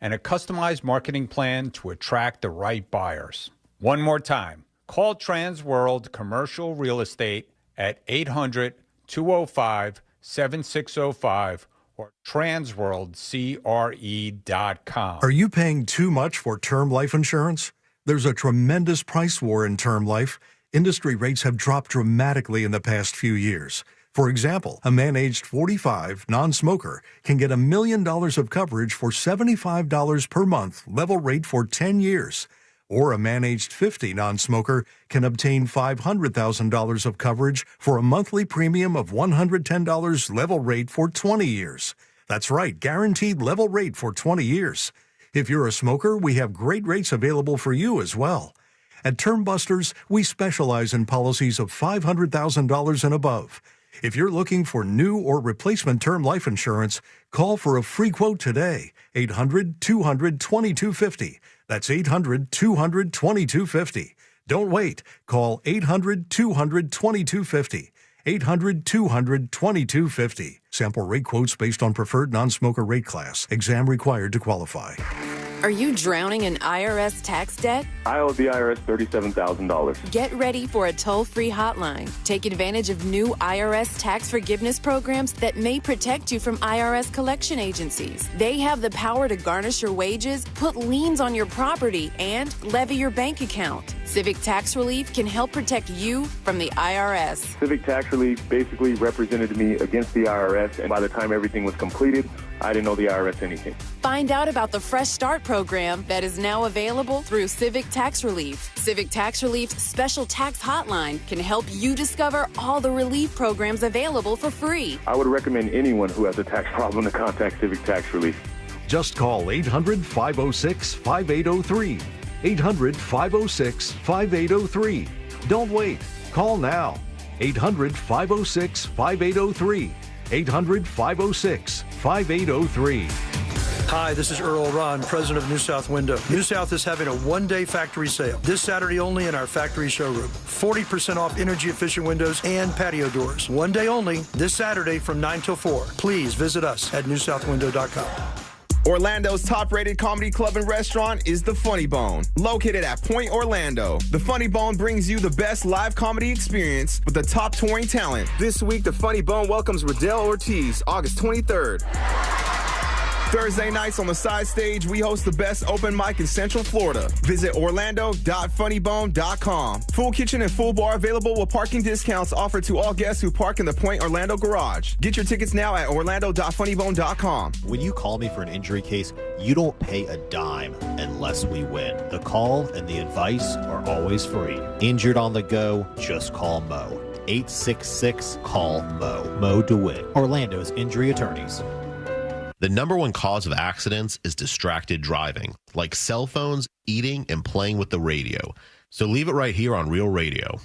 and a customized marketing plan to attract the right buyers. One more time, call Transworld Commercial Real Estate at 800-205-7605 or transworldcre.com. Are you paying too much for term life insurance? There's a tremendous price war in term life. Industry rates have dropped dramatically in the past few years. For example, a man aged 45, non-smoker, can get $1 million of coverage for $75 per month, level rate for 10 years. Or a man aged 50, non-smoker, can obtain $500,000 of coverage for a monthly premium of $110, level rate for 20 years. That's right, guaranteed level rate for 20 years. If you're a smoker, we have great rates available for you as well. At Term Busters, we specialize in policies of $500,000 and above. If you're looking for new or replacement term life insurance, call for a free quote today. 800-200-2250. That's 800-200-2250. Don't wait. Call 800-200-2250. 800-200-2250. Sample rate quotes based on preferred non-smoker rate class. Exam required to qualify. Are you drowning in IRS tax debt? I owe the IRS $37,000. Get ready for a toll-free hotline. Take advantage of new IRS tax forgiveness programs that may protect you from IRS collection agencies. They have the power to garnish your wages, put liens on your property, and levy your bank account. Civic Tax Relief can help protect you from the IRS. Civic Tax Relief basically represented me against the IRS, and by the time everything was completed, I didn't owe the IRS anything. Find out about the Fresh Start program that is now available through Civic Tax Relief. Civic Tax Relief's special tax hotline can help you discover all the relief programs available for free. I would recommend anyone who has a tax problem to contact Civic Tax Relief. Just call 800-506-5803. 800-506-5803. Don't wait. Call now. 800-506-5803. 800-506-5803. Hi, this is Earl Ron, president of New South Window. New South is having a one-day factory sale this Saturday only in our factory showroom. 40% off energy-efficient windows and patio doors. One day only, this Saturday from 9 till 4. Please visit us at newsouthwindow.com. Orlando's top-rated comedy club and restaurant is The Funny Bone, located at Point Orlando. The Funny Bone brings you the best live comedy experience with the top touring talent. This week, The Funny Bone welcomes Riddell Ortiz, August 23rd. Thursday nights on the side stage, we host the best open mic in Central Florida. Visit orlando.funnybone.com. Full kitchen and full bar available with parking discounts offered to all guests who park in the Point Orlando garage. Get your tickets now at orlando.funnybone.com. When you call me for an injury case, you don't pay a dime unless we win. The call and the advice are always free. Injured on the go, just call Mo. 866-CALL-MO. Mo DeWitt, Orlando's injury attorneys. The number one cause of accidents is distracted driving, like cell phones, eating, and playing with the radio. So leave it right here on Real Radio.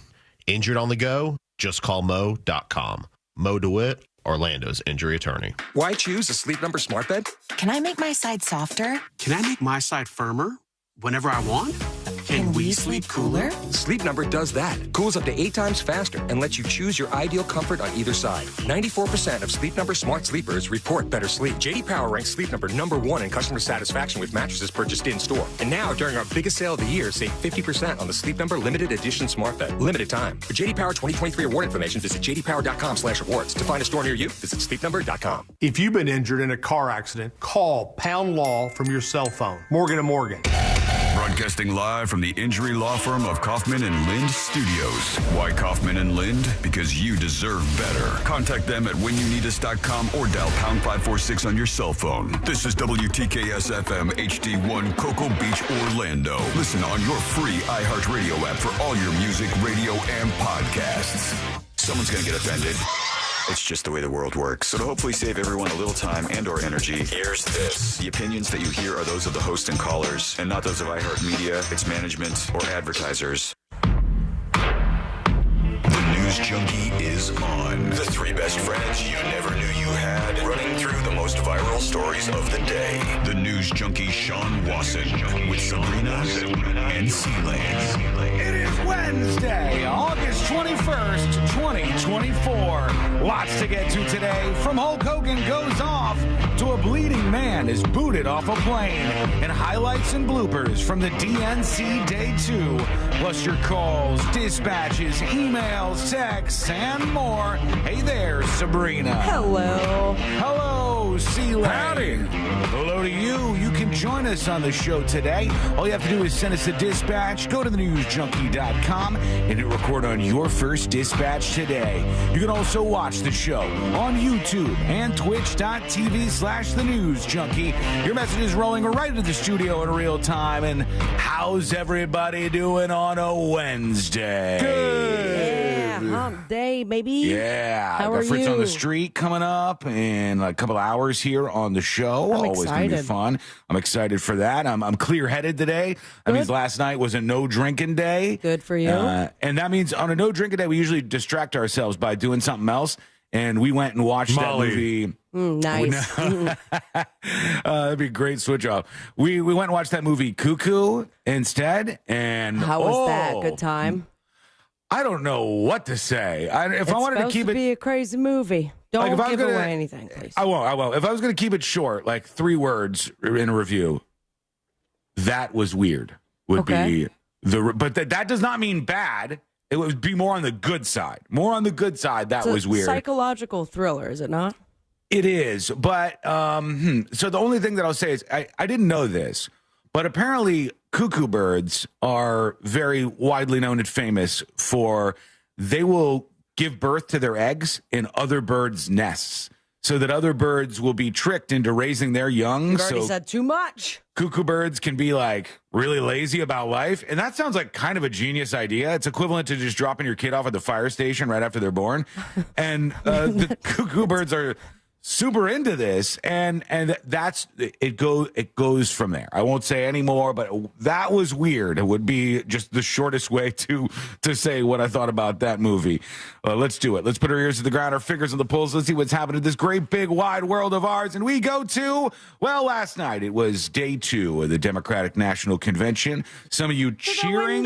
Injured on the go? Just call Mo.com. Mo DeWitt, Orlando's injury attorney. Why choose a Sleep Number smart bed? Can I make my side softer? Can I make my side firmer whenever I want? Can we sleep cooler? Sleep Number does that. Cools up to 8 times faster and lets you choose your ideal comfort on either side. 94% of Sleep Number smart sleepers report better sleep. J.D. Power ranks Sleep Number #1 in customer satisfaction with mattresses purchased in-store. And now, during our biggest sale of the year, save 50% on the Sleep Number limited edition smart bed. Limited time. For J.D. Power 2023 award information, visit jdpower.com/awards. To find a store near you, visit sleepnumber.com. If you've been injured in a car accident, call Pound Law from your cell phone. Morgan & Morgan. Broadcasting live from the injury law firm of Kaufman & Lind Studios. Why Kaufman & Lind? Because you deserve better. Contact them at whenyouneedus.com or dial #546 on your cell phone. This is WTKS-FM HD1 Cocoa Beach, Orlando. Listen on your free iHeartRadio app for all your music, radio, and podcasts. Someone's going to get offended. It's just the way the world works. So to hopefully save everyone a little time and or energy, here's this. The opinions that you hear are those of the host and callers, and not those of iHeartMedia, its management, or advertisers. The News Junkie is on. The 3 best friends you never knew you had, running through the most viral stories of the day. The News Junkie Sean Wasson with Sabrina and C-Lane. It is Wednesday, August 21st, 2024. Lots to get to today. From Hulk Hogan goes off to a bleeding man is booted off a plane, and highlights and bloopers from the DNC Day 2, plus your calls, dispatches, emails, texts, and more. Hey there, Sabrina. Hello. Hello, C-Lane. Howdy. Hello to you. You can join us on the show today. All you have to do is send us a dispatch, go to thenewsjunkie.com, and hit record on your first dispatch today. You can also watch the show on YouTube and twitch.tv/thenewsjunkie. Your message is rolling right into the studio in real time. And how's everybody doing on a Wednesday? Yeah, hump day, baby. Yeah, How I are got Fritz you? on the street coming up in a couple hours here on the show. I'm Always going to be excited. fun. I'm excited for that. I'm clear-headed today. That means last night was a no-drinking day. Good for you. And that means on a no-drinking day, we usually distract ourselves by doing something else. And we went and watched Molly. that movie. Nice. That'd be a great switch off. We went and watched that movie Cuckoo instead. And How was that? Good time? I don't know what to say. If I wanted to keep it, be a crazy movie. Don't Like, if I was give gonna- away anything, please. I won't. If I was going to keep it short, like 3 words in a review, that was weird. Would Okay. be but that does not mean bad. It would be more on the good side. More on the good side. That It's a was weird. psychological thriller, is it not? It is, but so the only thing that I'll say is I didn't know this, but apparently cuckoo birds are very widely known and famous for they will give birth to their eggs in other birds' nests so that other birds will be tricked into raising their young. You've already So said too much. cuckoo birds can be like really lazy about life. And that sounds like kind of a genius idea. It's equivalent to just dropping your kid off at the fire station right after they're born. And the cuckoo birds are super into this. And that's it goes from there. I won't say any more, but that was weird. It would be just the shortest way to say what I thought about that movie. Let's do it. Let's put our ears to the ground, our fingers on the pulse. Let's see what's happening in this great big wide world of ours. And we go to, well, last night it was day 2 of the Democratic National Convention. Some of you cheering.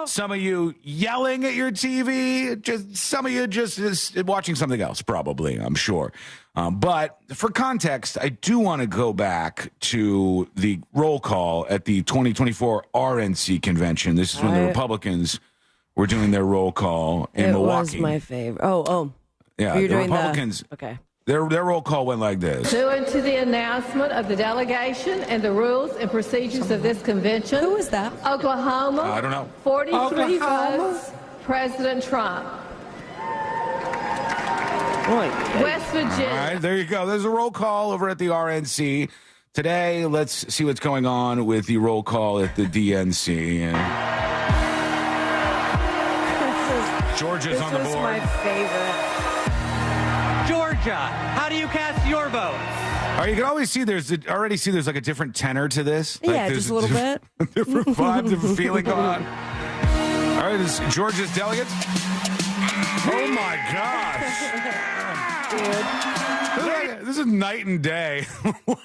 Some of you yelling at your TV, just some of you just watching something else, probably, I'm sure. But for context, I do want to go back to the roll call at the 2024 RNC convention. This is when the Republicans were doing their roll call in Milwaukee. It was my favorite. Oh. Yeah, You're the doing Republicans. Okay. Their roll call went like this. Pursuant to the announcement of the delegation and the rules and procedures of this convention. Who is that? Oklahoma. I don't know. 43 votes. President Trump. West Virginia. All right, there you go. There's a roll call over at the RNC. Today, let's see what's going on with the roll call at the DNC. And Georgia's on the board. This was my favorite. Georgia, how do you cast your vote? You can always see there's like a different tenor to this. Like Yeah, there's just a little bit. different vibe, different feeling going on. All right, this is Georgia's delegates. Oh my gosh. This is night and day.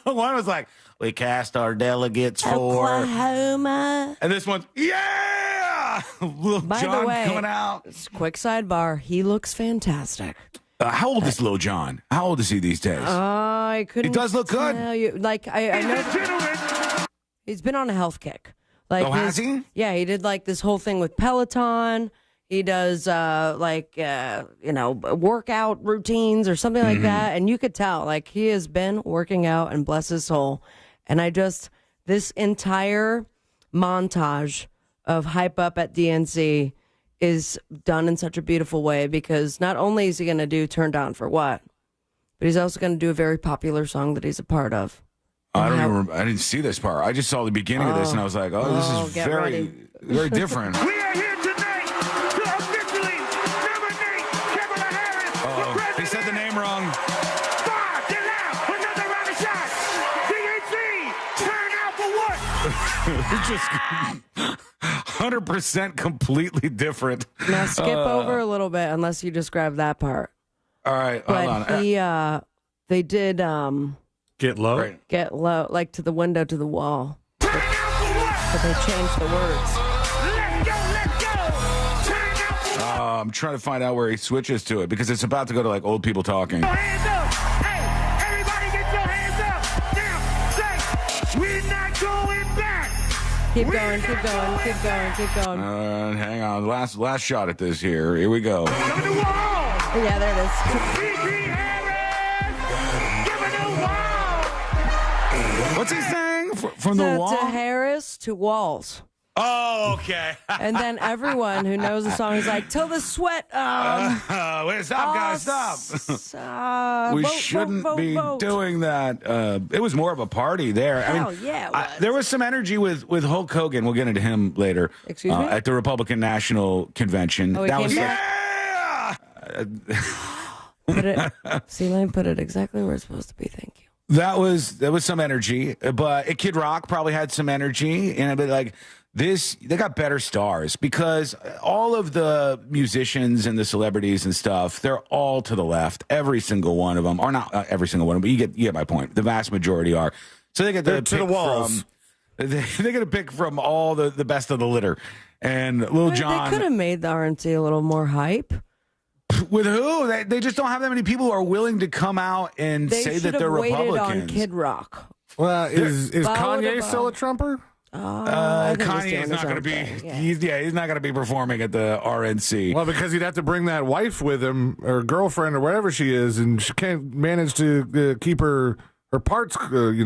One was like, we cast our delegates for Oklahoma. And this one's, yeah! Lil By Jon the way, coming out. Quick sidebar. He looks fantastic. How old is Lil Jon? How old is he these days? I couldn't. He does look good. tell you. Like I know he's been on a health kick. Like has he? Yeah, he did like this whole thing with Peloton. He does workout routines or something like that, and you could tell like he has been working out, and bless his soul. And this entire montage of hype up at DNC is done in such a beautiful way, because not only is he going to do Turned On for What, but he's also going to do a very popular song that he's a part of. I didn't see this part. I just saw the beginning of this, and I was like, this is very, very different. We are here tonight to officially nominate Kamala Harris for president. He said the name wrong. Another round of shots. DNC, turn out for what? It's just 100% completely different. Now skip over a little bit, unless you describe that part. All right, hold on. But they did Get low? Right. Get low, like to the window, to the wall. But they changed the words. I'm trying to find out where he switches to it, because it's about to go to like old people talking. Hands up. Hey, everybody get your hands not going back. Keep going, keep going, keep going, keep going. Hang on. Last shot at this here. Here we go. Yeah, there it is. What's he saying? From the wall? To Harris to Walls. Oh, okay. And then everyone who knows the song is like, till the sweat. Wait, stop, guys, stop. We shouldn't be doing that. It was more of a party there. Hell yeah. There was some energy with Hulk Hogan. We'll get into him later. Excuse me? At the Republican National Convention. Oh, that was See, let me put it exactly where it's supposed to be. Thank you. That was some energy, but Kid Rock probably had some energy, and I'd be like, they got better stars because all of the musicians and the celebrities and stuff, they're all to the left. Every single one of them, or not every single one, but you get my point. The vast majority are. So they get to the walls. They get to pick from all the best of the litter. And Lil Jon, they could have made the RNC a little more hype. With who? They just don't have that many people who are willing to come out and say that they're Republicans. They should have waited on Kid Rock. Well, is Kanye still a Trumper? Kanye is not going to be. Yeah. He's not going to be performing at the RNC. Well, because he'd have to bring that wife with him, or girlfriend, or whatever she is, and she can't manage to keep her parts, hidden.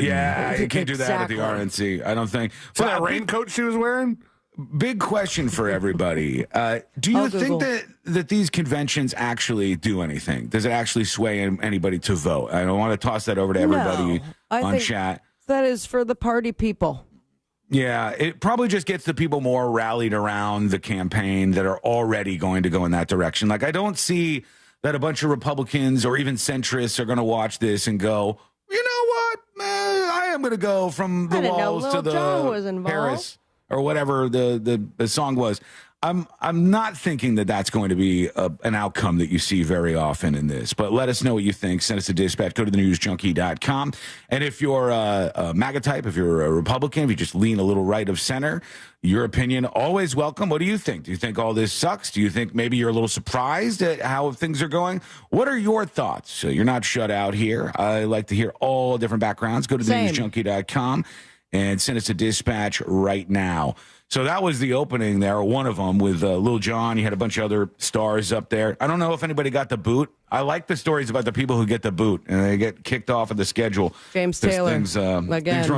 Yeah, you can't do that at the RNC. I don't think. So that raincoat she was wearing. Big question for everybody. Do you think that these conventions actually do anything? Does it actually sway anybody to vote? I don't want to toss that over to everybody on chat. That is for the party people. Yeah, it probably just gets the people more rallied around the campaign that are already going to go in that direction. Like, I don't see that a bunch of Republicans or even centrists are going to watch this and go, you know what, I am going to go from the walls to the Paris or whatever the song was. I'm not thinking that that's going to be an outcome that you see very often in this, but let us know what you think. Send us a dispatch. Go to thenewsjunkie.com. And if you're a MAGA type, if you're a Republican, if you just lean a little right of center, your opinion always welcome. What do you think? Do you think all this sucks? Do you think maybe you're a little surprised at how things are going? What are your thoughts? So you're not shut out here. I like to hear all different backgrounds. Go to thenewsjunkie.com and send us a dispatch right now. So that was the opening there, one of them with Lil Jon. You had a bunch of other stars up there. I don't know if anybody got the boot. I like the stories about the people who get the boot and they get kicked off of the schedule. James Taylor, things run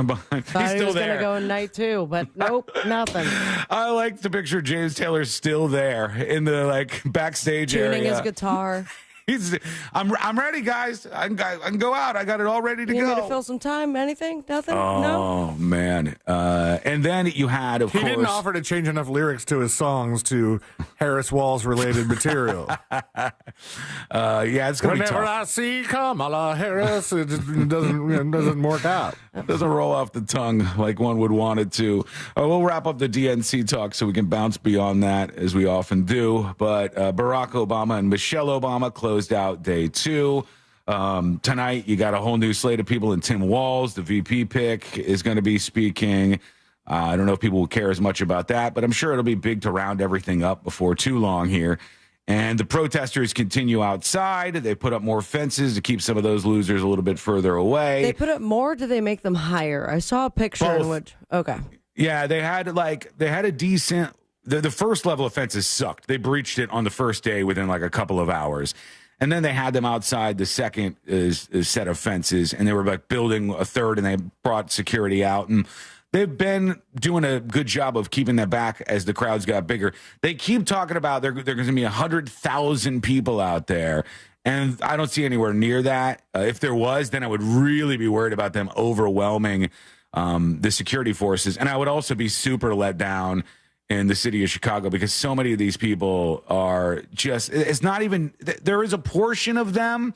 behind. Thought He's he still was going there. to go in night two, but nope, nothing. I like the picture. James Taylor's still there in the backstage tuning area. his guitar. I'm ready, guys. I can go out. I got it all ready to go. You need to fill some time? Anything? Nothing? Oh, no? man. And then you had, of course... He didn't offer to change enough lyrics to his songs to Harris Walls-related material. Yeah, it's going to be tough. Whenever I see Kamala Harris, it just doesn't work out. It doesn't roll off the tongue like one would want it to. We'll wrap up the DNC talk so we can bounce beyond that, as we often do. But Barack Obama and Michelle Obama closed out day two. Tonight, you got a whole new slate of people, and Tim Walz, the VP pick, is going to be speaking. I don't know if people will care as much about that, but I'm sure it'll be big to round everything up before too long here. And the protesters continue outside. They put up more fences to keep some of those losers a little bit further away. They put up more, or do they make them higher? I saw a picture in which... Okay. Yeah, they had a decent... The first level of fences sucked. They breached it on the first day within a couple of hours. And then they had them outside the second set of fences, and they were building a third, and they brought security out. And they've been doing a good job of keeping that back as the crowds got bigger. They keep talking about there's going to be 100,000 people out there, and I don't see anywhere near that. If there was, then I would really be worried about them overwhelming the security forces. And I would also be super let down in the city of Chicago because so many of these people are just, it's not even, there is a portion of them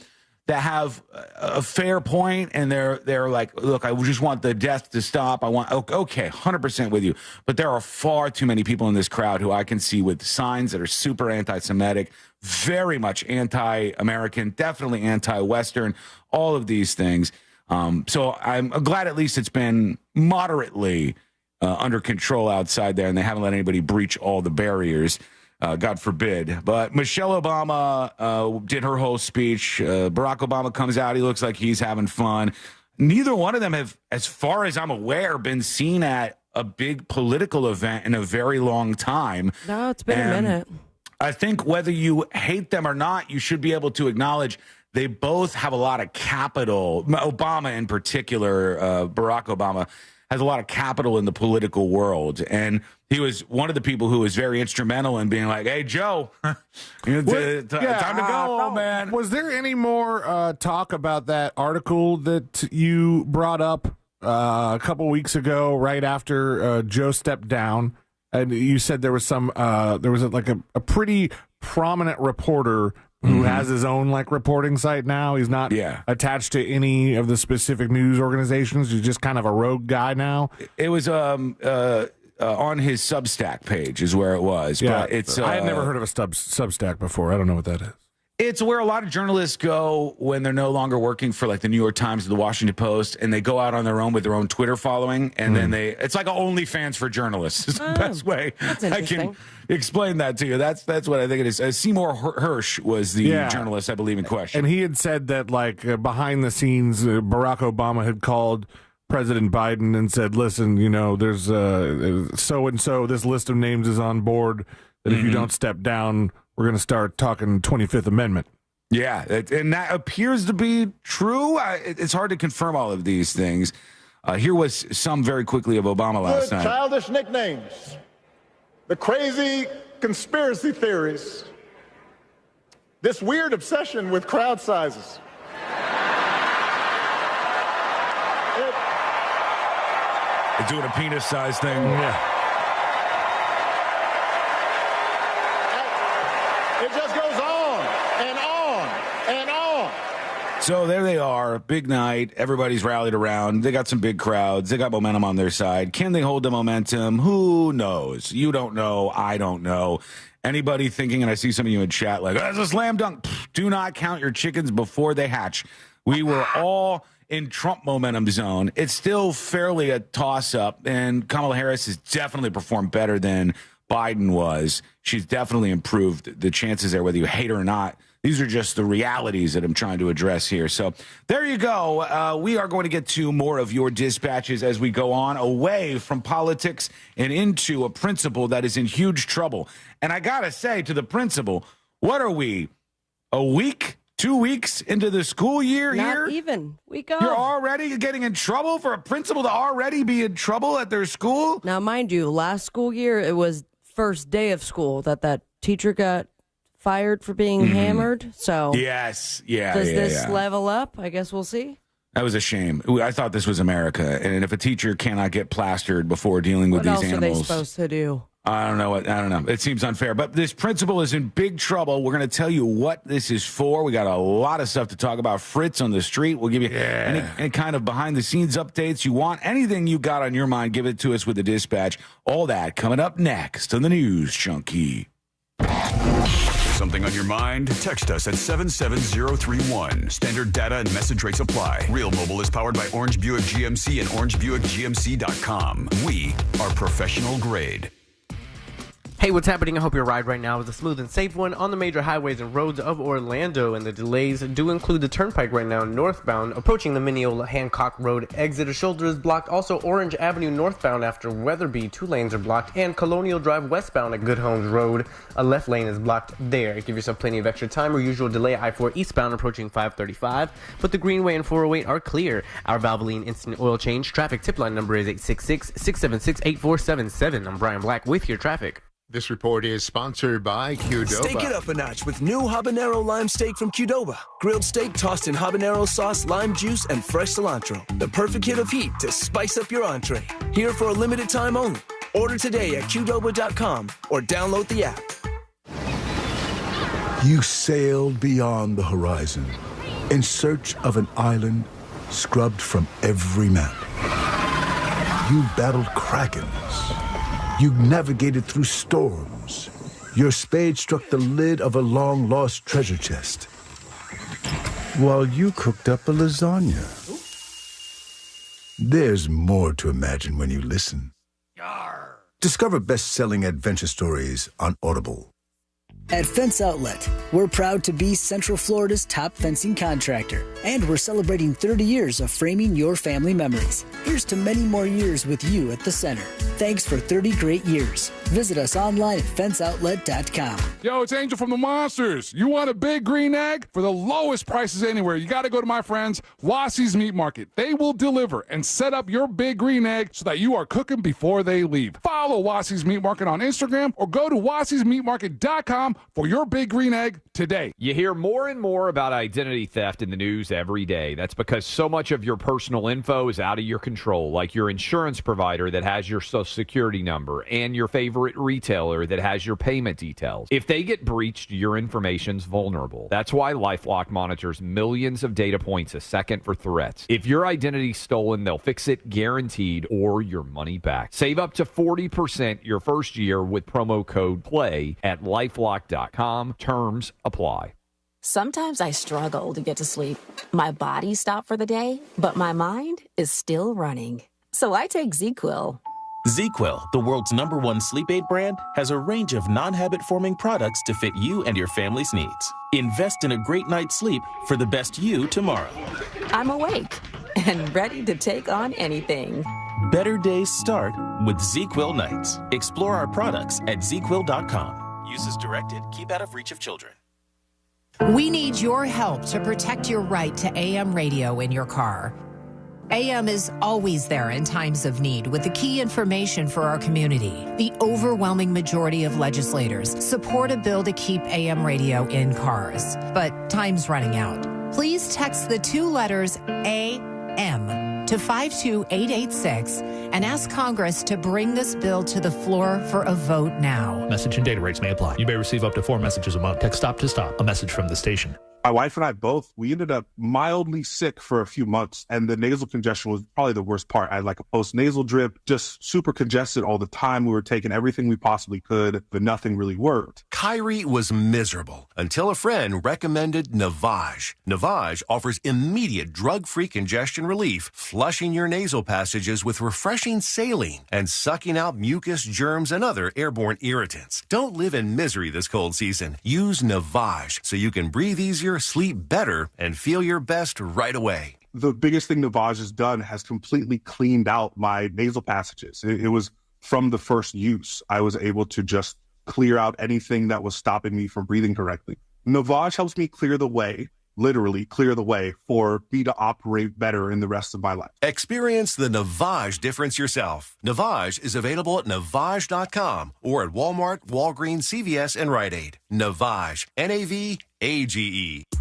that have a fair point, and they're like, look, I just want the death to stop. I want, okay, 100% with you. But there are far too many people in this crowd who I can see with signs that are super anti-Semitic, very much anti-American, definitely anti-Western, all of these things. So I'm glad at least it's been moderately under control outside there, and they haven't let anybody breach all the barriers, God forbid. But Michelle Obama did her whole speech. Barack Obama comes out. He looks like he's having fun. neither one of them have, as far as I'm aware, been seen at a big political event in a very long time. No, it's been a minute. I think whether you hate them or not, you should be able to acknowledge they both have a lot of capital. Obama in particular, Barack Obama, has a lot of capital in the political world. And he was one of the people who was very instrumental in being like, hey, Joe, time to go, old man. Was there any more talk about that article that you brought up a couple weeks ago, right after Joe stepped down? And you said there was a pretty prominent reporter who has his own reporting site now. He's not attached to any of the specific news organizations. He's just kind of a rogue guy now. It was on his Substack page is where it was. Yeah, but it's I had never heard of a Substack before. I don't know what that is. It's where a lot of journalists go when they're no longer working for the New York Times or the Washington Post, and they go out on their own with their own Twitter following, and then it's like an OnlyFans for journalists. Is the best way I can explain that to you. That's what I think it is. Seymour Hersh was the journalist, I believe, in question. And he had said that behind the scenes, Barack Obama had called President Biden and said, listen, there's so-and-so, this list of names is on board, that if you don't step down, we're going to start talking 25th Amendment. Yeah, and that appears to be true. It's hard to confirm all of these things. Here was some very quickly of Obama last night. Childish nicknames, the crazy conspiracy theories, this weird obsession with crowd sizes. Doing a penis size thing. Yeah. It just goes on and on and on. So there they are, big night. Everybody's rallied around. They got some big crowds. They got momentum on their side. Can they hold the momentum? Who knows? You don't know. I don't know. Anybody thinking, and I see some of you in chat that's a slam dunk. Do not count your chickens before they hatch. We were all in Trump momentum zone. It's still fairly a toss-up, and Kamala Harris has definitely performed better than Biden was. She's definitely improved the chances there, whether you hate her or not. These are just the realities that I'm trying to address here. So there you go. We are going to get to more of your dispatches as we go on, away from politics and into a principal that is in huge trouble. And I got to say to the principal, what are we, a week, 2 weeks into the school year here? Not even. Week off. You're already getting in trouble for a principal to already be in trouble at their school? Now, mind you, last school year, it was first day of school that teacher got fired for being hammered. So yes, does this level up? I guess we'll see. That was a shame. I thought this was America, and if a teacher cannot get plastered before dealing with these animals, what else are they supposed to do? I don't know. It seems unfair, but this principal is in big trouble. We're going to tell you what this is for. We got a lot of stuff to talk about. Fritz on the street. We'll give you any kind of behind-the-scenes updates you want. Anything you got on your mind, give it to us with the dispatch. All that coming up next on the News Junkie. Something on your mind? Text us at 77031. Standard data and message rates apply. Real Mobile is powered by Orange Buick GMC and OrangeBuickGMC.com. We are professional grade. Hey, what's happening? I hope your ride right now is a smooth and safe one on the major highways and roads of Orlando, and the delays do include the turnpike right now northbound, approaching the Mineola Hancock Road exit. A shoulder is blocked. Also, Orange Avenue northbound after Weatherby, 2 lanes are blocked, and Colonial Drive westbound at Good Homes Road, a left lane is blocked there. Give yourself plenty of extra time or usual delay. I-4 eastbound approaching 535, but the Greenway and 408 are clear. Our Valvoline instant oil change traffic tip line number is 866-676-8477. I'm Brian Black with your traffic. This report is sponsored by Qdoba. Steak it up a notch with new habanero lime steak from Qdoba. Grilled steak tossed in habanero sauce, lime juice, and fresh cilantro. The perfect hit of heat to spice up your entree. Here for a limited time only. Order today at Qdoba.com or download the app. You sailed beyond the horizon in search of an island scrubbed from every map. You battled krakens. You navigated through storms. Your spade struck the lid of a long-lost treasure chest, while you cooked up a lasagna. There's more to imagine when you listen. Discover best-selling adventure stories on Audible. At Fence Outlet, we're proud to be Central Florida's top fencing contractor, and we're celebrating 30 years of framing your family memories. Here's to many more years with you at the center. Thanks for 30 great years. Visit us online at fenceoutlet.com. Yo, it's Angel from the Monsters. You want a big green egg? For the lowest prices anywhere, you got to go to my friends, Wassie's Meat Market. They will deliver and set up your big green egg so that you are cooking before they leave. Follow Wassie's Meat Market on Instagram or go to wassiesmeatmarket.com for your big green egg today. You hear more and more about identity theft in the news every day. That's because so much of your personal info is out of your control, like your insurance provider that has your social security number and your favorite retailer that has your payment details. If they get breached, your information's vulnerable. That's why LifeLock monitors millions of data points a second for threats. If your identity's stolen, they'll fix it guaranteed or your money back. Save up to 40% your first year with promo code PLAY at LifeLock.com. Terms apply. Sometimes I struggle to get to sleep. My body stopped for the day, but my mind is still running. So I take ZzzQuil. ZzzQuil, the world's #1 sleep aid brand, has a range of non-habit-forming products to fit you and your family's needs. Invest in a great night's sleep for the best you tomorrow. I'm awake and ready to take on anything. Better days start with ZzzQuil nights. Explore our products at ZzzQuil.com. Use as directed. Keep out of reach of children. We need your help to protect your right to AM radio in your car. AM is always there in times of need with the key information for our community. The overwhelming majority of legislators support a bill to keep AM radio in cars, but time's running out. Please text the 2 letters AM to 52886 and ask Congress to bring this bill to the floor for a vote now. Message and data rates may apply. You may receive up to 4 messages a month. Text stop to stop. A message from the station. My wife and I both, we ended up mildly sick for a few months, and the nasal congestion was probably the worst part. I had like a post-nasal drip, just super congested all the time. We were taking everything we possibly could, but nothing really worked. Kyrie was miserable until a friend recommended Navage. Navage offers immediate drug-free congestion relief, flushing your nasal passages with refreshing saline and sucking out mucus, germs, and other airborne irritants. Don't live in misery this cold season. Use Navage so you can breathe easier, sleep better, and feel your best right away. The biggest thing Navage has done has completely cleaned out my nasal passages. It was from the first use. I was able to just clear out anything that was stopping me from breathing correctly. Navage helps me clear the way, literally clear the way for me to operate better in the rest of my life. Experience the Navage difference yourself. Navage is available at Navage.com or at Walmart, Walgreens, CVS, and Rite Aid. Navage, Navage.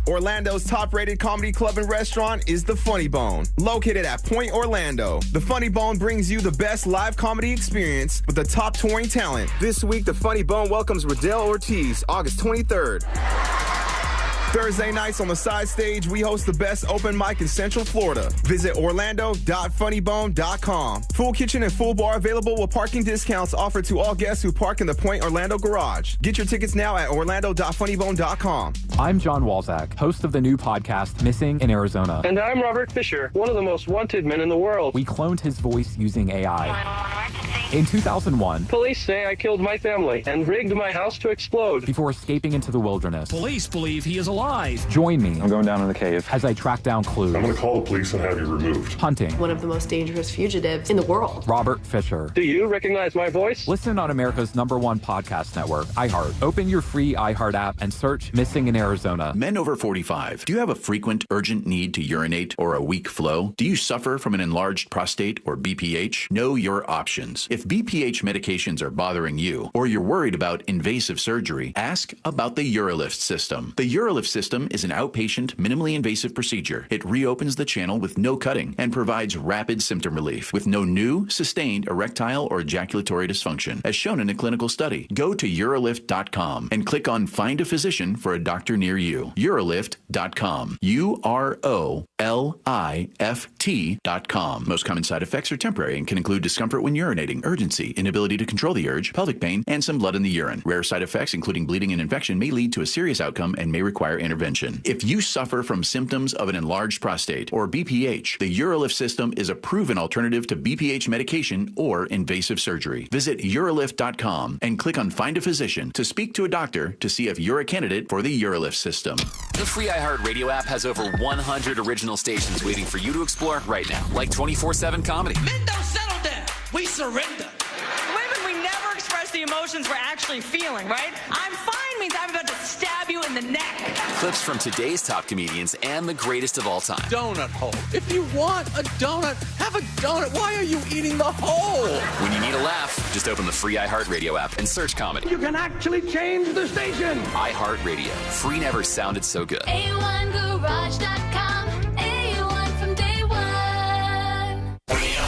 Orlando's top-rated comedy club and restaurant is The Funny Bone, located at Point Orlando. The Funny Bone brings you the best live comedy experience with the top touring talent. This week, The Funny Bone welcomes Riddell Ortiz, August 23rd. Thursday nights on the side stage, we host the best open mic in Central Florida. Visit orlando.funnybone.com. Full kitchen and full bar available with parking discounts offered to all guests who park in the Point Orlando garage. Get your tickets now at orlando.funnybone.com. I'm John Walzak, host of the new podcast Missing in Arizona. And I'm Robert Fisher, one of the most wanted men in the world. We cloned his voice using AI. In 2001, police say I killed my family and rigged my house to explode before escaping into the wilderness. Police believe he is alive. Join me. I'm going down in the cave as I track down clues. I'm going to call the police and have you removed. Hunting. One of the most dangerous fugitives in the world. Robert Fisher. Do you recognize my voice? Listen on America's #1 podcast network, iHeart. Open your free iHeart app and search Missing in Arizona. Men over 45. Do you have a frequent, urgent need to urinate or a weak flow? Do you suffer from an enlarged prostate or BPH? Know your options. If BPH medications are bothering you or you're worried about invasive surgery, ask about the UroLift system. The UroLift system is an outpatient, minimally invasive procedure. It reopens the channel with no cutting and provides rapid symptom relief with no new, sustained erectile or ejaculatory dysfunction, as shown in a clinical study. Go to urolift.com and click on Find a Physician for a doctor near you. Urolift.com. UROLIFT.com. Most common side effects are temporary and can include discomfort when urinating, urgency, inability to control the urge, pelvic pain, and some blood in the urine. Rare side effects, including bleeding and infection, may lead to a serious outcome and may require intervention. If you suffer from symptoms of an enlarged prostate or BPH, the UroLift system is a proven alternative to BPH medication or invasive surgery. Visit urolift.com and click on Find a Physician to speak to a doctor to see if you're a candidate for the UroLift system. The free iHeartRadio app has over 100 original stations waiting for you to explore right now, like 24/7 comedy. Men don't settle down. We surrender. Women, we never express the emotions we're actually feeling, right? I'm fine means I'm about to stab you in the neck. Clips from today's top comedians and the greatest of all time. Donut hole. If you want a donut, have a donut. Why are you eating the hole? When you need a laugh, just open the free iHeartRadio app and search comedy. You can actually change the station. iHeartRadio. Free never sounded so good. A1Garage.com. A1 from day one. Radio.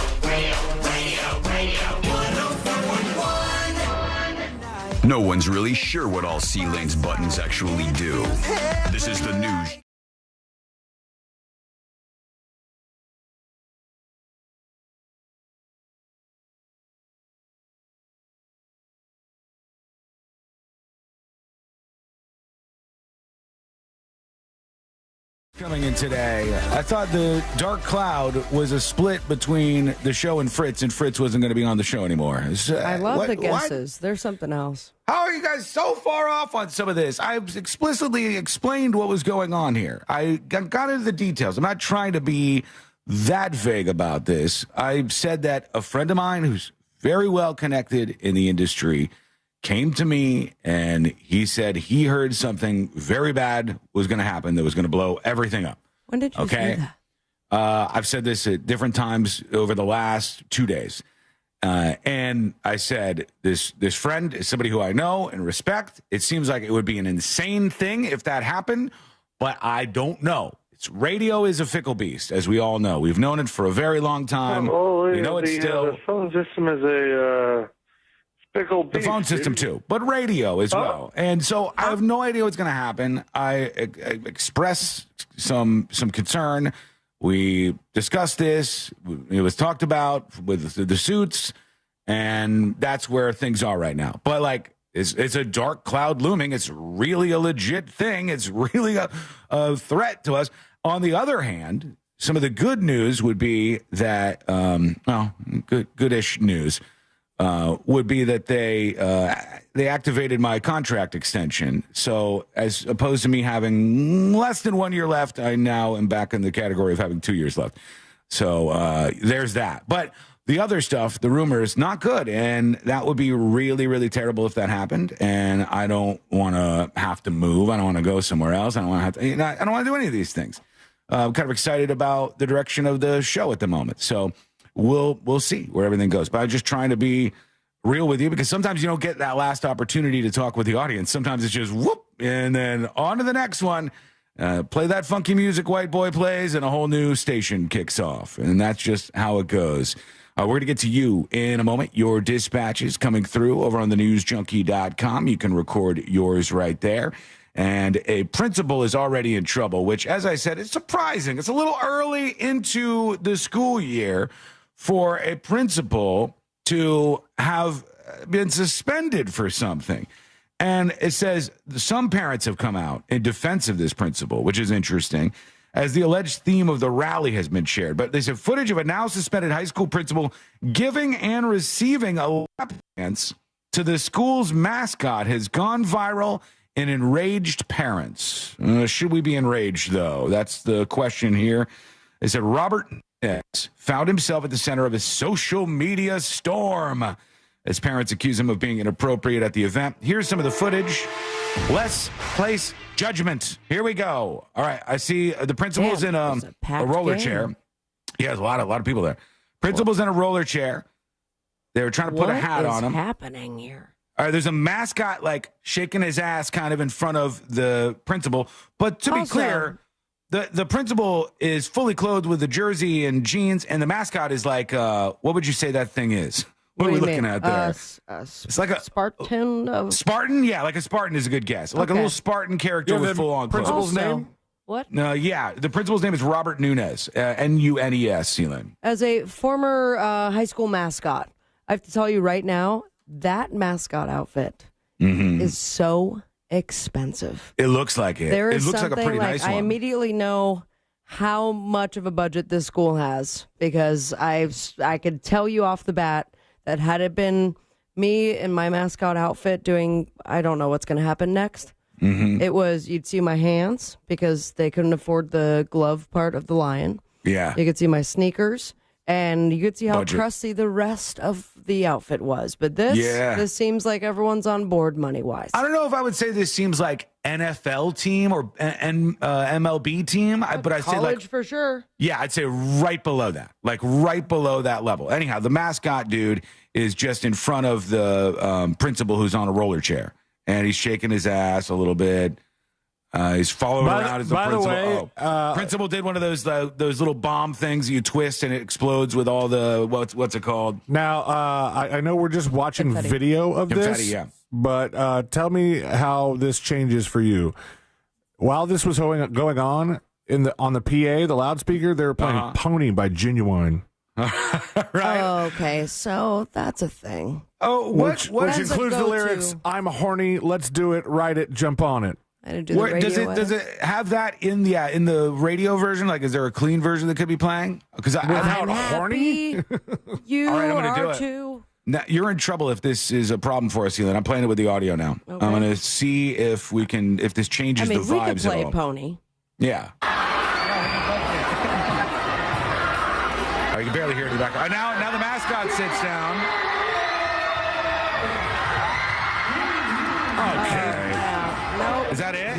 104.1. No one's really sure what all C-Lane's buttons actually do. This is the news. Coming in today, I thought the dark cloud was a split between the show and Fritz wasn't going to be on the show anymore. I love the guesses. There's something else. How are you guys so far off on some of this? I explicitly explained what was going on here. I got into the details. I'm not trying to be that vague about this. I said that a friend of mine who's very well connected in the industry came to me and he said he heard something very bad was going to happen that was going to blow everything up. When did you say that? I've said this at different times over the last 2 days. And I said, this friend is somebody who I know and respect. It seems like it would be an insane thing if that happened, but I don't know. Radio is a fickle beast, as we all know. We've known it for a very long time. We know it's still... The phone system is a... The phone system, too, but radio as well. And so I have no idea what's going to happen. I express some concern. We discussed this. It was talked about with the suits, and that's where things are right now. But, like, it's a dark cloud looming. It's really a legit thing. It's really a threat to us. On the other hand, some of the good news would be that, goodish news, would be that they activated my contract extension. So as opposed to me having less than 1 year left, I now am back in the category of having 2 years left. So there's that. But the other stuff, the rumors, not good. And that would be really, really terrible if that happened. And I don't want to have to move. I don't want to go somewhere else. I don't want to have to, I don't want to do any of these things. I'm kind of excited about the direction of the show at the moment. So we'll see where everything goes. But I'm just trying to be real with you because sometimes you don't get that last opportunity to talk with the audience. Sometimes it's just whoop, and then on to the next one. Play that funky music white boy plays, and a whole new station kicks off. And that's just how it goes. We're going to get to you in a moment. Your dispatches coming through over on the newsjunkie.com. You can record yours right there. And a principal is already in trouble, which, as I said, is surprising. It's a little early into the school year for a principal to have been suspended for something. And it says some parents have come out in defense of this principal, which is interesting, as the alleged theme of the rally has been shared. But they said footage of a now suspended high school principal giving and receiving a lap dance to the school's mascot has gone viral and enraged parents. Should we be enraged, though? That's the question here. They said Robert found himself at the center of a social media storm as parents accuse him of being inappropriate at the event. Here's some of the footage. Let's place judgment. Here we go. All right, I see the principal's in a roller chair. Yeah, there's a lot of people there. Principal's in a roller chair. They were trying to put a hat on him. What is happening here? All right, there's a mascot like shaking his ass kind of in front of the principal. But to be clear, the principal is fully clothed with the jersey and jeans, and the mascot is like, what would you say that thing is? What are we looking at there? It's like a Spartan. Spartan? Yeah, like a Spartan is a good guess. Like a little Spartan character with full-on clothes. Principal's name? What? Yeah, the principal's name is Robert Nunes, Nunes, Celine. As a former high school mascot, I have to tell you right now, that mascot outfit is so expensive. It looks like it. There It is looks like a something pretty nice I one. immediately know how much of a budget this school has because I could tell you off the bat that had it been me in my mascot outfit doing, I don't know what's going to happen next. It was, you'd see my hands because they couldn't afford the glove part of the lion. Yeah. You could see my sneakers. And you could see how Budget. crusty the rest of the outfit was. But this seems like everyone's on board money-wise. I don't know if I would say this seems like NFL team or MLB team, but I'd say College for sure. Yeah, I'd say right below that, like right below that level. Anyhow, the mascot dude is just in front of the principal who's on a roller chair, and he's shaking his ass a little bit. He's following around as the principal. By the way, principal did one of those little bomb things you twist and it explodes with all the what's it called? Now, I know we're just watching video of Confetti, this, yeah. but tell me how this changes for you. While this was going on on the PA, the loudspeaker, they were playing "Pony" by Genuine. Right. Okay, so that's a thing. Oh, which That's a includes the go-to. lyrics, "I'm horny, let's do it, write it, jump on it." I didn't do the radio Does it have that in the radio version? Like, is there a clean version that could be playing? Because Without horny? You All right, I'm gonna are do it. too. Now, you're in trouble if this is a problem for us, Healy. I'm playing it with the audio now. Okay. I'm going to see if this changes I mean, the we could vibes play at all. Pony. Yeah. Oh, you can barely hear it in the background. Now the mascot sits down. Okay. Is that it?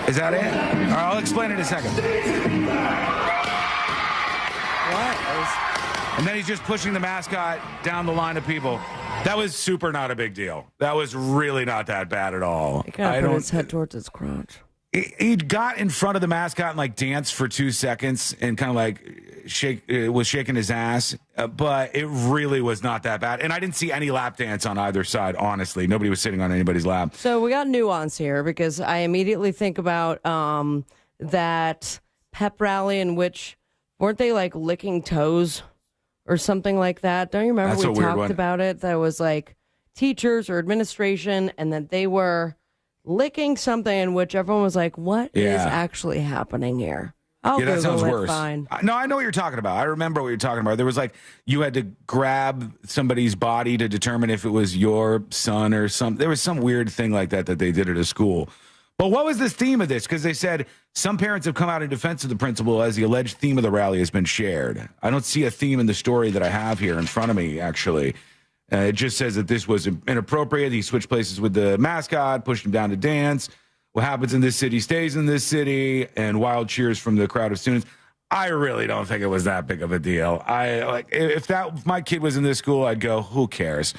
Is that it? All right, I'll explain it in a second. And then he's just pushing the mascot down the line of people. That was super not a big deal. That was really not that bad at all. He kind of put his head towards his crotch. He got in front of the mascot and like danced for 2 seconds and kind of like was shaking his ass, but it really was not that bad. And I didn't see any lap dance on either side. Honestly, nobody was sitting on anybody's lap. So we got nuance here because I immediately think about that pep rally in which weren't they like licking toes or something like that? Don't you remember That's a we weird talked one. about it? That was like teachers or administration, and that they were licking something in which everyone was like, "What is actually happening here?" I'll Yeah, that Google sounds it, worse. fine. No, I know what you're talking about. I remember what you're talking about. There was like you had to grab somebody's body to determine if it was your son or something. There was some weird thing like that they did at a school. But what was the theme of this? Because they said some parents have come out in defense of the principal as the alleged theme of the rally has been shared. I don't see a theme in the story that I have here in front of me, actually. It just says that this was inappropriate. He switched places with the mascot, pushed him down to dance. What happens in this city stays in this city, and wild cheers from the crowd of students. I really don't think it was that big of a deal. If my kid was in this school, I'd go, who cares?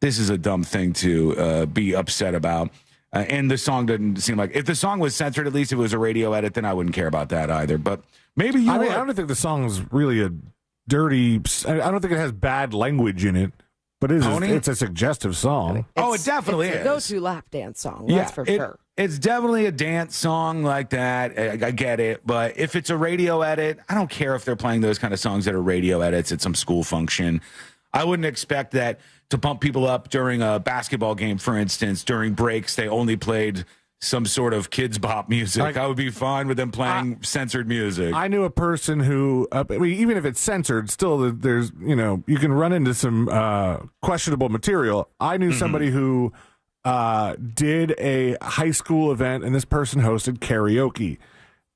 This is a dumb thing to be upset about. And the song didn't seem like, if the song was censored, at least if it was a radio edit, then I wouldn't care about that either. But maybe I don't think the song's really a dirty. I don't think it has bad language in it, but it's a suggestive song. It definitely it's is. a go-to lap dance song. That's for sure. It's definitely a dance song like that. I get it. But if it's a radio edit, I don't care if they're playing those kind of songs that are radio edits at some school function. I wouldn't expect that to pump people up during a basketball game, for instance. During breaks, they only played some sort of kids bop music. I would be fine with them playing censored music. I knew a person who, even if it's censored, still there's, you can run into some questionable material. I knew somebody who did a high school event, and this person hosted karaoke.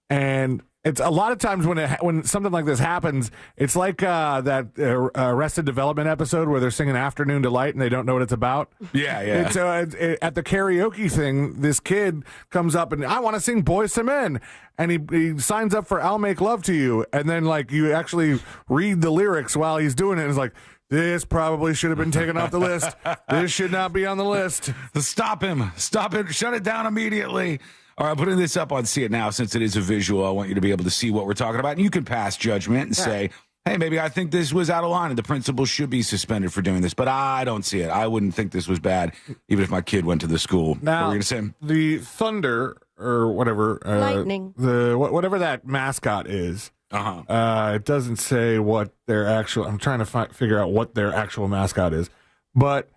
And it's a lot of times when something like this happens, it's like that Arrested Development episode where they're singing "Afternoon Delight" and they don't know what it's about. Yeah. It's, at the karaoke thing, this kid comes up and, "I want to sing Boyz II Men," and he signs up for "I'll Make Love to You," and then like you actually read the lyrics while he's doing it, and it's like, this probably should have been taken off the list. This should not be on the list. Stop him. Stop it. Shut it down immediately. All right, I'm putting this up on See It Now since it is a visual. I want you to be able to see what we're talking about. And you can pass judgment and say, hey, maybe I think this was out of line and the principal should be suspended for doing this. But I don't see it. I wouldn't think this was bad, even if my kid went to the school. Now, what were you going to say? The Thunder or whatever. Lightning. Whatever that mascot is. It doesn't say what their actual. I'm trying to figure out what their actual mascot is, but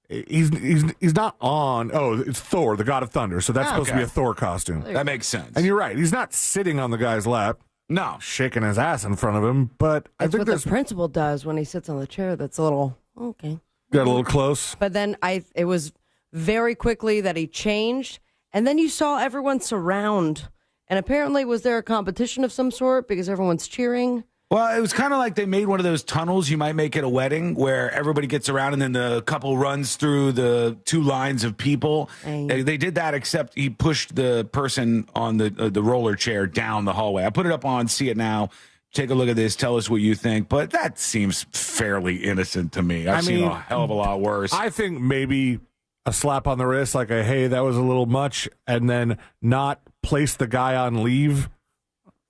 he's not on. Oh, it's Thor, the God of Thunder. So that's supposed to be a Thor costume. That makes sense. And you're right. He's not sitting on the guy's lap. No, shaking his ass in front of him. But I think what the principal does when he sits on the chair. That's a little okay. Got a little close. But then it was very quickly that he changed, and then you saw everyone surround. And apparently, was there a competition of some sort because everyone's cheering? Well, it was kind of like they made one of those tunnels you might make at a wedding where everybody gets around and then the couple runs through the two lines of people. They did that, except he pushed the person on the roller chair down the hallway. I put it up on See It Now. Take a look at this. Tell us what you think. But that seems fairly innocent to me. I've seen a hell of a lot worse. I think maybe a slap on the wrist, like a, hey, that was a little much, and then not place the guy on leave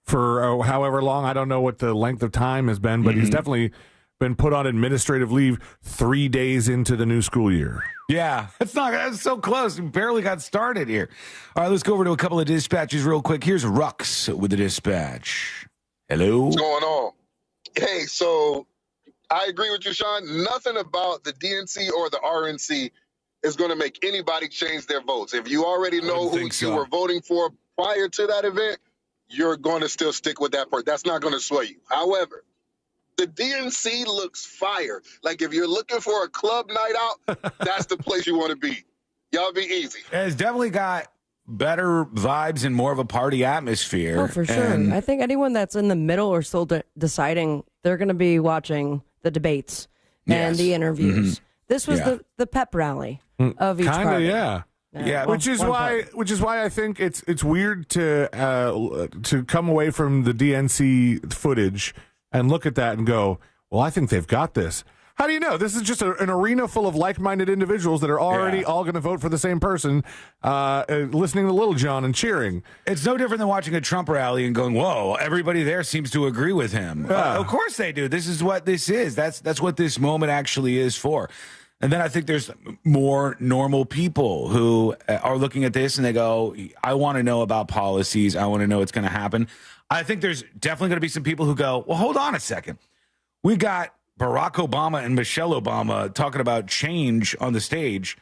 for however long. I don't know what the length of time has been, but he's definitely been put on administrative leave 3 days into the new school year. Yeah, that's so close. We barely got started here. All right, let's go over to a couple of dispatches real quick. Here's Rux with the dispatch. Hello? What's going on? Hey, so I agree with you, Sean. Nothing about the DNC or the RNC is going to make anybody change their votes. If you already know who you were voting for prior to that event, you're going to still stick with that person. That's not going to sway you. However, the DNC looks fire. Like, if you're looking for a club night out, that's the place you want to be. Y'all be easy. It's definitely got better vibes and more of a party atmosphere. Oh, for sure. And I think anyone that's in the middle or still deciding, they're going to be watching the debates and the interviews. Mm-hmm. This was the pep rally of each Kinda, party. yeah. Yeah, which is why I think it's weird to come away from the DNC footage and look at that and go, well, I think they've got this. How do you know? This is just an arena full of like-minded individuals that are already all going to vote for the same person, listening to Lil Jon and cheering. It's no different than watching a Trump rally and going, whoa, everybody there seems to agree with him. Of course they do. This is what this is. That's what this moment actually is for. And then I think there's more normal people who are looking at this and they go, I want to know about policies. I want to know what's going to happen. I think there's definitely going to be some people who go, well, hold on a second. We got Barack Obama and Michelle Obama talking about change on the stage.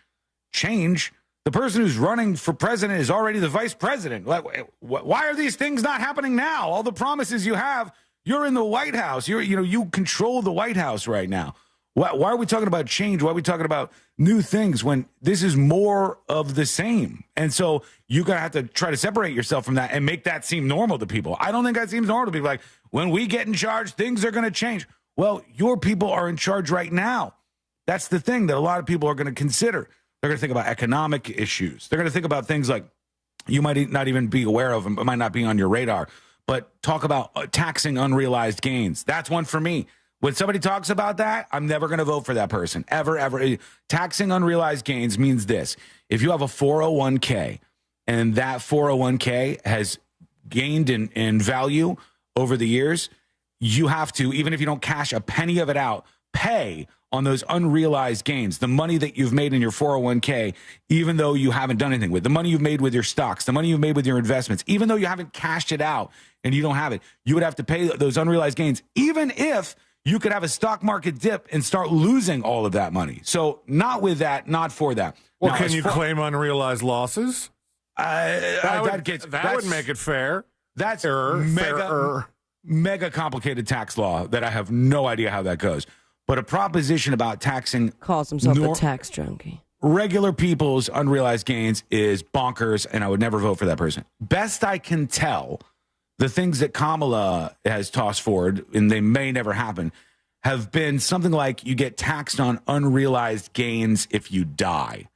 Change? The person who's running for president is already the vice president. Why are these things not happening now? All the promises you have, you're in the White House. You control the White House right now. Why are we talking about change? Why are we talking about new things when this is more of the same? And so you're going to have to try to separate yourself from that and make that seem normal to people. I don't think that seems normal to people. Like, when we get in charge, things are going to change. Well, your people are in charge right now. That's the thing that a lot of people are going to consider. They're going to think about economic issues. They're going to think about things like you might not even be aware of them, it might not be on your radar. But talk about taxing unrealized gains. That's one for me. When somebody talks about that, I'm never going to vote for that person, ever. Taxing unrealized gains means this. If you have a 401k and that 401k has gained in value over the years, you have to, even if you don't cash a penny of it out, pay on those unrealized gains, the money that you've made in your 401k, even though you haven't done anything with, the money you've made with your stocks, the money you've made with your investments, even though you haven't cashed it out and you don't have it, you would have to pay those unrealized gains, even if you could have a stock market dip and start losing all of that money. So not with that, not for that. Well, can you claim unrealized losses? That would make it fair. That's mega complicated tax law that I have no idea how that goes. But a proposition about taxing calls himself a tax junkie. Regular people's unrealized gains is bonkers, and I would never vote for that person. Best I can tell, the things that Kamala has tossed forward, and they may never happen, have been something like you get taxed on unrealized gains if you die.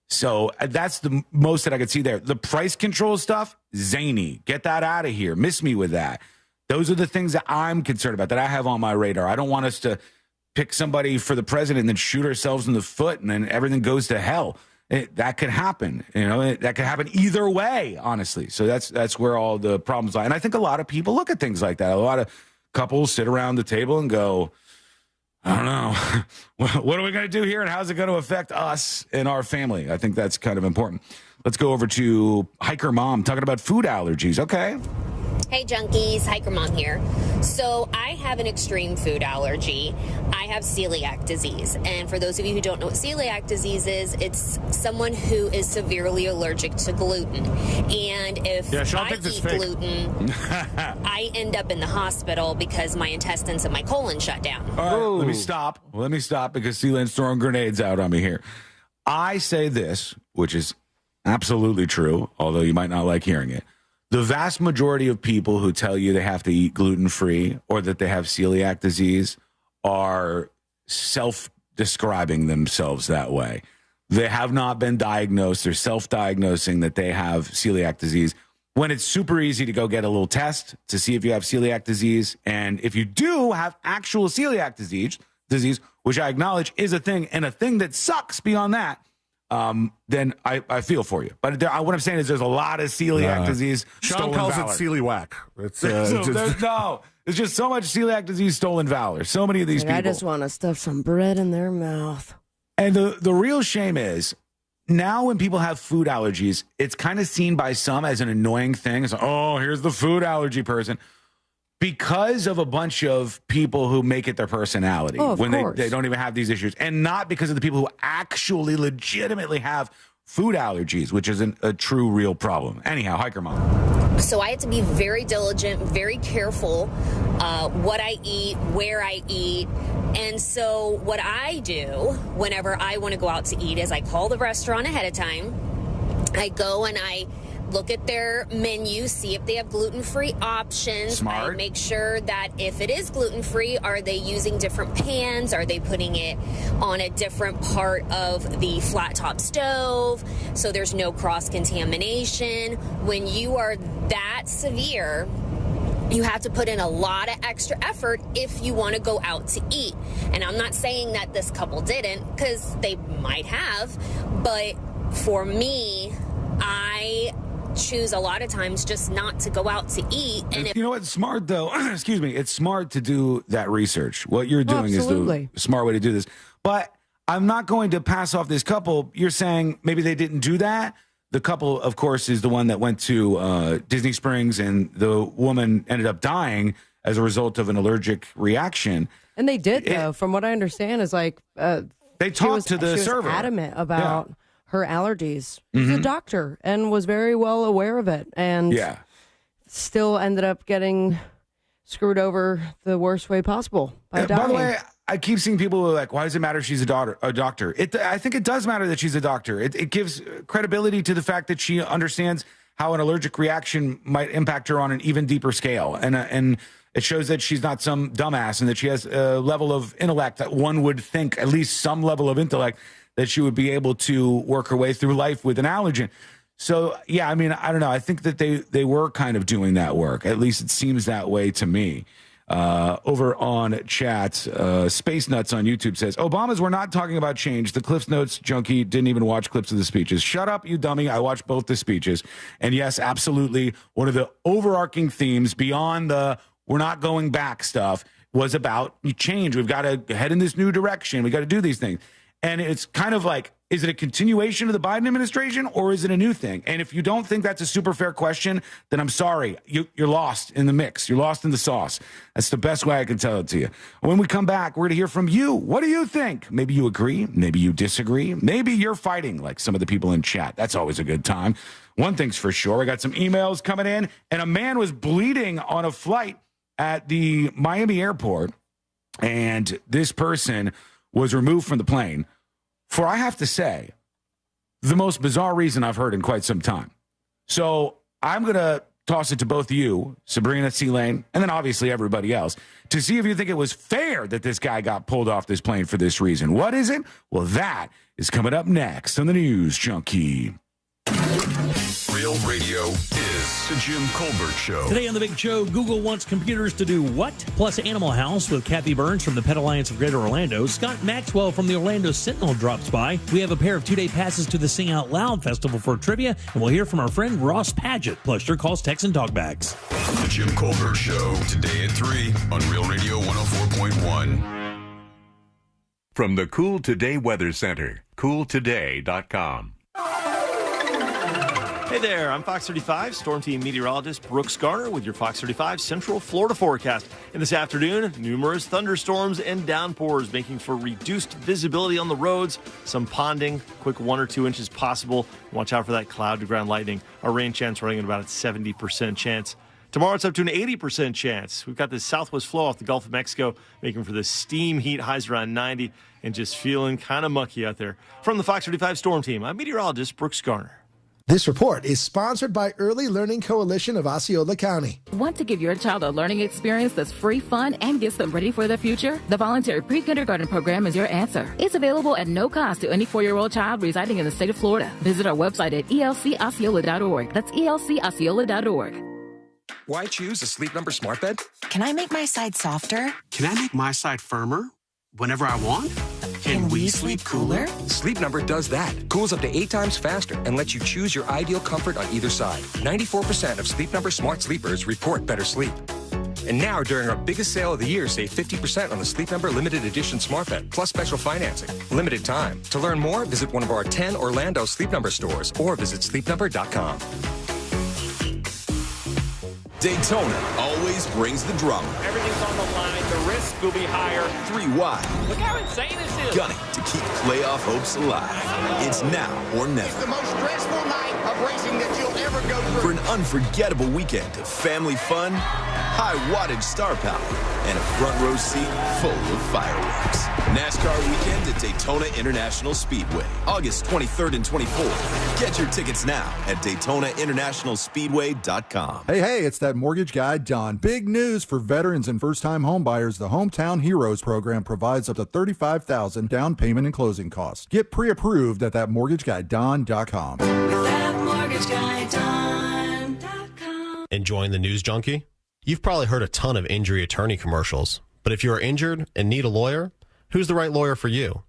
So that's the most that I could see there. The price control stuff, zany. Get that out of here. Miss me with that. Those are the things that I'm concerned about, that I have on my radar. I don't want us to pick somebody for the president and then shoot ourselves in the foot and then everything goes to hell. That could happen. That could happen either way, honestly. So that's where all the problems lie. And I think a lot of people look at things like that. A lot of couples sit around the table and go, I don't know. What are we going to do here, and how's it going to affect us and our family? I think that's kind of important. Let's go over to Hiker Mom talking about food allergies. Okay. Hey, junkies. Hiker Mom here. So I have an extreme food allergy. I have celiac disease. And for those of you who don't know what celiac disease is, it's someone who is severely allergic to gluten. And if I eat gluten, I end up in the hospital because my intestines and my colon shut down. All right, let me stop because Sealand's throwing grenades out on me here. I say this, which is absolutely true, although you might not like hearing it. The vast majority of people who tell you they have to eat gluten-free or that they have celiac disease are self-describing themselves that way. They have not been diagnosed. They're self-diagnosing that they have celiac disease when it's super easy to go get a little test to see if you have celiac disease. And if you do have actual celiac disease, which I acknowledge is a thing and a thing that sucks beyond that, then I feel for you. But what I'm saying is there's a lot of celiac disease. Sean calls it celiac. It's there's just so much celiac disease, stolen valor. So many of these people. I just want to stuff some bread in their mouth. And the real shame is now when people have food allergies, it's kind of seen by some as an annoying thing. It's like, oh, here's the food allergy person. Because of a bunch of people who make it their personality when they don't even have these issues, and not because of the people who actually legitimately have food allergies, which is a true, real problem. Anyhow, Hiker Mom. So I had to be very diligent, very careful what I eat, where I eat. And so what I do whenever I want to go out to eat is I call the restaurant ahead of time. I go and I look at their menu, see if they have gluten-free options. Smart. I make sure that if it is gluten-free, are they using different pans? Are they putting it on a different part of the flat-top stove so there's no cross-contamination? When you are that severe, you have to put in a lot of extra effort if you want to go out to eat. And I'm not saying that this couple didn't, because they might have, but for me, I choose a lot of times just not to go out to eat. And you know what's smart though? Excuse me. It's smart to do that research. What you're doing is the smart way to do this. But I'm not going to pass off this couple. You're saying maybe they didn't do that. The couple, of course, is the one that went to Disney Springs, and the woman ended up dying as a result of an allergic reaction. And they did, though, from what I understand, is like they talked to the server. She was adamant about her allergies. She's a doctor and was very well aware of it, and still ended up getting screwed over the worst way possible by dying. By the way, I keep seeing people who are like, why does it matter if she's a doctor? I think it does matter that she's a doctor. It gives credibility to the fact that she understands how an allergic reaction might impact her on an even deeper scale. And it shows that she's not some dumbass and that she has a level of intellect that one would think, at least some level of intellect, that she would be able to work her way through life with an allergen. So, yeah, I mean, I don't know. I think that they were kind of doing that work. At least it seems that way to me. Over on chat, Space Nuts on YouTube says, Obamas were not talking about change. The Cliff Notes junkie didn't even watch clips of the speeches. Shut up, you dummy. I watched both the speeches. And yes, absolutely, one of the overarching themes beyond the we're not going back stuff was about change. We've got to head in this new direction. We got to do these things. And it's kind of like, is it a continuation of the Biden administration or is it a new thing? And if you don't think that's a super fair question, then I'm sorry. You're lost in the mix. You're lost in the sauce. That's the best way I can tell it to you. When we come back, we're going to hear from you. What do you think? Maybe you agree. Maybe you disagree. Maybe you're fighting like some of the people in chat. That's always a good time. One thing's for sure. I got some emails coming in, and a man was bleeding on a flight at the Miami airport, and this person was removed from the plane for, I have to say, the most bizarre reason I've heard in quite some time. So I'm going to toss it to both you, Sabrina, C-Lane, and then obviously everybody else, to see if you think it was fair that this guy got pulled off this plane for this reason. What is it? Well, that is coming up next on the News Junkie. Real radio is the Jim Colbert Show. Today on The Big Show, Google wants computers to do what? Plus Animal House with Kathy Burns from the Pet Alliance of Greater Orlando. Scott Maxwell from the Orlando Sentinel drops by. We have a pair of 2-day passes to the Sing Out Loud Festival for trivia, and we'll hear from our friend Ross Padgett, plus your calls, texts, and talkbacks. The Jim Colbert Show, today at 3 on Real Radio 104.1. From the Cool Today Weather Center, cooltoday.com. Hey there, I'm Fox 35 Storm Team meteorologist Brooks Garner with your Fox 35 Central Florida forecast. And this afternoon, numerous thunderstorms and downpours making for reduced visibility on the roads, some ponding, quick 1 or 2 inches possible. Watch out for that cloud-to-ground lightning. Our rain chance running at about a 70% chance. Tomorrow it's up to an 80% chance. We've got this southwest flow off the Gulf of Mexico, making for the steam heat, highs around 90, and just feeling kind of mucky out there. From the Fox 35 Storm Team, I'm meteorologist Brooks Garner. This report is sponsored by Early Learning Coalition of Osceola County. Want to give your child a learning experience that's free, fun, and gets them ready for the future? The voluntary pre-kindergarten program is your answer. It's available at no cost to any 4-year-old child residing in the state of Florida. Visit our website at elcosceola.org. That's elcosceola.org. Why choose a Sleep Number smart bed? Can I make my side softer? Can I make my side firmer whenever I want? Can we sleep cooler? Sleep Number does that. Cools up to 8 times faster and lets you choose your ideal comfort on either side. 94% of Sleep Number smart sleepers report better sleep. And now, during our biggest sale of the year, save 50% on the Sleep Number limited edition smart bed, plus special financing. Limited time. To learn more, visit one of our 10 Orlando Sleep Number stores or visit sleepnumber.com. Daytona always brings the drama. Everything's on the line. The risk will be higher. 3 wide. Look how insane this is. Gunning to keep playoff hopes alive. It's now or never. It's the most stressful night of racing that you'll ever go through. For an unforgettable weekend of family fun, high wattage star power, and a front row seat full of fireworks. NASCAR weekend at Daytona International Speedway, August 23rd and 24th. Get your tickets now at DaytonaInternationalSpeedway.com. Hey, it's that mortgage guy, Don. Big news for veterans and first-time homebuyers. The Hometown Heroes program provides up to $35,000 down payment and closing costs. Get pre-approved at thatmortgageguydon.com. Thatmortgageguydon.com. Enjoying the news, Junkie? You've probably heard a ton of injury attorney commercials, but if you are injured and need a lawyer, who's the right lawyer for you?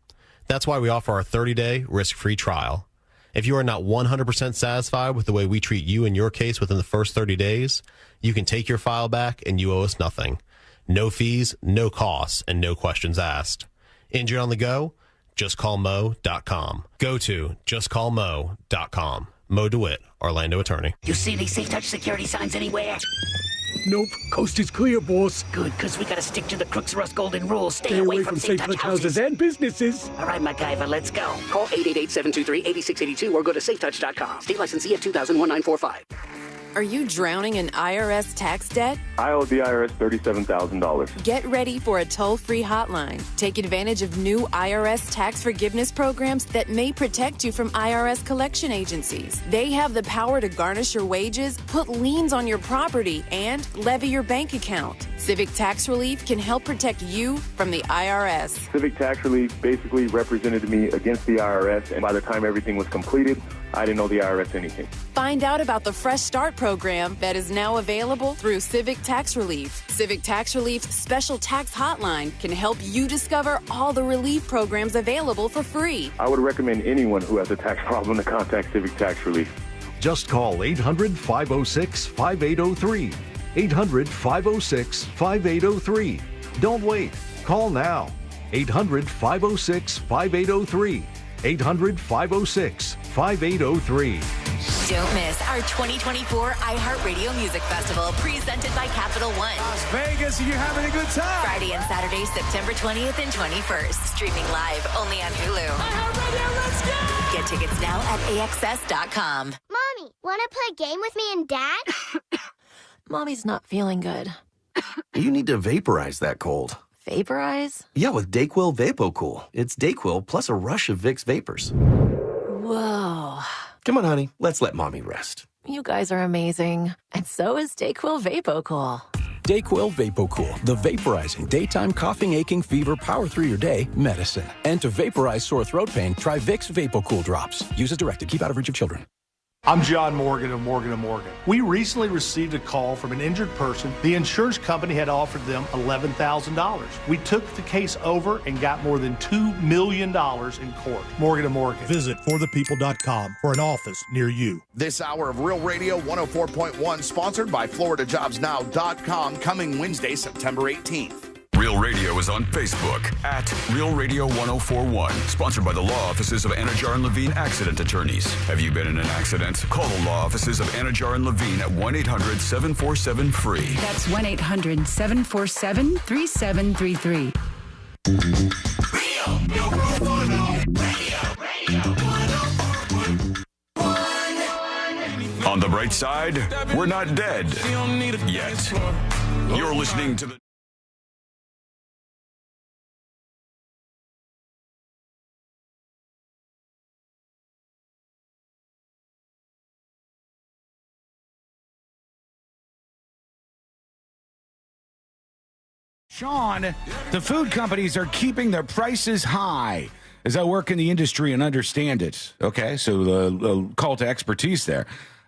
That's why we offer our 30-day risk-free trial. If you are not 100% satisfied with the way we treat you and your case within the first 30 days, you can take your file back and you owe us nothing. No fees, no costs, and no questions asked. Injured on the go? JustCallMo.com. Go to JustCallMo.com. Mo DeWitt, Orlando attorney. You see any Safe Touch security signs anywhere? Nope. Coast is clear, boss. Good, because we got to stick to the Crooks Rust Golden Rule. Stay away from Safe Touch houses and businesses. All right, MacGyver, let's go. Call 888-723-8682 or go to safetouch.com. State licensee at 2000-1945. Are you drowning in IRS tax debt? I owe the IRS $37,000. Get ready for a toll-free hotline. Take advantage of new IRS tax forgiveness programs that may protect you from IRS collection agencies. They have the power to garnish your wages, put liens on your property, and levy your bank account. Civic Tax Relief can help protect you from the IRS. Civic Tax Relief basically represented me against the IRS, and by the time everything was completed, I didn't owe the IRS anything. Find out about the Fresh Start program that is now available through Civic Tax Relief. Civic Tax Relief's special tax hotline can help you discover all the relief programs available for free. I would recommend anyone who has a tax problem to contact Civic Tax Relief. Just call 800-506-5803. 800-506-5803. Don't wait. Call now. 800-506-5803. 800-506-5803. Don't miss our 2024 iHeartRadio Music Festival presented by Capital One. Las Vegas, are you having a good time? Friday and Saturday, September 20th and 21st. Streaming live only on Hulu. iHeartRadio, let's go! Get tickets now at AXS.com. Mommy, want to play a game with me and Dad? Mommy's not feeling good. You need to vaporize that cold. Vaporize? Yeah, with DayQuil VapoCool. It's DayQuil plus a rush of Vicks vapors. Whoa. Come on, honey. Let's let Mommy rest. You guys are amazing. And so is DayQuil VapoCool. DayQuil VapoCool, the vaporizing daytime coughing, aching, fever, power through your day medicine. And to vaporize sore throat pain, try Vicks VapoCool drops. Use as directed. Keep out of reach of children. I'm John Morgan of Morgan & Morgan. We recently received a call from an injured person. The insurance company had offered them $11,000. We took the case over and got more than $2 million in court. Morgan & Morgan. Visit forthepeople.com for an office near you. This hour of Real Radio 104.1 sponsored by FloridaJobsNow.com coming Wednesday, September 18th. Real Radio is on Facebook at Real Radio 1041. Sponsored by the law offices of Anajar and Levine Accident Attorneys. Have you been in an accident? Call the law offices of Anajar and Levine at 1-800-747-FREE. That's 1-800-747-3733. Real, no radio. On the bright side, we're not dead yet. You're listening to the... Sean, the food companies are keeping their prices high. As I work in the industry and understand it, okay, so the call to expertise there.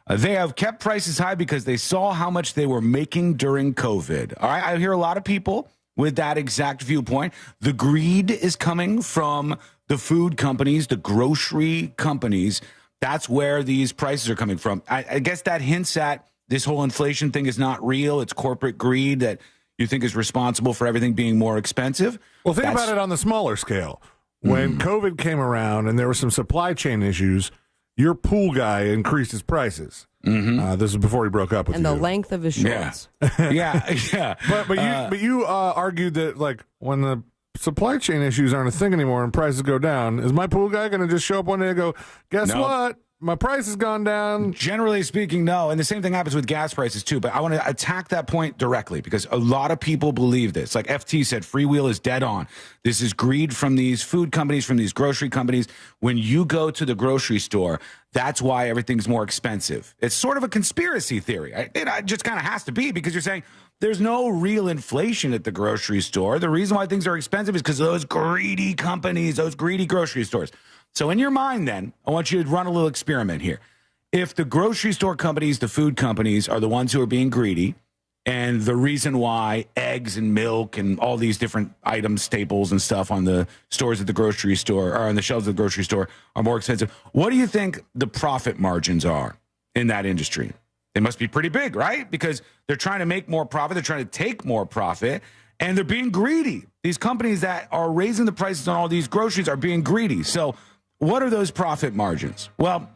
They have kept prices high because they saw how much they were making during COVID. All right, I hear a lot of people with that exact viewpoint. The greed is coming from the food companies, the grocery companies. That's where these prices are coming from. I guess that hints at this whole inflation thing is not real. It's corporate greed that you think is responsible for everything being more expensive. Well, think about it on the smaller scale. When COVID came around and there were some supply chain issues, your pool guy increased his prices. This is before he broke up with you. And the length of his shorts. Yeah. But you argued that, like, when the supply chain issues aren't a thing anymore and prices go down, is my pool guy going to just show up one day and go, guess what? My price has gone down. Generally speaking, no. And the same thing happens with gas prices, too. But I want to attack that point directly because a lot of people believe this. Like FT said, freewheel is dead on. This is greed from these food companies, from these grocery companies. When you go to the grocery store, that's why everything's more expensive. It's sort of a conspiracy theory. It just kind of has to be because you're saying there's no real inflation at the grocery store. The reason why things are expensive is because of those greedy companies, those greedy grocery stores. So in your mind, then, I want you to run a little experiment here. If the grocery store companies, the food companies, are the ones who are being greedy, and the reason why eggs and milk and all these different items, staples and stuff on the stores at the grocery store, or on the shelves of the grocery store, are more expensive, what do you think the profit margins are in that industry? They must be pretty big, right? Because they're trying to make more profit, they're trying to take more profit, and they're being greedy. These companies that are raising the prices on all these groceries are being greedy. So what are those profit margins? Well,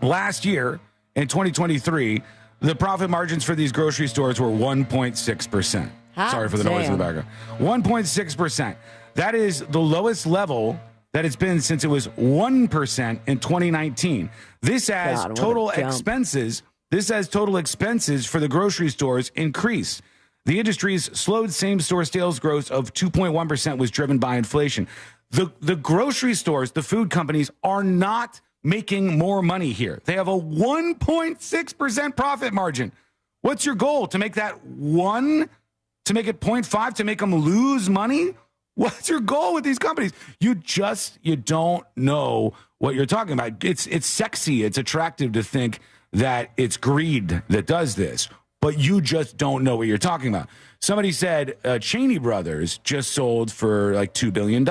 last year, in 2023, the profit margins for these grocery stores were 1.6%. Sorry for the noise in the background. 1.6%. That is the lowest level that it's been since it was 1% in 2019. This has total expenses. This has total expenses for the grocery stores increase. The industry's slowed same-store sales growth of 2.1% was driven by inflation. The grocery stores, the food companies, are not making more money here. They have a 1.6% profit margin. What's your goal? To make that 1? To make it 0.5? To make them lose money? What's your goal with these companies? You don't know what you're talking about. It's sexy. It's attractive to think that it's greed that does this, but you just don't know what you're talking about. Somebody said Cheney Brothers just sold for like $2 billion.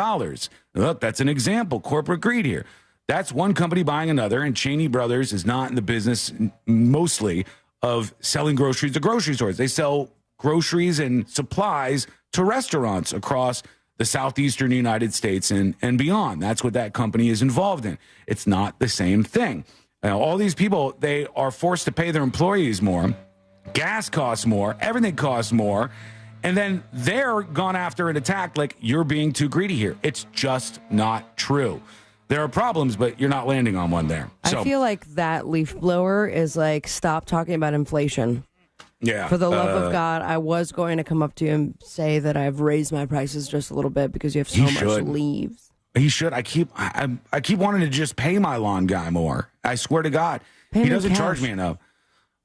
Look, that's an example. Corporate greed here. That's one company buying another, and Cheney Brothers is not in the business mostly of selling groceries to grocery stores. They sell groceries and supplies to restaurants across the southeastern United States and beyond. That's what that company is involved in. It's not the same thing. Now, all these people, they are forced to pay their employees more. Gas costs more. Everything costs more. And then they're gone after and attacked like you're being too greedy here. It's just not true. There are problems, but you're not landing on one there. So, I feel like that leaf blower is like, stop talking about inflation. Yeah. For the love of God, I was going to come up to you and say that I've raised my prices just a little bit because you have so much leaves. He should. I keep wanting to just pay my lawn guy more. I swear to God. He doesn't charge me enough.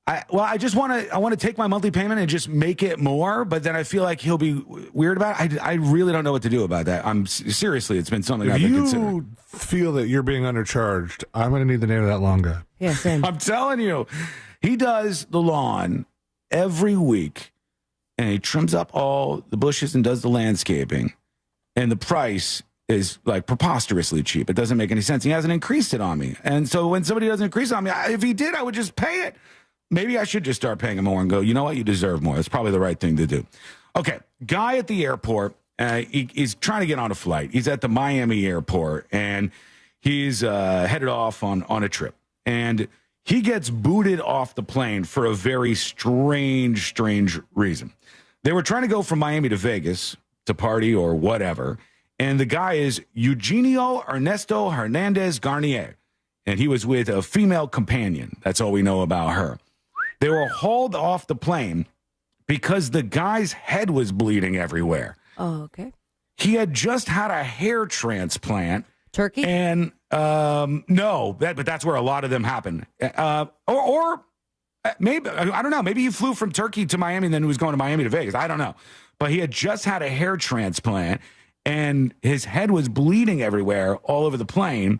I want to take my monthly payment and just make it more, but then I feel like he'll be weird about it. I really don't know what to do about that. Seriously, it's been something I've been considering. If you feel that you're being undercharged, I'm going to need the name of that lawn guy. Yeah, same. I'm telling you, he does the lawn every week, and he trims up all the bushes and does the landscaping, and the price is like preposterously cheap. It doesn't make any sense. He hasn't increased it on me, and so when somebody doesn't increase it on me, if he did, I would just pay it. Maybe I should just start paying him more and go, you know what? You deserve more. That's probably the right thing to do. Okay. Guy at the airport He's trying to get on a flight. He's at the Miami airport, and he's headed off on a trip. And he gets booted off the plane for a very strange reason. They were trying to go from Miami to Vegas to party or whatever, and the guy is Eugenio Ernesto Hernandez Garnier, and he was with a female companion. That's all we know about her. They were hauled off the plane because the guy's head was bleeding everywhere. Oh, okay. He had just had a hair transplant. Turkey? And no, but that's where a lot of them happen. Or maybe, I don't know, maybe he flew from Turkey to Miami and then he was going to Miami to Vegas. I don't know. But he had just had a hair transplant and his head was bleeding everywhere all over the plane.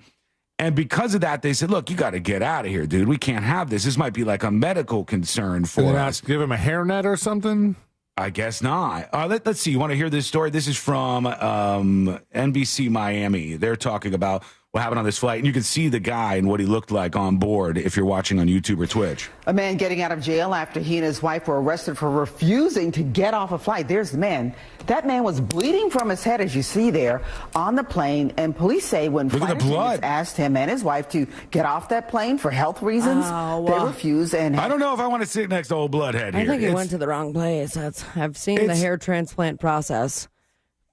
And because of that, they said, look, you got to get out of here, dude. We can't have this. This might be like a medical concern for us. Give him a hairnet or something? I guess not. Let's see. You want to hear this story? This is from NBC Miami. They're talking about what happened on this flight. And you can see the guy and what he looked like on board if you're watching on YouTube or Twitch. A man getting out of jail after he and his wife were arrested for refusing to get off a flight. There's the man. That man was bleeding from his head, as you see there, on the plane. And police say when flight attendants asked him and his wife to get off that plane for health reasons, they refused. And I don't know if I want to sit next to old Bloodhead here. I think he went to the wrong place. I've seen the hair transplant process,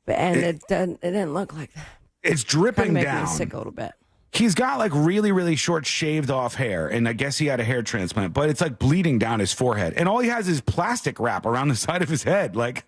and it didn't look like that. It's dripping down. down. Me sick a little bit. He's got like really short shaved off hair, and I guess he had a hair transplant, but it's like bleeding down his forehead. And all he has is plastic wrap around the side of his head. Like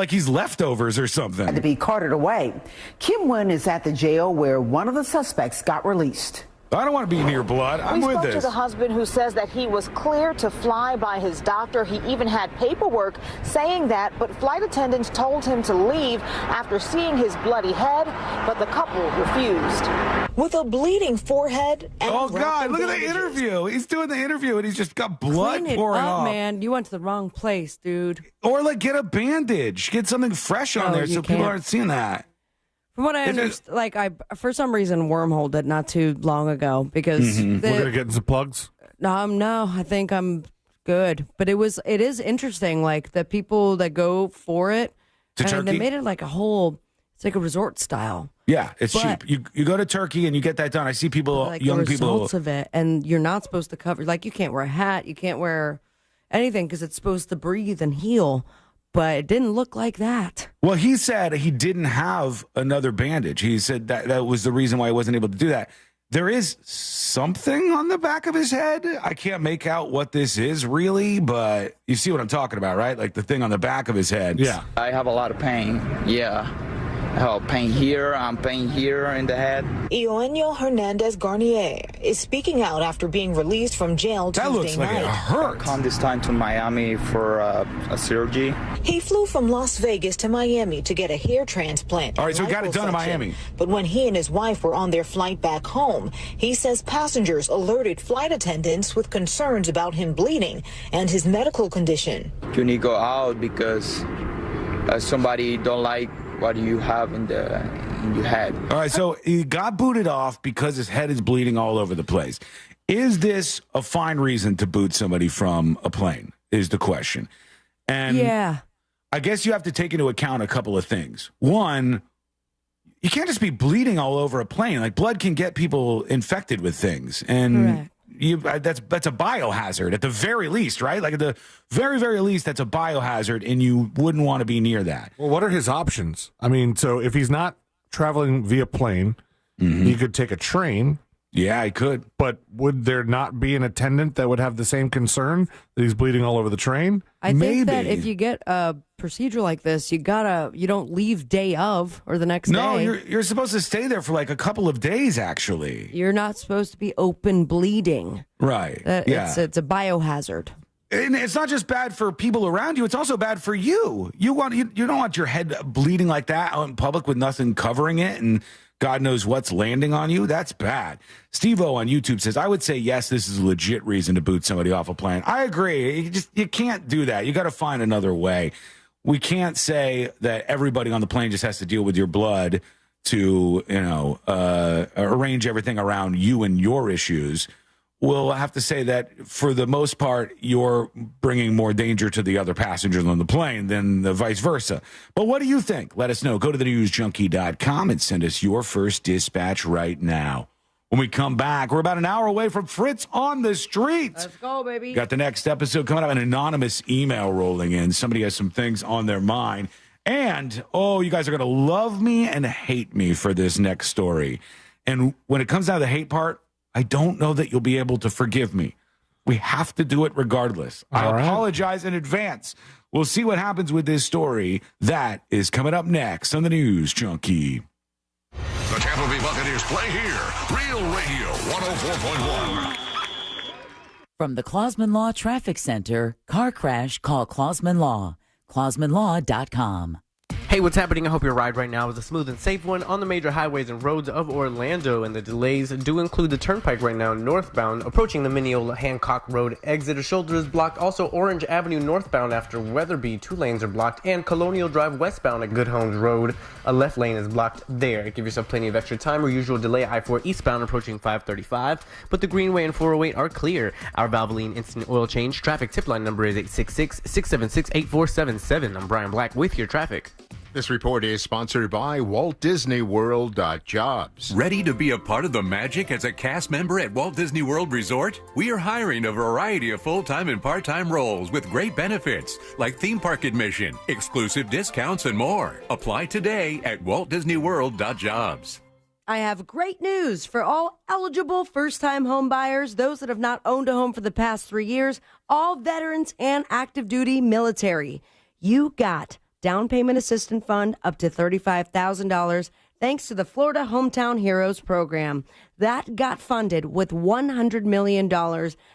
he's leftovers or something. Had to be carted away. Kim Wynn is at the jail where one of the suspects got released. I don't want to be near blood. I'm with this. We spoke to the husband who says that he was cleared to fly by his doctor. He even had paperwork saying that, but flight attendants told him to leave after seeing his bloody head, but the couple refused. With a bleeding forehead and oh, God, look at the interview. He's doing the interview, and he's just got blood pouring off. Man, you went to the wrong place, dude. Or, like, get a bandage. Get something fresh on there so people aren't seeing that. From what I understand, like for some reason, Wormhole did not too long ago because we're gonna get some plugs. No, I think I'm good. But it is interesting, like the people that go for it, and they made it like it's like a resort style. Yeah, it's cheap. You go to Turkey and you get that done. I see people, like young the people, results of it, and you're not supposed to cover. Like you can't wear a hat, you can't wear anything because it's supposed to breathe and heal. But it didn't look like that. Well, he said he didn't have another bandage. He said that was the reason why he wasn't able to do that. There is something on the back of his head. I can't make out what this is really, but you see what I'm talking about, right? Like the thing on the back of his head. Yeah. I have a lot of pain. Yeah. Oh, pain here, I'm pain here in the head. Eugenio Hernandez Garnier is speaking out after being released from jail Tuesday night. That looks like it hurt. I come this time to Miami for a surgery. He flew from Las Vegas to Miami to get a hair transplant. All right, so he got it done in Miami. But when he and his wife were on their flight back home, he says passengers alerted flight attendants with concerns about him bleeding and his medical condition. You need to go out because somebody don't like what do you have in your head? All right, so he got booted off because his head is bleeding all over the place. Is this a fine reason to boot somebody from a plane is the question. And yeah, I guess you have to take into account a couple of things. One, you can't just be bleeding all over a plane. Like blood can get people infected with things. And that's a biohazard at the very least, right? Like at the very least, that's a biohazard, and you wouldn't want to be near that. Well, what are his options? I mean, so if he's not traveling via plane, he could take a train. Yeah, he could. But would there not be an attendant that would have the same concern that he's bleeding all over the train? I think that if you get a procedure like this, you don't leave day of or the next day. No, you're supposed to stay there for like a couple of days, actually. You're not supposed to be open bleeding. Right. It's a biohazard. And it's not just bad for people around you, it's also bad for you. You don't want your head bleeding like that out in public with nothing covering it and God knows what's landing on you. That's bad. Steve-O on YouTube says, I would say, yes, this is a legit reason to boot somebody off a plane. I agree. You can't do that. You got to find another way. We can't say that everybody on the plane just has to deal with your blood to, arrange everything around you and your issues. will have to say that for the most part, you're bringing more danger to the other passengers on the plane than the vice versa. But what do you think? Let us know. Go to thenewsjunkie.com and send us your first dispatch right now. When we come back, we're about an hour away from Fritz on the Streets. Let's go, baby. Got the next episode coming up, an anonymous email rolling in. Somebody has some things on their mind. And, you guys are going to love me and hate me for this next story. And when it comes down to the hate part, I don't know that you'll be able to forgive me. We have to do it regardless. I apologize in advance. We'll see what happens with this story. That is coming up next on the News Junkie. The Tampa Bay Buccaneers play here. Real Radio 104.1. From the Clausman Law Traffic Center, car crash, call Clausman Law. ClausmanLaw.com. Hey, what's happening? I hope your ride right now is a smooth and safe one on the major highways and roads of Orlando, and the delays do include the Turnpike right now northbound, approaching the Mineola Hancock Road exit. A shoulder is blocked. Also, Orange Avenue northbound after Weatherby, 2 lanes are blocked, and Colonial Drive westbound at Good Homes Road, a left lane is blocked there. Give yourself plenty of extra time or usual delay. I-4 eastbound approaching 535, but the Greenway and 408 are clear. Our Valvoline Instant Oil Change traffic tip line number is 866-676-8477. I'm Brian Black with your traffic. This report is sponsored by Walt Disney World. Jobs. Ready to be a part of the magic as a cast member at Walt Disney World Resort? We are hiring a variety of full-time and part-time roles with great benefits like theme park admission, exclusive discounts, and more. Apply today at waltdisneyworld.jobs. I have great news for all eligible first-time home buyers, those that have not owned a home for the past 3 years, all veterans and active duty military. You got down payment assistance fund up to $35,000 thanks to the Florida Hometown Heroes program. That got funded with $100 million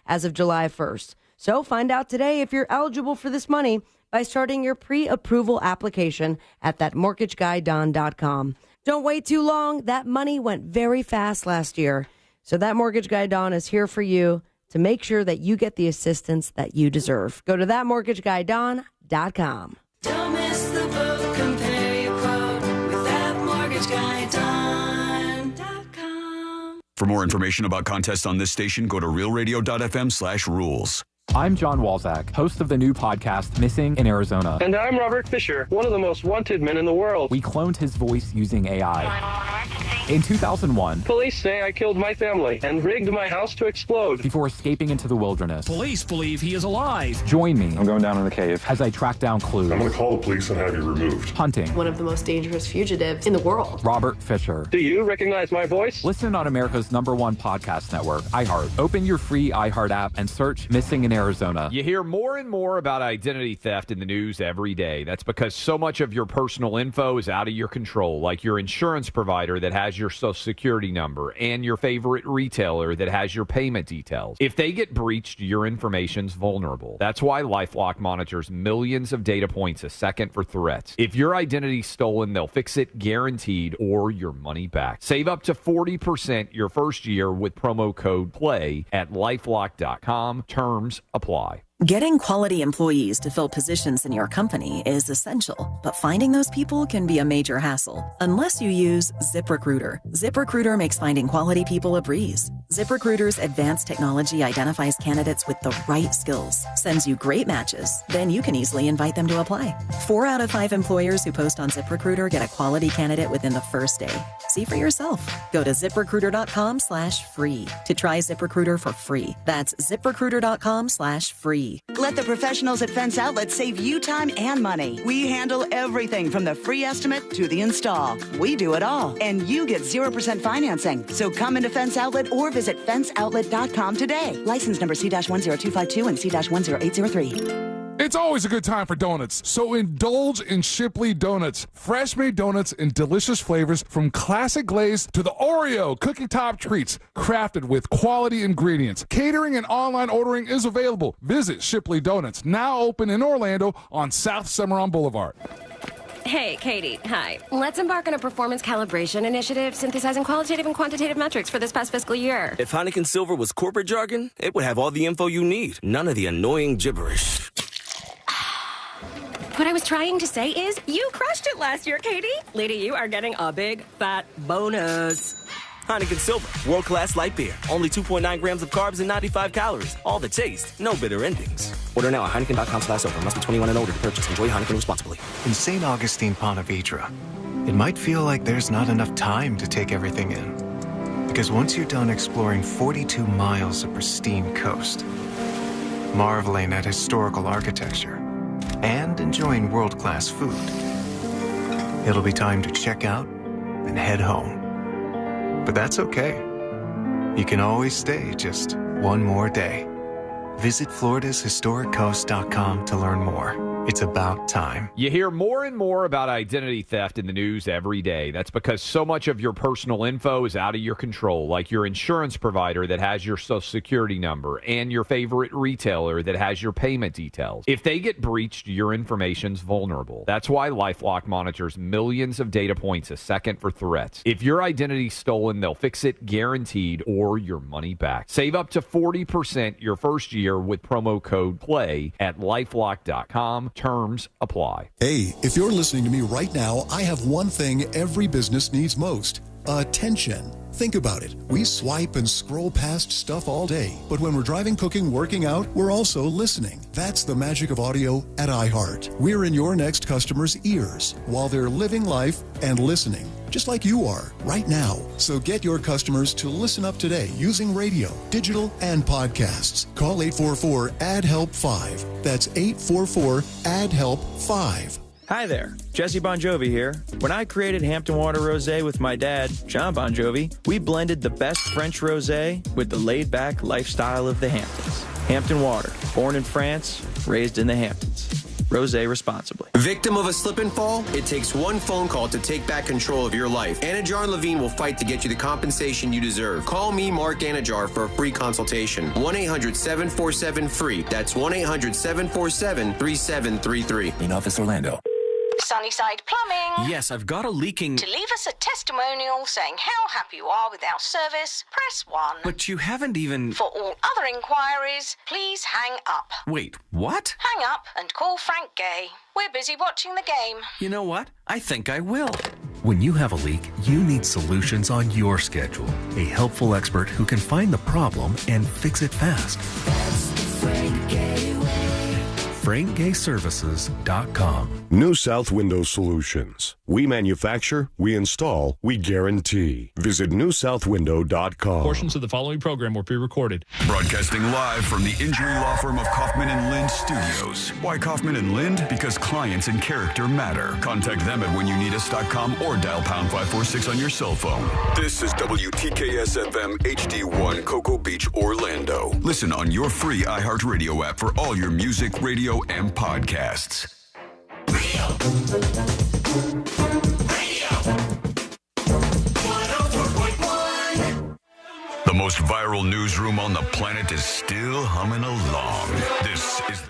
as of July 1st. So find out today if you're eligible for this money by starting your pre-approval application at thatmortgageguyDon.com. Don't wait too long. That money went very fast last year. So that Mortgage Guy Don is here for you to make sure that you get the assistance that you deserve. Go to thatmortgageguyDon.com. Don't miss the boat, compare your quote with thatmortgageguyDon.com. For more information about contests on this station, go to realradio.fm/rules. I'm John Walzak, host of the new podcast, Missing in Arizona. And I'm Robert Fisher, one of the most wanted men in the world. We cloned his voice using AI. In 2001, police say I killed my family and rigged my house to explode before escaping into the wilderness. Police believe he is alive. Join me. I'm going down in the cave as I track down clues. I'm going to call the police and have you removed. Hunting one of the most dangerous fugitives in the world. Robert Fisher. Do you recognize my voice? Listen on America's #1 podcast network, iHeart. Open your free iHeart app and search Missing in Arizona. You hear more and more about identity theft in the news every day. That's because so much of your personal info is out of your control, like your insurance provider that has your Social Security number and your favorite retailer that has your payment details. If they get breached, your information's vulnerable. That's why LifeLock monitors millions of data points a second for threats. If your identity's stolen, they'll fix it guaranteed or your money back. Save up to 40% your first year with promo code PLAY at lifelock.com. Terms apply. Getting quality employees to fill positions in your company is essential, but finding those people can be a major hassle unless you use ZipRecruiter. ZipRecruiter makes finding quality people a breeze. ZipRecruiter's advanced technology identifies candidates with the right skills, sends you great matches, then you can easily invite them to apply. 4 out of 5 employers who post on ZipRecruiter get a quality candidate within the first day. See for yourself. Go to ZipRecruiter.com/free to try ZipRecruiter for free. That's ZipRecruiter.com/free. Let the professionals at Fence Outlet save you time and money. We handle everything from the free estimate to the install. We do it all, and you get 0% financing. So come into Fence Outlet or visit fenceoutlet.com today. License number C-10252 and C-10803. It's always a good time for donuts, so indulge in Shipley Donuts. Fresh-made donuts in delicious flavors from classic glaze to the Oreo cookie top treats, crafted with quality ingredients. Catering and online ordering is available. Visit Shipley Donuts, now open in Orlando on South Cimarron Boulevard. Hey, Katie. Hi. Let's embark on a performance calibration initiative synthesizing qualitative and quantitative metrics for this past fiscal year. If Heineken Silver was corporate jargon, it would have all the info you need. None of the annoying gibberish. What I was trying to say is, you crushed it last year, Katie. Lady, you are getting a big, fat bonus. Heineken Silver, world-class light beer. Only 2.9 grams of carbs and 95 calories. All the taste, no bitter endings. Order now at Heineken.com/silver. Must be 21 and older to purchase. Enjoy Heineken responsibly. In St. Augustine, Ponte Vedra, it might feel like there's not enough time to take everything in. Because once you're done exploring 42 miles of pristine coast, marveling at historical architecture, and enjoying world-class food, it'll be time to check out and head home. But that's okay. You can always stay just one more day. Visit FloridasHistoricCoast.com to learn more. It's about time. You hear more and more about identity theft in the news every day. That's because so much of your personal info is out of your control, like your insurance provider that has your social security number and your favorite retailer that has your payment details. If they get breached, your information's vulnerable. That's why LifeLock monitors millions of data points a second for threats. If your identity's stolen, they'll fix it guaranteed or your money back. Save up to 40% your first year with promo code PLAY at LifeLock.com. Terms apply. Hey, if you're listening to me right now, I have one thing every business needs most: attention. Think about it. We swipe and scroll past stuff all day, but when we're driving, cooking, working out, we're also listening. That's the magic of audio at iHeart. We're in your next customer's ears while they're living life and listening, just like you are right now. So get your customers to listen up today using radio, digital, and podcasts. Call 844-ADD-HELP-5. That's 844-ADD-HELP-5. Hi there, Jesse Bon Jovi here. When I created Hampton Water Rosé with my dad, John Bon Jovi, we blended the best French rosé with the laid-back lifestyle of the Hamptons. Hampton Water, born in France, raised in the Hamptons. Rosé responsibly. Victim of a slip and fall? It takes one phone call to take back control of your life. Anajar and Levine will fight to get you the compensation you deserve. Call me, Mark Anajar, for a free consultation. 1-800-747-FREE. That's 1-800-747-3733. In Office Orlando. Sunnyside Plumbing. Yes, I've got a leaking... To leave us a testimonial saying how happy you are with our service, press 1. But you haven't even... For all other inquiries, please hang up. Wait, what? Hang up and call Frank Gay. We're busy watching the game. You know what? I think I will. When you have a leak, you need solutions on your schedule. A helpful expert who can find the problem and fix it fast. That's the Frank Gay way. FrankGayServices.com. New South Window Solutions. We manufacture, we install, we guarantee. Visit newsouthwindow.com. Portions of the following program were pre-recorded. Broadcasting live from the injury law firm of Kaufman and Lind Studios. Why Kaufman and Lind? Because clients and character matter. Contact them at whenyouneedus.com or dial pound 546 on your cell phone. This is WTKS-FM HD1 Cocoa Beach, Orlando. Listen on your free iHeartRadio app for all your music, radio, and podcasts. The most viral newsroom on the planet is still humming along. This is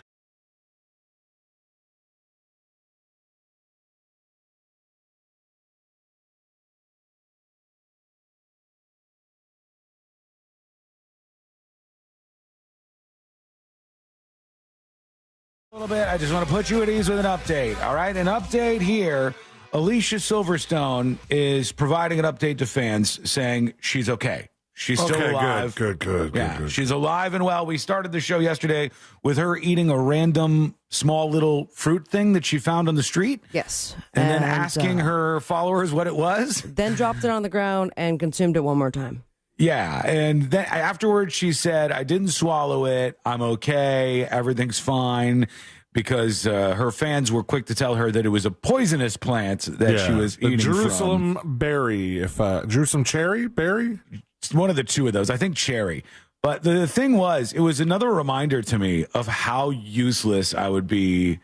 A little bit. I just want to put you at ease with an update. All right, an update here. Alicia Silverstone is providing an update to fans saying she's okay. She's still alive. Good. She's alive and well. We started the show yesterday with her eating a random small little fruit thing that she found on the street. Yes. And then asking her followers what it was. Then dropped it on the ground and consumed it one more time. Yeah, and then afterwards she said, I didn't swallow it. I'm okay. Everything's fine. Because her fans were quick to tell her that it was a poisonous plant that she was eating Jerusalem berry, Jerusalem cherry berry? It's one of the two of those. I think cherry. But the thing was, it was another reminder to me of how useless I would be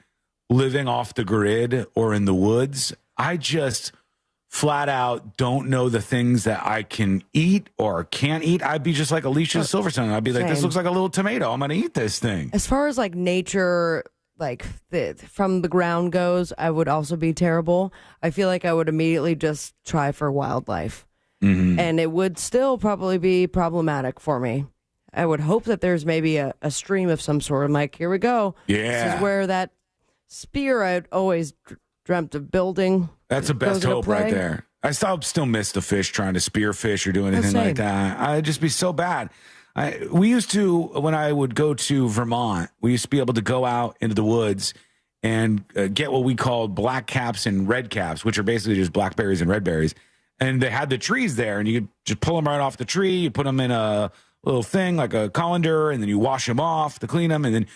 living off the grid or in the woods. I just flat out don't know the things that I can eat or can't eat. I'd be just like Alicia Silverstone. I'd be like, this looks like a little tomato. I'm going to eat this thing. As far as like nature, like from the ground goes, I would also be terrible. I feel like I would immediately just try for wildlife. Mm-hmm. And it would still probably be problematic for me. I would hope that there's maybe a stream of some sort. I'm like, here we go. Yeah. This is where that spear I'd always dreamt of building. That's the best hope right there. I still miss the fish, trying to spear fish or do anything like that. I'd just be so bad. We used to, when I would go to Vermont, we used to be able to go out into the woods and get what we called black caps and red caps, which are basically just blackberries and red berries. And they had the trees there, and you could just pull them right off the tree. You put them in a little thing like a colander, and then you wash them off to clean them, and then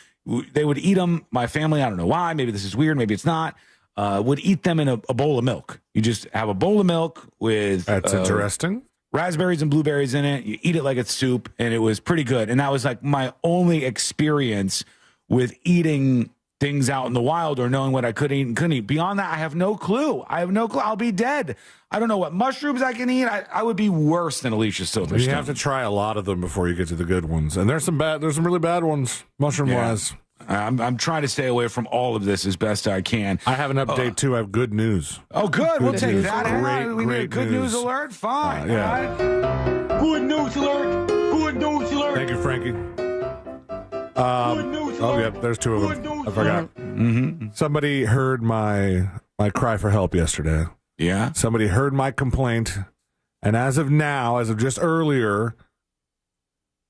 they would eat them. My family, I don't know why, maybe this is weird, maybe it's not, would eat them in a bowl of milk. You just have a bowl of milk with... That's interesting. Raspberries and blueberries in it. You eat it like it's soup, and it was pretty good. And that was like my only experience with eating things out in the wild or knowing what I could eat and couldn't eat. Beyond that, I have no clue. I'll be dead. I don't know what mushrooms I can eat. I would be worse than Alicia Silverstone. You have to try a lot of them before you get to the good ones. And there's some really bad ones, mushroom-wise. I'm trying to stay away from all of this as best I can. I have an update, too. I have good news. Oh, good. We'll take that. We need a Great good news alert. Fine. Yeah. Right. Good news alert. Good news alert. Thank you, Frankie. Oh, yeah, there's two of them. I forgot. Mm-hmm. Somebody heard my cry for help yesterday. Yeah? Somebody heard my complaint, and as of now, as of just earlier,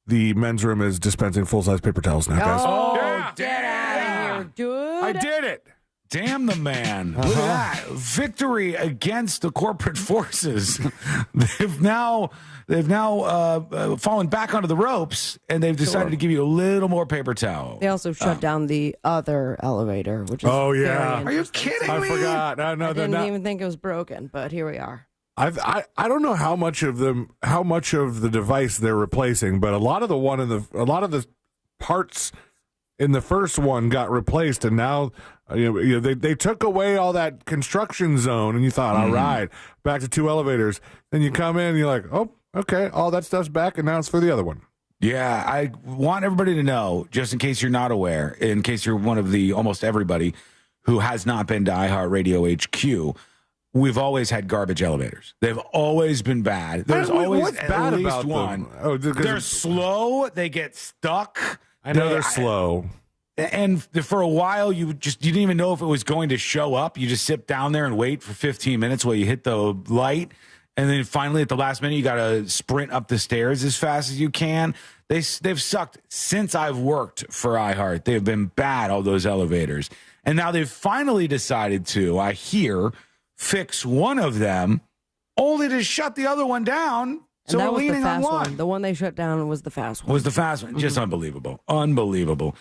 the men's room is dispensing full-size paper towels now, guys. Oh, Yeah. get out of here, dude. I did it. Damn the man. Look at that. Victory against the corporate forces. They've now fallen back onto the ropes, and they've decided to give you a little more paper towel. They also shut down the other elevator, which is very Are you kidding me? I forgot. I didn't even think it was broken, but here we are. I don't know how much of the device they're replacing, but a lot of the parts in the first one got replaced, and now they took away all that construction zone, and you thought, all right, back to two elevators. Then you come in, and you're like, oh, okay, all that stuff's back, and now it's for the other one. Yeah, I want everybody to know, just in case you're not aware, in case you're one of the almost everybody who has not been to iHeartRadio HQ, we've always had garbage elevators. They've always been bad. There's always what's at bad least about one. them? Oh, they're slow. They get stuck. I know they're slow. And for a while, you didn't even know if it was going to show up. You just sit down there and wait for 15 minutes while you hit the light. And then finally, at the last minute, you got to sprint up the stairs as fast as you can. They've sucked since I've worked for iHeart. They've been bad, all those elevators. And now they've finally decided to, I hear, fix one of them, only to shut the other one down. So that we're was the leaning on fast one. one. The one they shut down was the fast one. Was the fast one. Just unbelievable. Unbelievable.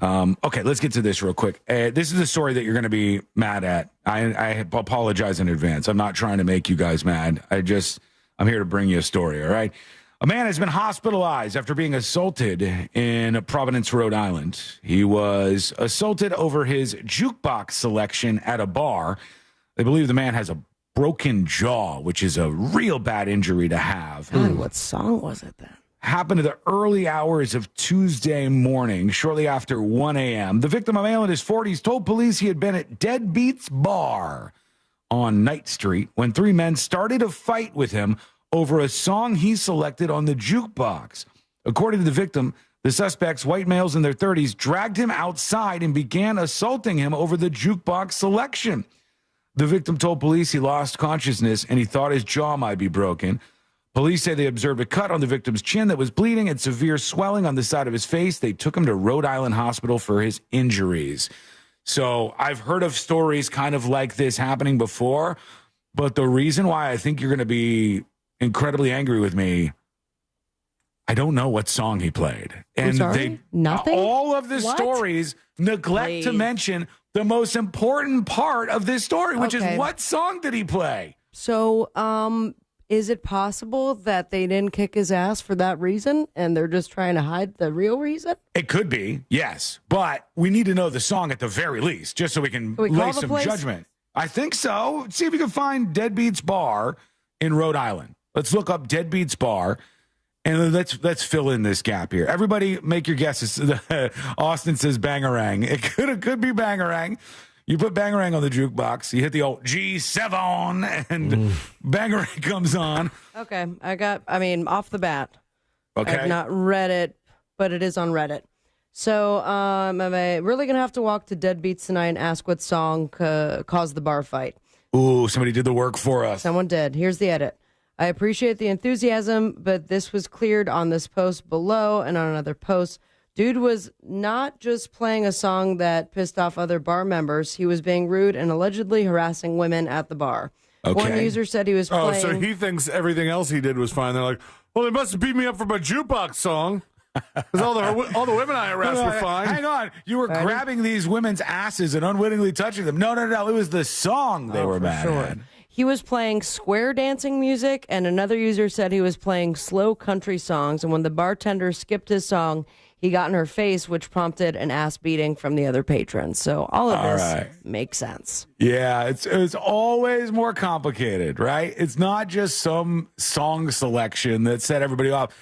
Okay, let's get to this real quick. This is a story that you're going to be mad at. I apologize in advance. I'm not trying to make you guys mad. I'm here to bring you a story, all right? A man has been hospitalized after being assaulted in Providence, Rhode Island. He was assaulted over his jukebox selection at a bar. They believe the man has a broken jaw, which is a real bad injury to have. God, what song was it then? Happened in the early hours of Tuesday morning, shortly after 1 a.m. The victim, a male in his 40s, told police he had been at Deadbeat's Bar on Knight Street when three men started a fight with him over a song he selected on the jukebox. According to the victim, the suspects, white males in their 30s, dragged him outside and began assaulting him over the jukebox selection. The victim told police he lost consciousness and he thought his jaw might be broken. Police say they observed a cut on the victim's chin that was bleeding and severe swelling on the side of his face. They took him to Rhode Island Hospital for his injuries. So I've heard of stories kind of like this happening before, but the reason why I think you're going to be incredibly angry with me, I don't know what song he played. And Nothing? All of the stories neglect to mention the most important part of this story, which is what song did he play? So, is it possible that they didn't kick his ass for that reason and they're just trying to hide the real reason? It could be, yes. But we need to know the song at the very least, just so we can lay some judgment. I think so. See if you can find Deadbeat's Bar in Rhode Island. Let's look up Deadbeat's Bar. And let's fill in this gap here. Everybody make your guesses. Austin says Bangarang. It could be Bangarang. You put Bangarang on the jukebox. You hit the old G7 and Bangarang comes on. Okay. Off the bat. Okay. I've not read it, but it is on Reddit. So am I really going to have to walk to Deadbeats tonight and ask what song caused the bar fight? Ooh, somebody did the work for us. Someone did. Here's the edit. I appreciate the enthusiasm, but this was cleared on this post below and on another post. Dude was not just playing a song that pissed off other bar members. He was being rude and allegedly harassing women at the bar. Okay. One user said he was playing... Oh, so he thinks everything else he did was fine. They're like, well, they must have beat me up for my jukebox song. Because all the women I harassed were fine. Hang on. You were grabbing these women's asses and unwittingly touching them. No. It was the song they were mad at. He was playing square dancing music, and another user said he was playing slow country songs. And when the bartender skipped his song, he got in her face, which prompted an ass beating from the other patrons. So all of this makes sense. Yeah, it's always more complicated, right? It's not just some song selection that set everybody off.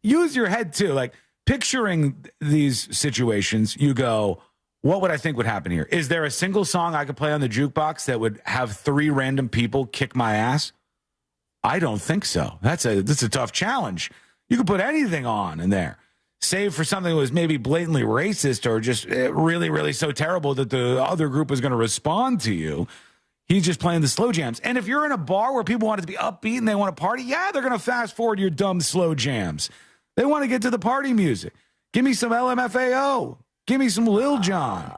Use your head, too. Like, picturing these situations, you go, what would I think would happen here? Is there a single song I could play on the jukebox that would have 3 random people kick my ass? I don't think so. That's a tough challenge. You could put anything on in there, save for something that was maybe blatantly racist or just really, really so terrible that the other group was going to respond to you. He's just playing the slow jams. And if you're in a bar where people want it to be upbeat and they want to party, yeah, they're going to fast forward your dumb slow jams. They want to get to the party music. Give me some LMFAO. Give me some Lil Jon.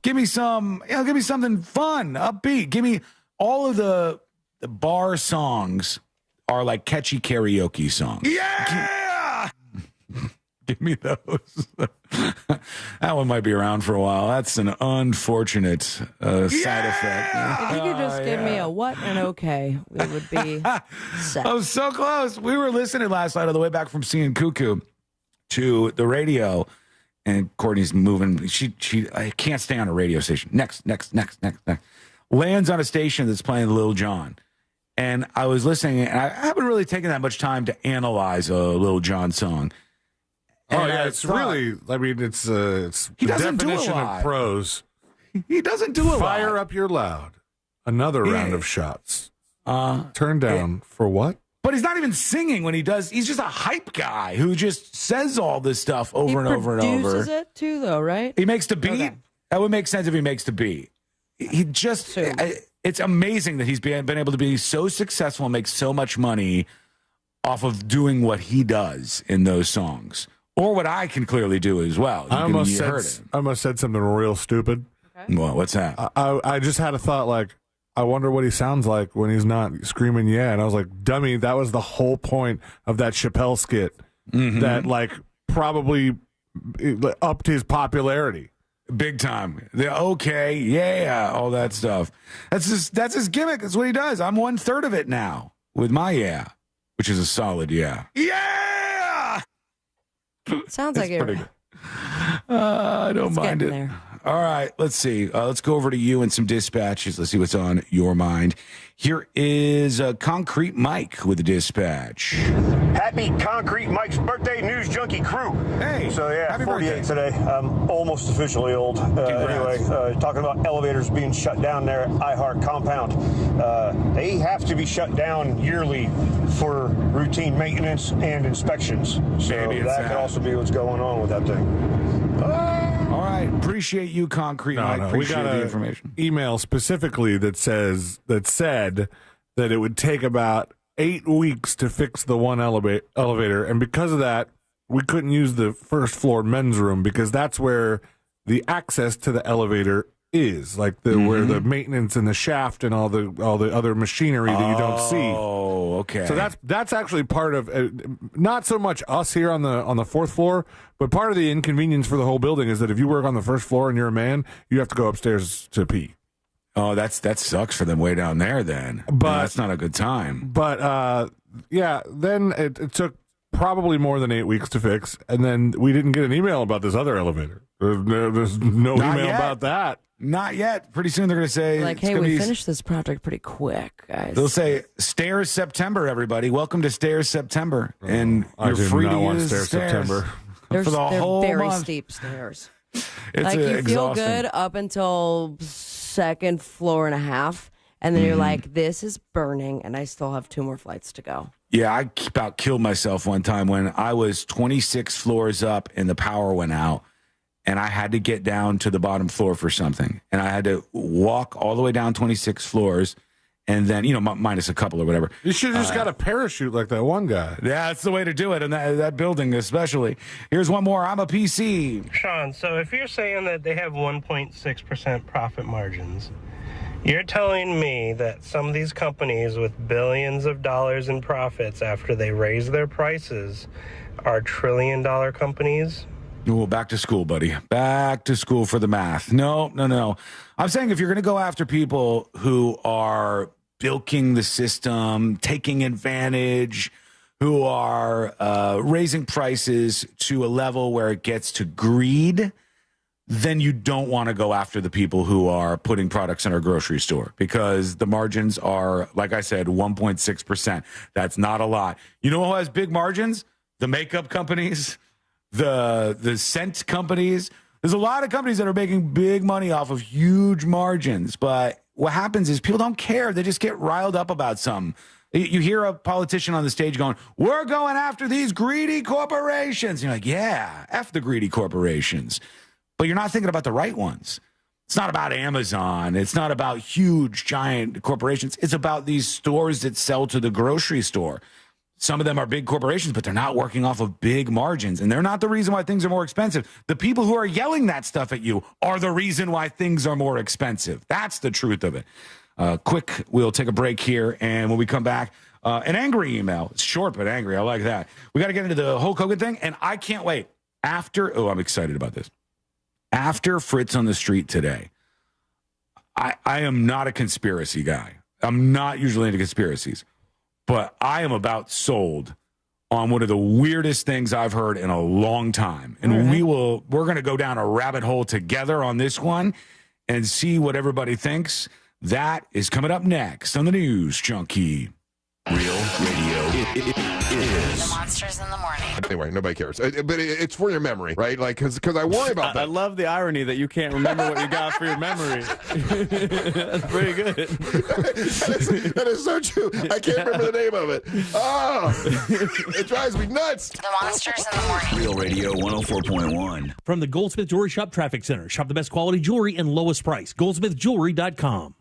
Give me some, give me something fun, upbeat. Give me all of the bar songs are like catchy karaoke songs. Yeah! Give me those. That one might be around for a while. That's an unfortunate side effect. If you could just give me a what and okay, we would be set. I was so close. We were listening last night on the way back from seeing Cuckoo to the radio, and Courtney's moving. I can't stay on a radio station. Next. Lands on a station that's playing Lil Jon. And I was listening, and I haven't really taken that much time to analyze a Lil Jon song. And it's really, I mean, it's the definition of prose. He doesn't do a lot. Fire up your loud. Another round of shots. Turn down for what? But he's not even singing when he does. He's just a hype guy who just says all this stuff over and over and over. He produces it too, though, right? He makes the beat. Okay. That would make sense if he makes the beat. He just, it's amazing that he's been able to be so successful and make so much money off of doing what he does in those songs. Or what I can clearly do as well. I almost said something real stupid. Okay. Well, what's that? I just had a thought like, I wonder what he sounds like when he's not screaming yeah. And I was like, dummy, that was the whole point of that Chappelle skit that like probably upped his popularity. Big time. The okay, yeah, all that stuff. That's his gimmick. That's what he does. I'm 1/3 of it now with my yeah, which is a solid yeah. Yeah! Sounds like it. I don't mind it. There. All right, let's see. Let's go over to you and some dispatches. Let's see what's on your mind. Here is Concrete Mike with a dispatch. Happy Concrete Mike's birthday, News Junkie crew. Hey, so yeah, happy 48 birthday. Today. I'm almost officially old. Anyway, talking about elevators being shut down there at iHeart Compound. They have to be shut down yearly for routine maintenance and inspections. So that could also be what's going on with that thing. All right, appreciate you, Concrete Mike. Appreciate the information. Email specifically that said that it would take about 8 weeks to fix the one elevator, and because of that, we couldn't use the first floor men's room because that's where the access to the elevator is, like where the maintenance and the shaft and all the other machinery that you don't see. Oh, okay. So that's actually part of not so much us here on the 4th floor, but part of the inconvenience for the whole building is that if you work on the 1st floor and you're a man, you have to go upstairs to pee. Oh, that sucks for them way down there then. But that's not a good time. But yeah, then it took probably more than 8 weeks to fix, and then we didn't get an email about this other elevator. There's no email about that. Not yet. Pretty soon they're going to say, like, hey, we finished this project pretty quick, guys. They'll say, Stairs September, everybody. Welcome to Stairs September. And you're free to use Stairs September. They're very month. Steep stairs. It's like, you exhausting. feel good up until 2nd floor and a half, and then you're like, this is burning, and I still have 2 more flights to go. Yeah, I about killed myself one time when I was 26 floors up and the power went out. And I had to get down to the bottom floor for something. And I had to walk all the way down 26 floors and then, minus a couple or whatever. You should have just got a parachute like that one guy. Yeah, that's the way to do it, in that building especially. Here's one more. I'm a PC. Sean, so if you're saying that they have 1.6% profit margins, you're telling me that some of these companies with billions of dollars in profits after they raise their prices are trillion-dollar companies? Well, back to school, buddy. Back to school for the math. No. I'm saying if you're going to go after people who are bilking the system, taking advantage, who are raising prices to a level where it gets to greed, then you don't want to go after the people who are putting products in our grocery store, because the margins are, like I said, 1.6%. That's not a lot. You know who has big margins? The makeup companies, the scent companies. There's a lot of companies that are making big money off of huge margins, but what happens is people don't care. They just get riled up about something. You hear a politician on the stage going, we're going after these greedy corporations. And you're like, yeah, F the greedy corporations. But you're not thinking about the right ones. It's not about Amazon. It's not about huge, giant corporations. It's about these stores that sell to the grocery store. Some of them are big corporations, but they're not working off of big margins. And they're not the reason why things are more expensive. The people who are yelling that stuff at you are the reason why things are more expensive. That's the truth of it. Quick, we'll take a break here. And when we come back, an angry email. It's short, but angry. I like that. We got to get into the Hulk Hogan thing. And I can't wait. I'm excited about this. After Fritz on the Street today, I am not a conspiracy guy. I'm not usually into conspiracies, but I am about sold on one of the weirdest things I've heard in a long time. And we're going to go down a rabbit hole together on this one and see what everybody thinks. That is coming up next on the News Junkie. Real Radio is The Monsters in the Morning. Anyway, nobody cares. But it's for your memory, right? Like, because I worry about that. I love the irony that you can't remember what you got for your memory. That's pretty good. That is so true. I can't remember the name of it. Oh, it drives me nuts. The Monsters in the Morning. Real Radio 104.1. From the Goldsmith Jewelry Shop Traffic Center. Shop the best quality jewelry and lowest price. GoldsmithJewelry.com.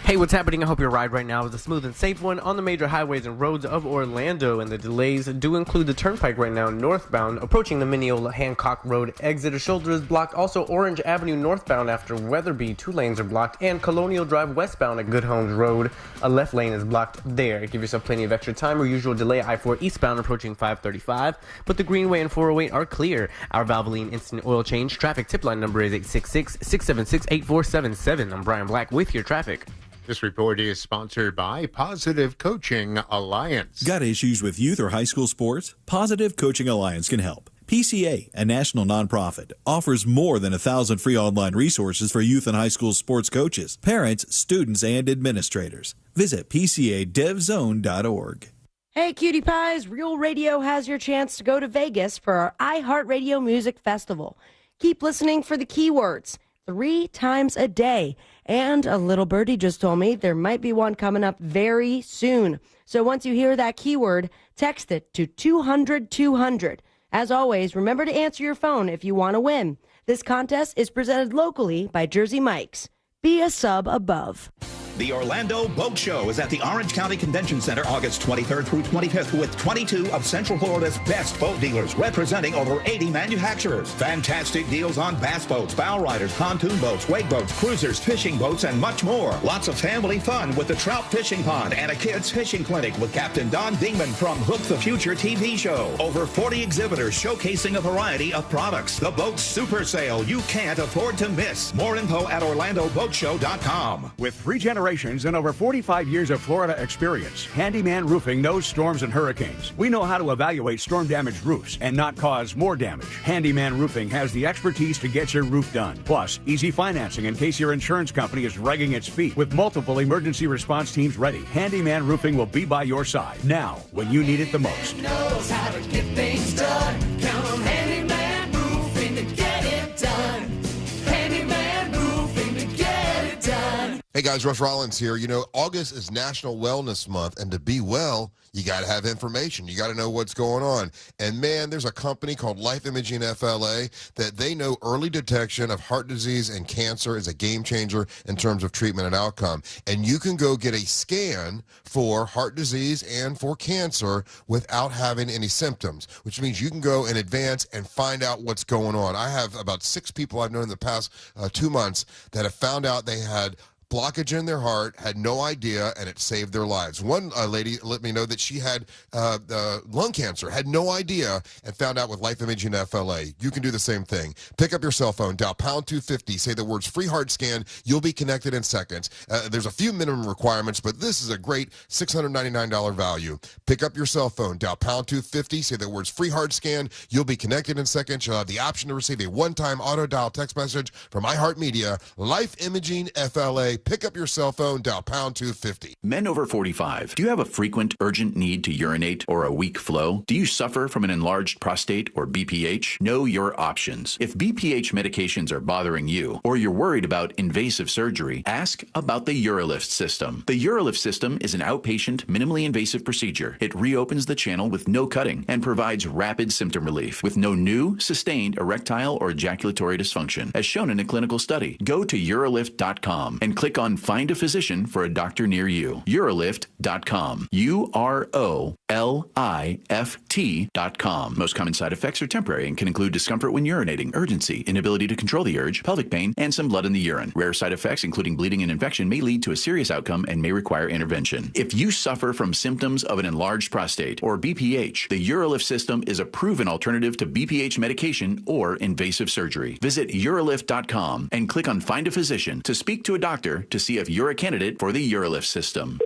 Hey, what's happening? I hope your ride right now is a smooth and safe one on the major highways and roads of Orlando, and the delays do include the Turnpike right now northbound, approaching the Mineola Hancock Road exit. A shoulder is blocked. Also, Orange Avenue northbound after Weatherby, 2 lanes are blocked, and Colonial Drive westbound at Good Homes Road, a left lane is blocked there. Give yourself plenty of extra time or usual delay. I-4 eastbound approaching 535, but the Greenway and 408 are clear. Our Valvoline instant oil change traffic tip line number is 866-676-8477. I'm Brian Black with your traffic. This report is sponsored by Positive Coaching Alliance. Got issues with youth or high school sports? Positive Coaching Alliance can help. PCA, a national nonprofit, offers more than 1,000 free online resources for youth and high school sports coaches, parents, students, and administrators. Visit PCADevZone.org. Hey, cutie pies, Real Radio has your chance to go to Vegas for our iHeartRadio Music Festival. Keep listening for the keywords 3 times a day. And a little birdie just told me there might be one coming up very soon. So once you hear that keyword, text it to 200-200. As always, remember to answer your phone if you want to win. This contest is presented locally by Jersey Mike's. Be a sub above. The Orlando Boat Show is at the Orange County Convention Center August 23rd through 25th with 22 of Central Florida's best boat dealers representing over 80 manufacturers. Fantastic deals on bass boats, bow riders, pontoon boats, wake boats, cruisers, fishing boats, and much more. Lots of family fun with the Trout Fishing Pond and a kids fishing clinic with Captain Don Dingman from Hook the Future TV show. Over 40 exhibitors showcasing a variety of products. The boat super sale you can't afford to miss. More info at OrlandoBoatShow.com. With 3 generations and over 45 years of Florida experience, Handyman Roofing knows storms and hurricanes. We know how to evaluate storm-damaged roofs and not cause more damage. Handyman Roofing has the expertise to get your roof done. Plus, easy financing in case your insurance company is dragging its feet. With multiple emergency response teams ready, Handyman Roofing will be by your side now when you need it the most. Knows how to get things done. Count on Handyman Roofing to get it done. Handyman Roofing to get it done. Hey guys, Russ Rollins here. You know, August is National Wellness Month, and to be well, you got to have information. You got to know what's going on. And man, there's a company called Life Imaging FLA that they know early detection of heart disease and cancer is a game changer in terms of treatment and outcome. And you can go get a scan for heart disease and for cancer without having any symptoms, which means you can go in advance and find out what's going on. I have about 6 people I've known in the past 2 months that have found out they had blockage in their heart, had no idea, and it saved their lives. One lady let me know that she had lung cancer, had no idea, and found out with Life Imaging FLA. You can do the same thing. Pick up your cell phone, dial pound 250, say the words free heart scan. You'll be connected in seconds. There's a few minimum requirements, but this is a great $699 value. Pick up your cell phone, dial pound 250, say the words free heart scan. You'll be connected in seconds. You'll have the option to receive a one-time auto dial text message from iHeartMedia. Life Imaging FLA. Pick up your cell phone, dial pound 250. Men over 45, do you have a frequent, urgent need to urinate or a weak flow? Do you suffer from an enlarged prostate or BPH? Know your options. If BPH medications are bothering you, or you're worried about invasive surgery, ask about the UroLift system. The UroLift system is an outpatient, minimally invasive procedure. It reopens the channel with no cutting and provides rapid symptom relief with no new, sustained erectile or ejaculatory dysfunction, as shown in a clinical study. Go to urolift.com and click on Find a Physician for a doctor near you. Urolift.com. UROLIFT.com. Most common side effects are temporary and can include discomfort when urinating, urgency, inability to control the urge, pelvic pain, and some blood in the urine. Rare side effects, including bleeding and infection, may lead to a serious outcome and may require intervention. If you suffer from symptoms of an enlarged prostate or BPH, the UroLift system is a proven alternative to BPH medication or invasive surgery. Visit urolift.com and click on Find a Physician to speak to a doctor to see if you're a candidate for the UroLift system.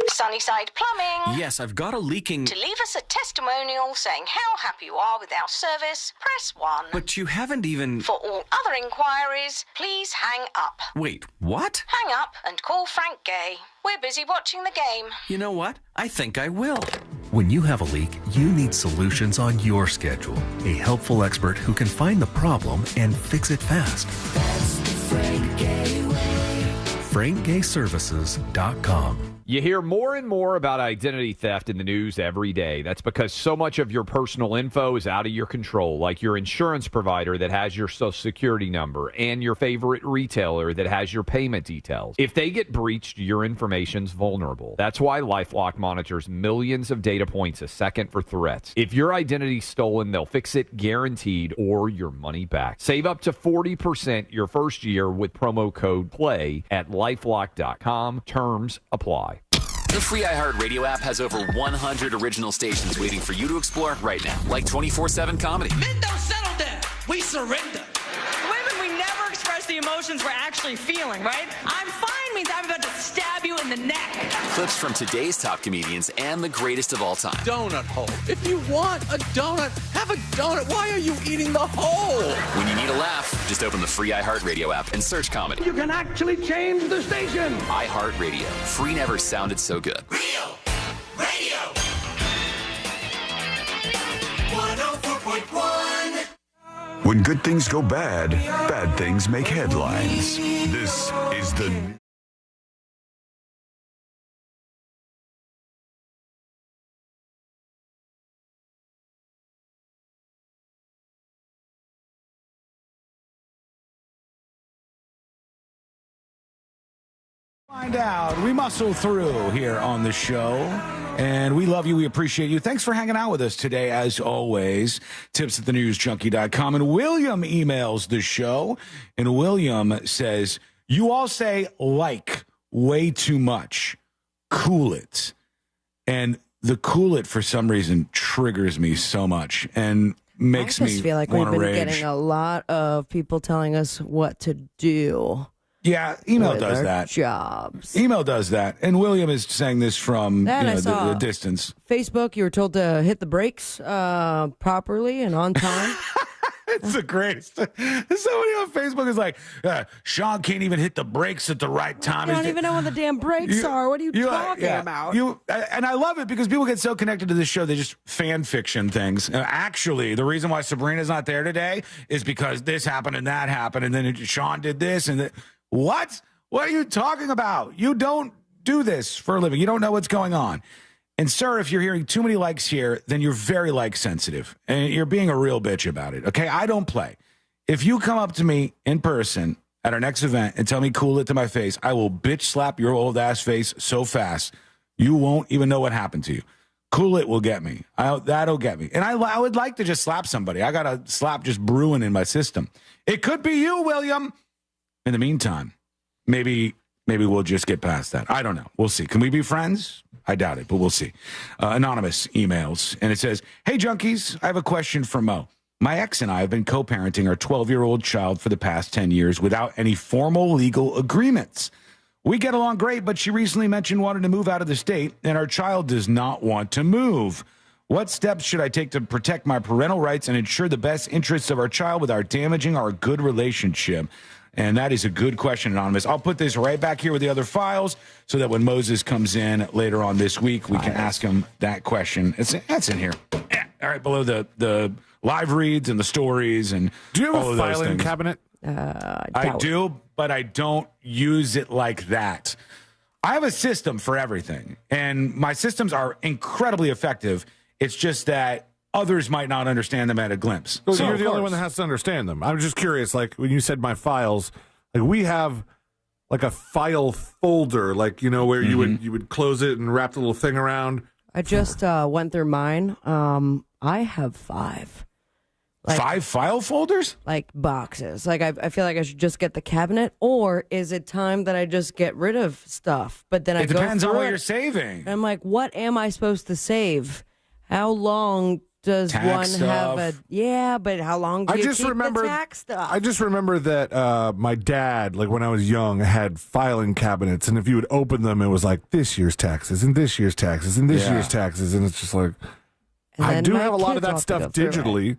Sunnyside Plumbing. Yes, I've got a leaking... To leave us a testimonial saying how happy you are with our service, press 1. But you haven't even... For all other inquiries, please hang up. Wait, what? Hang up and call Frank Gay. We're busy watching the game. You know what? I think I will. When you have a leak, you need solutions on your schedule. A helpful expert who can find the problem and fix it fast. That's the Frank Gay way. FrankGayServices.com. You hear more and more about identity theft in the news every day. That's because so much of your personal info is out of your control, like your insurance provider that has your social security number and your favorite retailer that has your payment details. If they get breached, your information's vulnerable. That's why LifeLock monitors millions of data points a second for threats. If your identity's stolen, they'll fix it guaranteed or your money back. Save up to 40% your first year with promo code PLAY at LifeLock.com. Terms apply. The free iHeartRadio app has over 100 original stations waiting for you to explore right now, like 24/7 comedy. Men don't settle down. We surrender. Women, we never express the emotions we're actually feeling, right? I'm fine means I'm about to stab you in the neck. Clips from today's top comedians and the greatest of all time. Donut hole. If you want a donut, have a donut. Why are you eating the hole? When you need a laugh, just open the free iHeartRadio app and search comedy. You can actually change the station. iHeartRadio. Free never sounded so good. Real Radio 104.1. When good things go bad, bad things make headlines. This is the... Find out. We muscle through here on the show, and we love you. We appreciate you. Thanks for hanging out with us today, as always. Tips at thenewsjunkie.com. And William emails the show, and William says, you all say like way too much. Cool it. And the cool it, for some reason, triggers me so much and makes me I just feel like we've been getting a lot of people telling us what to do. Yeah, email does that. Jobs. Email does that. And William is saying this from the distance. Facebook, you were told to hit the brakes properly and on time. It's the greatest. Somebody on Facebook is like, Sean can't even hit the brakes at the right time. I don't even know what the damn brakes are. What are you talking about? And I love it because people get so connected to this show, they just fan fiction things. Actually, the reason why Sabrina's not there today is because this happened and that happened, and then Sean did this and that. What? What are you talking about? You don't do this for a living. You don't know what's going on. And, sir, if you're hearing too many likes here, then you're very like sensitive. And you're being a real bitch about it. Okay, I don't play. If you come up to me in person at our next event and tell me cool it to my face, I will bitch slap your old ass face so fast you won't even know what happened to you. Cool it will get me. That'll get me. And I would like to just slap somebody. I got a slap just brewing in my system. It could be you, William. In the meantime, maybe we'll just get past that. I don't know. We'll see. Can we be friends? I doubt it, but we'll see. Anonymous emails, and it says, "Hey, junkies, I have a question for Mo. My ex and I have been co-parenting our 12-year-old child for the past 10 years without any formal legal agreements. We get along great, but she recently mentioned wanting to move out of the state, and our child does not want to move. What steps should I take to protect my parental rights and ensure the best interests of our child without damaging our good relationship?" And that is a good question, Anonymous. I'll put this right back here with the other files so that when Moses comes in later on this week, we can ask him that question. That's in here. Yeah. All right, below the live reads and the stories and do you have all a filing cabinet? I do, but I don't use it like that. I have a system for everything, and my systems are incredibly effective. It's just that others might not understand them at a glimpse. Well, so you're the only one that has to understand them. I'm just curious, like when you said my files, like we have like a file folder, like, you know, where you would close it and wrap the little thing around. I just went through mine. I have 5. Like, 5 file folders? Like boxes. Like I feel like I should just get the cabinet, or is it time that I just get rid of stuff? But then it depends on what you're saving. And I'm like, what am I supposed to save? How long does one have a... Yeah, but how long do you keep the tax stuff? I just remember that my dad, like when I was young, had filing cabinets, and if you would open them, it was like this year's taxes and this year's taxes and this year's taxes, and it's just like... I do have a lot of that stuff digitally.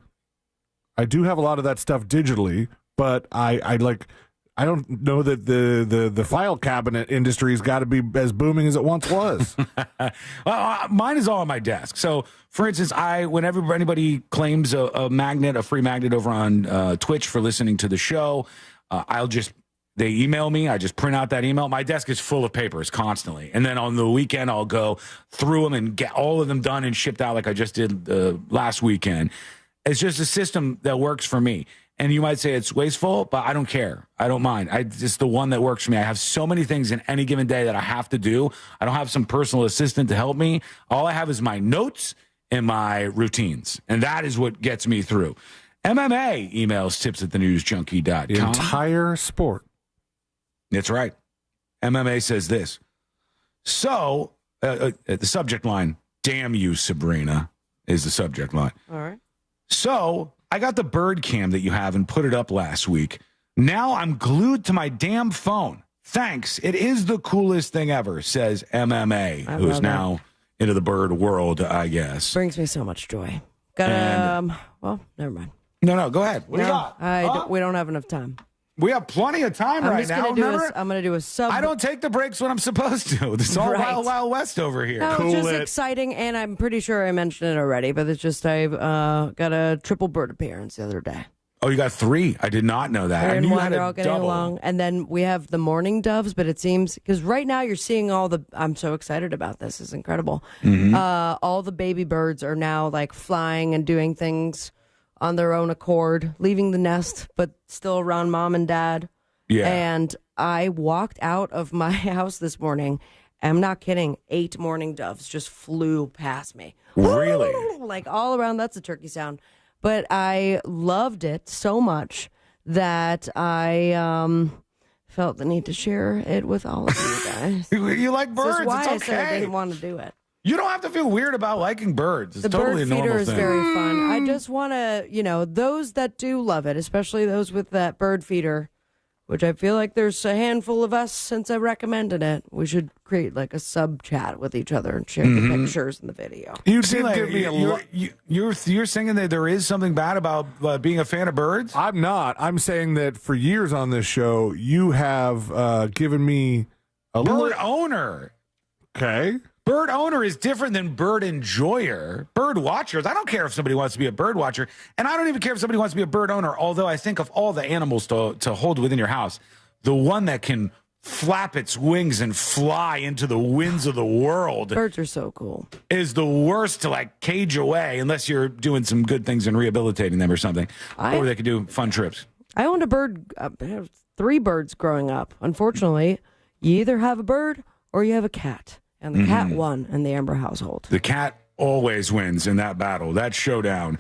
I do have a lot of that stuff digitally, but I don't know that the file cabinet industry's got to be as booming as it once was. Well, mine is all on my desk. So, for instance, whenever anybody claims a magnet, a free magnet over on Twitch for listening to the show, they email me. I just print out that email. My desk is full of papers constantly. And then on the weekend, I'll go through them and get all of them done and shipped out like I just did last weekend. It's just a system that works for me. And you might say it's wasteful, but I don't care. I don't mind. It's the one that works for me. I have so many things in any given day that I have to do. I don't have some personal assistant to help me. All I have is my notes and my routines. And that is what gets me through. MMA emails tips@thenewsjunkie.com. The entire sport. That's right. MMA says this. So, the subject line, "Damn you, Sabrina," is the subject line. All right. So, I got the bird cam that you have and put it up last week. Now I'm glued to my damn phone. Thanks. It is the coolest thing ever, says MMA, who is now into the bird world, I guess. Brings me so much joy. Well, never mind. No, go ahead. What do you got? We don't have enough time. We have plenty of time right now. I'm going to do a sub. I don't take the breaks when I'm supposed to. This is all Wild Wild West over here. No, it's just exciting, and I'm pretty sure I mentioned it already, but it's just I've got a triple bird appearance the other day. Oh, you got 3? I did not know that. I knew you had they're all getting along. And then we have the mourning doves, but it seems, because right now you're seeing I'm so excited about this. It's incredible. Mm-hmm. All the baby birds are now like flying and doing things on their own accord, leaving the nest, but still around mom and dad. Yeah. And I walked out of my house this morning. I'm not kidding. 8 mourning doves just flew past me. Really? Like all around. That's a turkey sound. But I loved it so much that I felt the need to share it with all of you guys. You like birds. This is why it's okay. I said I didn't want to do it. You don't have to feel weird about liking birds. It's the totally a bird normal feeder is thing. very fun. I just want to, those that do love it, especially those with that bird feeder, which I feel like there's a handful of us since I recommended it. We should create like a sub chat with each other and share the pictures and the video. You did give me a lot. You're saying that there is something bad about being a fan of birds? I'm not. I'm saying that for years on this show, you have given me a bird owner. Okay. Bird owner is different than bird enjoyer. Bird watchers, I don't care if somebody wants to be a bird watcher, and I don't even care if somebody wants to be a bird owner, although I think of all the animals to hold within your house, the one that can flap its wings and fly into the winds of the world. Birds are so cool. Is the worst to like cage away unless you're doing some good things and rehabilitating them or something. Or they could do fun trips. I owned a bird, 3 birds growing up. Unfortunately, you either have a bird or you have a cat. And the cat won in the Amber household. The cat always wins in that battle, that showdown.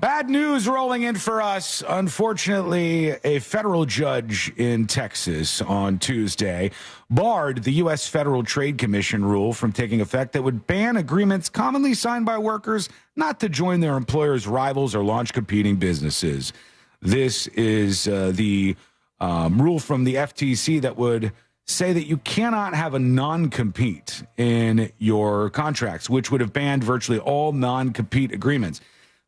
Bad news rolling in for us. Unfortunately, a federal judge in Texas on Tuesday barred the U.S. Federal Trade Commission rule from taking effect that would ban agreements commonly signed by workers not to join their employers' rivals or launch competing businesses. This is the rule from the FTC that would say that you cannot have a non-compete in your contracts, which would have banned virtually all non-compete agreements.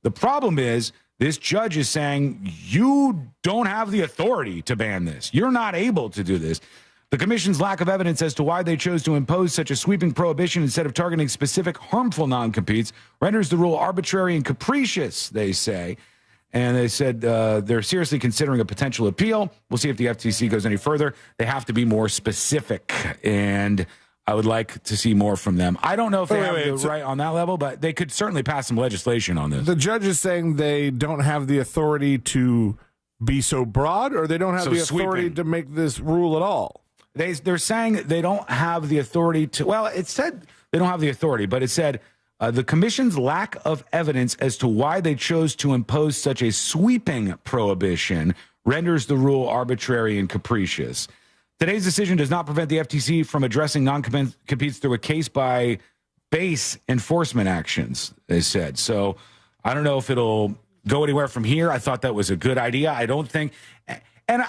The problem is this judge is saying you don't have the authority to ban this. You're not able to do this. The commission's lack of evidence as to why they chose to impose such a sweeping prohibition instead of targeting specific harmful non-competes renders the rule arbitrary and capricious, they say. And they said they're seriously considering a potential appeal. We'll see if the FTC goes any further. They have to be more specific, and I would like to see more from them. I don't know if they have the right on that level, but they could certainly pass some legislation on this. The judge is saying they don't have the authority to be so broad, or they don't have the authority to make this rule at all? They're saying they don't have the authority to, well, it said they don't have the authority, but it said the commission's lack of evidence as to why they chose to impose such a sweeping prohibition renders the rule arbitrary and capricious. Today's decision does not prevent the FTC from addressing non-competes through a case-by-base enforcement actions, they said. So I don't know if it'll go anywhere from here. I thought that was a good idea. I don't think... And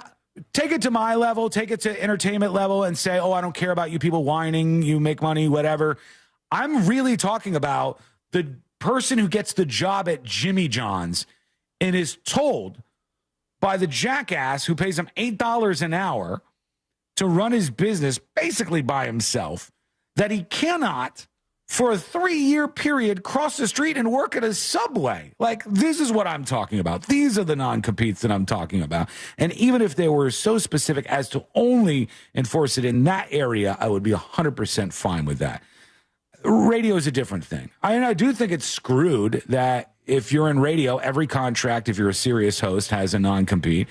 take it to my level, take it to entertainment level and say, oh, I don't care about you people whining, you make money, whatever. I'm really talking about the person who gets the job at Jimmy John's and is told by the jackass who pays him $8 an hour to run his business basically by himself that he cannot, for a 3-year period, cross the street and work at a Subway. Like, this is what I'm talking about. These are the non-competes that I'm talking about. And even if they were so specific as to only enforce it in that area, I would be 100% fine with that. Radio is a different thing. I do think it's screwed that if you're in radio, every contract, if you're a serious host, has a non-compete.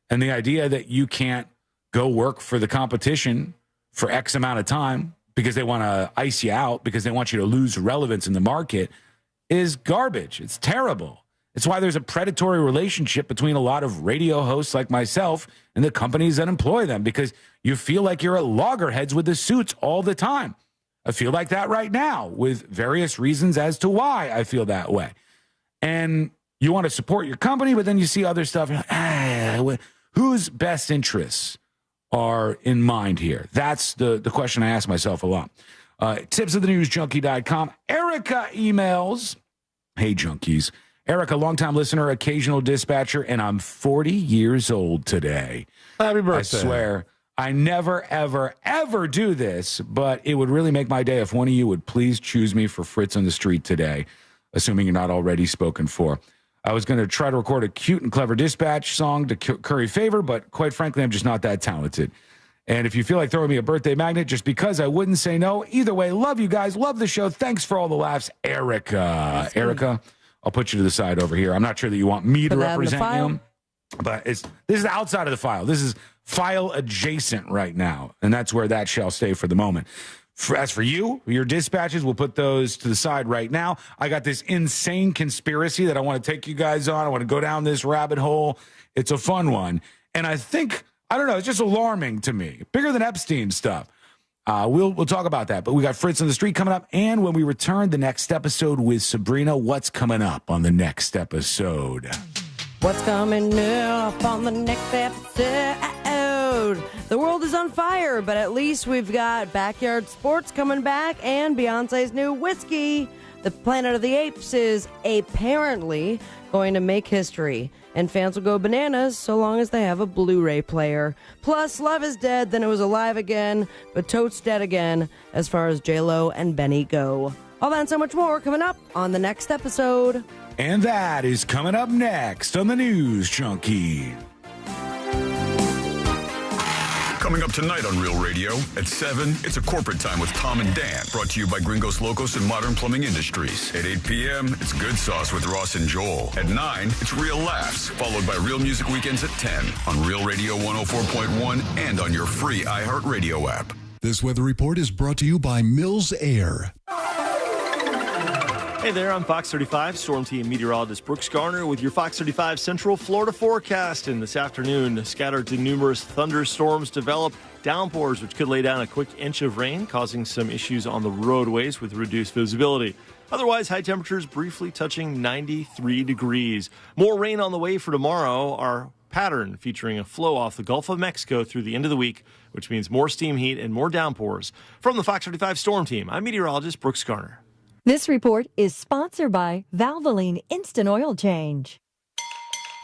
And the idea that you can't go work for the competition for X amount of time because they want to ice you out, because they want you to lose relevance in the market, is garbage. It's terrible. It's why there's a predatory relationship between a lot of radio hosts like myself and the companies that employ them, because you feel like you're at loggerheads with the suits all the time. I feel like that right now with various reasons as to why I feel that way. And you want to support your company, but then you see other stuff. Whose best interests are in mind here? That's the question I ask myself a lot. Tips of the newsjunkie.com. Erica emails. Hey, junkies. Erica, longtime listener, occasional dispatcher, and I'm 40 years old today. Happy birthday. I swear. I never, ever, ever do this, but it would really make my day if one of you would please choose me for Fritz on the Street today, assuming you're not already spoken for. I was going to try to record a cute and clever dispatch song to curry favor, but quite frankly, I'm just not that talented. And if you feel like throwing me a birthday magnet just because, I wouldn't say no. Either way, love you guys. Love the show. Thanks for all the laughs, Erica. Erica, I'll put you to the side over here. I'm not sure that you want me to represent you, but this is outside of the file. This is file adjacent right now, and that's where that shall stay for the moment. As for you, your dispatches, we'll put those to the side right now. I got this insane conspiracy that I want to take you guys on. I want to go down this rabbit hole. It's a fun one. And I think, I don't know, it's just alarming to me. Bigger than Epstein stuff. We'll talk about that. But we got Fritz on the Street coming up. And when we return, the next episode with Sabrina. What's coming up on the next episode? What's coming up on the next episode? The world is on fire, but at least we've got backyard sports coming back and Beyonce's new whiskey. The Planet of the Apes is apparently going to make history, and fans will go bananas so long as they have a Blu-ray player. Plus, Love is Dead, then it was alive again, but totes dead again as far as J-Lo and Benny go. All that and so much more coming up on the next episode. And that is coming up next on the News Junkie. Coming up tonight on Real Radio at 7, it's a corporate time with Tom and Dan, brought to you by Gringos Locos and Modern Plumbing Industries. At 8 p.m., it's Good Sauce with Ross and Joel. At 9, it's Real Laughs, followed by Real Music Weekends at 10 on Real Radio 104.1 and on your free iHeartRadio app. This weather report is brought to you by Mills Air. Hey there, I'm Fox 35 Storm Team meteorologist Brooks Garner with your Fox 35 Central Florida forecast. And this afternoon, scattered to numerous thunderstorms develop, downpours which could lay down a quick inch of rain, causing some issues on the roadways with reduced visibility. Otherwise, high temperatures briefly touching 93 degrees. More rain on the way for tomorrow. Our pattern featuring a flow off the Gulf of Mexico through the end of the week, which means more steam heat and more downpours. From the Fox 35 Storm Team, I'm meteorologist Brooks Garner. This report is sponsored by Valvoline Instant Oil Change.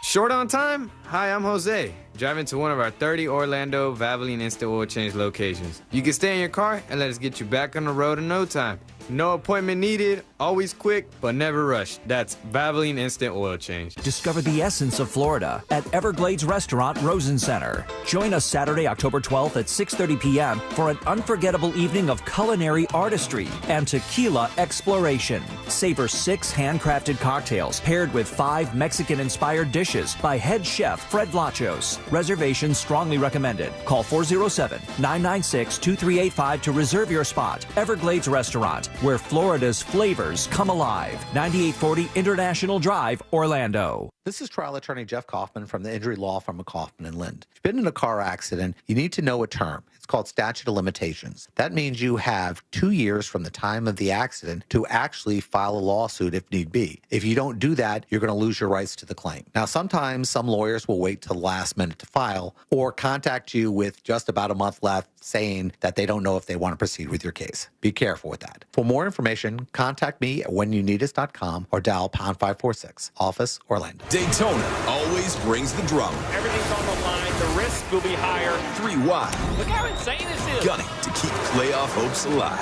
Short on time? Hi, I'm Jose, driving to one of our 30 Orlando Valvoline Instant Oil Change locations. You can stay in your car and let us get you back on the road in no time. No appointment needed, always quick, but never rushed. That's Valvoline Instant Oil Change. Discover the essence of Florida at Everglades Restaurant Rosen Center. Join us Saturday, October 12th at 6:30 p.m. for an unforgettable evening of culinary artistry and tequila exploration. Savor 6 handcrafted cocktails paired with 5 Mexican-inspired dishes by head chef Fred Lachos. Reservations strongly recommended. Call 407-996-2385 to reserve your spot. Everglades Restaurant, where Florida's flavors come alive. 9840 International Drive, Orlando. This is trial attorney Jeff Kaufman from the injury law firm of Kaufman and Lind. If you've been in a car accident, you need to know a term. It's called statute of limitations. That means you have 2 years from the time of the accident to actually file a lawsuit if need be. If you don't do that, you're going to lose your rights to the claim. Now, sometimes some lawyers will wait till the last minute to file or contact you with just about a month left saying that they don't know if they want to proceed with your case. Be careful with that. For more information, contact me at whenyouneedus.com or dial pound 546, office Orlando. Daytona always brings the drama. Everything's on the line. The risk will be higher. 3 wide. Look how insane this is. Gunning to keep playoff hopes alive.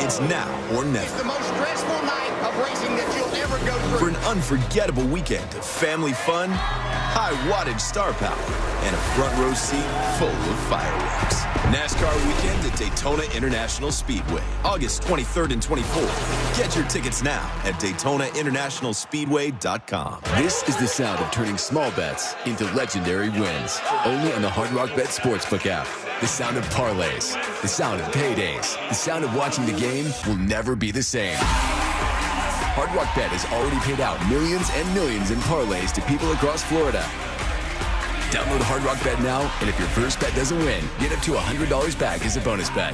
It's now or never. It's the most stressful night of racing that you'll ever go through. For an unforgettable weekend of family fun, high wattage star power, and a front row seat full of fireworks. NASCAR weekend at Daytona International Speedway, August 23rd and 24th. Get your tickets now at DaytonaInternationalSpeedway.com. This is the sound of turning small bets into legendary wins. Only on the Hard Rock Bet Sportsbook app. The sound of parlays, the sound of paydays, the sound of watching the game will never be the same. Hard Rock Bet has already paid out millions and millions in parlays to people across Florida. Download Hard Rock Bet now, and if your first bet doesn't win, get up to $100 back as a bonus bet.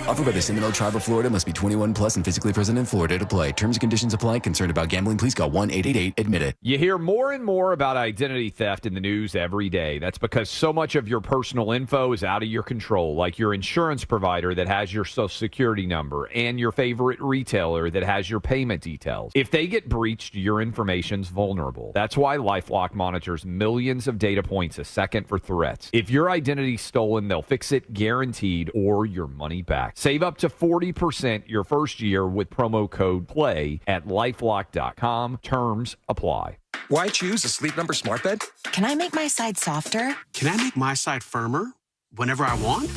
Offered by the Seminole Tribe of Florida. Must be 21 plus and physically present in Florida to play. Terms and conditions apply. Concerned about gambling? Please call 1-888-ADMIT-IT. You hear more and more about identity theft in the news every day. That's because so much of your personal info is out of your control, like your insurance provider that has your social security number and your favorite retailer that has your payment details. If they get breached, your information's vulnerable. That's why LifeLock monitors millions of data points a second for threats. If your identity's stolen, they'll fix it guaranteed or your money back. Save up to 40% your first year with promo code PLAY at LifeLock.com. Terms apply. Why choose a Sleep Number smart bed? Can I make my side softer? Can I make my side firmer whenever I want?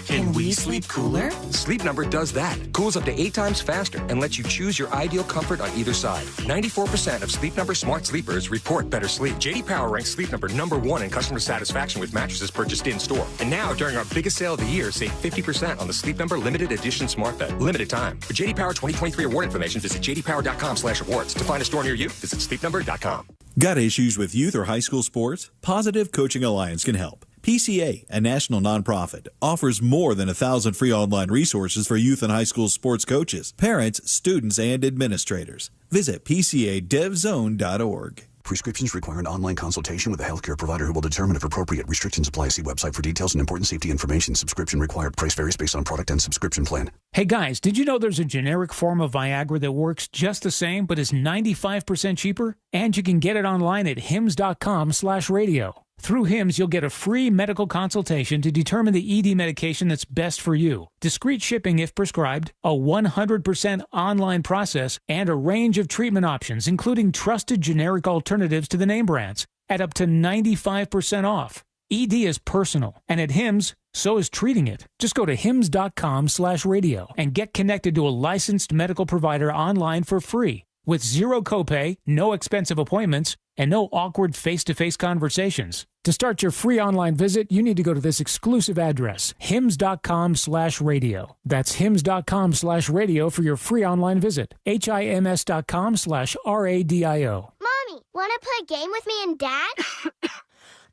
Can we sleep cooler? Sleep Number does that. Cools up to 8 times faster and lets you choose your ideal comfort on either side. 94% of Sleep Number smart sleepers report better sleep. J.D. Power ranks Sleep Number #1 in customer satisfaction with mattresses purchased in-store. And now, during our biggest sale of the year, save 50% on the Sleep Number Limited Edition smart bed. Limited time. For J.D. Power 2023 award information, visit jdpower.com/awards. To find a store near you, visit sleepnumber.com. Got issues with youth or high school sports? Positive Coaching Alliance can help. PCA, a national nonprofit, offers more than 1,000 free online resources for youth and high school sports coaches, parents, students, and administrators. Visit PCADevZone.org. Prescriptions require an online consultation with a healthcare provider who will determine if appropriate. Restrictions apply. See website for details and important safety information. Subscription required. Price varies based on product and subscription plan. Hey guys, did you know there's a generic form of Viagra that works just the same but is 95% cheaper? And you can get it online at hims.com/radio. Through HIMS, you'll get a free medical consultation to determine the ED medication that's best for you, discreet shipping if prescribed, a 100% online process, and a range of treatment options, including trusted generic alternatives to the name brands, at up to 95% off. ED is personal, and at Hims, so is treating it. Just go to hims.com/radio and get connected to a licensed medical provider online for free with zero copay, no expensive appointments, and no awkward face-to-face conversations. To start your free online visit, you need to go to this exclusive address, hims.com/radio. That's hims.com/radio for your free online visit. hims.com/radio. Mommy, want to play a game with me and Dad?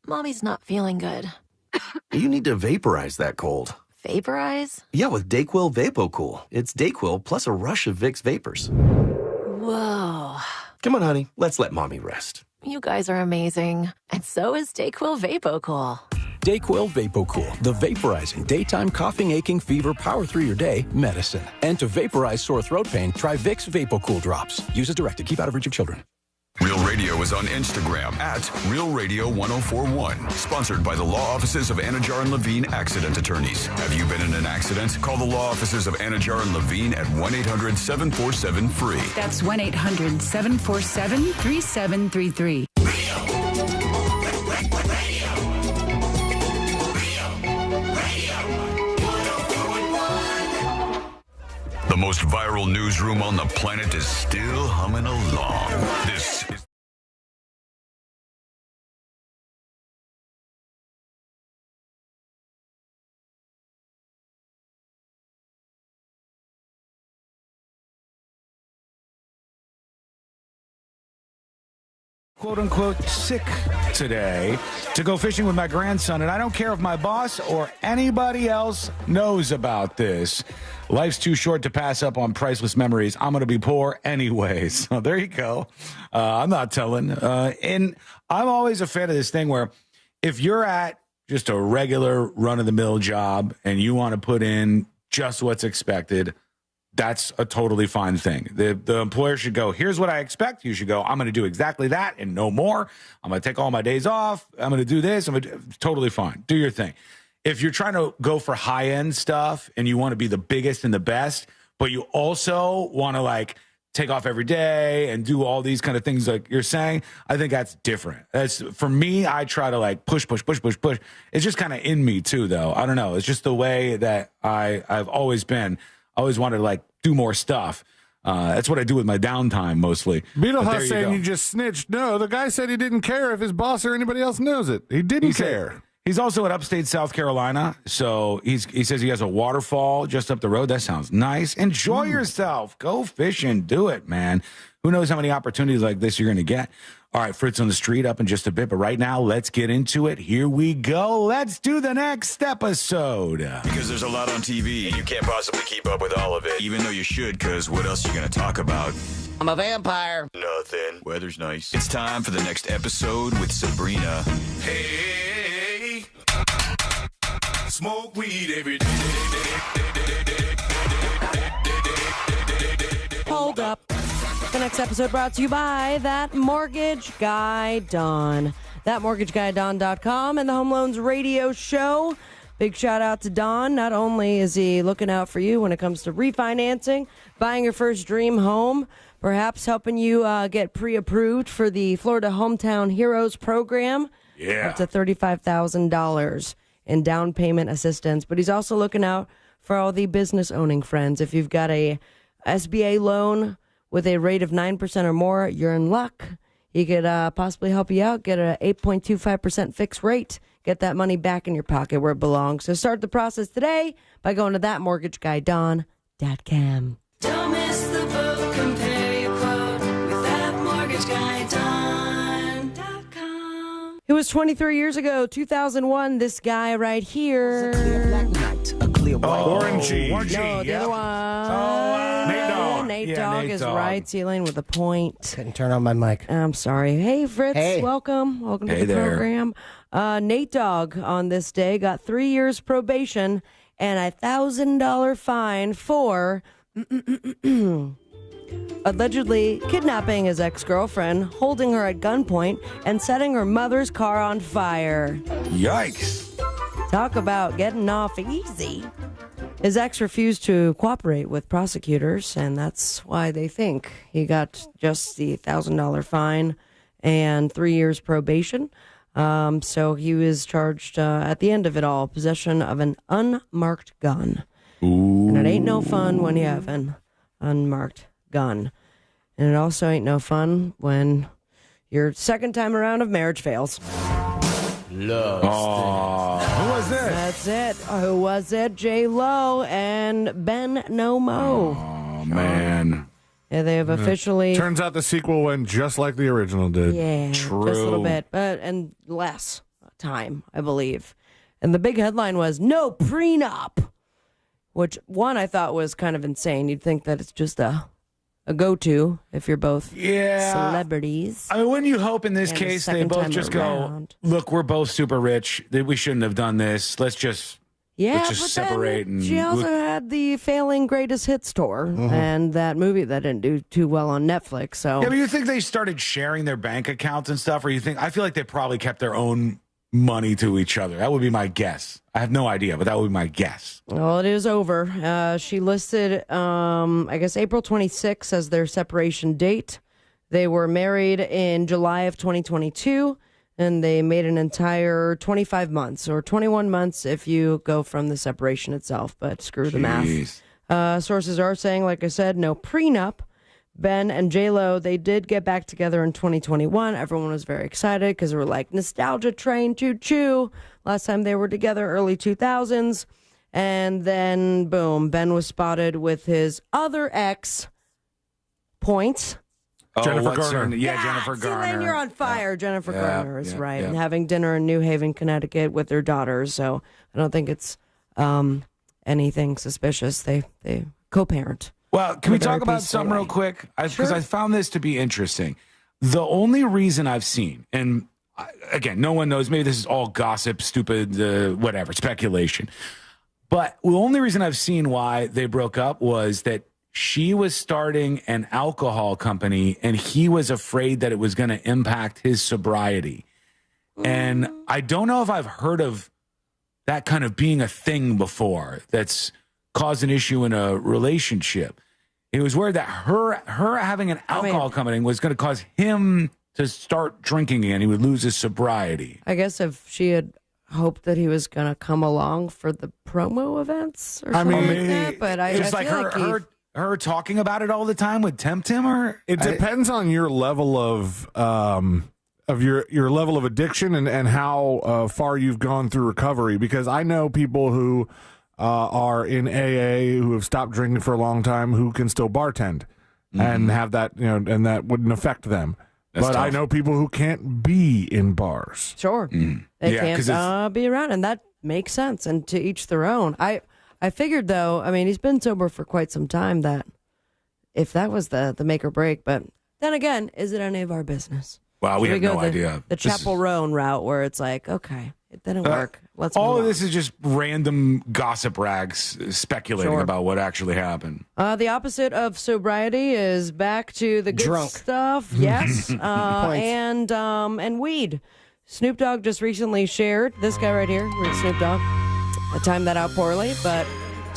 Mommy's not feeling good. You need to vaporize that cold. Vaporize? Yeah, with DayQuil VapoCool. It's DayQuil plus a rush of Vicks vapors. Whoa. Come on, honey. Let's let Mommy rest. You guys are amazing. And so is DayQuil VapoCool. DayQuil VapoCool, the vaporizing daytime coughing, aching, fever, power through your day medicine. And to vaporize sore throat pain, try Vicks VapoCool drops. Use as directed. Keep out of reach of children. Real Radio is on Instagram at Real Radio 1041. Sponsored by the law offices of Anajar and Levine Accident Attorneys. Have you been in an accident? Call the law offices of Anajar and Levine at 1-800-747-FREE. That's 1-800-747-3733. The most viral newsroom on the planet is still humming along. This is... quote-unquote sick today to go fishing with my grandson, and I don't care if my boss or anybody else knows about this. Life's too short to pass up on priceless memories. I'm going to be poor anyways. So there you go. I'm not telling. And I'm always a fan of this thing where if you're at just a regular run-of-the-mill job and you want to put in just what's expected, that's a totally fine thing. The employer should go, here's what I expect. You should go, I'm going to do exactly that and no more. I'm going to take all my days off. I'm going to do this. Totally fine. Do your thing. If you're trying to go for high-end stuff and you want to be the biggest and the best, but you also want to like take off every day and do all these kind of things like you're saying, I think that's different. That's for me, I try to like push. It's just kind of in me too, though. I don't know. It's just the way that I've always been. I always wanted to like do more stuff. That's what I do with my downtime mostly. Beetlejuice saying you just snitched. No, the guy said he didn't care if his boss or anybody else knows it. He didn't care. He's also in upstate South Carolina, so he says he has a waterfall just up the road. That sounds nice. Enjoy yourself. Go fishing. Do it, man. Who knows how many opportunities like this you're going to get. All right, Fritz on the street up in just a bit, but right now, let's get into it. Here we go. Let's do the next episode. Because there's a lot on TV, and you can't possibly keep up with all of it, even though you should, because what else are you going to talk about? I'm a vampire. Nothing. Weather's nice. It's time for the next episode with Sabrina. Hey, smoke weed every day. Hold up. The next episode brought to you by That Mortgage Guy Don. ThatMortgageGuyDon.com and the Home Loans Radio Show. Big shout out to Don. Not only is he looking out for you when it comes to refinancing, buying your first dream home, perhaps helping you get pre-approved for the Florida Hometown Heroes program. Yeah. Up to $35,000 in down payment assistance. But he's also looking out for all the business owning friends. If you've got a SBA loan with a rate of 9% or more, you're in luck. He could possibly help you out, get an 8.25% fixed rate, get that money back in your pocket where it belongs. So start the process today by going to thatmortgageguyDon.com. Don't miss the boat, compare your quote with thatmortgageguyDon.com. It was 23 years ago, 2001, this guy right here. A clear black night, a clear white. Orangey. No, the other one. Nate Dogg is right, Sealing with a point. Couldn't turn on my mic. I'm sorry. Hey, Fritz, Hey. welcome to the there. program. Nate Dogg on this day got 3 years probation and a $1,000 fine for allegedly kidnapping his ex-girlfriend, holding her at gunpoint, and setting her mother's car on fire. Yikes. Talk about getting off easy. His ex refused to cooperate with prosecutors, and that's why they think he got just the $1,000 fine and 3 years probation. So he was charged at the end of it all, possession of an unmarked gun. Ooh. And it ain't no fun when you have an unmarked gun. And it also ain't no fun when your second time around of marriage fails. Who was it? That's it. Who was it? J-Lo and Ben No Mo. Oh, man. Yeah, they have officially... Turns out the sequel went just like the original did. Yeah, True. just a little bit. And less time, I believe. And the big headline was, no prenup. Which, one, I thought was kind of insane. You'd think that it's just a go-to if you're both celebrities. I mean, wouldn't you hope in this case they both just go, look, we're both super rich. We shouldn't have done this. Let's just separate. And she also had the failing greatest hits tour and that movie that didn't do too well on Netflix. So yeah, but you think they started sharing their bank accounts and stuff, or you think? I feel like they probably kept their own money to each other. That would be my guess. I have no idea, but that would be my guess. Well, it is over. She listed, I guess, April 26th as their separation date. They were married in July of 2022, and they made an entire 25 months, or 21 months if you go from the separation itself, but screw the math. Sources are saying, like I said, no prenup. Ben and J-Lo, they did get back together in 2021. Everyone was very excited because they were like, nostalgia train, choo-choo. Last time they were together, early 2000s. And then, boom, Ben was spotted with his other ex, Points. Jennifer Garner. Jennifer Garner. Then you're on fire. Jennifer Garner is right. Yeah. And having dinner in New Haven, Connecticut with their daughters. So I don't think it's anything suspicious. They co-parent. Well, can we talk about something real quick? Because I found this to be interesting. The only reason I've seen, and again, no one knows, maybe this is all gossip, stupid, whatever, speculation. But the only reason I've seen why they broke up was that she was starting an alcohol company and he was afraid that it was going to impact his sobriety. And I don't know if I've heard of that kind of being a thing before that's caused an issue in a relationship. It was worried that her having an alcohol company was going to cause him to start drinking again. He would lose his sobriety. I guess if she had hoped that he was going to come along for the promo events or something like that. But I just feel like her talking about it all the time would tempt him, or it depends on your level of your level of addiction and how far you've gone through recovery. Because I know people who are in AA who have stopped drinking for a long time who can still bartend and have that, and that wouldn't affect them. That's tough. I know people who can't be in bars. Sure. They can't be around, and that makes sense, and to each their own. I figured, though, I mean, he's been sober for quite some time, that if that was the make or break, but then again, is it any of our business? Wow, we have no idea. The Chapel Roan route where it's like, okay, it didn't work. Let's all move of on. this is just random gossip rags speculating about what actually happened. The opposite of sobriety is back to the good Drunk. stuff. Yes, and weed. Snoop Dogg just recently shared, this guy right here, Snoop Dogg. I timed that out poorly, but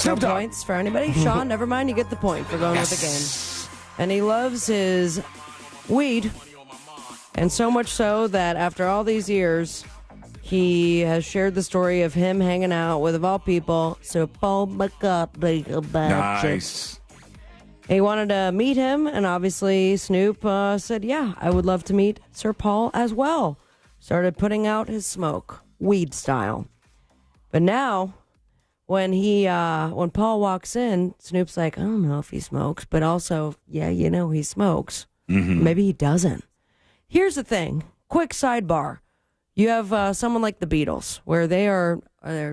no points for anybody. Sean, never mind, you get the point for going with the game. And he loves his weed, and so much so that after all these years, he has shared the story of him hanging out with, of all people, Sir Paul McCartney. Nice. He wanted to meet him, and obviously Snoop said, yeah, I would love to meet Sir Paul as well. Started putting out his smoke, weed style. But now, when Paul walks in, Snoop's like, I don't know if he smokes, but also, yeah, he smokes. Maybe he doesn't. Here's the thing. Quick sidebar. You have someone like the Beatles, where they're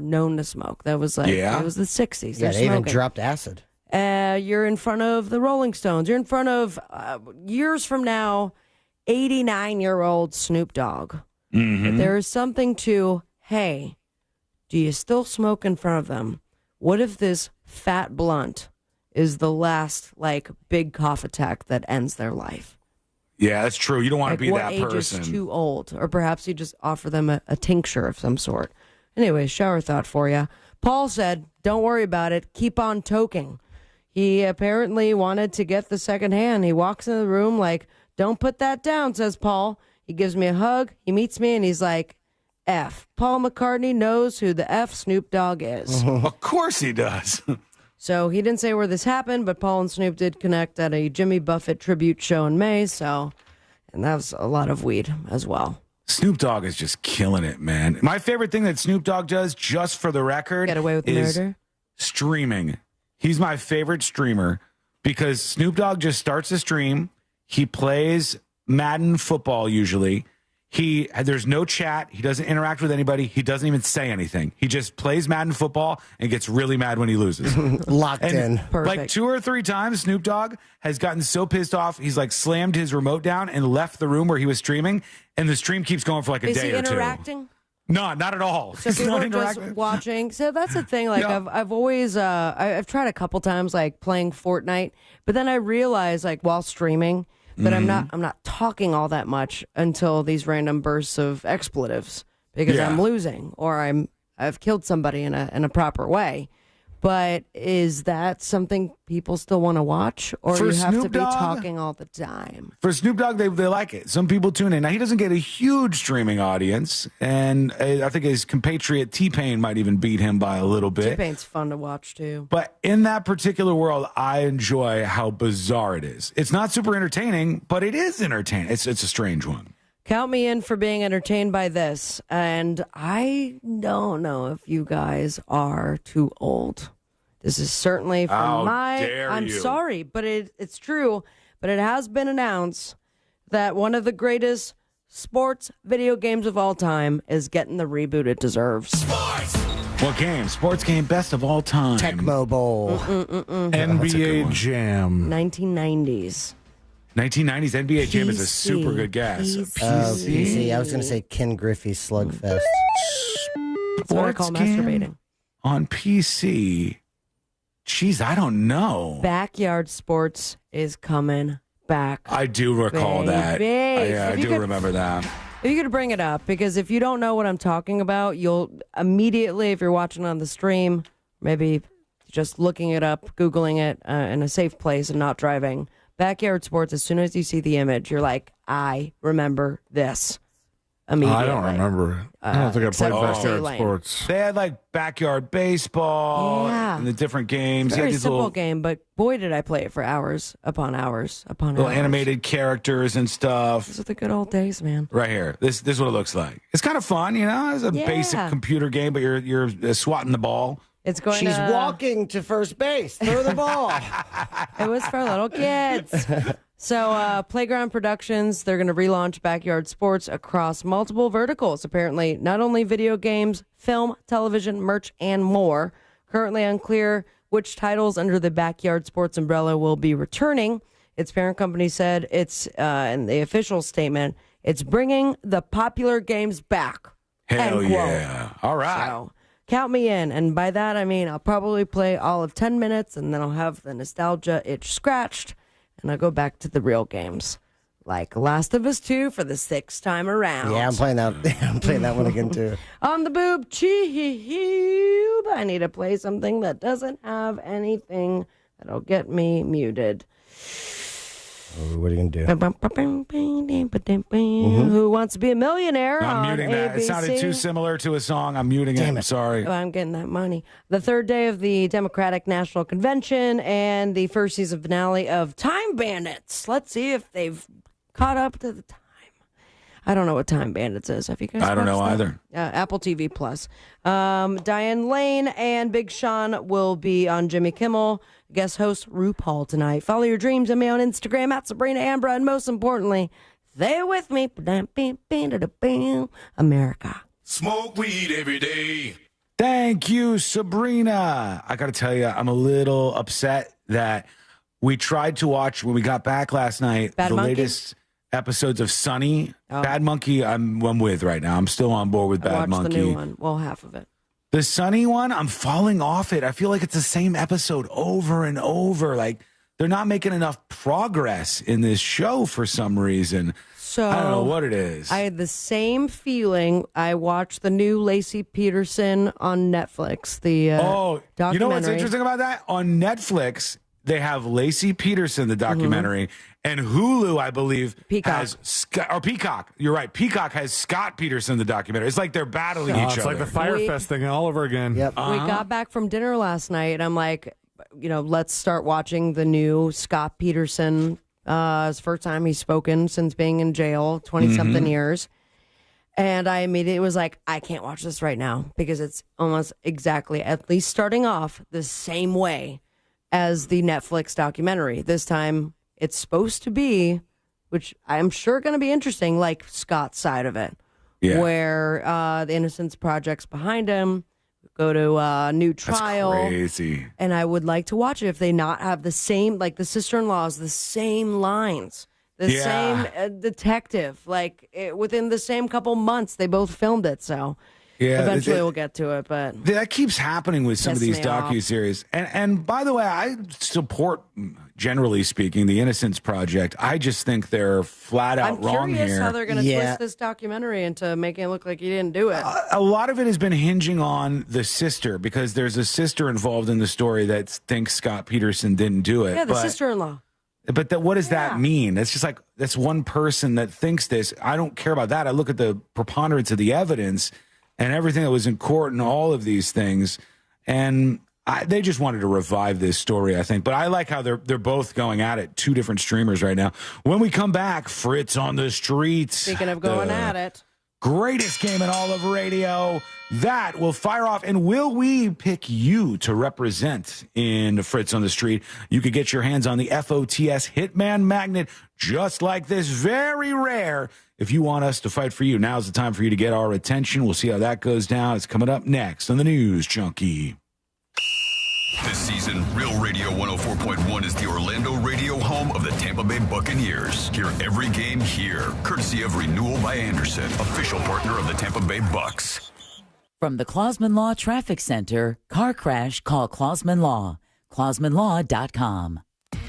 known to smoke. That was it was the 60s. Yeah, they even dropped acid. You're in front of the Rolling Stones. You're in front of, years from now, 89-year-old Snoop Dogg. But there is something to, hey, do you still smoke in front of them? What if this fat blunt is the last, big cough attack that ends their life? Yeah, that's true. You don't want to be that person. What age is too old? Or perhaps you just offer them a tincture of some sort. Anyway, shower thought for you. Paul said, don't worry about it. Keep on toking. He apparently wanted to get the second hand. He walks in the room like, don't put that down, says Paul. He gives me a hug. He meets me, and he's like, F. Paul McCartney knows who the F Snoop Dogg is. Of course he does. So he didn't say where this happened, but Paul and Snoop did connect at a Jimmy Buffett tribute show in May. And that was a lot of weed as well. Snoop Dogg is just killing it, man. My favorite thing that Snoop Dogg does, just for the record, Get away with is murder. Streaming. He's my favorite streamer because Snoop Dogg just starts a stream. He plays Madden football usually. There's no chat. He doesn't interact with anybody. He doesn't even say anything. He just plays Madden football and gets really mad when he loses. Locked in. Perfect. Like 2 or 3 times, Snoop Dogg has gotten so pissed off, he's like slammed his remote down and left the room where he was streaming, and the stream keeps going for like a Is day he or two. interacting? No, not at all. So He's people not are just interacting. watching. So that's the thing. Like Yeah. I've always I've tried a couple times like playing Fortnite, but then I realized like while streaming that I'm not talking all that much until these random bursts of expletives because Yeah. I'm losing or I've killed somebody in a proper way. But is that something people still want to watch, or For you have to Snoop be Dogg? talking all the time? For Snoop Dogg, they like it. Some people tune in. Now, he doesn't get a huge streaming audience, and I think his compatriot T-Pain might even beat him by a little bit. T-Pain's fun to watch too. But in that particular world, I enjoy how bizarre it is. It's not super entertaining, but it is entertaining. It's a strange one. Count me in for being entertained by this. And I don't know if you guys are too old. This is certainly from How my... dare I'm you. sorry, but it's true. But it has been announced that one of the greatest sports video games of all time is getting the reboot it deserves. What game? Sports game best of all time. Tecmo Bowl. NBA Jam. 1990s. 1990s NBA Jam is a PC. super good guess. PC. I was going to say Ken Griffey's Slugfest. That's what I call Sports game masturbating. on PC. Jeez, I don't know. Backyard sports is coming back. I do recall that. Baby. I If you do could- remember that. If you could bring it up, because if you don't know what I'm talking about, you'll immediately, if you're watching on the stream, maybe just looking it up, Googling it in a safe place and not driving. Backyard sports, as soon as you see the image, you're like, I remember this immediately. I don't remember. I don't think I except played for backyard State Lane. sports. They had like backyard baseball Yeah. and the different games. It's a You had very these simple little, game, but boy, did I play it for hours upon hours upon little hours. animated characters and stuff. Those are the good old days, man. Right here. This is what it looks like. It's kind of fun, you know. It's a Yeah. basic computer game, but you're swatting the ball. It's going She's to... walking to first base. Throw the ball. It was for little kids. So Playground Productions, they're going to relaunch Backyard Sports across multiple verticals. Apparently, not only video games, film, television, merch, and more. Currently unclear which titles under the Backyard Sports umbrella will be returning. Its parent company said it's, in the official statement, it's bringing the popular games back. Hell End quote. yeah. All right. So, count me in. And by that, I mean I'll probably play all of 10 minutes, and then I'll have the nostalgia itch scratched, and I'll go back to the real games. Like Last of Us 2 for the 6th time around. Yeah, I'm playing that. I'm playing that one again too. On the boob tube. I need to play something that doesn't have anything that'll get me muted. Oh, what are you gonna do? Who Wants to Be a Millionaire? I'm on muting that. It ABC. sounded too similar to a song. I'm muting it. I'm sorry. Oh, I'm getting that money. The third day of the Democratic National Convention and the first season finale of Time Bandits. Let's see if they've caught up to the time. I don't know what Time Bandits is. Have you guys? I don't know watched that? either. Apple TV Plus. Diane Lane and Big Sean will be on Jimmy Kimmel. Guest host RuPaul tonight. Follow your dreams and me on Instagram at Sabrina Ambra, and most importantly, stay with me, America. Smoke weed every day. Thank you, Sabrina. I got to tell you, I'm a little upset that we tried to watch when we got back last night Bad the Monkey? latest episodes of Sunny. Oh. Bad Monkey, I'm with right now. I'm still on board with I Bad watched Monkey. the new one. Well, half of it. The Sunny one, I'm falling off it. I feel like it's the same episode over and over. Like they're not making enough progress in this show for some reason. So I don't know what it is. I had the same feeling. I watched the new Lacey Peterson on Netflix. The you know what's documentary. interesting about that? On Netflix, they have Lacey Peterson, the documentary, and Hulu, I believe, has Peacock. You're right. Peacock has Scott Peterson, the documentary. It's like they're battling each other. It's like the Firefest thing all over again. Yep. We got back from dinner last night, and I'm like, let's start watching the new Scott Peterson. It's the first time he's spoken since being in jail, 20-something years. And I immediately was like, I can't watch this right now because it's almost exactly, at least starting off, the same way as the Netflix documentary. This time, it's supposed to be, which I'm sure going to be interesting, like Scott's side of it, where the Innocence Project's behind him, go to a new trial. That's crazy. And I would like to watch it if they not have the same, like the sister-in-laws, the same lines. The same detective, within the same couple months, they both filmed it. So eventually we'll get to it. But that keeps happening with some of these docuseries. And by the way, I support, generally speaking, the Innocence Project. I just think they're flat out wrong here. I'm curious how they're going to twist this documentary into making it look like he didn't do it. A lot of it has been hinging on the sister because there's a sister involved in the story that thinks Scott Peterson didn't do it. Yeah, the sister-in-law. But what does that mean? It's just like, that's one person that thinks this. I don't care about that. I look at the preponderance of the evidence and everything that was in court and all of these things. And they just wanted to revive this story, I think. But I like how they're both going at it, two different streamers right now. When we come back, Fritz on the streets. Speaking of going at it. Greatest game in all of radio. That will fire off. And will we pick you to represent in Fritz on the Street? You could get your hands on the FOTS Hitman Magnet just like this. Very rare. If you want us to fight for you, now's the time for you to get our attention. We'll see how that goes down. It's coming up next on the News Junkie. This season, Real Radio 104.1 is the Orlando radio home of the Tampa Bay Buccaneers. Hear every game here, courtesy of Renewal by Anderson, official partner of the Tampa Bay Bucs. From the Clausman Law Traffic Center, car crash, call Clausman Law. ClausmanLaw.com.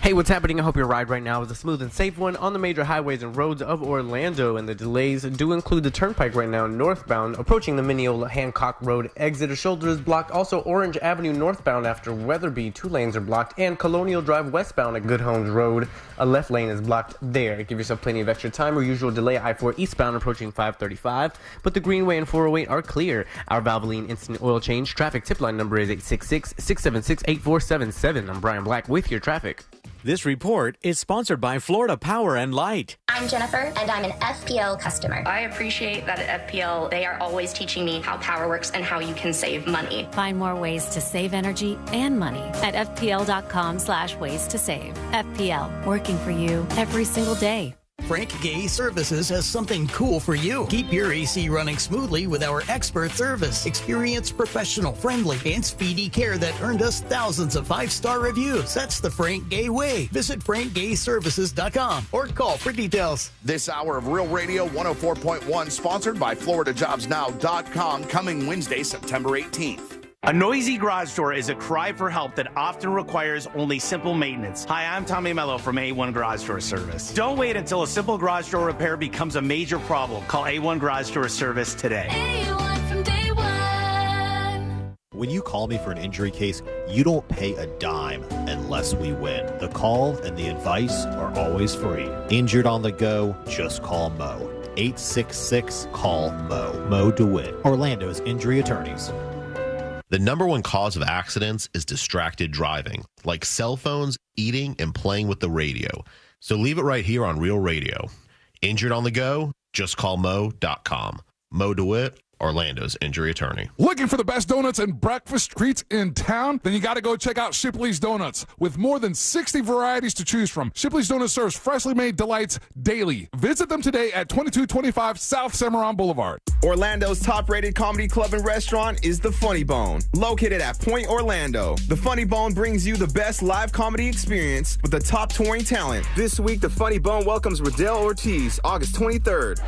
Hey, what's happening? I hope your ride right now is a smooth and safe one on the major highways and roads of Orlando. And the delays do include the Turnpike right now northbound, approaching the Mineola Hancock Road exit. A shoulder is blocked. Also, Orange Avenue northbound after Weatherby, 2 lanes are blocked. And Colonial Drive westbound at Good Homes Road, a left lane is blocked there. Give yourself plenty of extra time or usual delay. I-4 eastbound approaching 535. But the Greenway and 408 are clear. Our Valvoline Instant Oil Change traffic tip line number is 866-676-8477. I'm Brian Black with your traffic. This report is sponsored by Florida Power and Light. I'm Jennifer, and I'm an FPL customer. I appreciate that at FPL, they are always teaching me how power works and how you can save money. Find more ways to save energy and money at FPL.com/ways to save. FPL, working for you every single day. Frank Gay Services has something cool for you. Keep your AC running smoothly with our expert service. Experienced, professional, friendly, and speedy care that earned us thousands of 5-star reviews. That's the Frank Gay way. Visit FrankGayServices.com or call for details. This hour of Real Radio 104.1 sponsored by FloridaJobsNow.com coming Wednesday, September 18th. A noisy garage door is a cry for help that often requires only simple maintenance. Hi, I'm Tommy Mello from A1 Garage Door Service. Don't wait until a simple garage door repair becomes a major problem. Call A1 Garage Door Service today. A1 from day one. When you call me for an injury case, you don't pay a dime unless we win. The call and the advice are always free. Injured on the go, just call Mo. 866-CALL-MO. Mo DeWitt, Orlando's injury attorneys. The number one cause of accidents is distracted driving, like cell phones, eating, and playing with the radio. So leave it right here on Real Radio. Injured on the go? Just call Mo.com. Mo DeWitt, Orlando's injury attorney. Looking for the best donuts and breakfast treats in town? Then you got to go check out Shipley's Donuts. With more than 60 varieties to choose from, Shipley's Donuts serves freshly made delights daily. Visit them today at 2225 South Cimarron Boulevard. Orlando's top-rated comedy club and restaurant is The Funny Bone, located at Point Orlando. The Funny Bone brings you the best live comedy experience with the top touring talent. This week, The Funny Bone welcomes Riddell Ortiz, August 23rd.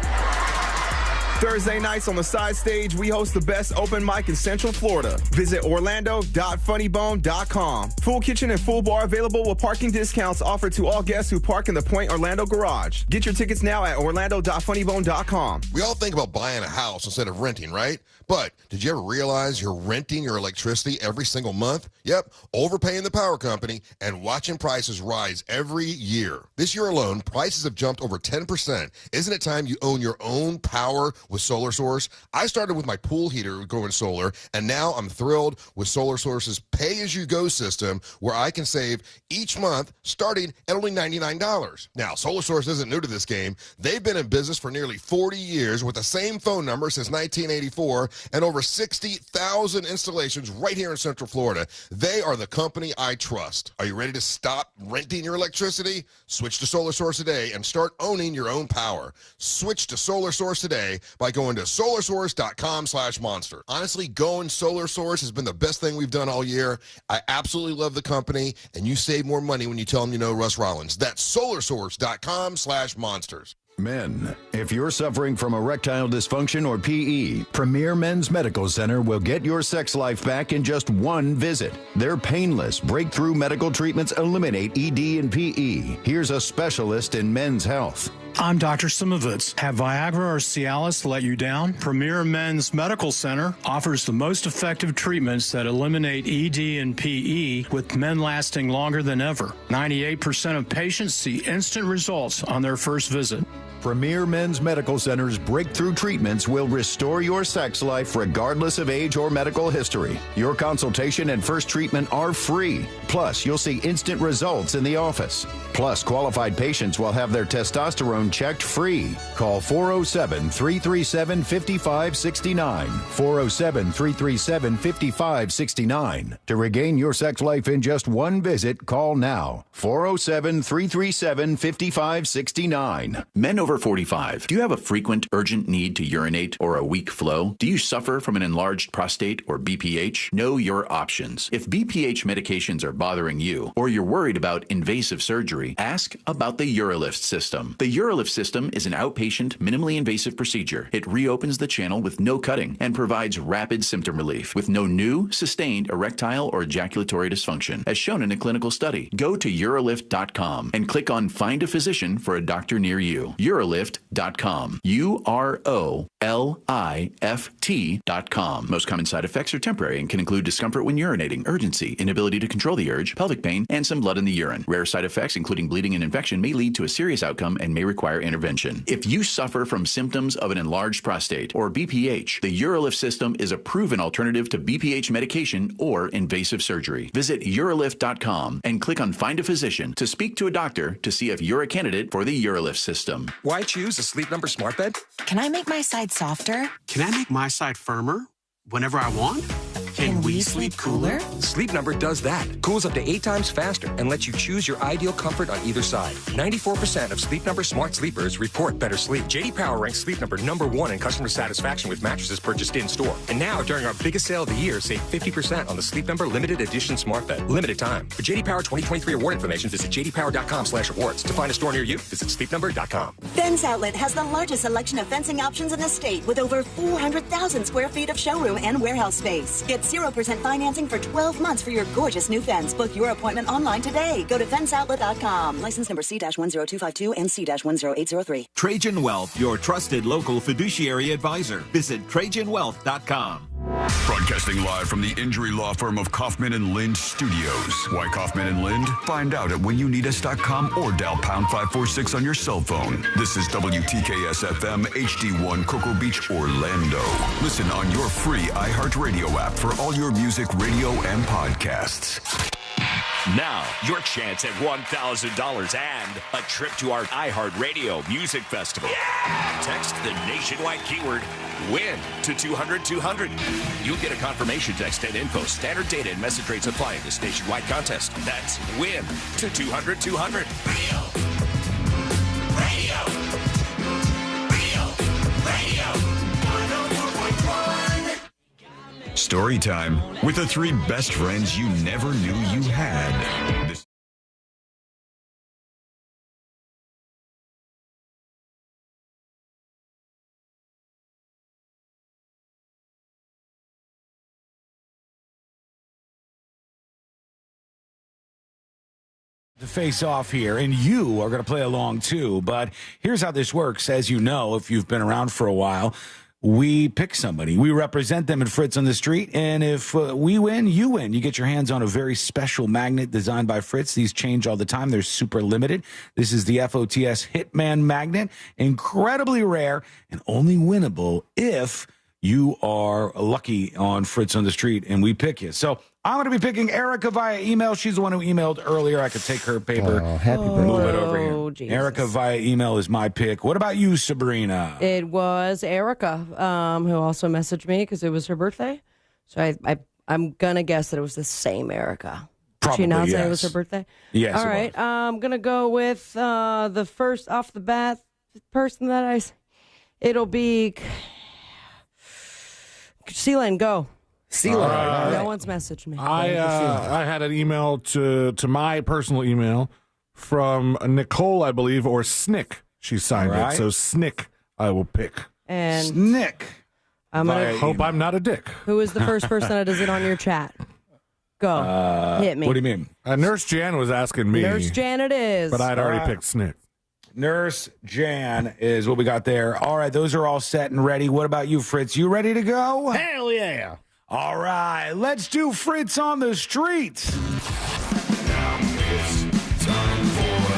Thursday nights on the side stage, we host the best open mic in Central Florida. Visit orlando.funnybone.com. Full kitchen and full bar available with parking discounts offered to all guests who park in the Point Orlando garage. Get your tickets now at orlando.funnybone.com. We all think about buying a house instead of renting, right? But did you ever realize you're renting your electricity every single month? Yep, overpaying the power company and watching prices rise every year. This year alone, prices have jumped over 10%. Isn't it time you own your own power with Solar Source? I started with my pool heater going solar, and now I'm thrilled with Solar Source's pay-as-you-go system where I can save each month starting at only $99. Now, Solar Source isn't new to this game. They've been in business for nearly 40 years with the same phone number since 1984 and over 60,000 installations right here in Central Florida. They are the company I trust. Are you ready to stop renting your electricity? Switch to Solar Source today and start owning your own power. Switch to Solar Source today by going to solarsource.com/monster. Honestly, going Solar Source has been the best thing we've done all year. I absolutely love the company, and you save more money when you tell them you know Russ Rollins. That's solarsource.com/monsters. Men, if you're suffering from erectile dysfunction or PE, Premier Men's Medical Center will get your sex life back in just one visit. Their painless, breakthrough medical treatments eliminate ED and PE. Here's a specialist in men's health. I'm Dr. Simovitz. Have Viagra or Cialis let you down? Premier Men's Medical Center offers the most effective treatments that eliminate ED and PE, with men lasting longer than ever. 98% of patients see instant results on their first visit. Premier Men's Medical Center's breakthrough treatments will restore your sex life regardless of age or medical history. Your consultation and first treatment are free. Plus, you'll see instant results in the office. Plus, qualified patients will have their testosterone checked free. Call 407-337-5569. 407-337-5569. To regain your sex life in just one visit, call now. 407-337-5569. Men over 45, do you have a frequent, urgent need to urinate or a weak flow? Do you suffer from an enlarged prostate or BPH? Know your options. If BPH medications are bothering you, or you're worried about invasive surgery, ask about the UroLift system. The UroLift system is an outpatient, minimally invasive procedure. It reopens the channel with no cutting and provides rapid symptom relief with no new, sustained erectile or ejaculatory dysfunction, as shown in a clinical study. Go to urolift.com and click on Find a Physician for a doctor near you. Urolift.com. UROLIFT.com. Most common side effects are temporary and can include discomfort when urinating, urgency, inability to control the urge, pelvic pain, and some blood in the urine. Rare side effects, including bleeding and infection, may lead to a serious outcome and may require intervention. If you suffer from symptoms of an enlarged prostate or BPH, the UroLift system is a proven alternative to BPH medication or invasive surgery. Visit urolift.com and click on Find a Physician to speak to a doctor to see if you're a candidate for the UroLift system. Why choose a Sleep Number smart bed? Can I make my side softer? Can I make my side firmer whenever I want? Can we sleep cooler? Sleep Number does that. Cools up to 8 times faster and lets you choose your ideal comfort on either side. 94% of Sleep Number smart sleepers report better sleep. JD Power ranks Sleep Number #1 in customer satisfaction with mattresses purchased in-store. And now, during our biggest sale of the year, save 50% on the Sleep Number limited edition smart bed. Limited time. For JD Power 2023 award information, visit jdpower.com/awards. To find a store near you, visit sleepnumber.com. Fence Outlet has the largest selection of fencing options in the state, with over 400,000 square feet of showroom and warehouse space. Get 0% financing for 12 months for your gorgeous new fence. Book your appointment online today. Go to fenceoutlet.com. License number C-10252 and C-10803. Trajan Wealth, your trusted local fiduciary advisor. Visit TrajanWealth.com. Broadcasting live from the injury law firm of Kaufman and Lind Studios. Why Kaufman and Lind? Find out at whenyouneedus.com or dial pound 546 on your cell phone. This is WTKS-FM HD1 Cocoa Beach, Orlando. Listen on your free iHeartRadio app for all your music, radio, and podcasts. Now, your chance at $1,000 and a trip to our iHeartRadio Music Festival. Yeah! Text the nationwide keyword WIN to 200-200. You'll get a confirmation text and info. Standard data and message rates apply in this nationwide contest. That's WIN to 200-200. Radio. Story time with the 3 best friends you never knew you had. The face off here, and you are going to play along too. But here's how this works. As you know, if you've been around for a while, we pick somebody. We represent them at Fritz on the Street, and if we win, you win. You get your hands on a very special magnet designed by Fritz. These change all the time. They're super limited. This is the FOTS Hitman Magnet. Incredibly rare and only winnable if you are lucky on Fritz on the Street, and we pick you. So I'm going to be picking Erica via email. She's the one who emailed earlier. I could take her paper, move it over here. Jesus. Erica via email is my pick. What about you, Sabrina? It was Erica who also messaged me because it was her birthday. So I'm going to guess that it was the same Erica. Probably, she announced yes. that it was her birthday? Yes, all right. I'm going to go with the first off the bat person that it'll be Sealand, go. Sealand. No one's messaged me. I had an email to my personal email from Nicole, I believe, or Snick. She signed it. So Snick, I will pick. And Snick. I hope I'm not a dick. Who is the first person that is it on your chat? Go. Hit me. What do you mean? Nurse Jan was asking me. Nurse Jan it is. But I'd already picked Snick. Nurse Jan is what we got there. All right, those are all set and ready. What about you, Fritz? You ready to go? Hell yeah. All right, let's do Fritz on the Street. Now it's time for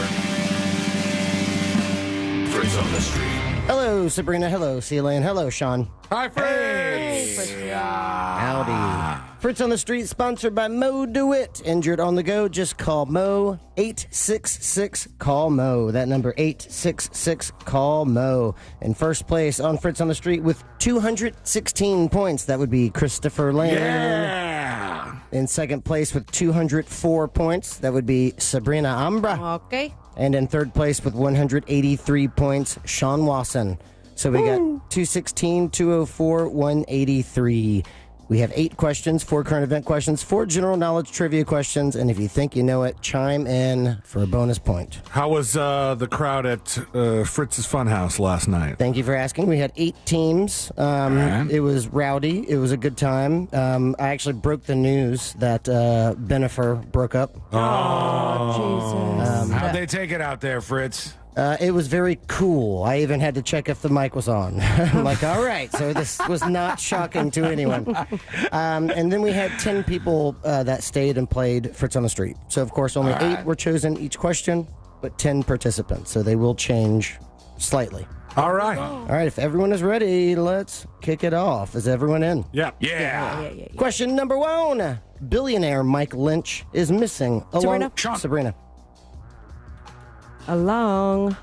Fritz on the Street. Hello, Sabrina. Hello, Sealand. Hello, Sean. Hi, Fritz. Howdy. Fritz on the Street, sponsored by Mo DeWitt. Injured on the go, just call Mo. 866-CALL-MO. That number, 866-CALL-MO. In first place on Fritz on the Street with 216 points. That would be Christopher Lane. Yeah. In second place with 204 points. That would be Sabrina Ambra. Okay. And in third place with 183 points, Sean Wasson. So we got 216, 204, 183. We have 8 questions, 4 current event questions, 4 general knowledge trivia questions, and if you think you know it, chime in for a bonus point. How was the crowd at Fritz's Funhouse last night? Thank you for asking. We had 8 teams. It was rowdy. It was a good time. I actually broke the news that Benifer broke up. Oh, Jesus. How'd they take it out there, Fritz? It was very cool. I even had to check if the mic was on. I'm like, all right, so this was not shocking to anyone. And then we had 10 people that stayed and played Fritz on the Street. So, of course, only 8 were chosen each question, but 10 participants. So they will change slightly. All right. All right, if everyone is ready, let's kick it off. Is everyone in? Yeah. Yeah. Question number 1. Billionaire Mike Lynch is missing. Sabrina. Sabrina. Along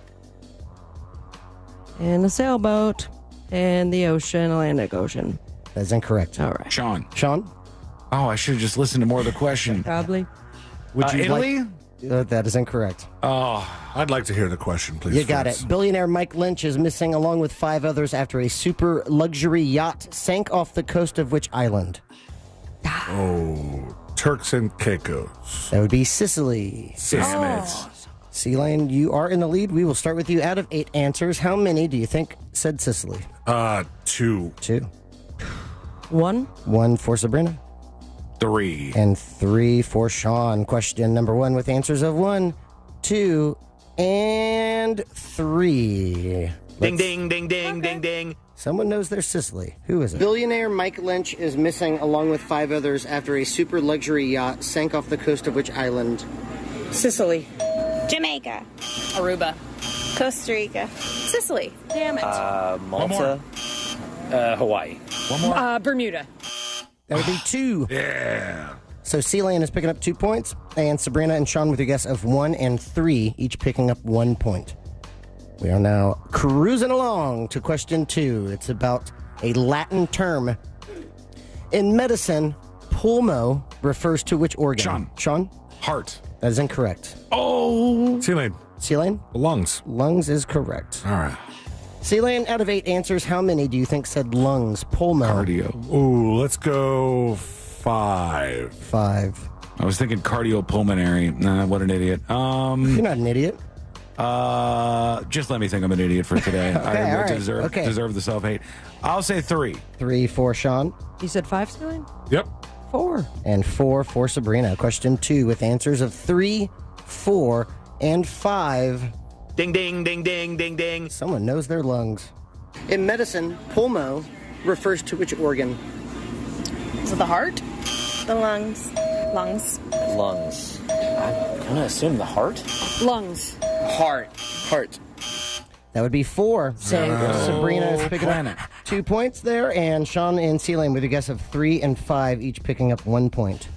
in a sailboat in the ocean, Atlantic Ocean. That's incorrect. All right. Sean. Oh, I should have just listened to more of the question. Probably. Would you Italy? That is incorrect. Oh, I'd like to hear the question, please. You got Fritz. it. Billionaire Mike Lynch is missing along with 5 others after a super luxury yacht sank off the coast of which island? Oh, Turks and Caicos. That would be Sicily. Damn it. Sealand, you are in the lead. We will start with you. Out of 8 answers, how many do you think said Sicily? 2. 2. 1. 1 for Sabrina. 3. And 3 for Sean. Question number 1 with answers of 1, 2, and 3. Ding, ding, ding, ding, ding, ding. Someone knows their Sicily. Who is it? Billionaire Mike Lynch is missing along with 5 others after a super luxury yacht sank off the coast of which island? Sicily. Jamaica. Aruba. Costa Rica. Sicily. Damn it. Malta. Hawaii. One more. Bermuda. That would be 2. Yeah. So Sealand is picking up 2 points, and Sabrina and Sean with your guess of 1 and 3, each picking up 1 point. We are now cruising along to question 2. It's about a Latin term. In medicine, pulmo refers to which organ? Sean? Heart. That is incorrect. Oh. Sealand. Lungs. Lungs is correct. All right. Sealand, out of 8 answers, how many do you think said lungs? Pulmo. Cardio. Ooh, let's go 5. 5. I was thinking cardiopulmonary. Nah, what an idiot. You're not an idiot. Just let me think I'm an idiot for today. Okay, all right. Deserve the self-hate. I'll say 3. 3 for Sean. You said 5, Sealand? Yep. 4. And 4 for Sabrina. Question 2 with answers of 3, 4, and 5. Ding, ding, ding, ding, ding, ding. Someone knows their lungs. In medicine, pulmo refers to which organ? Is it the heart? The lungs. Lungs. Lungs. I'm going to assume the heart? Lungs. Heart. Heart. That would be 4. So Sabrina is picking up 2 points there, and Sean and C-Lane with a guess of 3 and 5, each picking up 1 point.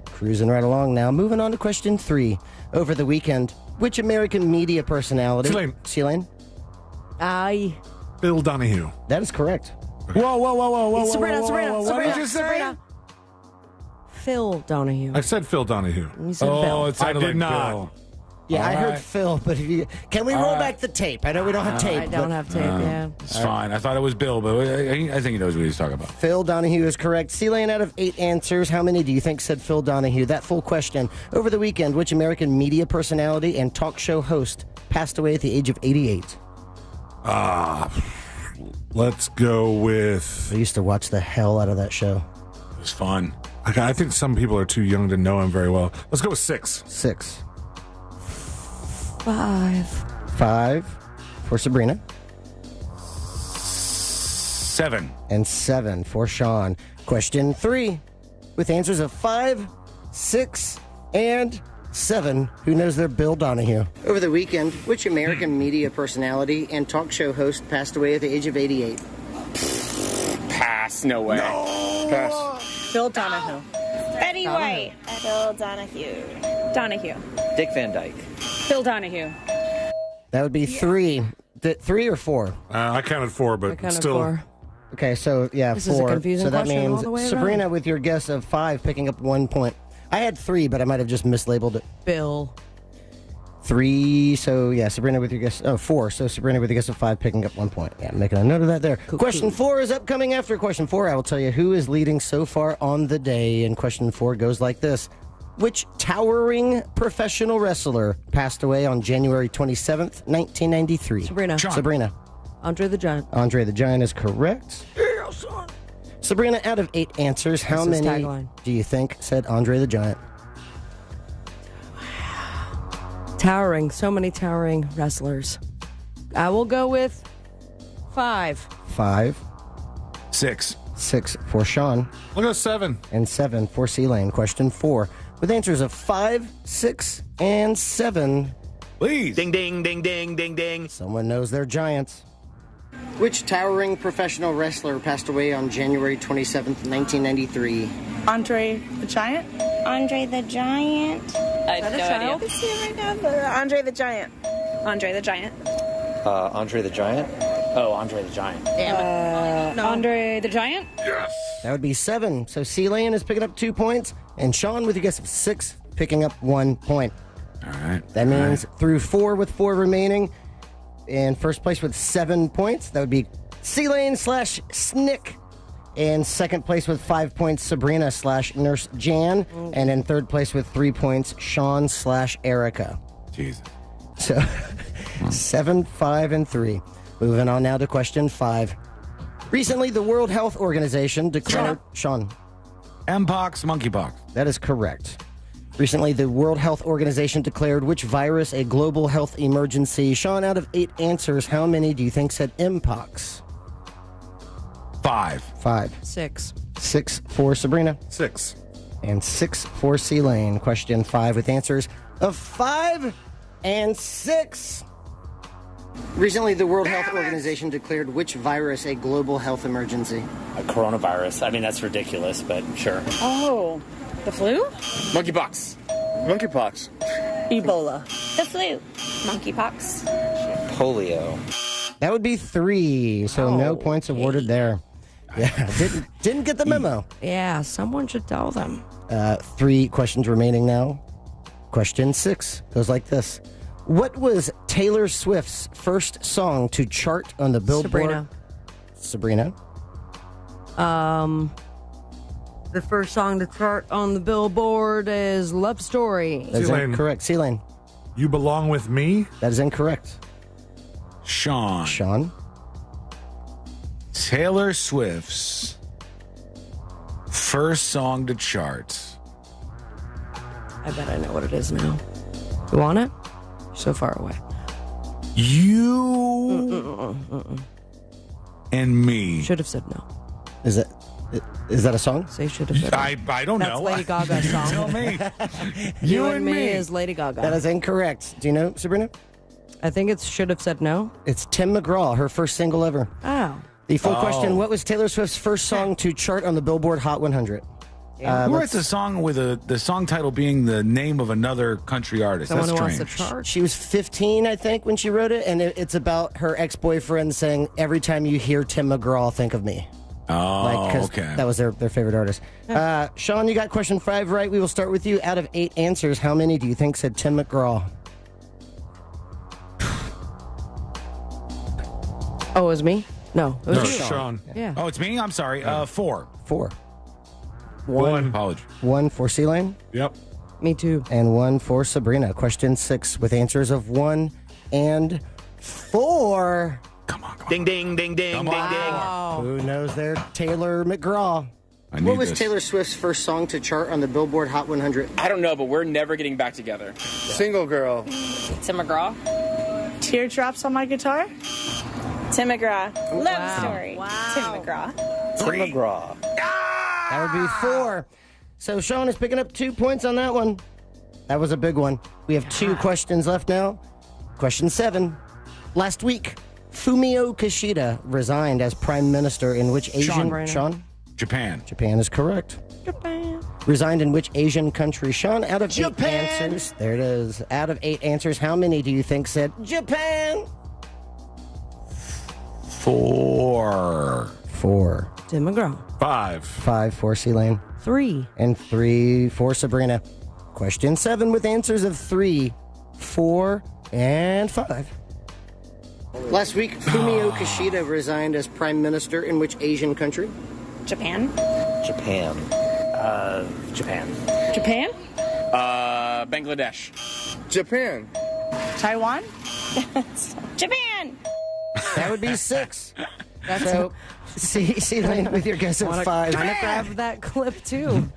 Cruising right along now. Moving on to question 3. Over the weekend, which American media personality? C-Lane? Bill Donahue. That is correct. Whoa. Sabrina. What did you say? Sabrina. Phil Donahue. I said Phil Donahue. You said Bill. It sounded like Bill. Yeah, I heard Phil, but can we roll back the tape? I know we don't have tape. I don't have tape, yeah. It's fine. I thought it was Bill, but I think he knows what he's talking about. Phil Donahue is correct. C-Lane, out of 8 answers, how many do you think said Phil Donahue? That full question. Over the weekend, which American media personality and talk show host passed away at the age of 88? Let's go with... I used to watch the hell out of that show. It was fun. I think some people are too young to know him very well. Let's go with 6. 6. 5. 5 for Sabrina. 7. And 7 for Sean. Question 3. With answers of 5, 6, and 7, who knows their Bill Donahue? Over the weekend, which American media personality and talk show host passed away at the age of 88? Pass. No way. No. Pass. Phil Donahue. Betty White. Phil Donahue. Donahue. Dick Van Dyke. Phil Donahue. That would be 3. 3 or 4? I counted 4, but still. 4. Okay, so yeah, This 4. is a confusing so that question all means the way Sabrina, around. with your guess of 5, picking up 1 point. I had 3, but I might have just mislabeled it. Bill. 3, so yeah, Sabrina with your guess. 4, so Sabrina with your guess of 5, picking up 1 point. Yeah, making a note of that there. Question 4 is upcoming after question 4. I will tell you who is leading so far on the day, and question 4 goes like this. Which towering professional wrestler passed away on January 27th, 1993? Sabrina. Andre the Giant. Andre the Giant is correct. Yeah, son. Sabrina, out of 8 answers, how That's his many tagline. do you think said Andre the Giant? Towering. So many towering wrestlers. I will go with 5. 5. 6. 6 for Sean. We'll go 7. And 7 for C-Lane. Question 4. With answers of 5, 6, and 7. Please. Ding, ding, ding, ding, ding, ding. Someone knows their giants. Which towering professional wrestler passed away on January 27th, 1993? Andre the Giant? Andre the Giant. I have no idea. Let's see right now. Andre the Giant. Andre the Giant. Andre the Giant? Oh, Andre the Giant. Damn it. No. Andre the Giant? Yes. That would be 7. So C-Lane is picking up 2 points, and Sean, with your guess of 6, picking up 1 point. All right. That means through 4 with 4 remaining. In first place with 7 points, that would be C-Lane / Snick. In second place with 5 points, Sabrina / Nurse Jan. And in third place with 3 points, Sean / Erica. Jesus. So 7, 5, and 3. Moving on now to question 5. Recently, the World Health Organization declared... Sean. Mpox, monkeypox. That is correct. Recently, the World Health Organization declared which virus a global health emergency. Sean, out of 8 answers, how many do you think said Mpox? 5. 5. 6. 6 for Sabrina. 6. And 6 for C-Lane. Question 5 with answers of 5 and 6. Recently, the World Health Organization declared which virus a global health emergency? A coronavirus. I mean, that's ridiculous, but sure. Oh, the flu? Monkeypox. Monkeypox. Ebola. The flu. Monkeypox. Polio. That would be 3, so no points awarded there. Yeah, didn't get the memo. Yeah, someone should tell them. 3 questions remaining now. Question 6 goes like this. What was Taylor Swift's first song to chart on the Billboard? Sabrina. The first song to chart on the Billboard is Love Story. That is incorrect. C-Lane. You Belong With Me? That is incorrect. Sean. Taylor Swift's first song to chart. I bet I know what it is now. You want it? You're so far away. You and me. Should have said no. Is that a song? Say should have said no. I don't know. That's Lady Gaga's song. Tell me. You and me is Lady Gaga. That is incorrect. Do you know, Sabrina? I think it's should have said no. It's Tim McGraw, her first single ever. Oh. The full question, what was Taylor Swift's first song to chart on the Billboard Hot 100? Who writes a song with the song title being the name of another country artist? Someone That's who strange. wants to chart. She was 15, I think, when she wrote it, and it's about her ex-boyfriend saying, every time you hear Tim McGraw, think of me. Oh, okay. That was their favorite artist. Sean, you got question 5 right. We will start with you. Out of 8 answers, how many do you think said Tim McGraw? Oh, it was me? No, it was No, you. Sean. Yeah. Oh, it's me? I'm sorry. 4. 4. 1. Apology. 1 for C-Lane. Yep. Me too. And 1 for Sabrina. Question 6 with answers of 1 and 4. Ding, ding, ding, ding, ding, ding. Who knows there? Taylor McGraw. What was Taylor Swift's first song to chart on the Billboard Hot 100? I don't know, but we're never getting back together. Single girl. Tim McGraw. Teardrops on my guitar. Tim McGraw. Love Story. Tim McGraw. Tim McGraw. That would be 4. So Sean is picking up 2 points on that one. That was a big one. We have 2 questions left now. Question 7. Last week, Fumio Kishida resigned as prime minister in which Asian... Sean? Japan. Japan is correct. Japan. Resigned in which Asian country? Sean, out of 8 Japan. answers... There it is. Out of 8 answers, how many do you think said Japan? 4. 4. Tim McGraw. 5. 5 for C-Lane. 3. And 3 for Sabrina. Question 7 with answers of 3, 4, and 5. Last week, Fumio Kishida resigned as prime minister in which Asian country? Japan. Japan. Japan. Japan. Bangladesh. Japan. Taiwan. Japan. That would be 6. So, C-Lane with your guess of 5. Kind of grab that clip too.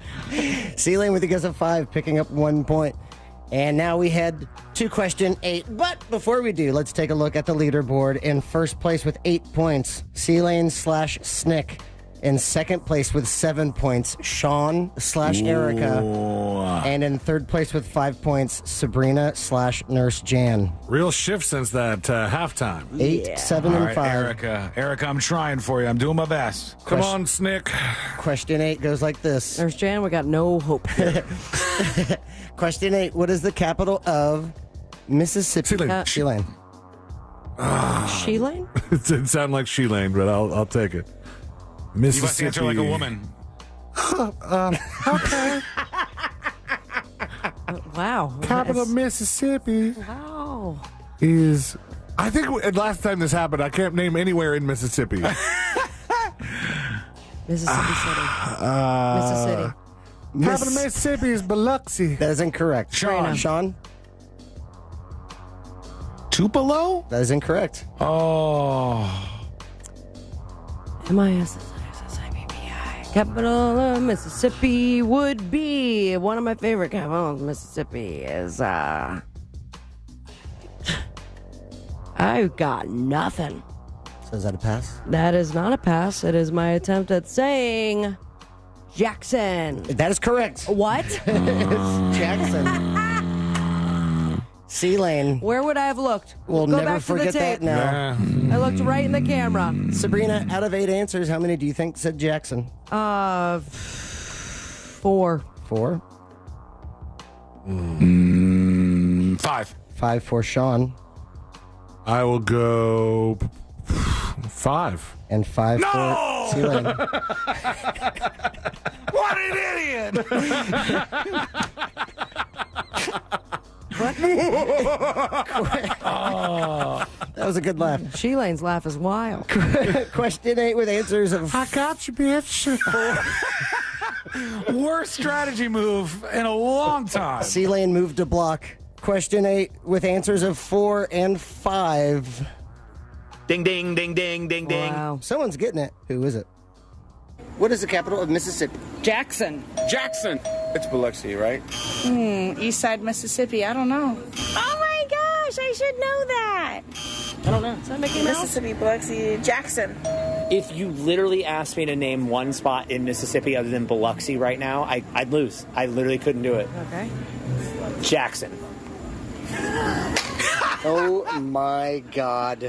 C-Lane with your guess of 5, picking up 1 point. And now we head to question 8. But before we do, let's take a look at the leaderboard. In first place with 8 points, C-Lane/Snick. In second place with 7 points, Sean/Erica. And in third place with 5 points, Sabrina/Nurse Jan. Real shift since that halftime. 8, 7, All and right, 5. Erica, I'm trying for you. I'm doing my best. Come on, Snick. Question 8 goes like this. Nurse Jan, we got no hope here. Question 8. What is the capital of Mississippi? She-Lane. She-Lane? It didn't sound like She-Lane, but I'll take it. Mississippi. You must answer like a woman. Okay. Wow. Capital of Mississippi. Wow. Is... I think last time this happened, I can't name anywhere in Mississippi. Mississippi City. Mississippi. Capital of Mississippi is Biloxi. That is incorrect. Sean? Tupelo? That is incorrect. Oh. M-I-S-S-I-S-S-I-P-P-I. Capital of Mississippi would be one of my favorite capitals of Mississippi is I got nothing. So is that a pass? That is not a pass. It is my attempt at saying Jackson. That is correct. What? It's Jackson. C-Lane. Where would I have looked? We'll Go never back to the forget tape. that now. I looked right in the camera. Sabrina, out of 8 answers, how many do you think said Jackson? 4. 4? 5. 5 for Sean. I will go 5. And 5 for C-Lane. What an idiot! What? That was a good laugh. She-Lane's laugh is wild. Question 8 with answers of... I got you, bitch. Worst strategy move in a long time. C-Lane moved to block. Question 8 with answers of 4 and 5. Ding, ding, ding, ding, ding, ding. Wow. Someone's getting it. Who is it? What is the capital of Mississippi? Jackson. Jackson. It's Biloxi, right? East side Mississippi. I don't know. Oh my gosh, I should know that. I don't know. Is that Mickey Mouse? Mississippi, Biloxi, Jackson. If you literally asked me to name one spot in Mississippi other than Biloxi right now, I'd lose. I literally couldn't do it. Okay. Jackson. Oh my God.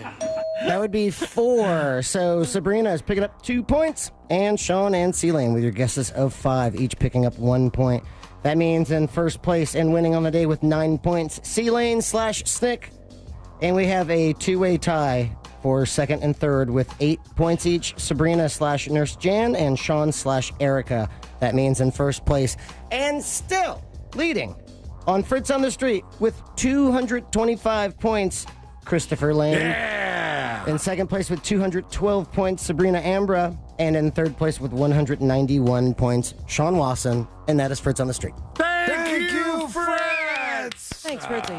That would be 4. So Sabrina is picking up 2 points, and Sean and C-Lane with your guesses of 5, each picking up 1 point. That means in first place and winning on the day with 9 points, C-Lane / Snick. And we have a 2-way tie for second and third with 8 points each, Sabrina / Nurse Jan and Sean / Erica. That means in first place and still leading on Fritz on the Street with 225 points, Christopher Lane. Yeah! In second place with 212 points, Sabrina Ambra. And in third place with 191 points, Sean Wasson. And that is Fritz on the Street. Thank you, Fritz! Thanks, Fritzy.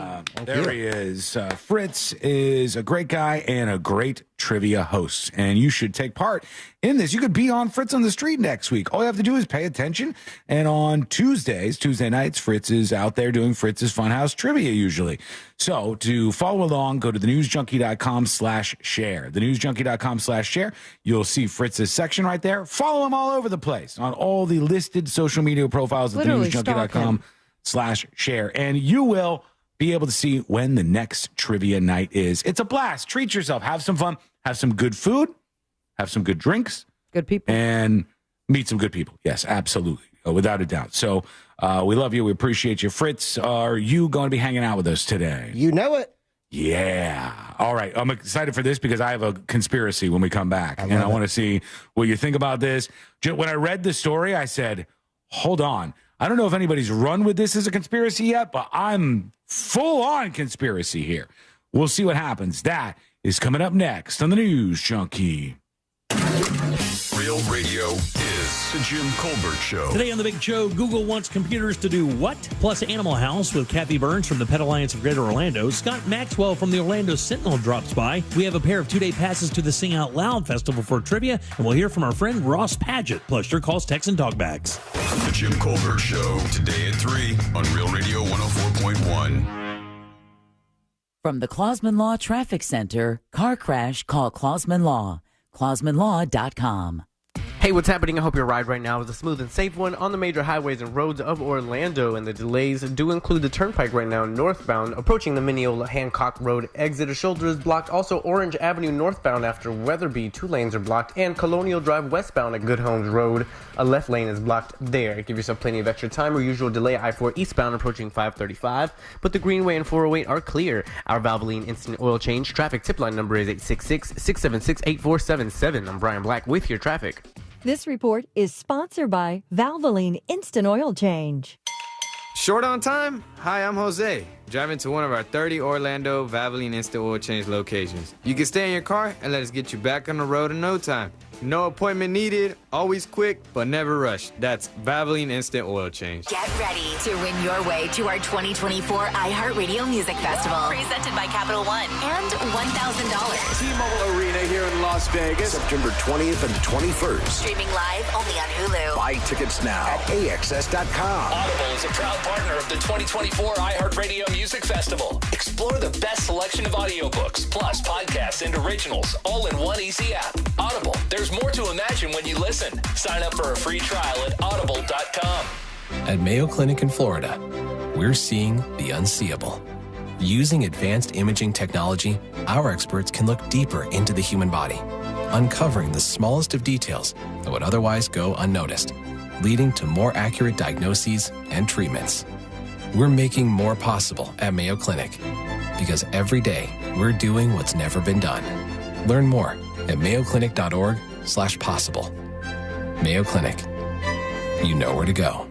There he is. Fritz is a great guy and a great trivia host, and you should take part in this. You could be on Fritz on the Street next week. All you have to do is pay attention, and on Tuesday nights, Fritz is out there doing Fritz's Funhouse Trivia usually. So to follow along, go to thenewsjunkie.com/share. Thenewsjunkie.com/share. You'll see Fritz's section right there. Follow him all over the place on all the listed social media profiles at thenewsjunkie.com/share, and you will be able to see when the next trivia night is. It's a blast. Treat yourself. Have some fun. Have some good food. Have some good drinks. Good people. And meet some good people. Yes, absolutely. Without a doubt. So we love you. We appreciate you. Fritz, are you going to be hanging out with us today? You know it. Yeah. All right. I'm excited for this because I have a conspiracy when we come back. I want to see what you think about this. When I read the story, I said, hold on. I don't know if anybody's run with this as a conspiracy yet, but I'm full on conspiracy here. We'll see what happens. That is coming up next on the News Junkie. Real Radio is the Jim Colbert Show. Today on The Big Show, Google wants computers to do what? Plus Animal House with Kathy Burns from the Pet Alliance of Greater Orlando. Scott Maxwell from the Orlando Sentinel drops by. We have a pair of 2-day passes to the Sing Out Loud Festival for trivia, and we'll hear from our friend Ross Padgett, plus your calls, texts, and talkbacks. The Jim Colbert Show, today at 3 on Real Radio 104.1. From the Clausman Law Traffic Center, car crash, call Clausman Law. ClausmanLaw.com. Hey, what's happening? I hope your ride right now is a smooth and safe one on the major highways and roads of Orlando, and the delays do include the Turnpike right now northbound, approaching the Mineola Hancock Road exit. A shoulder is blocked. Also, Orange Avenue northbound after Weatherby, 2 lanes are blocked, and Colonial Drive westbound at Good Homes Road, a left lane is blocked there. Give yourself plenty of extra time or usual delay. I-4 eastbound approaching 535, but the Greenway and 408 are clear. Our Valvoline Instant Oil Change traffic tip line number is 866-676-8477. I'm Brian Black with your traffic. This report is sponsored by Valvoline Instant Oil Change. Short on time? Hi, I'm Jose, driving to one of our 30 Orlando Valvoline Instant Oil Change locations. You can stay in your car and let us get you back on the road in no time. No appointment needed, always quick, but never rushed. That's Valvoline Instant Oil Change. Get ready to win your way to our 2024 iHeartRadio Music Festival, presented by Capital One, and $1,000. T-Mobile Arena here in Las Vegas, September 20th and 21st. Streaming live only on Hulu. Buy tickets now at AXS.com. Audible is a proud partner of the 2024 iHeartRadio Music Festival. Explore the best selection of audiobooks, plus podcasts and originals, all in one easy app. Audible, there's more to imagine when you listen. Sign up for a free trial at audible.com. At Mayo Clinic in Florida, we're seeing the unseeable. Using advanced imaging technology, our experts can look deeper into the human body, uncovering the smallest of details that would otherwise go unnoticed, leading to more accurate diagnoses and treatments. We're making more possible at Mayo Clinic because every day we're doing what's never been done. Learn more at mayoclinic.org/possible. Mayo Clinic. You know where to go.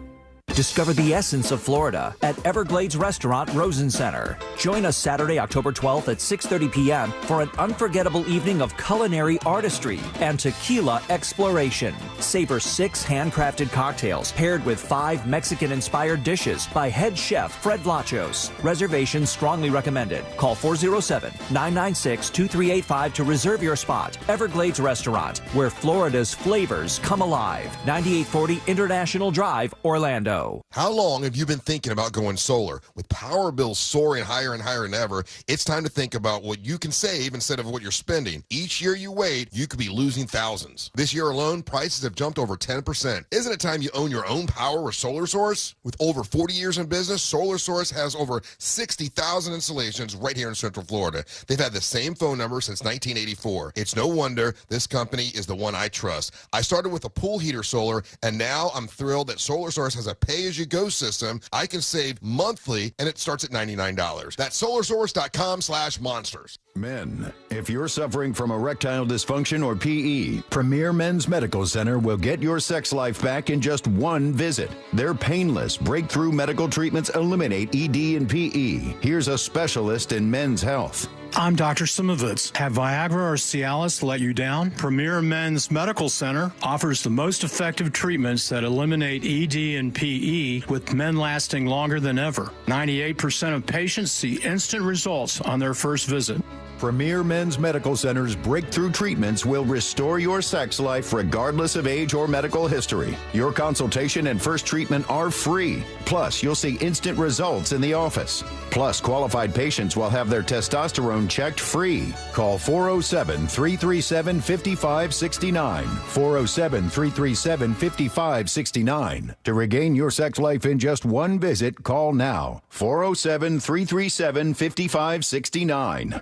Discover the essence of Florida at Everglades Restaurant Rosen Center. Join us Saturday, October 12th at 6:30 p.m. for an unforgettable evening of culinary artistry and tequila exploration. Savor 6 handcrafted cocktails paired with 5 Mexican-inspired dishes by head chef Fred Lachos. Reservations strongly recommended. Call 407-996-2385 to reserve your spot. Everglades Restaurant, where Florida's flavors come alive. 9840 International Drive, Orlando. How long have you been thinking about going solar? With power bills soaring higher and higher than ever, it's time to think about what you can save instead of what you're spending. Each year you wait, you could be losing thousands. This year alone, prices have jumped over 10%. Isn't it time you own your own power with Solar Source? With over 40 years in business, Solar Source has over 60,000 installations right here in Central Florida. They've had the same phone number since 1984. It's no wonder this company is the one I trust. I started with a pool heater solar, and now I'm thrilled that Solar Source has a pay-as-you-go system. I can save monthly, and it starts at $99. That's solarsource.com/monsters. Men, if you're suffering from erectile dysfunction or PE, Premier Men's Medical Center will get your sex life back in just one visit. Their painless, breakthrough medical treatments eliminate ED and PE. Here's a specialist in men's health. I'm Dr. Simovitz. Have Viagra or Cialis let you down? Premier Men's Medical Center offers the most effective treatments that eliminate ED and PE, with men lasting longer than ever. 98% of patients see instant results on their first visit. Premier Men's Medical Center's breakthrough treatments will restore your sex life regardless of age or medical history. Your consultation and first treatment are free. Plus, you'll see instant results in the office. Plus, qualified patients will have their testosterone checked free. Call 407-337-5569. 407-337-5569. To regain your sex life in just one visit, call now. 407-337-5569.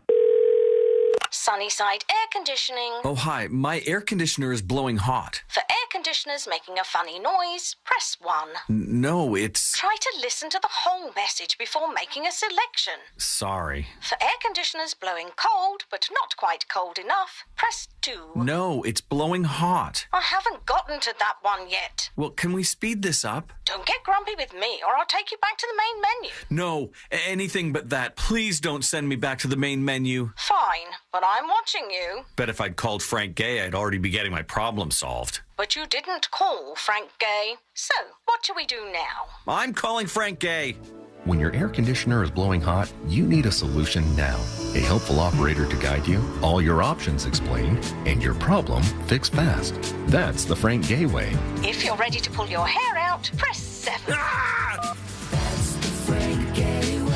Sunnyside Air Conditioning. Oh, hi. My air conditioner is blowing hot. For air conditioners making a funny noise, press 1. No, it's... Try to listen to the whole message before making a selection. Sorry. For air conditioners blowing cold, but not quite cold enough, press 2. No, it's blowing hot. I haven't gotten to that one yet. Well, can we speed this up? Don't get grumpy with me, or I'll take you back to the main menu. No, anything but that. Please don't send me back to the main menu. Fine, but I'm watching you. Bet if I'd called Frank Gay, I'd already be getting my problem solved. But you didn't call Frank Gay. So, what do we do now? I'm calling Frank Gay. When your air conditioner is blowing hot, you need a solution now. A helpful operator to guide you, all your options explained, and your problem fixed fast. That's the Frank Gay way. If you're ready to pull your hair out, press 7. Ah! That's the Frank Gay way.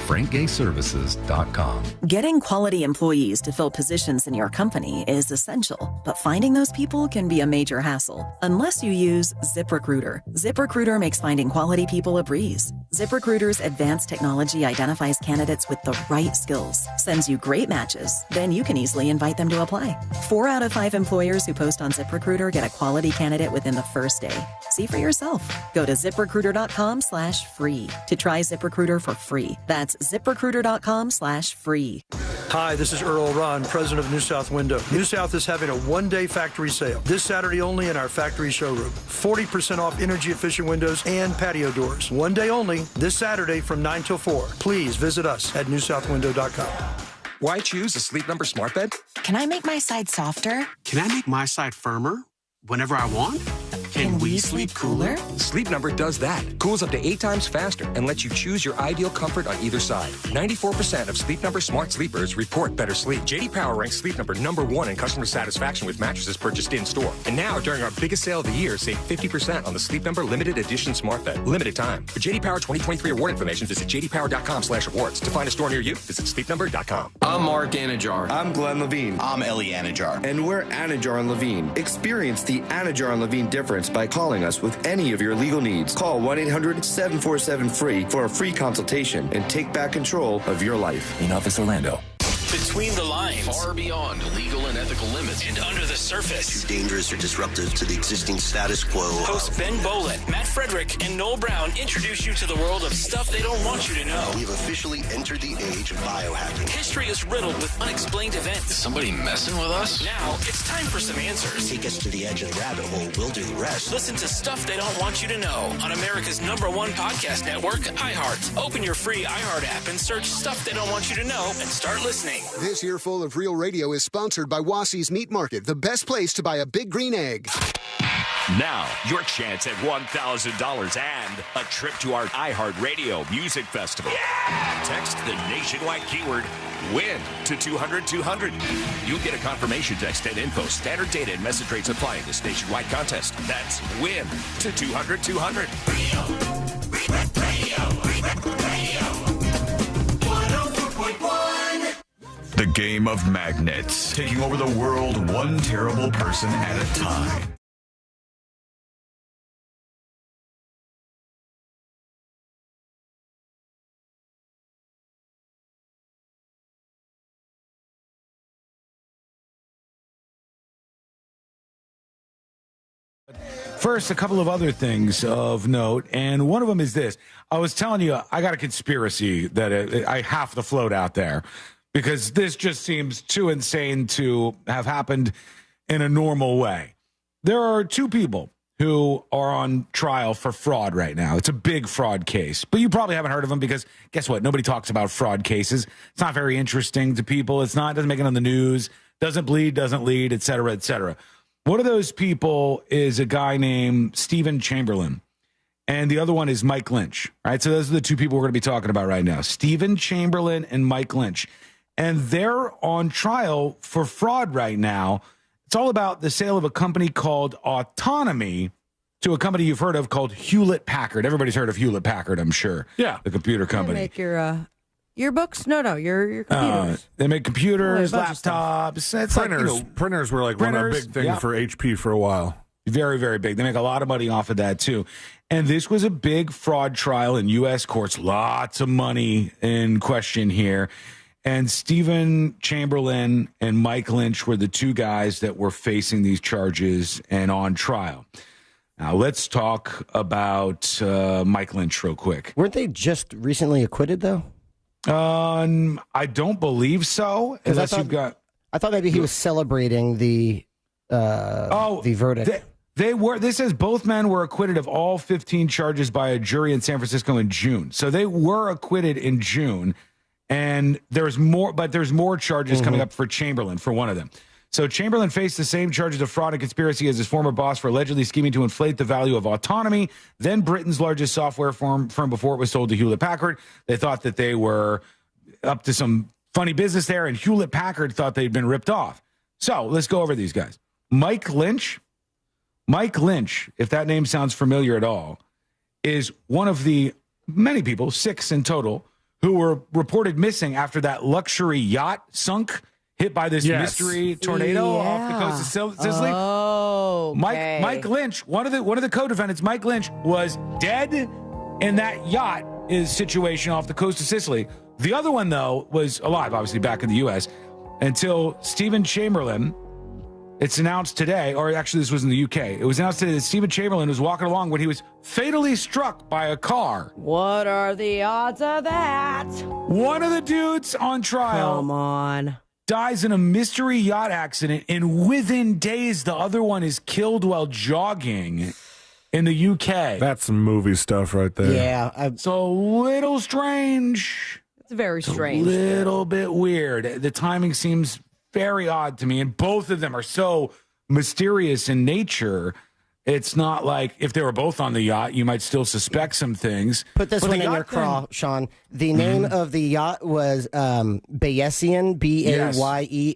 FrankGayServices.com. Getting quality employees to fill positions in your company is essential, but finding those people can be a major hassle unless you use ZipRecruiter. ZipRecruiter makes finding quality people a breeze. ZipRecruiter's advanced technology identifies candidates with the right skills, sends you great matches, then you can easily invite them to apply. 4 out of 5 employers who post on ZipRecruiter get a quality candidate within the first day. See for yourself. Go to ZipRecruiter.com/free to try ZipRecruiter for free. That's ZipRecruiter.com/free. Hi, this is Earl Ron, president of New South Window. New South is having a one-day factory sale this Saturday only in our factory showroom. 40% off energy-efficient windows and patio doors. One day only, this Saturday from 9 till 4. Please visit us at newsouthwindow.com. Why choose a Sleep Number smart bed? Can I make my side softer? Can I make my side firmer whenever I want? Can we sleep cooler? Sleep Number does that. Cools up to 8 times faster and lets you choose your ideal comfort on either side. 94% of Sleep Number smart sleepers report better sleep. J.D. Power ranks Sleep Number #1 in customer satisfaction with mattresses purchased in-store. And now, during our biggest sale of the year, save 50% on the Sleep Number limited edition smart bed. Limited time. For J.D. Power 2023 award information, visit jdpower.com/awards. To find a store near you, visit sleepnumber.com. I'm Mark Anajar. I'm Glenn Levine. I'm Ellie Anajar. And we're Anajar and Levine. Experience the Anajar and Levine difference by calling us with any of your legal needs. Call 1-800-747-FREE for a free consultation and take back control of your life. In Office Orlando. between the lines, far beyond legal and ethical limits, and under the surface. Too dangerous or disruptive to the existing status quo. Hosts Ben Bolin, Matt Frederick, and Noel Brown introduce you to the world of stuff they don't want you to know. We have officially entered the age of biohacking. History is riddled with unexplained events. Is somebody messing with us? Now it's time for some answers. Take us to the edge of the rabbit hole. We'll do the rest. Listen to Stuff They Don't Want You to Know on America's #1 podcast network, iHeart. Open your free iHeart app and search Stuff They Don't Want You to Know and start listening. This Earful of Real Radio is sponsored by Wassie's Meat Market, the best place to buy a big green egg. Now, your chance at $1,000 and a trip to our iHeartRadio Music Festival. Yeah! Text the nationwide keyword WIN to 200-200. You'll get a confirmation text and info. Standard data and message rates apply in this nationwide contest. That's WIN to 200-200. Radio. 104.1. The game of magnets, taking over the world one terrible person at a time. First, a couple of other things of note, and one of them is this. I was telling you, I got a conspiracy that I have to float out there because this just seems too insane to have happened in a normal way. There are two people who are on trial for fraud right now. It's a big fraud case, but you probably haven't heard of them because guess what? Nobody talks about fraud cases. It's not very interesting to people. It doesn't make it on the news, doesn't bleed, doesn't lead, et cetera, et cetera. One of those people is a guy named Stephen Chamberlain, and the other one is Mike Lynch. All right, so those are the two people we're going to be talking about right now, Stephen Chamberlain and Mike Lynch. And they're on trial for fraud right now. It's all about the sale of a company called Autonomy to a company you've heard of called Hewlett-Packard. Everybody's heard of Hewlett-Packard, I'm sure. Yeah. The computer company. They make your books? No, your computers. They make computers, laptops. It's printers. Printers were like one of the big things for HP for a while. Very, very big. They make a lot of money off of that, too. And this was a big fraud trial in U.S. courts. Lots of money in question here. And Stephen Chamberlain and Mike Lynch were the two guys that were facing these charges and on trial. Now, let's talk about Mike Lynch real quick. Weren't they just recently acquitted, though? I don't believe so. Unless I thought maybe he was celebrating the verdict. They were. This says both men were acquitted of all 15 charges by a jury in San Francisco in June. So they were acquitted in June, and there's more charges coming up for Chamberlain for one of them. So Chamberlain faced the same charges of fraud and conspiracy as his former boss for allegedly scheming to inflate the value of Autonomy, then Britain's largest software firm before it was sold to Hewlett-Packard. They thought that they were up to some funny business there, and Hewlett-Packard thought they'd been ripped off. So let's go over these guys. Mike Lynch, if that name sounds familiar at all, is one of the many people, 6 in total, who were reported missing after that luxury yacht sunk, hit by this mystery tornado off the coast of Sicily. Oh, okay. Mike Lynch, one of the co-defendants, Mike Lynch, was dead in that yacht situation off the coast of Sicily. The other one, though, was alive, obviously back in the U.S. until Stephen Chamberlain. It's announced today, or actually this was in the UK. It was announced today that Stephen Chamberlain was walking along when he was fatally struck by a car. What are the odds of that? One of the dudes on trial. Come on. Dies in a mystery yacht accident, and within days, the other one is killed while jogging in the UK. That's some movie stuff right there. Yeah. It's a little strange. It's very strange. A little bit weird. The timing seems very odd to me, and both of them are so mysterious in nature. It's not like if they were both on the yacht, you might still suspect some things. Put this one in your craw, Sean. The name of the yacht was Bayesian, Bayesian.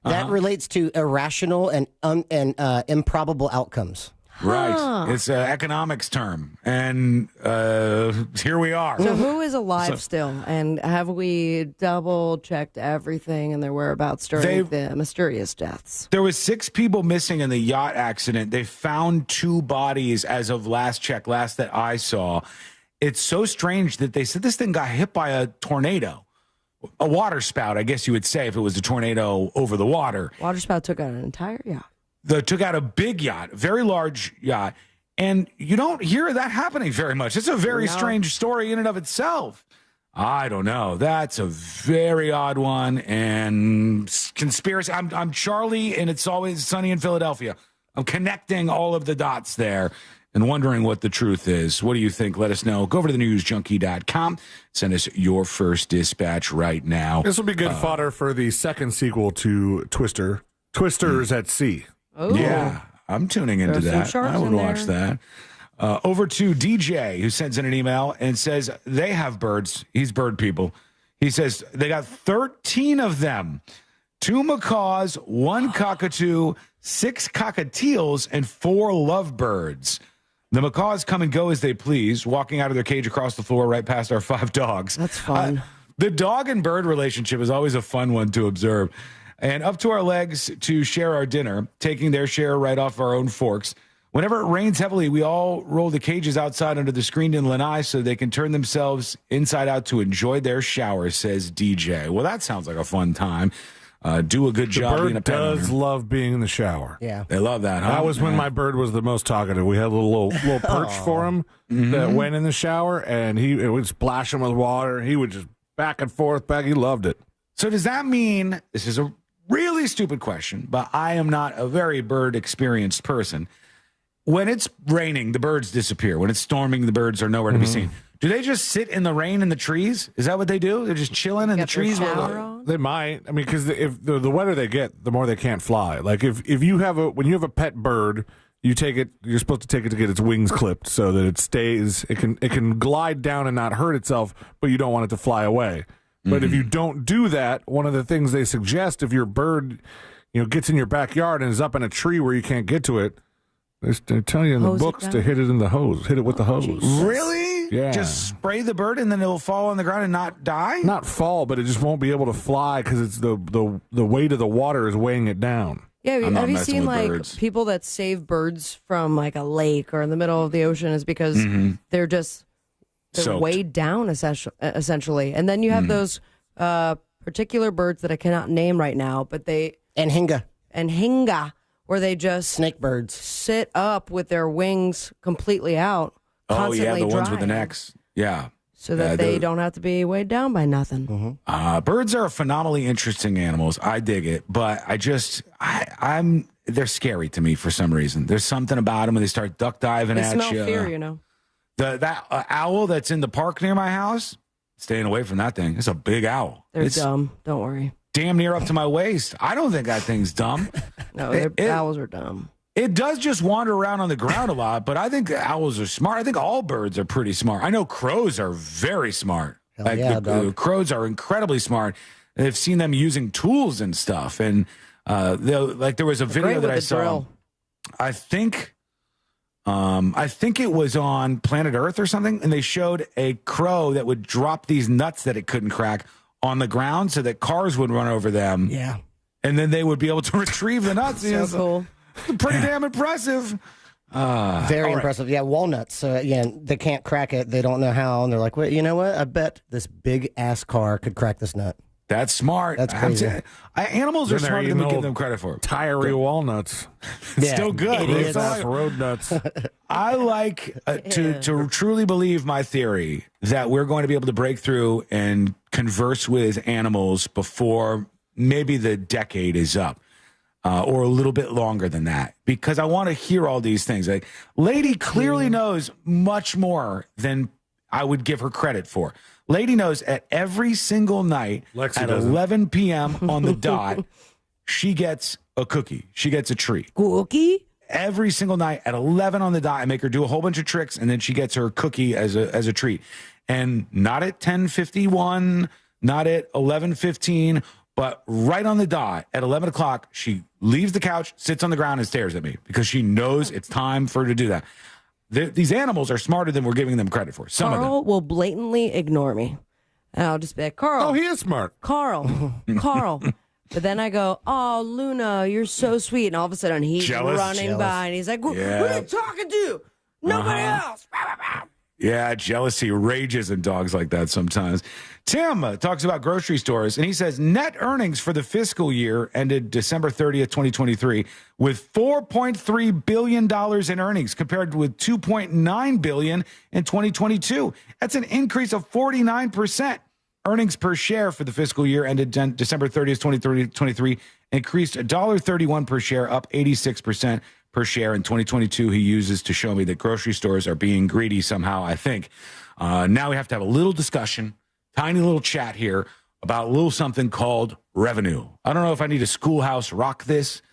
That relates to irrational and improbable outcomes. Right. It's an economics term. And here we are. So who is alive still? And have we double-checked everything and their whereabouts during the mysterious deaths? There was 6 people missing in the yacht accident. They found 2 bodies as of last that I saw. It's so strange that they said this thing got hit by a tornado. a water spout, I guess you would say, if it was a tornado over the water. Water spout took out an entire yacht. Took out a big yacht, very large yacht, and you don't hear that happening very much. It's a very strange story in and of itself. I don't know. That's a very odd one. And conspiracy. I'm Charlie, and It's Always Sunny in Philadelphia. I'm connecting all of the dots there and wondering what the truth is. What do you think? Let us know. Go over to thenewsjunkie.com. Send us your first dispatch right now. This will be good fodder for the second sequel to Twister. Twisters at Sea. Oh. Yeah, I'm tuning into that. I would watch that. Over to DJ, who sends in an email and says they have birds. He's bird people. He says they got 13 of them. 2 macaws, 1 cockatoo, 6 cockatiels, and 4 lovebirds. The macaws come and go as they please, walking out of their cage across the floor right past our 5 dogs. That's fun. The dog and bird relationship is always a fun one to observe. And up to our legs to share our dinner, taking their share right off our own forks. Whenever it rains heavily, we all roll the cages outside under the screened-in lanai so they can turn themselves inside out to enjoy their shower, says DJ. Well, that sounds like a fun time. Do a good job being a pet owner. The bird does love being in the shower. Yeah. They love that, huh? That was when my bird was the most talkative. We had a little perch for him that went in the shower, and it would splash him with water. He would just back and forth, he loved it. So does that mean, this is a really stupid question, but I am not a very bird experienced person. When it's raining, the birds disappear. When it's storming, the birds are nowhere to be seen. Do they just sit in the rain in the trees? Is that what they do? They're just chilling in the trees? They might. I mean, because if the wetter they get, the more they can't fly. Like if you have when you have a pet bird, you take it. You're supposed to take it to get its wings clipped so that it stays. It can glide down and not hurt itself, but you don't want it to fly away. But if you don't do that, one of the things they suggest, if your bird, gets in your backyard and is up in a tree where you can't get to it, they tell you in the books to hit it in the hose. Hit it with the hose. Really? Yeah. Just spray the bird and then it'll fall on the ground and not die? Not fall, but it just won't be able to fly because it's the weight of the water is weighing it down. Yeah, have you seen people that save birds from like a lake or in the middle of the ocean is because they're weighed down essentially. And then you have those particular birds that I cannot name right now, but Anhinga, where they just snake birds sit up with their wings completely out. Oh yeah, the ones with the necks. Yeah. So that they don't have to be weighed down by nothing. Birds are phenomenally interesting animals. I dig it, but they're scary to me for some reason. There's something about them when they start duck diving at you. They smell fear, That owl that's in the park near my house, staying away from that thing. It's a big owl. They're dumb. Don't worry. Damn near up to my waist. I don't think that thing's dumb. No, owls are dumb. It does just wander around on the ground a lot, but I think owls are smart. I think all birds are pretty smart. I know crows are very smart. The crows are incredibly smart. I've seen them using tools and stuff. And there was a video that I saw. Drill. I think it was on Planet Earth or something, and they showed a crow that would drop these nuts that it couldn't crack on the ground so that cars would run over them. Yeah. And then they would be able to retrieve the nuts. So cool. Pretty damn impressive. Very impressive. Yeah, walnuts. So, they can't crack it. They don't know how. And they're like, well, you know what? I bet this big-ass car could crack this nut. That's smart. That's crazy. Animals are smarter than we give them credit for. Tirey walnuts. Still good. It's road nuts. I like to truly believe my theory that we're going to be able to break through and converse with animals before maybe the decade is up. Or a little bit longer than that, because I want to hear all these things. Like, Lady clearly knows much more than I would give her credit for. Lady knows at every single night at 11 p.m. on the dot, she gets a cookie. She gets a treat. Cookie? Every single night at 11 on the dot, I make her do a whole bunch of tricks, and then she gets her cookie as a treat. And not at 10:51, not at 11:15, but right on the dot at 11 o'clock, she leaves the couch, sits on the ground, and stares at me because she knows it's time for her to do that. These animals are smarter than we're giving them credit for. Some Carl of them will blatantly ignore me. And I'll just be like, Carl. Oh, he is smart. Carl. But then I go, oh, Luna, you're so sweet. And all of a sudden, he's running by, and he's like, who are you talking to? Nobody else. Yeah, jealousy rages in dogs like that sometimes. Tim talks about grocery stores, and he says net earnings for the fiscal year ended December 30th, 2023, with $4.3 billion in earnings compared with $2.9 billion in 2022. That's an increase of 49%. Earnings per share for the fiscal year ended December 30th, 2023, increased $1.31 per share, up 86% per share. In 2022, he uses to show me that grocery stores are being greedy somehow, I think. Now we have to have a little discussion, tiny little chat here about a little something called revenue. I don't know if I need a Schoolhouse Rock this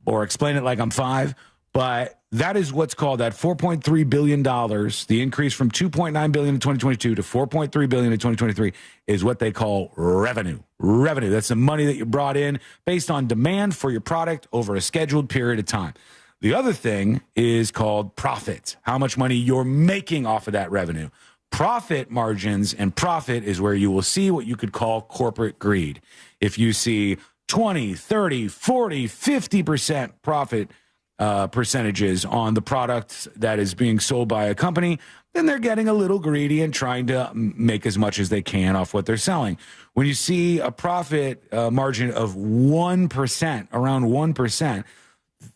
or explain it like I'm 5, but that is what's called that $4.3 billion. The increase from $2.9 billion in 2022 to $4.3 billion in 2023 is what they call revenue. Revenue. That's the money that you brought in based on demand for your product over a scheduled period of time. The other thing is called profit, how much money you're making off of that revenue. Profit margins, and profit is where you will see what you could call corporate greed. If you see 20, 30, 40, 50% profit percentages on the product that is being sold by a company, then they're getting a little greedy and trying to make as much as they can off what they're selling. When you see a profit margin of 1%, around 1%,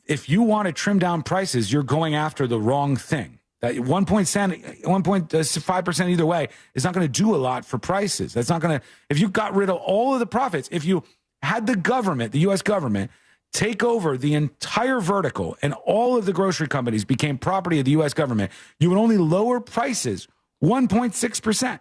if you want to trim down prices, you're going after the wrong thing. That 1.5% either way is not going to do a lot for prices. That's not going to, if you got rid of all of the profits, if you had the government, the U.S. government, take over the entire vertical and all of the grocery companies became property of the U.S. government, you would only lower prices 1.6%.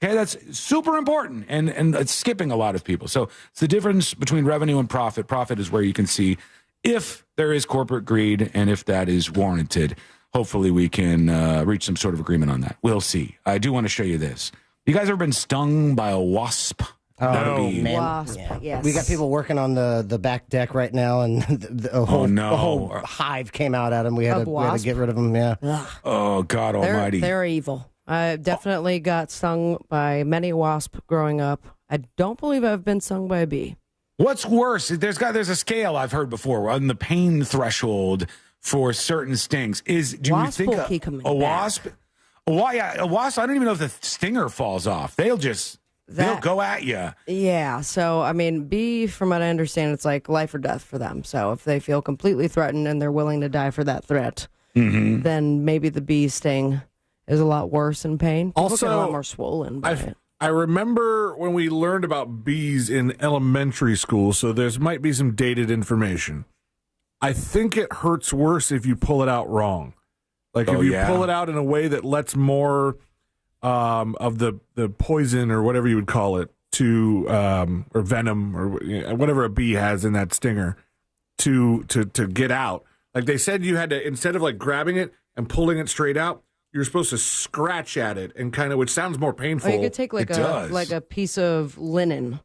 Okay, that's super important, and it's skipping a lot of people. So it's the difference between revenue and profit. Profit is where you can see if there is corporate greed and if that is warranted. Hopefully we can reach some sort of agreement on that. We'll see. I do want to show you this. You guys ever been stung by a wasp? Oh, man. Wasp, yes. We got people working on the back deck right now, and a whole hive came out at them. We had to get rid of them, yeah. Oh, God almighty. They're evil. I definitely got stung by many wasps growing up. I don't believe I've been stung by a bee. What's worse? There's a scale I've heard before on the pain threshold for certain stings. Do you think a wasp? A wasp. I don't even know if the stinger falls off. They'll go at you. Yeah. So I mean, bee, from what I understand, it's like life or death for them. So if they feel completely threatened and they're willing to die for that threat, then maybe the bee sting is a lot worse in pain. People Also, get a lot more swollen by it. I remember when we learned about bees in elementary school, so there might be some dated information. I think it hurts worse if you pull it out wrong. Like if you pull it out in a way that lets more of the poison or whatever you would call it to or venom or whatever a bee has in that stinger to get out. Like they said, you had to, instead of like grabbing it and pulling it straight out, you're supposed to scratch at it and kind of, which sounds more painful. Or you could take like a piece of linen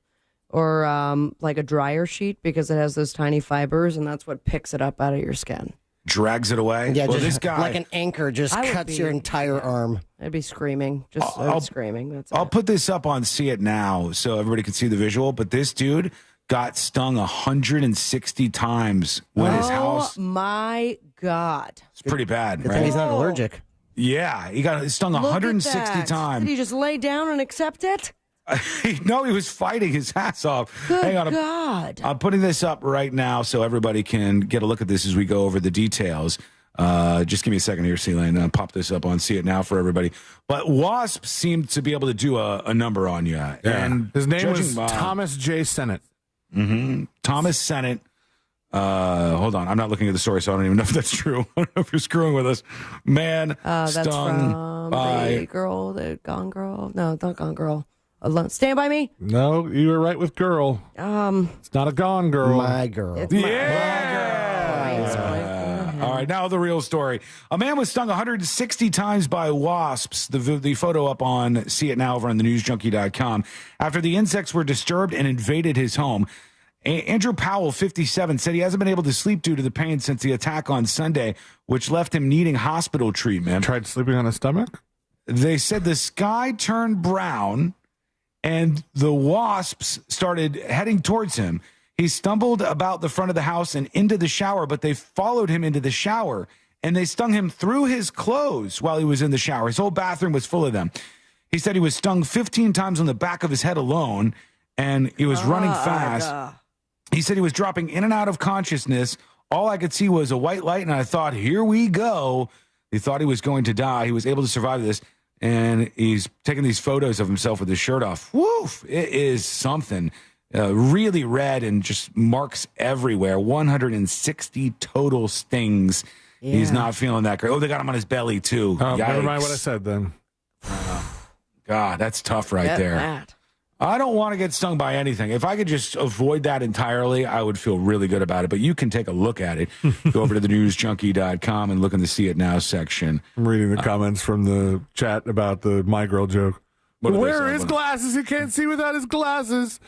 or like a dryer sheet because it has those tiny fibers, and that's what picks it up out of your skin. Drags it away? Yeah, well, this guy, like an anchor, just cuts your entire arm. I'd be screaming. Screaming. That's I'll put this up on See It Now so everybody can see the visual, but this dude got stung 160 times when his house... Oh, my God. It's pretty bad, Good right? thing he's not allergic. Yeah, he got stung 160 times. Did he just lay down and accept it? No, he was fighting his ass off. Good Hang on, God. I'm putting this up right now so everybody can get a look at this as we go over the details. Just give me a second here, C-Lane. I'll pop this up on See It Now for everybody. But Wasp seemed to be able to do a number on you. Yeah. And his name was Thomas J. Sennett. Thomas Sennett. Hold on. I'm not looking at the story, so I don't even know if that's true. I don't know if you're screwing with us. Man, that's stung from by... the girl, the Gone Girl. No, not Gone Girl. Alone. Stand By Me? No, you were right with girl. It's not a Gone Girl. My Girl. It's my girl. All right, now the real story. A man was stung 160 times by wasps. The photo up on See It Now over on thenewsjunkie.com. After the insects were disturbed and invaded his home. Andrew Powell, 57, said he hasn't been able to sleep due to the pain since the attack on Sunday, which left him needing hospital treatment. Tried sleeping on his stomach? They said the sky turned brown and the wasps started heading towards him. He stumbled about the front of the house and into the shower, but they followed him into the shower and they stung him through his clothes while he was in the shower. His whole bathroom was full of them. He said he was stung 15 times on the back of his head alone, and he was running fast. He said he was dropping in and out of consciousness. All I could see was a white light, and I thought, here we go. He thought he was going to die. He was able to survive this, and he's taking these photos of himself with his shirt off. Woof! It is something. Really red and just marks everywhere. 160 total stings. Yeah. He's not feeling that great. Oh, they got him on his belly, too. Oh, never mind what I said then. God, that's tough right there. That. I don't want to get stung by anything. If I could just avoid that entirely, I would feel really good about it. But you can take a look at it. Go over to the newsjunkie.com and look in the See It Now section. I'm reading the comments from the chat about the My Girl joke. Where are his glasses? He can't see without his glasses.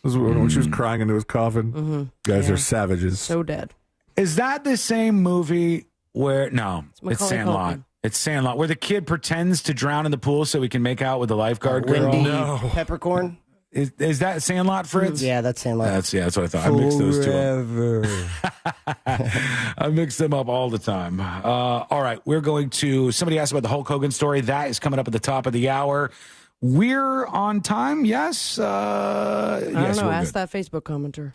This was when she was crying into his coffin. Mm-hmm. Guys are savages. So dead. Is that the same movie where... No, it's Sandlot. Culkin. It's Sandlot, where the kid pretends to drown in the pool so he can make out with the lifeguard girl. No. Peppercorn? Is that Sandlot, Fritz? Yeah, that's Sandlot. That's what I thought. I mixed those two up. I mix them up all the time. All right, we're going to... Somebody asked about the Hulk Hogan story. That is coming up at the top of the hour. We're on time, yes? I don't know. Ask that Facebook commenter.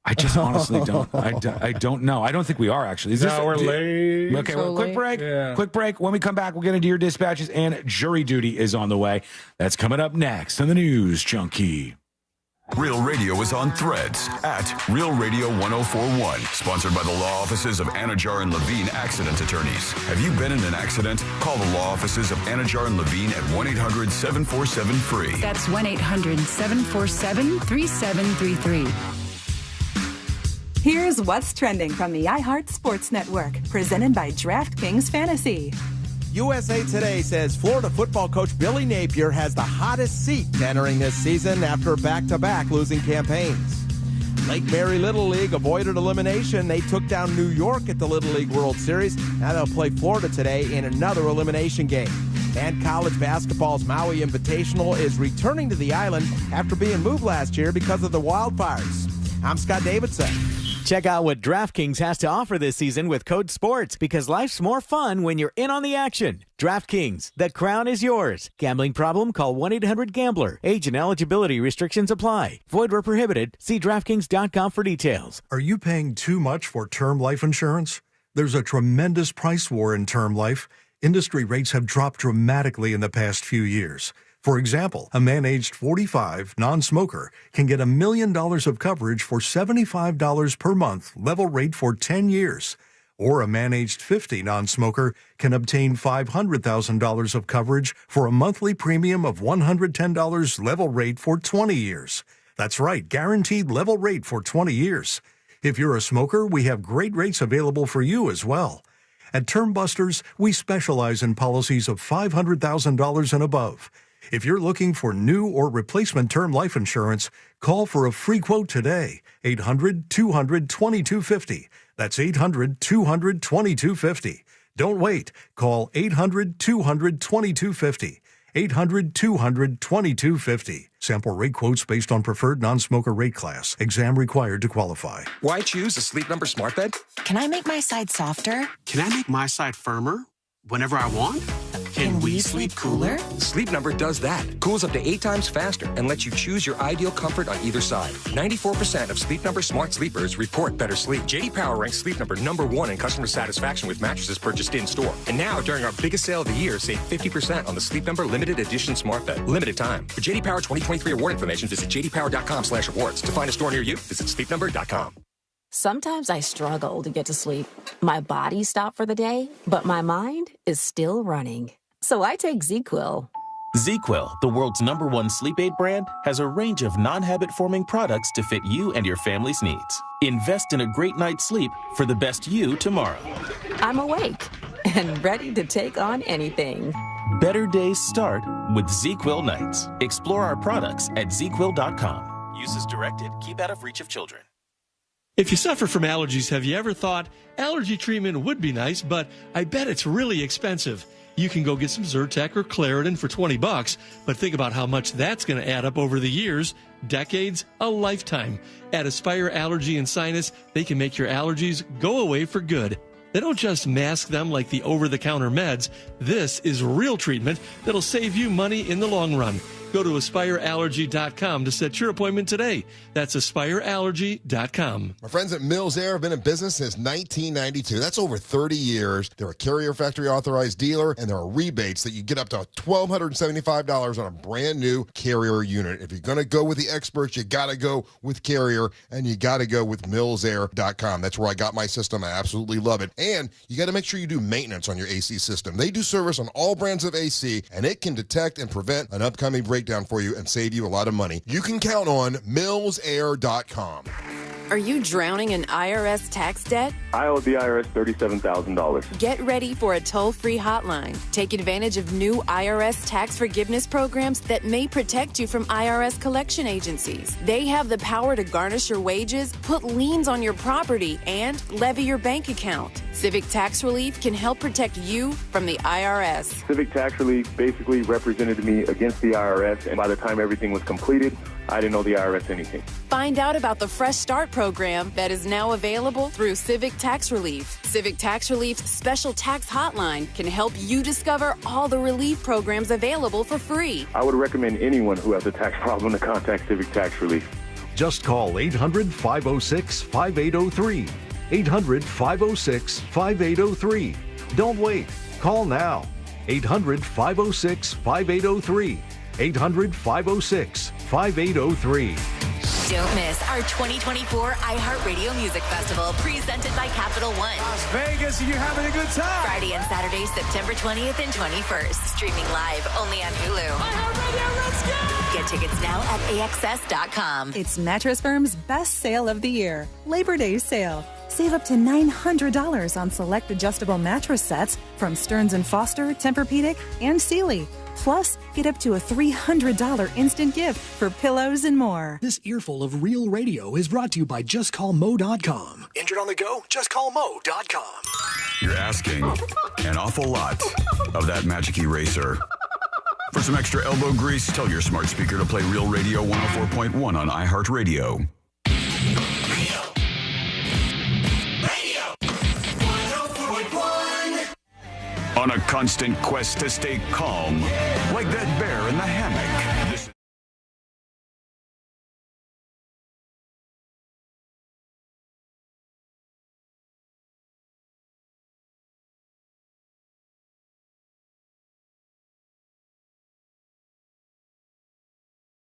I just honestly don't. I don't know. I don't think we are, actually. We're late. Okay, well, quick break. Yeah. Quick break. When we come back, we'll get into your dispatches, and jury duty is on the way. That's coming up next on the News Junkie. Real Radio is on Threads at Real Radio 1041. Sponsored by the law offices of Anajar and Levine Accident Attorneys. Have you been in an accident? Call the law offices of Anajar and Levine at 1-800-747-FREE. That's 1-800-747-3733. Here's what's trending from the iHeart Sports Network, presented by DraftKings Fantasy. USA Today says Florida football coach Billy Napier has the hottest seat entering this season after back-to-back losing campaigns. Lake Mary Little League avoided elimination. They took down New York at the Little League World Series. Now they'll play Florida today in another elimination game. And college basketball's Maui Invitational is returning to the island after being moved last year because of the wildfires. I'm Scott Davidson. Check out what DraftKings has to offer this season with code SPORTS, because life's more fun when you're in on the action. DraftKings, the crown is yours. Gambling problem? Call 1-800-GAMBLER. Age and eligibility restrictions apply. Void where prohibited. See DraftKings.com for details. Are you paying too much for term life insurance? There's a tremendous price war in term life. Industry rates have dropped dramatically in the past few years. For example, a man aged 45, non-smoker, can get $1 million of coverage for $75 per month, level rate for 10 years. Or a man aged 50, non-smoker, can obtain $500,000 of coverage for a monthly premium of $110, level rate for 20 years. That's right, guaranteed level rate for 20 years. If you're a smoker, we have great rates available for you as well. At Term Busters, we specialize in policies of $500,000 and above. If you're looking for new or replacement term life insurance, call for a free quote today. 800-200-2250. That's 800-200-2250. Don't wait. Call 800-200-2250. 800-200-2250. Sample rate quotes based on preferred non-smoker rate class. Exam required to qualify. Why choose a Sleep Number smart bed? Can I make my side softer? Can I make my side firmer whenever I want? Can we sleep cooler? Sleep Number does that. Cools up to 8 times faster and lets you choose your ideal comfort on either side. 94% of Sleep Number smart sleepers report better sleep. J.D. Power ranks Sleep Number #1 in customer satisfaction with mattresses purchased in-store. And now, during our biggest sale of the year, save 50% on the Sleep Number Limited Edition Smart Bed. Limited time. For J.D. Power 2023 award information, visit jdpower.com/awards. To find a store near you, visit sleepnumber.com. Sometimes I struggle to get to sleep. My body stopped for the day, but my mind is still running. So I take ZQuil. ZQuil, the world's #1 sleep aid brand, has a range of non-habit-forming products to fit you and your family's needs. Invest in a great night's sleep for the best you tomorrow. I'm awake and ready to take on anything. Better days start with ZQuil nights. Explore our products at ZQuil.com. Use as directed. Keep out of reach of children. If you suffer from allergies, have you ever thought allergy treatment would be nice, but I bet it's really expensive? You can go get some Zyrtec or Claritin for $20, but think about how much that's going to add up over the years, decades, a lifetime. At Aspire Allergy and Sinus, they can make your allergies go away for good. They don't just mask them like the over-the-counter meds. This is real treatment that'll save you money in the long run. Go to AspireAllergy.com to set your appointment today. That's AspireAllergy.com. My friends at Mills Air have been in business since 1992. That's over 30 years. They're a Carrier Factory authorized dealer, and there are rebates that you get up to $1,275 on a brand new Carrier unit. If you're going to go with the experts, you got to go with Carrier, and you got to go with MillsAir.com. That's where I got my system. I absolutely love it. And you got to make sure you do maintenance on your AC system. They do service on all brands of AC, and it can detect and prevent an upcoming breakdown for you and save you a lot of money. You can count on MillsAir.com. Are you drowning in IRS tax debt? I owe the IRS $37,000. Get ready for a toll-free hotline. Take advantage of new IRS tax forgiveness programs that may protect you from IRS collection agencies. They have the power to garnish your wages, put liens on your property, and levy your bank account. Civic Tax Relief can help protect you from the IRS. Civic Tax Relief basically represented me against the IRS, and by the time everything was completed, I didn't owe the IRS anything. Find out about the Fresh Start program that is now available through Civic Tax Relief. Civic Tax Relief's special tax hotline can help you discover all the relief programs available for free. I would recommend anyone who has a tax problem to contact Civic Tax Relief. Just call 800-506-5803. 800-506-5803. Don't wait. Call now. 800-506-5803. 800-506-5803. Don't miss our 2024 iHeartRadio Music Festival presented by Capital One. Las Vegas, you're having a good time. Friday and Saturday, September 20th and 21st. Streaming live only on Hulu. iHeartRadio, let's go! Get tickets now at AXS.com. It's Mattress Firm's best sale of the year, Labor Day sale. Save up to $900 on select adjustable mattress sets from Stearns & Foster, Tempur-Pedic, and Sealy. Plus, get up to a $300 instant gift for pillows and more. This earful of real radio is brought to you by JustCallMo.com. Injured on the go? JustCallMo.com. You're asking an awful lot of that Magic Eraser. For some extra elbow grease, tell your smart speaker to play Real Radio 104.1 on iHeartRadio. On a constant quest to stay calm, like that bear in the hammock.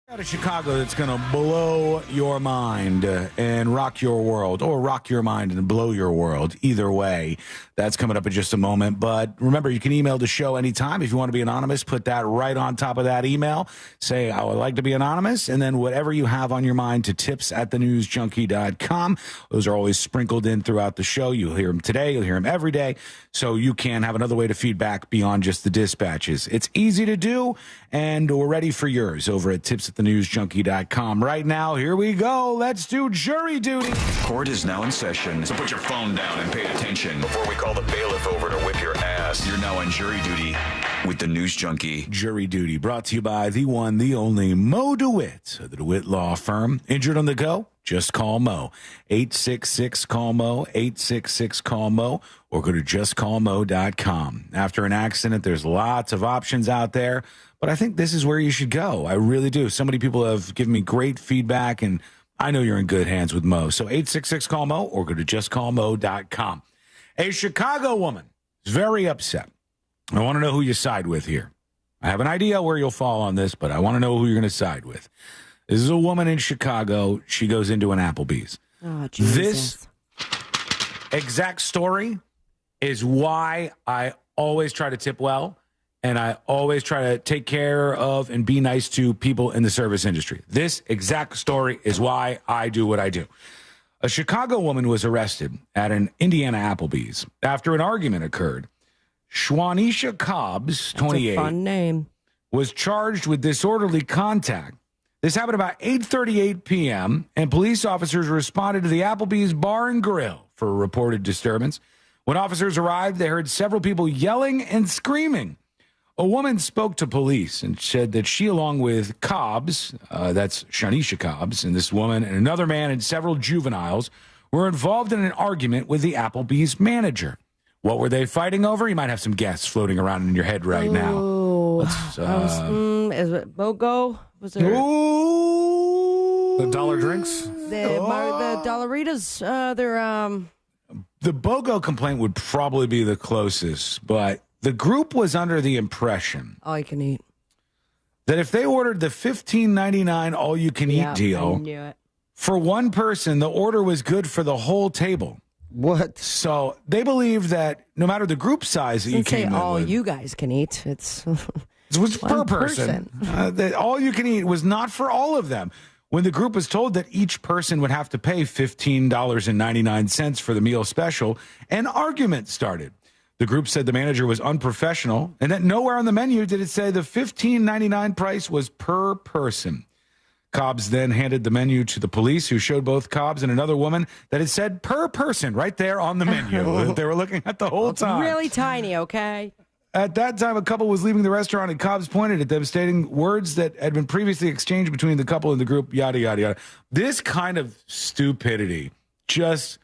Out of Chicago that's going to blow your mind and rock your world, or rock your mind and blow your world. Either way, that's coming up in just a moment. But remember, you can email the show anytime. If you want to be anonymous, put that right on top of that email. Say, I would like to be anonymous, and then whatever you have on your mind to tips@thenewsjunkie.com. Those are always sprinkled in throughout the show. You'll hear them today. You'll hear them every day. So you can have another way to feedback beyond just the dispatches. It's easy to do, and we're ready for yours over at tips@thenewsjunkie.com. Right now, here we go. Let's do jury duty. Court is now in session, so put your phone down and pay attention before we call the bailiff over to whip your ass. You're now on jury duty with the News Junkie. Jury duty brought to you by the one, the only Mo DeWitt of the DeWitt Law Firm. Injured on the go? Just call Mo. 866-CALL-MO, 866-CALL-MO, or go to justcallmo.com. After an accident, there's lots of options out there, but I think this is where you should go. I really do. So many people have given me great feedback, and I know you're in good hands with Mo. So 866-CALL-MO, or go to justcallmo.com. A Chicago woman is very upset. I want to know who you side with here. I have an idea where you'll fall on this, but I want to know who you're going to side with. This is a woman in Chicago. She goes into an Applebee's. Oh, Jesus. This exact story is why I always try to tip well, and I always try to take care of and be nice to people in the service industry. This exact story is why I do what I do. A Chicago woman was arrested at an Indiana Applebee's after an argument occurred. Shwanisha Cobbs, 28, That's a fun name, was charged with disorderly contact. This happened about 8:38 p.m., and police officers responded to the Applebee's Bar and Grill for a reported disturbance. When officers arrived, they heard several people yelling and screaming. A woman spoke to police and said that she, along with Cobbs, that's Shanisha Cobbs, and this woman, and another man and several juveniles, were involved in an argument with the Applebee's manager. What were they fighting over? You might have some guests floating around in your head right now. Is it BOGO? Was there the dollar drinks? The Dollaritas? The BOGO complaint would probably be the closest, but the group was under the impression all you can eat. That if they ordered the $15.99 all-you-can-eat deal, I knew it. For one person, the order was good for the whole table. What? So they believed that no matter the group size that you came in all with, you guys can eat. It was per person. That all you can eat was not for all of them. When the group was told that each person would have to pay $15.99 for the meal special, an argument started. The group said the manager was unprofessional and that nowhere on the menu did it say the $15.99 price was per person. Cobbs then handed the menu to the police, who showed both Cobbs and another woman that it said per person right there on the menu. They were looking at the whole time. It's really tiny, okay? At that time, a couple was leaving the restaurant, and Cobbs pointed at them, stating words that had been previously exchanged between the couple and the group, yada, yada, yada. This kind of stupidity, just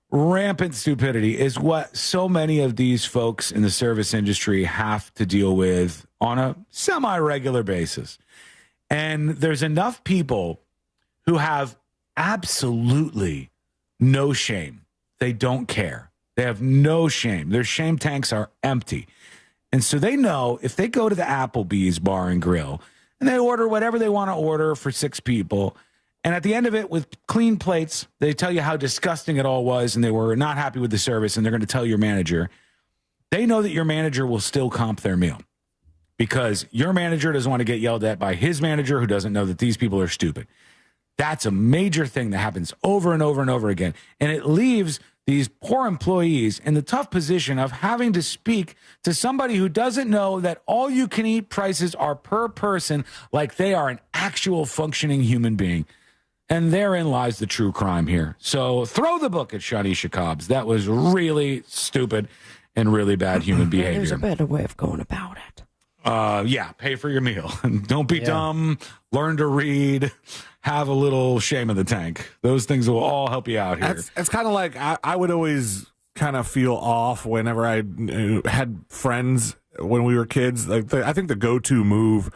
rampant stupidity, is what so many of these folks in the service industry have to deal with on a semi-regular basis. And there's enough people who have absolutely no shame. They don't care. They have no shame. Their shame tanks are empty. And so they know if they go to the Applebee's bar and grill and they order whatever they want to order for 6 people, and at the end of it with clean plates, they tell you how disgusting it all was and they were not happy with the service, and they're going to tell your manager, they know that your manager will still comp their meal. Because your manager doesn't want to get yelled at by his manager, who doesn't know that these people are stupid. That's a major thing that happens over and over and over again. And it leaves these poor employees in the tough position of having to speak to somebody who doesn't know that all-you-can-eat prices are per person, like they are an actual functioning human being. And therein lies the true crime here. So throw the book at Shanisha Cobbs. That was really stupid and really bad human behavior. There's a better way of going about it. Pay for your meal. Don't be dumb. Learn to read. Have a little shame in the tank. Those things will all help you out here. It's kind of like I would always kind of feel off whenever I had friends when we were kids. Like I think the go-to move,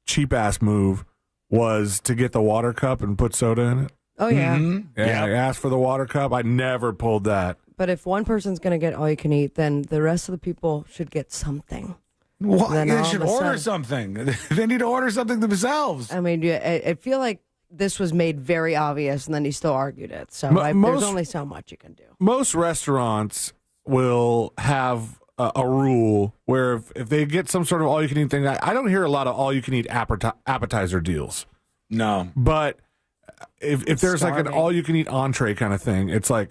cheap-ass move, was to get the water cup and put soda in it. Oh, yeah. Mm-hmm. Yeah, I asked for the water cup. I never pulled that. But if one person's going to get all you can eat, then the rest of the people should get something. Well, they should order something. They need to order something themselves. I mean, I feel like this was made very obvious, and then he still argued it. So there's only so much you can do. Most restaurants will have a rule where if they get some sort of all-you-can-eat thing, I don't hear a lot of all-you-can-eat appetizer deals. No. But if there's like an all-you-can-eat entree kind of thing, it's like,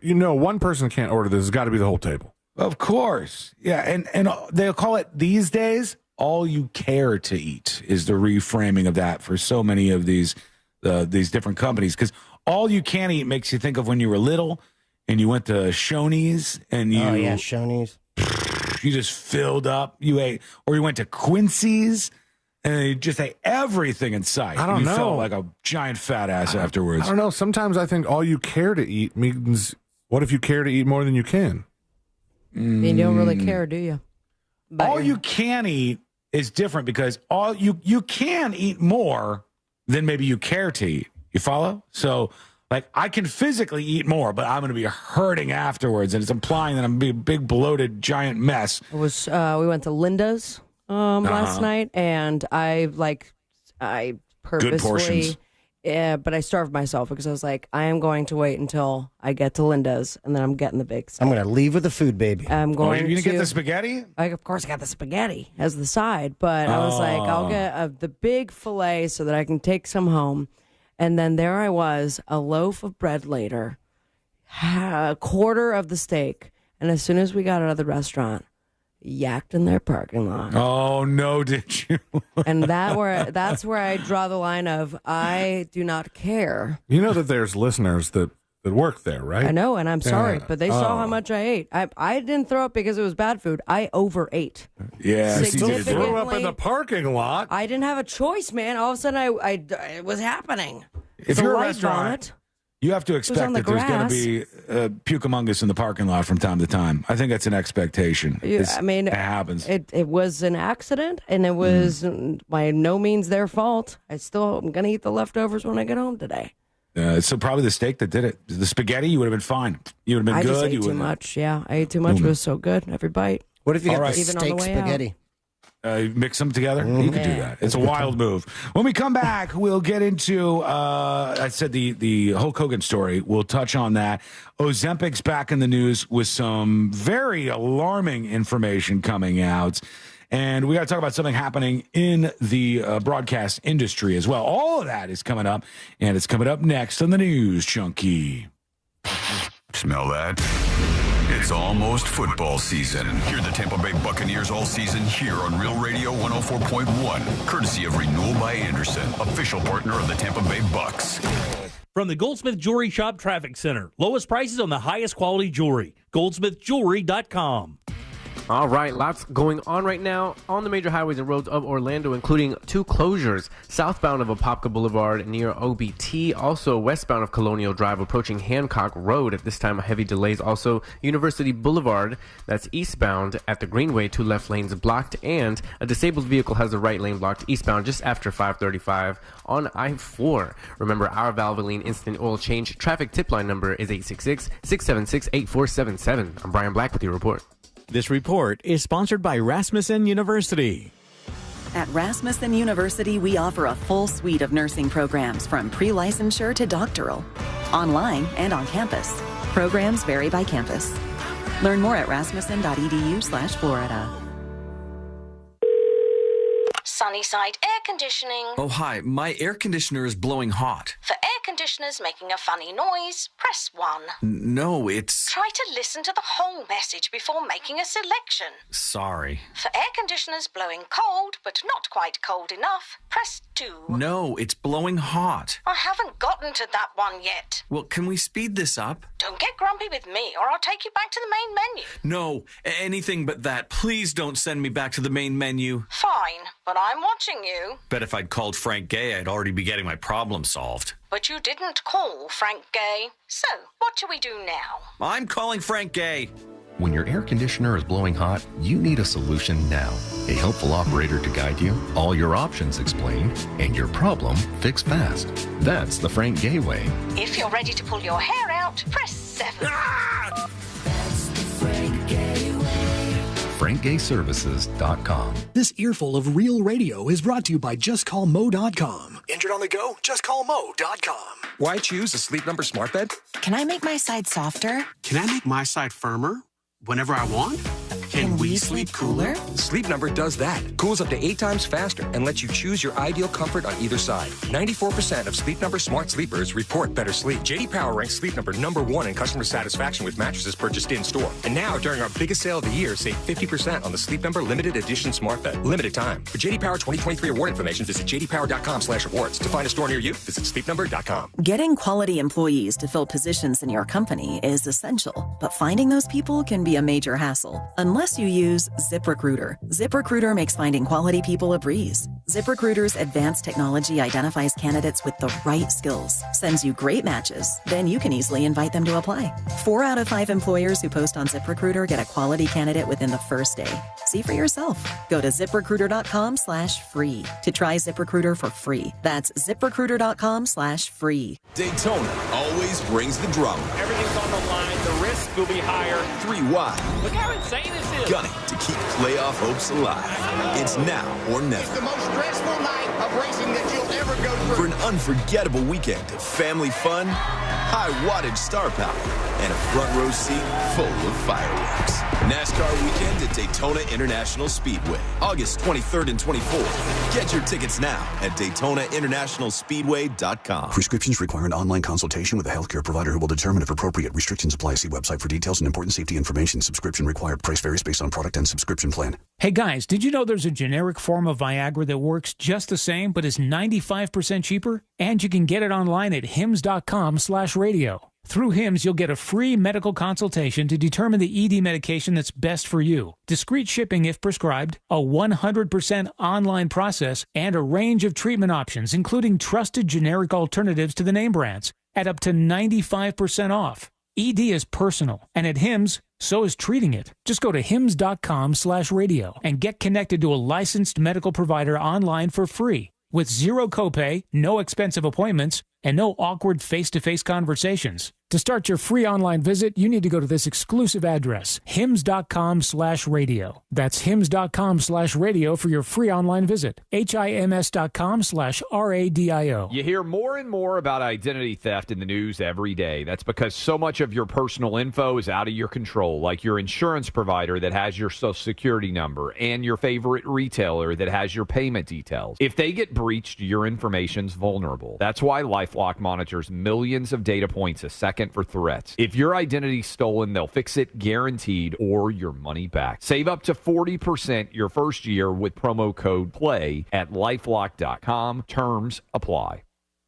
one person can't order this. It's got to be the whole table. Of course. Yeah, and they'll call it these days all you care to eat is the reframing of that for so many of these different companies, because all you can eat makes you think of when you were little and you went to Shoney's and you Shoney's. You just filled up. You ate, or you went to Quincy's and you just ate everything in sight. I don't know. You felt like a giant fat ass afterwards. I don't know. Sometimes I think all you care to eat means, what if you care to eat more than you can? You don't really care, do you? All you can eat is different, because all you can eat more than maybe you care to eat. You follow? So, like, I can physically eat more, but I'm going to be hurting afterwards, and it's implying that I'm going to be a big, bloated, giant mess. It was. We went to Linda's last night, and I purposely. Good portions. Yeah, but I starved myself because I was like, I am going to wait until I get to Linda's, and then I'm getting the big stuff. I'm going to leave with the food, baby. I'm going You're going to get the spaghetti? Of course, I got the spaghetti as the side, but I was like, I'll get the big filet so that I can take some home. And then there I was, a loaf of bread later, a quarter of the steak. And as soon as we got out of the restaurant, yacked in their parking lot. Oh, no, did you? And that's where I draw the line of, I do not care. You know that there's listeners that work there, right? I know, and I'm sorry, but they saw how much I ate. I didn't throw up because it was bad food. I overate. Yeah. Still threw up in the parking lot. I didn't have a choice, man. All of a sudden, it was happening. If you're a restaurant You have to expect that there's going to be puke-a-mungus in the parking lot from time to time. I think that's an expectation. I mean, it happens. It was an accident, and it was by no means their fault. I'm going to eat the leftovers when I get home today. So probably the steak that did it. The spaghetti, you would have been fine. You would have been good. I just ate too much. Yeah, I ate too much. It was so good. Every bite. What if you got the Even on steak the way spaghetti? Mix them together. You could do that. It's a wild move. When we come back, we'll get into, I said the Hulk Hogan story. We'll touch on that. Ozempic's back in the news with some very alarming information coming out. And we got to talk about something happening in the broadcast industry as well. All of that is coming up, and it's coming up next on the news, Junkie. Smell that? It's almost football season. Hear the Tampa Bay Buccaneers all season here on Real Radio 104.1, courtesy of Renewal by Anderson, official partner of the Tampa Bay Bucs. From the Goldsmith Jewelry Shop Traffic Center, lowest prices on the highest quality jewelry. GoldsmithJewelry.com. All right, lots going on right now on the major highways and roads of Orlando, including 2 closures southbound of Apopka Boulevard near OBT, also westbound of Colonial Drive approaching Hancock Road. At this time, heavy delays. Also, University Boulevard, that's eastbound at the Greenway, 2 left lanes blocked, and a disabled vehicle has the right lane blocked eastbound just after 535 on I-4. Remember, our Valvoline Instant Oil Change traffic tip line number is 866-676-8477. I'm Brian Black with your report. This report is sponsored by Rasmussen University. At Rasmussen University, we offer a full suite of nursing programs from pre-licensure to doctoral, online and on campus. Programs vary by campus. Learn more at rasmussen.edu/Florida. Sunnyside Air Conditioning. Oh, hi. My air conditioner is blowing hot. For air conditioners making a funny noise, press 1. No, it's... Try to listen to the whole message before making a selection. Sorry. For air conditioners blowing cold, but not quite cold enough, press 2. No, it's blowing hot. I haven't gotten to that one yet. Well, can we speed this up? Don't get grumpy with me, or I'll take you back to the main menu. No, anything but that. Please don't send me back to the main menu. Fine, but I'm watching you. Bet if I'd called Frank Gay, I'd already be getting my problem solved. But you didn't call Frank Gay. So, what do we do now? I'm calling Frank Gay. When your air conditioner is blowing hot, you need a solution now. A helpful operator to guide you, all your options explained, and your problem fixed fast. That's the Frank Gay way. If you're ready to pull your hair out, press 7. That's the Frank Gay way. FrankGayServices.com. This earful of real radio is brought to you by JustCallMo.com. Injured on the go? JustCallMo.com. Why choose a Sleep Number smart bed? Can I make my side softer? Can I make my side firmer whenever I want? Can we sleep cooler? Sleep Number does that. Cools up to 8 times faster and lets you choose your ideal comfort on either side. 94% of Sleep Number smart sleepers report better sleep. J.D. Power ranks Sleep Number #1 in customer satisfaction with mattresses purchased in-store. And now, during our biggest sale of the year, save 50% on the Sleep Number limited edition smart bed. Limited time. For J.D. Power 2023 award information, visit jdpower.com/awards. To find a store near you, visit sleepnumber.com. Getting quality employees to fill positions in your company is essential, but finding those people can be a major hassle. Unless you use ZipRecruiter. ZipRecruiter makes finding quality people a breeze. ZipRecruiter's advanced technology identifies candidates with the right skills, sends you great matches, then you can easily invite them to apply. 4 out of 5 employers who post on ZipRecruiter get a quality candidate within the first day. See for yourself. Go to ZipRecruiter.com/free to try ZipRecruiter for free. That's ZipRecruiter.com/free. Daytona always brings the drama. Everything's on the line. The risk will be higher. 3 wide. Look how insane this is. Gunning to keep playoff hopes alive. It's now or never. It's the most stressful night of racing that you'll ever go through. For an unforgettable weekend of family fun, high wattage star power, and a front row seat full of fireworks. NASCAR weekend at Daytona International Speedway, August 23rd and 24th. Get your tickets now at DaytonaInternationalSpeedway.com. Prescriptions require an online consultation with a healthcare provider who will determine if appropriate. Restrictions apply. See website for details and important safety information. Subscription required. Price varies based on product and subscription plan. Hey guys, did you know there's a generic form of Viagra that works just the same but is 95% cheaper? And you can get it online at hims.com/radio. Through HIMS, you'll get a free medical consultation to determine the ED medication that's best for you, discreet shipping if prescribed, a 100% online process, and a range of treatment options, including trusted generic alternatives to the name brands. at up to 95% off. ED is personal, and at Hims, so is treating it. Just go to hims.com/radio and get connected to a licensed medical provider online for free with zero copay, no expensive appointments, and no awkward face-to-face conversations. To start your free online visit, you need to go to this exclusive address, hims.com/radio. That's hims.com/radio for your free online visit. HIMS.com/RADIO. You hear more and more about identity theft in the news every day. That's because so much of your personal info is out of your control, like your insurance provider that has your social security number and your favorite retailer that has your payment details. If they get breached, your information's vulnerable. That's why LifeLock monitors millions of data points a second for threats. If your identity's stolen, they'll fix it guaranteed or your money back. Save up to 40% your first year with promo code PLAY at LifeLock.com. Terms apply.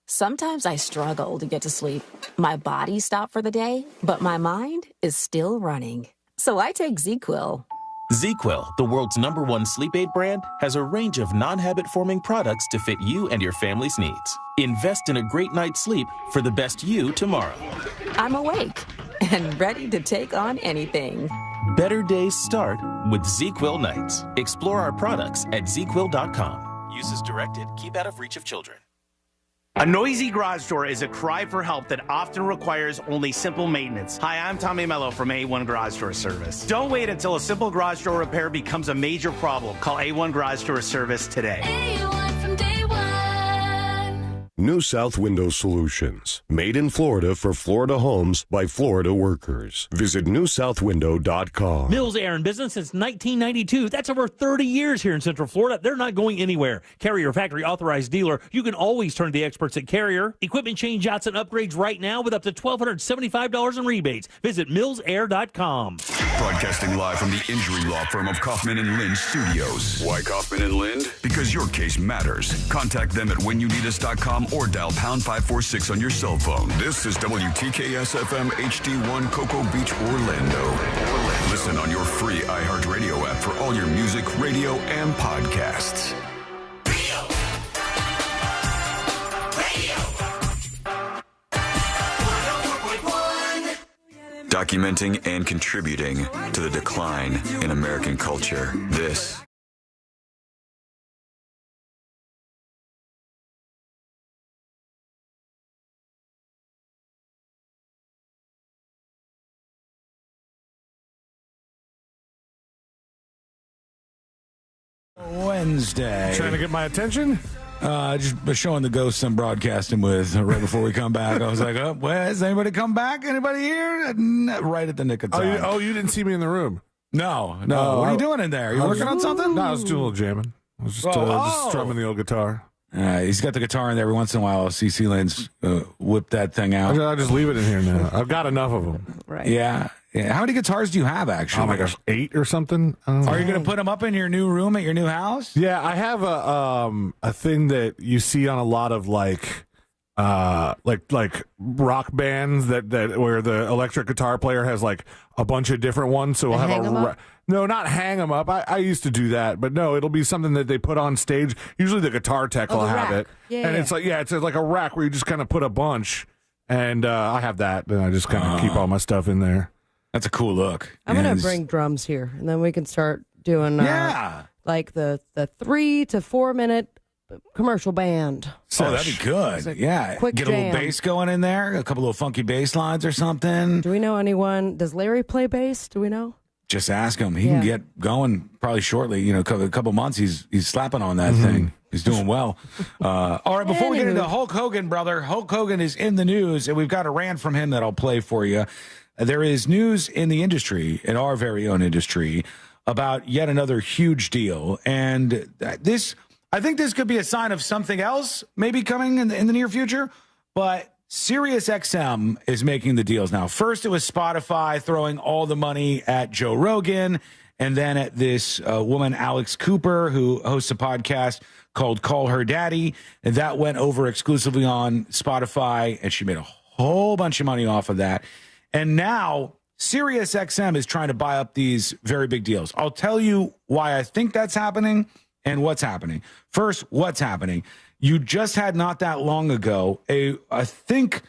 Sometimes I struggle to get to sleep. My body stopped for the day, but my mind is still running. So I take ZQuil. ZQuil, the world's #1 sleep aid brand, has a range of non-habit-forming products to fit you and your family's needs. Invest in a great night's sleep for the best you tomorrow. I'm awake and ready to take on anything. Better days start with ZQuil nights. Explore our products at ZQuil.com. Use as directed. Keep out of reach of children. A noisy garage door is a cry for help that often requires only simple maintenance. Hi, I'm Tommy Mello from A1 Garage Door Service. Don't wait until a simple garage door repair becomes a major problem. Call A1 Garage Door Service today. A1 from day one. New South Window Solutions. Made in Florida for Florida homes by Florida workers. Visit newsouthwindow.com. Mills Air in business since 1992. That's over 30 years here in Central Florida. They're not going anywhere. Carrier factory authorized dealer. You can always turn to the experts at Carrier. Equipment change-outs and upgrades right now with up to $1,275 in rebates. Visit millsair.com. Broadcasting live from the injury law firm of Kaufman and Lind Studios. Why Kaufman and Lind? Because your case matters. Contact them at whenyouneedus.com or dial pound 546 on your cell phone. This is WTKS-FM HD1 Cocoa Beach, Orlando. Listen on your free iHeartRadio app for all your music, radio, and podcasts. Documenting and contributing to the decline in American culture. This Wednesday. Trying to get my attention? Just showing the ghosts I'm broadcasting with right before we come back. I was like, oh, well, has anybody come back? Anybody here? Right at the nick of time. You didn't see me in the room? No. What are you doing in there? You working on something? No, I was doing a little jamming. I was just strumming the old guitar. He's got the guitar in there every once in a while. CC Lane's whip that thing out. I'll just leave it in here now. I've got enough of them. Right. Yeah. How many guitars do you have, actually? Oh, my gosh, 8 or something. Are you going to put them up in your new room at your new house? Yeah, I have a thing that you see on a lot of like rock bands that where the electric guitar player has like a bunch of different ones. So we'll have no, not hang them up. I used to do that, but no, it'll be something that they put on stage. Usually the guitar tech will have it, and it's like a rack where you just kind of put a bunch. And I have that, and I just kind of keep all my stuff in there. That's a cool look. I'm going to bring drums here, and then we can start doing like the 3 to 4 minute commercial band. Oh, that'd be good. Yeah. Get a little bass going in there, a couple of funky bass lines or something. Do we know anyone? Does Larry play bass? Do we know? Just ask him. He can get going probably shortly. You know, a couple months, he's slapping on that thing. He's doing well. All right, before we get into Hulk Hogan, brother, Hulk Hogan is in the news, and we've got a rant from him that I'll play for you. There is news in the industry, in our very own industry, about yet another huge deal. And I think this could be a sign of something else maybe coming in the near future. But SiriusXM is making the deals now. First, it was Spotify throwing all the money at Joe Rogan, and then at this woman, Alex Cooper, who hosts a podcast called Call Her Daddy. And that went over exclusively on Spotify, and she made a whole bunch of money off of that. And now SiriusXM is trying to buy up these very big deals. I'll tell you why I think that's happening and what's happening. First, what's happening? You just had not that long ago, I think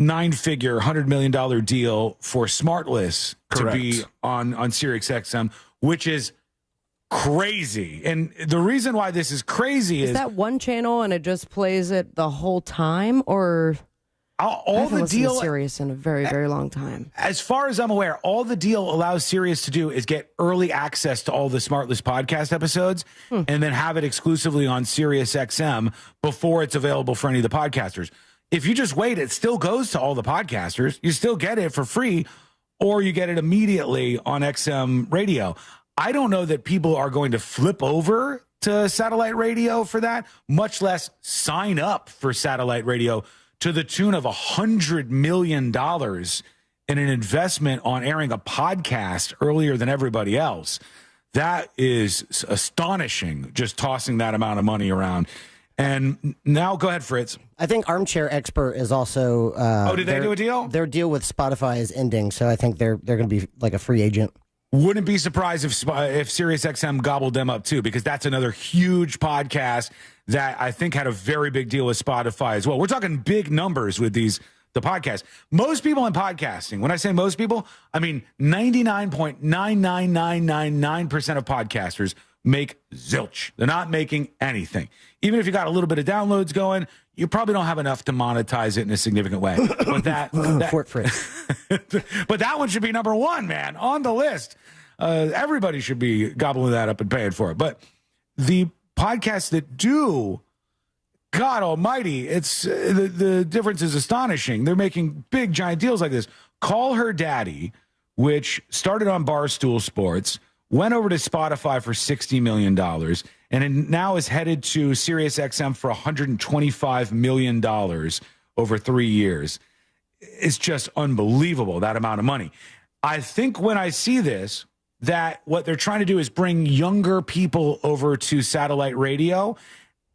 9-figure, $100 million deal for Smartless Correct. to be on SiriusXM, which is crazy. And the reason why this is crazy is that one channel and it just plays it the whole time, or all the deal to Sirius in a very, very long time. As far as I'm aware, all the deal allows Sirius to do is get early access to all the Smartless podcast episodes and then have it exclusively on SiriusXM before it's available for any of the podcasters. If you just wait, it still goes to all the podcasters. You still get it for free, or you get it immediately on XM radio. I don't know that people are going to flip over to satellite radio for that, much less sign up for satellite radio to the tune of $100 million in an investment on airing a podcast earlier than everybody else. That is astonishing, just tossing that amount of money around. And now, go ahead, Fritz. I think Armchair Expert is also... did they do a deal? Their deal with Spotify is ending, so I think they're going to be like a free agent. Wouldn't be surprised if SiriusXM gobbled them up, too, because that's another huge podcast that I think had a very big deal with Spotify as well. We're talking big numbers with the podcast. Most people in podcasting, when I say most people, I mean 99.99999% of podcasters make zilch. They're not making anything. Even if you got a little bit of downloads going, you probably don't have enough to monetize it in a significant way. But but that one should be number one, man, on the list. Everybody should be gobbling that up and paying for it. But the podcasts that do, God almighty, it's the difference is astonishing. They're making big, giant deals like this. Call Her Daddy, which started on Barstool Sports, went over to Spotify for $60 million, and it now is headed to SiriusXM for $125 million over 3 years. It's just unbelievable, that amount of money. I think when I see this, that what they're trying to do is bring younger people over to satellite radio.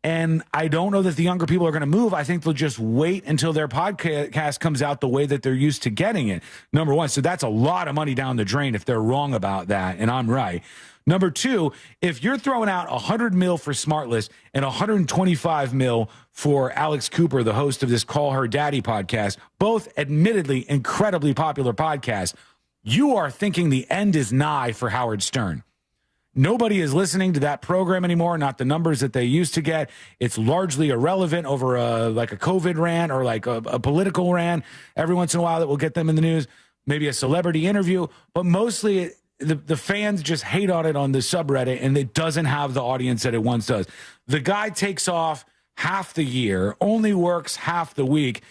And I don't know that the younger people are going to move. I think they'll just wait until their podcast comes out the way that they're used to getting it. Number one. So that's a lot of money down the drain if they're wrong about that. And I'm right. Number two, if you're throwing out $100 million for Smartless and $125 million for Alex Cooper, the host of this Call Her Daddy podcast, both admittedly incredibly popular podcasts, you are thinking the end is nigh for Howard Stern. Nobody is listening to that program anymore, not the numbers that they used to get. It's largely irrelevant over a COVID rant or like a political rant every once in a while that will get them in the news, maybe a celebrity interview. But mostly the fans just hate on it on the subreddit, and it doesn't have the audience that it once does. The guy takes off half the year, only works half the week.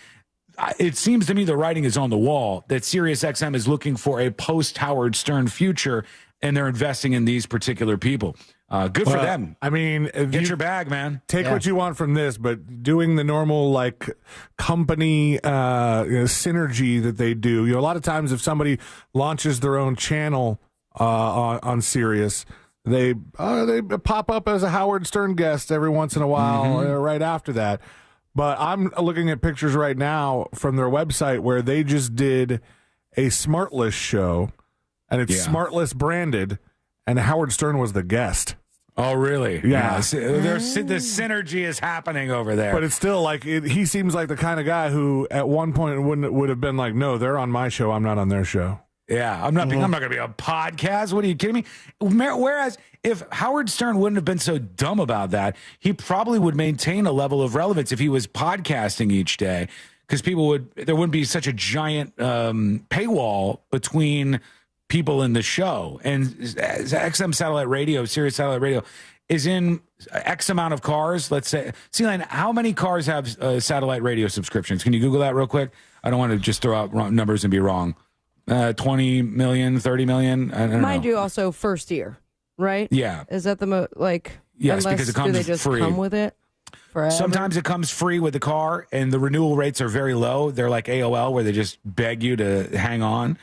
It seems to me the writing is on the wall that SiriusXM is looking for a post-Howard Stern future, and they're investing in these particular people. Good for them. I mean, get your bag, man. Take what you want from this, but doing the normal like company synergy that they do. A lot of times, if somebody launches their own channel on Sirius, they pop up as a Howard Stern guest every once in a while, right after that. But I'm looking at pictures right now from their website where they just did a Smartless show, and it's Smartless branded, and Howard Stern was the guest. Oh, really? Yeah. The synergy is happening over there. But it's still like, he seems like the kind of guy who at one point would have been like, no, they're on my show, I'm not on their show. Yeah, I'm not going to be a podcast. What are you kidding me? Whereas if Howard Stern wouldn't have been so dumb about that, he probably would maintain a level of relevance if he was podcasting each day, because there wouldn't be such a giant paywall between people in the show. And XM satellite radio, Sirius satellite radio, is in X amount of cars. Let's say, Celine, how many cars have satellite radio subscriptions? Can you Google that real quick? I don't want to just throw out numbers and be wrong. 20 million, 30 million. I don't know. Mind you, also first year, right? Yeah. Is that yes, because it comes do they just free. Come with it forever? Sometimes it comes free with the car, and the renewal rates are very low. They're like AOL, where they just beg you to hang on.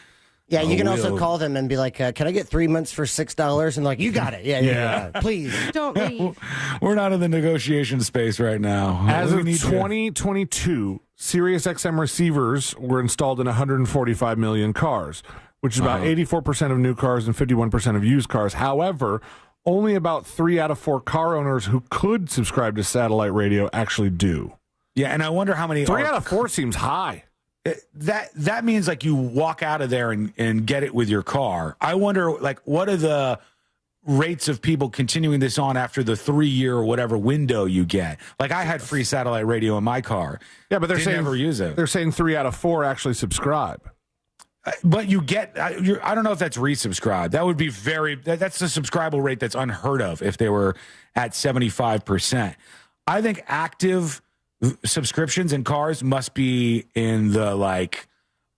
Yeah, you can also call them and be like, can I get 3 months for $6? And like, you got it. Yeah. Please. Don't leave. We're not in the negotiation space right now. As of 2022, SiriusXM receivers were installed in 145 million cars, which is about 84% of new cars and 51% of used cars. However, only about 3 out of 4 car owners who could subscribe to satellite radio actually do. Yeah, and I wonder how many... 3 out of 4 seems high. that means like you walk out of there and get it with your car. I wonder, like, what are the rates of people continuing this on after the 3-year or whatever window you get? Like, I had free satellite radio in my car. Yeah, but they're saying never use it. They're saying 3 out of 4 actually subscribe. But you get, I don't know if that's resubscribe. That would be that's the subscribable rate that's unheard of if they were at 75%. I think active subscriptions in cars must be in the, like,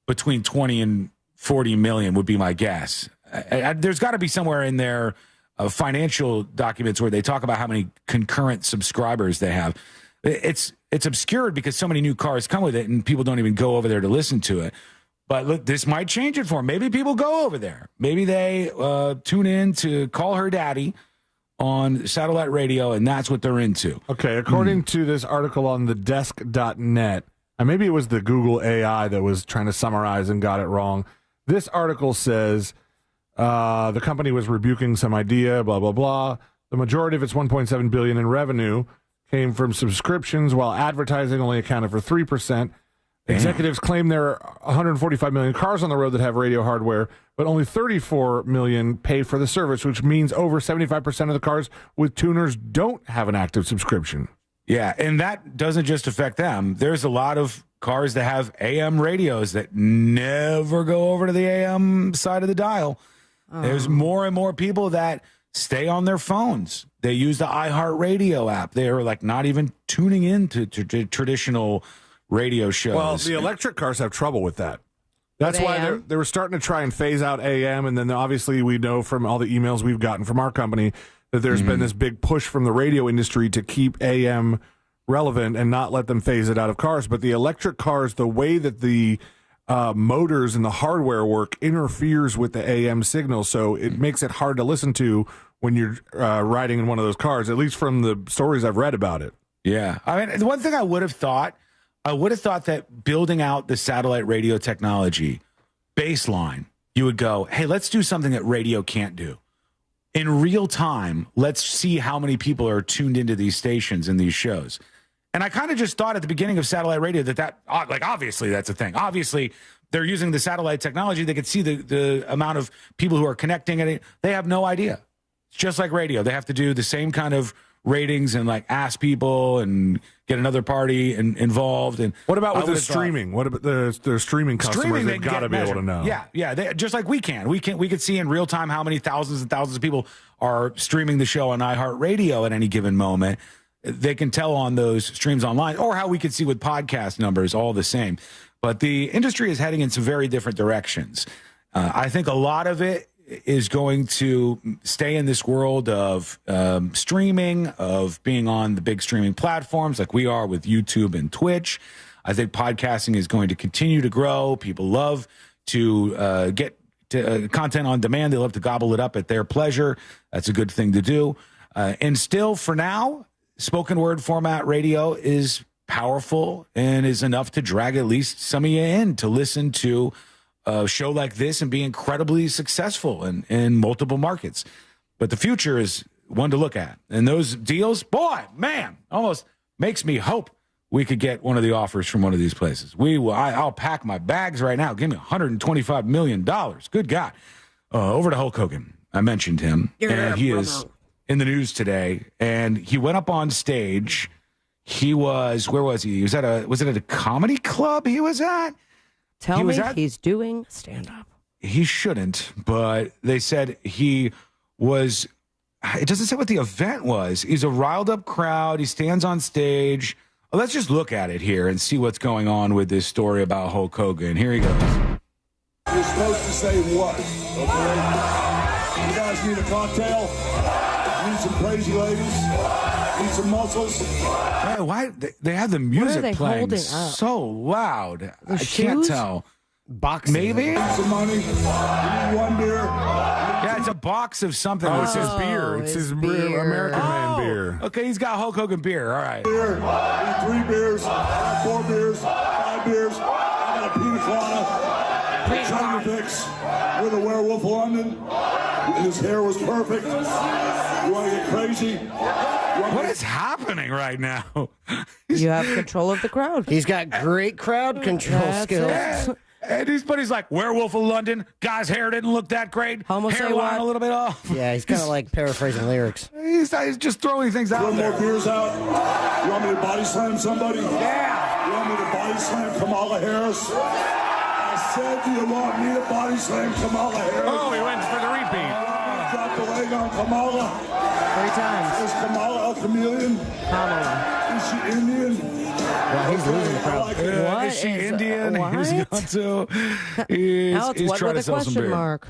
between 20 and 40 million would be my guess. There's got to be somewhere in their financial documents where they talk about how many concurrent subscribers they have. It's obscured because so many new cars come with it and people don't even go over there to listen to it. But look, this might change it for them. Maybe people go over there. Maybe they tune in to Call Her Daddy on satellite radio, and that's what they're into. Okay, according to this article on thedesk.net, and maybe it was the Google AI that was trying to summarize and got it wrong. This article says the company was rebuking some idea, blah, blah, blah. The majority of its $1.7 billion in revenue came from subscriptions, while advertising only accounted for 3%. Executives claim there are 145 million cars on the road that have radio hardware, but only 34 million pay for the service, which means over 75% of the cars with tuners don't have an active subscription. Yeah, and that doesn't just affect them. There's a lot of cars that have AM radios that never go over to the AM side of the dial. There's more and more people that stay on their phones. They use the iHeartRadio app. They are, like, not even tuning in to traditional radio shows. Well, the electric cars have trouble with that. That's why they were starting to try and phase out AM, and then obviously we know from all the emails we've gotten from our company that there's been this big push from the radio industry to keep AM relevant and not let them phase it out of cars. But the electric cars, the way that the motors and the hardware work interferes with the AM signal, so it makes it hard to listen to when you're riding in one of those cars, at least from the stories I've read about it. Yeah. I mean, the one thing I would have thought that building out the satellite radio technology baseline, you would go, hey, let's do something that radio can't do. In real time, let's see how many people are tuned into these stations and these shows. And I kind of just thought at the beginning of satellite radio that like, obviously that's a thing. Obviously, they're using the satellite technology. They could see the amount of people who are connecting it. They have no idea. It's just like radio. They have to do the same kind of ratings and, like, ask people and get another party involved. And what about with the streaming? What about the streaming customers? They've got to be able to know. Yeah. Just like we can. We could see in real time how many thousands and thousands of people are streaming the show on iHeartRadio at any given moment. They can tell on those streams online, or how we could see with podcast numbers, all the same. But the industry is heading in some very different directions. I think a lot of it is going to stay in this world of streaming, of being on the big streaming platforms like we are with YouTube and Twitch. I think podcasting is going to continue to grow. People love to get content on demand. They love to gobble it up at their pleasure. That's a good thing to do. And still, for now, spoken word format radio is powerful and is enough to drag at least some of you in to listen to a show like this and be incredibly successful in multiple markets. But the future is one to look at. And those deals, boy, man, almost makes me hope we could get one of the offers from one of these places. I'll pack my bags right now. Give me $125 million. Good God. Over to Hulk Hogan. I mentioned him. And he is in the news today. And he went up on stage. He was, where was he? Was it at a comedy club he was at? Tell me he's doing stand-up. He shouldn't, but they said he was, it doesn't say what the event was. He's a riled-up crowd. He stands on stage. Let's just look at it here and see what's going on with this story about Hulk Hogan. Here he goes. You're supposed to say what, okay? You guys need a cocktail? Need some crazy ladies? Need some muscles? Hey, why they have the music playing so loud? I can't tell. Boxing. Maybe? Need some money? You need one beer? Yeah, it's a box of something. Oh, it's his beer. It's his beer. American Man beer. Okay, he's got Hulk Hogan beer. All right. Beer. I need 3 beers. 4 beers. 5 beers. I got a pina colada. Junkie with a Werewolf of London. His hair was perfect. You want to get crazy? What is happening right now? You have control of the crowd. He's got great crowd control skills. Yeah. And he's like, Werewolf of London. Guy's hair didn't look that great. Hairline a little bit off. Yeah, he's kind of like paraphrasing lyrics. He's just throwing things out One there. more beers out. You want me to body slam somebody? Yeah. You want me to body slam Kamala Harris? I said, do you want me to body slam Kamala Harris? Oh, he went for the repeat. Drop the leg on Kamala. 3 times. Is Kamala a chameleon? Kamala. Is she Indian? Well, he's losing the crowd. Is she Indian? What? He's got to. Now it's what with a question mark.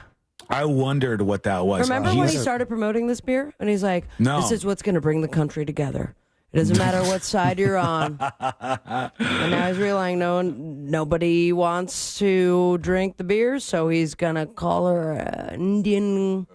I wondered what that was. Remember when he started promoting this beer? And he's like, No. this is what's going to bring the country together. It doesn't matter what side you're on. And now he's realizing nobody wants to drink the beer, so he's going to call her an Indian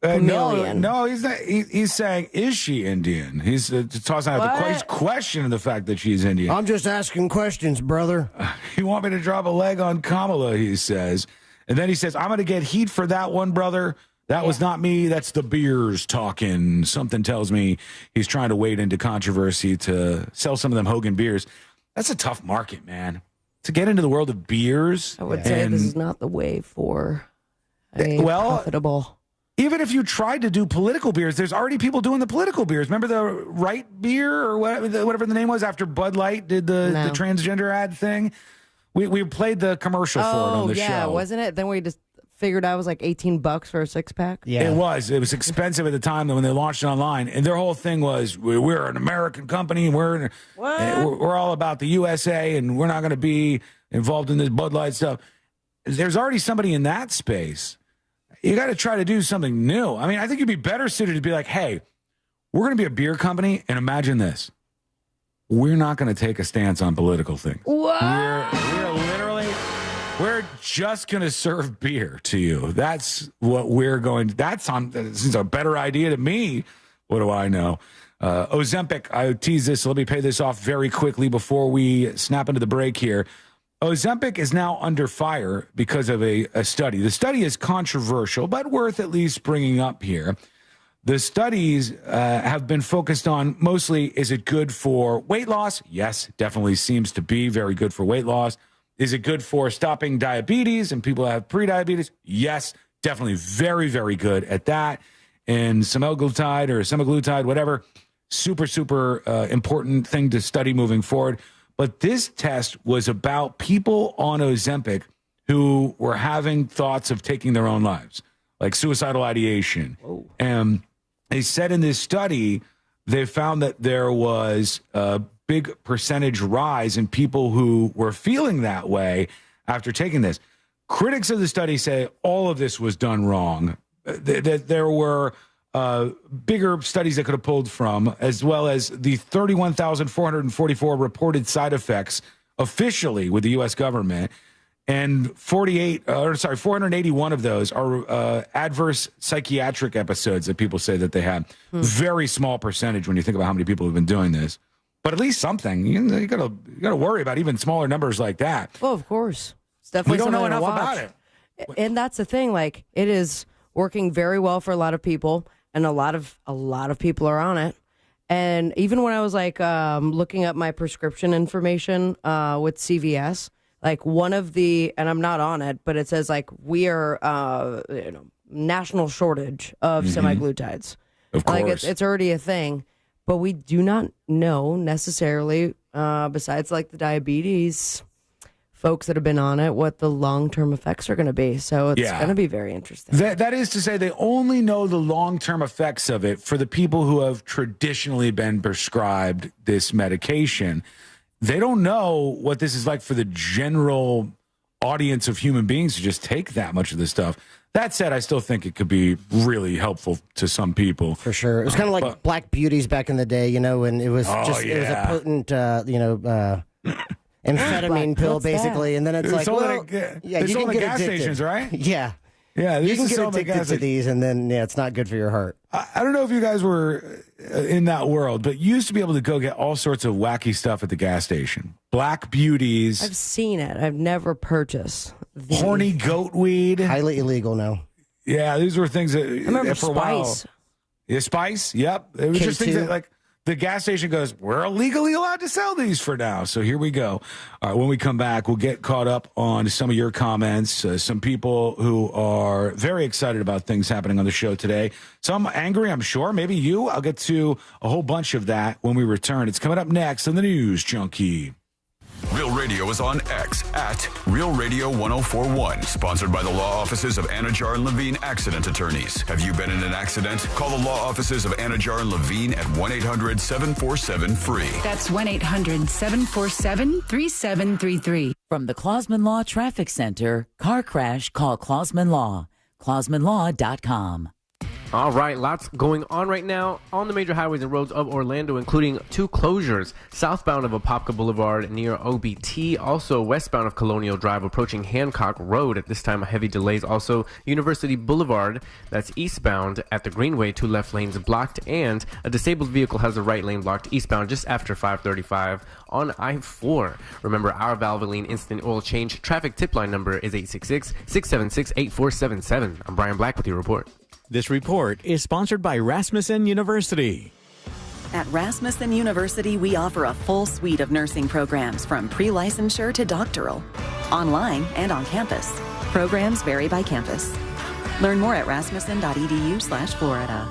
chameleon. No, he's not. He's saying, is she Indian? He's tossing out he's questioning the fact that she's Indian. I'm just asking questions, brother. You want me to drop a leg on Kamala, he says. And then he says, I'm going to get heat for that one, brother. That was not me. That's the beers talking. Something tells me he's trying to wade into controversy to sell some of them Hogan beers. That's a tough market, man. To get into the world of beers. I would say this is not the way for profitable. Even if you tried to do political beers, there's already people doing the political beers. Remember the Right beer or whatever the name was after Bud Light did the transgender ad thing? We played the commercial for it on the show. Yeah, wasn't it? Then we just figured out it was like $18 for a 6-pack. Yeah, it was. It was expensive at the time when they launched it online, and their whole thing was, "We're an American company, and we're all about the USA, and we're not going to be involved in this Bud Light stuff." There's already somebody in that space. You got to try to do something new. I mean, I think you'd be better suited to be like, "Hey, we're going to be a beer company, and imagine this: we're not going to take a stance on political things. What? We're just going to serve beer to you. That's what we're going to. That seems a better idea to me. What do I know? Ozempic, I tease this. So let me pay this off very quickly before we snap into the break here. Ozempic is now under fire because of a study. The study is controversial, but worth at least bringing up here. The studies have been focused on mostly, is it good for weight loss? Yes, definitely seems to be very good for weight loss. Is it good for stopping diabetes and people that have prediabetes? Yes, definitely very, very good at that. And semaglutide, whatever, super, super important thing to study moving forward. But this test was about people on Ozempic who were having thoughts of taking their own lives, like suicidal ideation. Whoa. And they said in this study, they found that there was a big percentage rise in people who were feeling that way after taking this. Critics of the study say all of this was done wrong, that there were bigger studies that could have pulled from, as well as the 31,444 reported side effects officially with the U.S. government. And 481 of those are adverse psychiatric episodes that people say that they had. Very small percentage when you think about how many people have been doing this. But at least something. You gotta worry about even smaller numbers like that. Well, of course. It's definitely we don't know something enough to watch. about it. And that's the thing. Like, it is working very well for a lot of people, and a lot of people are on it. And even when I was like looking up my prescription information with CVS, like one of the, and I'm not on it, but it says like we are national shortage of semaglutides. Of course, like it's already a thing, but we do not know necessarily, besides like the diabetes folks that have been on it, what the long-term effects are going to be. So it's going to be very interesting. That is to say, they only know the long-term effects of it for the people who have traditionally been prescribed this medication. They don't know what this is like for the general audience of human beings to just take that much of this stuff. That said, I still think it could be really helpful to some people. For sure. It was kind of like Black Beauties back in the day, and it was it was a potent, amphetamine pill, basically. That? And then it's like, you can get gas stations, right? Yeah. Yeah, you can get addicted to these, and then, it's not good for your heart. I don't know if you guys were in that world, but you used to be able to go get all sorts of wacky stuff at the gas station. Black Beauties. I've seen it. I've never purchased. Horny goat weed. Highly illegal now. Yeah, these were things that I remember for Spice. a while. Yeah, Spice, yep. It was just things that, like, the gas station goes, we're legally allowed to sell these for now. So here we go. All right, when we come back, we'll get caught up on some of your comments, some people who are very excited about things happening on the show today. Some angry, I'm sure. Maybe you. I'll get to a whole bunch of that when we return. It's coming up next on the News Junkie. Real Radio is on X at Real Radio 1041. Sponsored by the law offices of Anajar and Levine Accident Attorneys. Have you been in an accident? Call the law offices of Anajar and Levine at 1-800-747-FREE. That's 1-800-747-3733. From the Clausman Law Traffic Center, car crash, call Clausman Law. ClausmanLaw.com. All right, lots going on right now on the major highways and roads of Orlando, including 2 closures southbound of Apopka Boulevard near OBT, also westbound of Colonial Drive approaching Hancock Road. At this time, heavy delays. Also, University Boulevard, that's eastbound at the Greenway, 2 left lanes blocked, and a disabled vehicle has the right lane blocked eastbound just after 535 on I-4. Remember, our Valvoline Instant Oil Change traffic tip line number is 866-676-8477. I'm Brian Black with your report. This report is sponsored by Rasmussen University. At Rasmussen University, we offer a full suite of nursing programs from pre-licensure to doctoral, online and on campus. Programs vary by campus. Learn more at rasmussen.edu/Florida.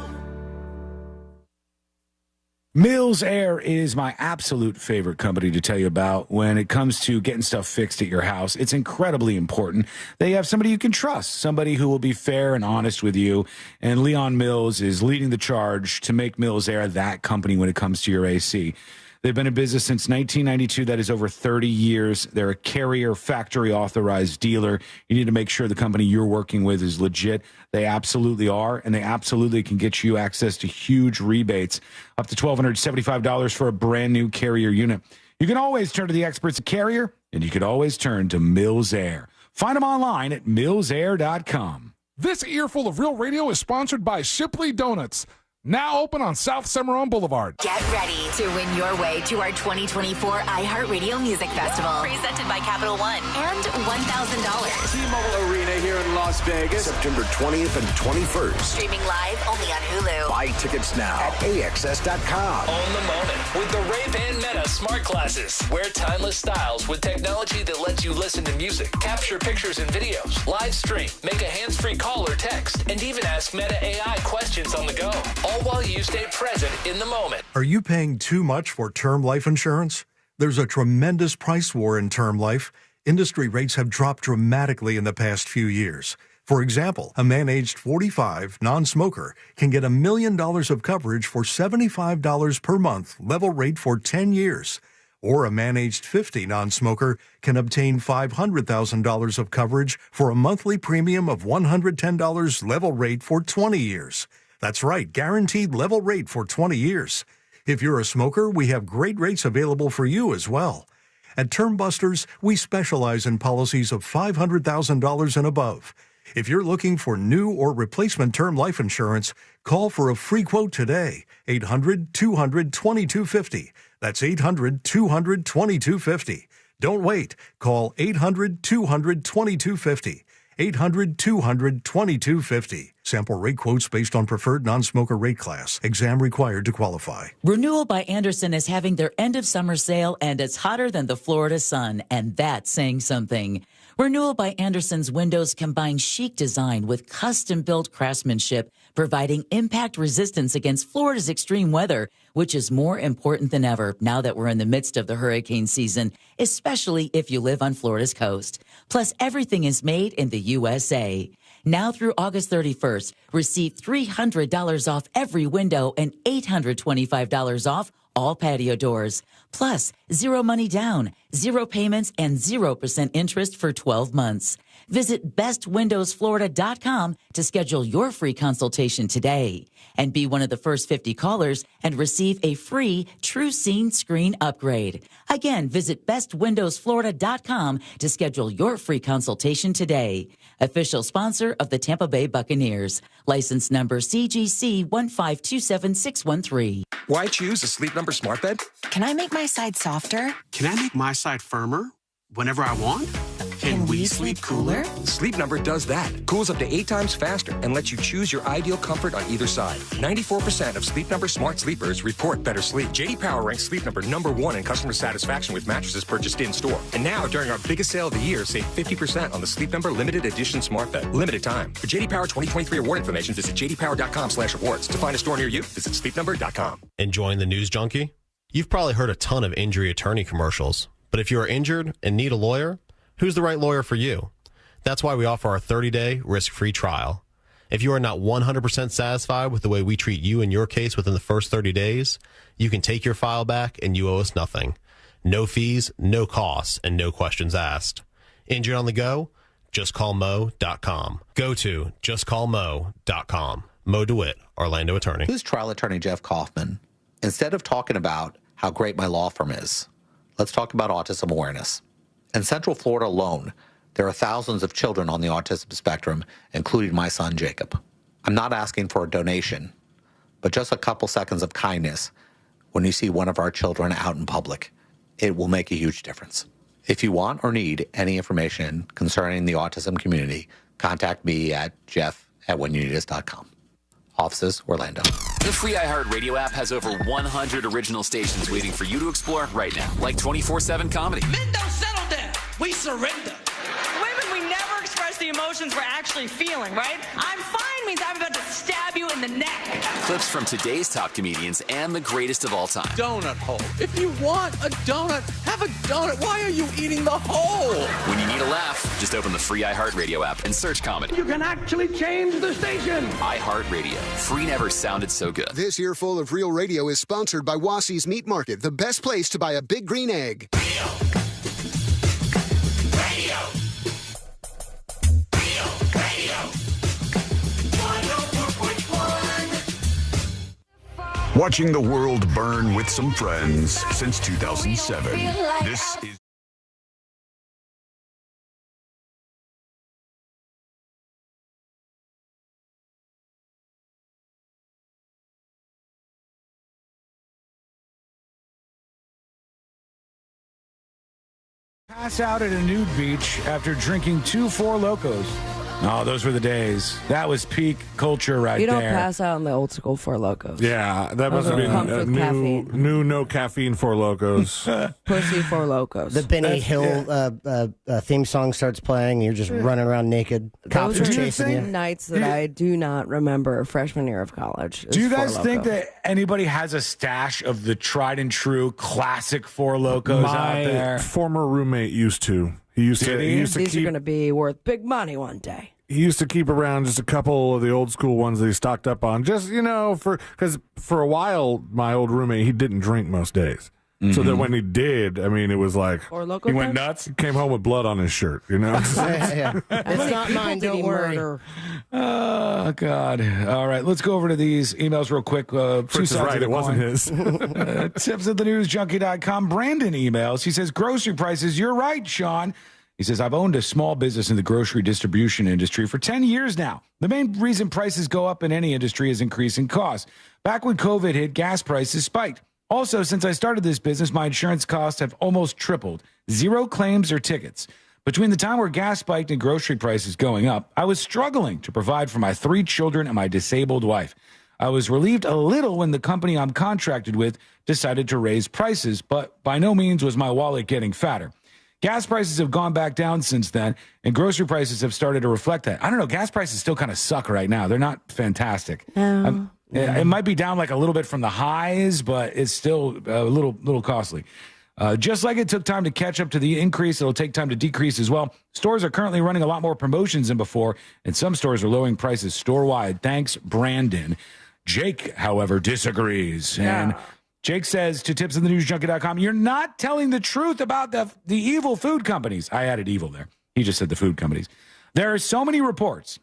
Mills Air is my absolute favorite company to tell you about when it comes to getting stuff fixed at your house. It's incredibly important. They have somebody you can trust, somebody who will be fair and honest with you. And Leon Mills is leading the charge to make Mills Air that company when it comes to your AC. They've been in business since 1992. That is over 30 years. They're a Carrier factory authorized dealer. You need to make sure the company you're working with is legit. They absolutely are, and they absolutely can get you access to huge rebates, up to $1,275 for a brand new Carrier unit. You can always turn to the experts at Carrier, and you can always turn to Mills Air. Find them online at millsair.com. This earful of Real Radio is sponsored by Shipley Donuts. Now open on South Cimarron Boulevard. Get ready to win your way to our 2024 iHeartRadio Music Festival. Presented by Capital One. And $1,000. T-Mobile Arena here in Las Vegas. September 20th and 21st. Streaming live only on Hulu. Buy tickets now at AXS.com. Own the moment with the Ray-Ban Meta Smart Glasses. Wear timeless styles with technology that lets you listen to music, capture pictures and videos, live stream, make a hands-free call or text, and even ask Meta AI questions on the go. All while you stay present in the moment. Are you paying too much for term life insurance? There's a tremendous price war in term life. Industry rates have dropped dramatically in the past few years. For example, a man aged 45, non-smoker, can get $1 million of coverage for $75 per month, level rate for 10 years. Or a man aged 50, non-smoker, can obtain $500,000 of coverage for a monthly premium of $110, level rate for 20 years. That's right, guaranteed level rate for 20 years. If you're a smoker, we have great rates available for you as well. At Term Busters, we specialize in policies of $500,000 and above. If you're looking for new or replacement term life insurance, call for a free quote today. 800-200-2250. That's 800-200-2250. Don't wait. Call 800-200-2250. 800-200-2250. Sample rate quotes based on preferred non-smoker rate class. Exam required to qualify. Renewal by Andersen is having their end of summer sale, and it's hotter than the Florida sun, and that's saying something. Renewal by Andersen's windows combine chic design with custom-built craftsmanship, providing impact resistance against Florida's extreme weather, which is more important than ever now that we're in the midst of the hurricane season, especially if you live on Florida's coast. Plus, everything is made in the USA. Now through August 31st, receive $300 off every window and $825 off all patio doors. Plus, zero money down, zero payments, and 0% interest for 12 months. Visit bestwindowsflorida.com to schedule your free consultation today. And be one of the first 50 callers and receive a free True Scene screen upgrade. Again, visit bestwindowsflorida.com to schedule your free consultation today. Official sponsor of the Tampa Bay Buccaneers. License number CGC 1527613. Why choose a Sleep Number smart bed? Can I make my side softer? Can I make my side firmer? whenever I want? Can we sleep cooler? Sleep Number does that. Cools up to 8 times faster and lets you choose your ideal comfort on either side. 94% of Sleep Number smart sleepers report better sleep. JD Power ranks Sleep Number #1 in customer satisfaction with mattresses purchased in-store. And now, during our biggest sale of the year, save 50% on the Sleep Number Limited Edition Smart Bed. Limited time. For JD Power 2023 award information, visit jdpower.com/awards. To find a store near you, visit sleepnumber.com. Enjoying the news, Junkie? You've probably heard a ton of injury attorney commercials. But if you are injured and need a lawyer, who's the right lawyer for you? That's why we offer our 30-day risk-free trial. If you are not 100% satisfied with the way we treat you in your case within the first 30 days, you can take your file back and you owe us nothing. No fees, no costs, and no questions asked. Injured on the go? JustCallMo.com. Go to JustCallMo.com. Mo DeWitt, Orlando attorney. Who's trial attorney Jeff Kaufman? Instead of talking about how great my law firm is, let's talk about autism awareness. In Central Florida alone, there are thousands of children on the autism spectrum, including my son, Jacob. I'm not asking for a donation, but just a couple seconds of kindness when you see one of our children out in public. It will make a huge difference. If you want or need any information concerning the autism community, contact me at jeff@whenyouneedus.com. Offices, Orlando. The free iHeartRadio app has over 100 original stations waiting for you to explore right now, like 24/7 comedy. Men don't settle down. We surrender. Women, we never express the emotions we're actually feeling, right? I'm fine means I'm about to stab you in the neck. Clips from today's top comedians and the greatest of all time. Donut hole. If you want a donut, have a donut. Why are you eating the hole? When you need a laugh, just open the free iHeartRadio app and search comedy. You can actually change the station. iHeartRadio. Free never sounded so good. This earful of Real Radio is sponsored by Wassie's Meat Market, the best place to buy a big green egg. Watching the world burn with some friends since 2007. This is pass out at a nude beach after drinking 2 Four Locos. Oh, those were the days. That was peak culture right there. You don't pass out on the old school Four Locos. Yeah, that must have been new no caffeine Four Locos. Pussy Four Locos. The Benny Hill theme song starts playing. You're just running around naked. Cops are chasing you. Nights that I do not remember freshman year of college. Do you guys think that anybody has a stash of the tried and true classic Four Locos out there? My former roommate used to. He used to These are going to be worth big money one day. He used to keep around just a couple of the old school ones that he stocked up on, just, because for a while, my old roommate, he didn't drink most days. Mm-hmm. So that when he did, I mean, it was like, he went nuts. He came home with blood on his shirt, yeah. It's not mine, don't worry. Oh, God. All right, let's go over to these emails real quick. Fritz is right, it wasn't his. Tips at thenewsjunkie.com. Brandon emails. He says, grocery prices, you're right, Sean. He says, I've owned a small business in the grocery distribution industry for 10 years now. The main reason prices go up in any industry is increasing costs. Back when COVID hit, gas prices spiked. Also, since I started this business, my insurance costs have almost tripled. 0 claims or tickets. Between the time where gas spiked and grocery prices going up, I was struggling to provide for my 3 children and my disabled wife. I was relieved a little when the company I'm contracted with decided to raise prices, but by no means was my wallet getting fatter. Gas prices have gone back down since then, and grocery prices have started to reflect that. I don't know. Gas prices still kind of suck right now. They're not fantastic. It might be down like a little bit from the highs, but it's still a little costly. Just like it took time to catch up to the increase, it'll take time to decrease as well. Stores are currently running a lot more promotions than before, and some stores are lowering prices store-wide. Thanks, Brandon. Jake, however, disagrees. Yeah. And Jake says to tipsinthenewsjunkie.com, you're not telling the truth about the evil food companies. I added evil there. He just said the food companies. There are so many reports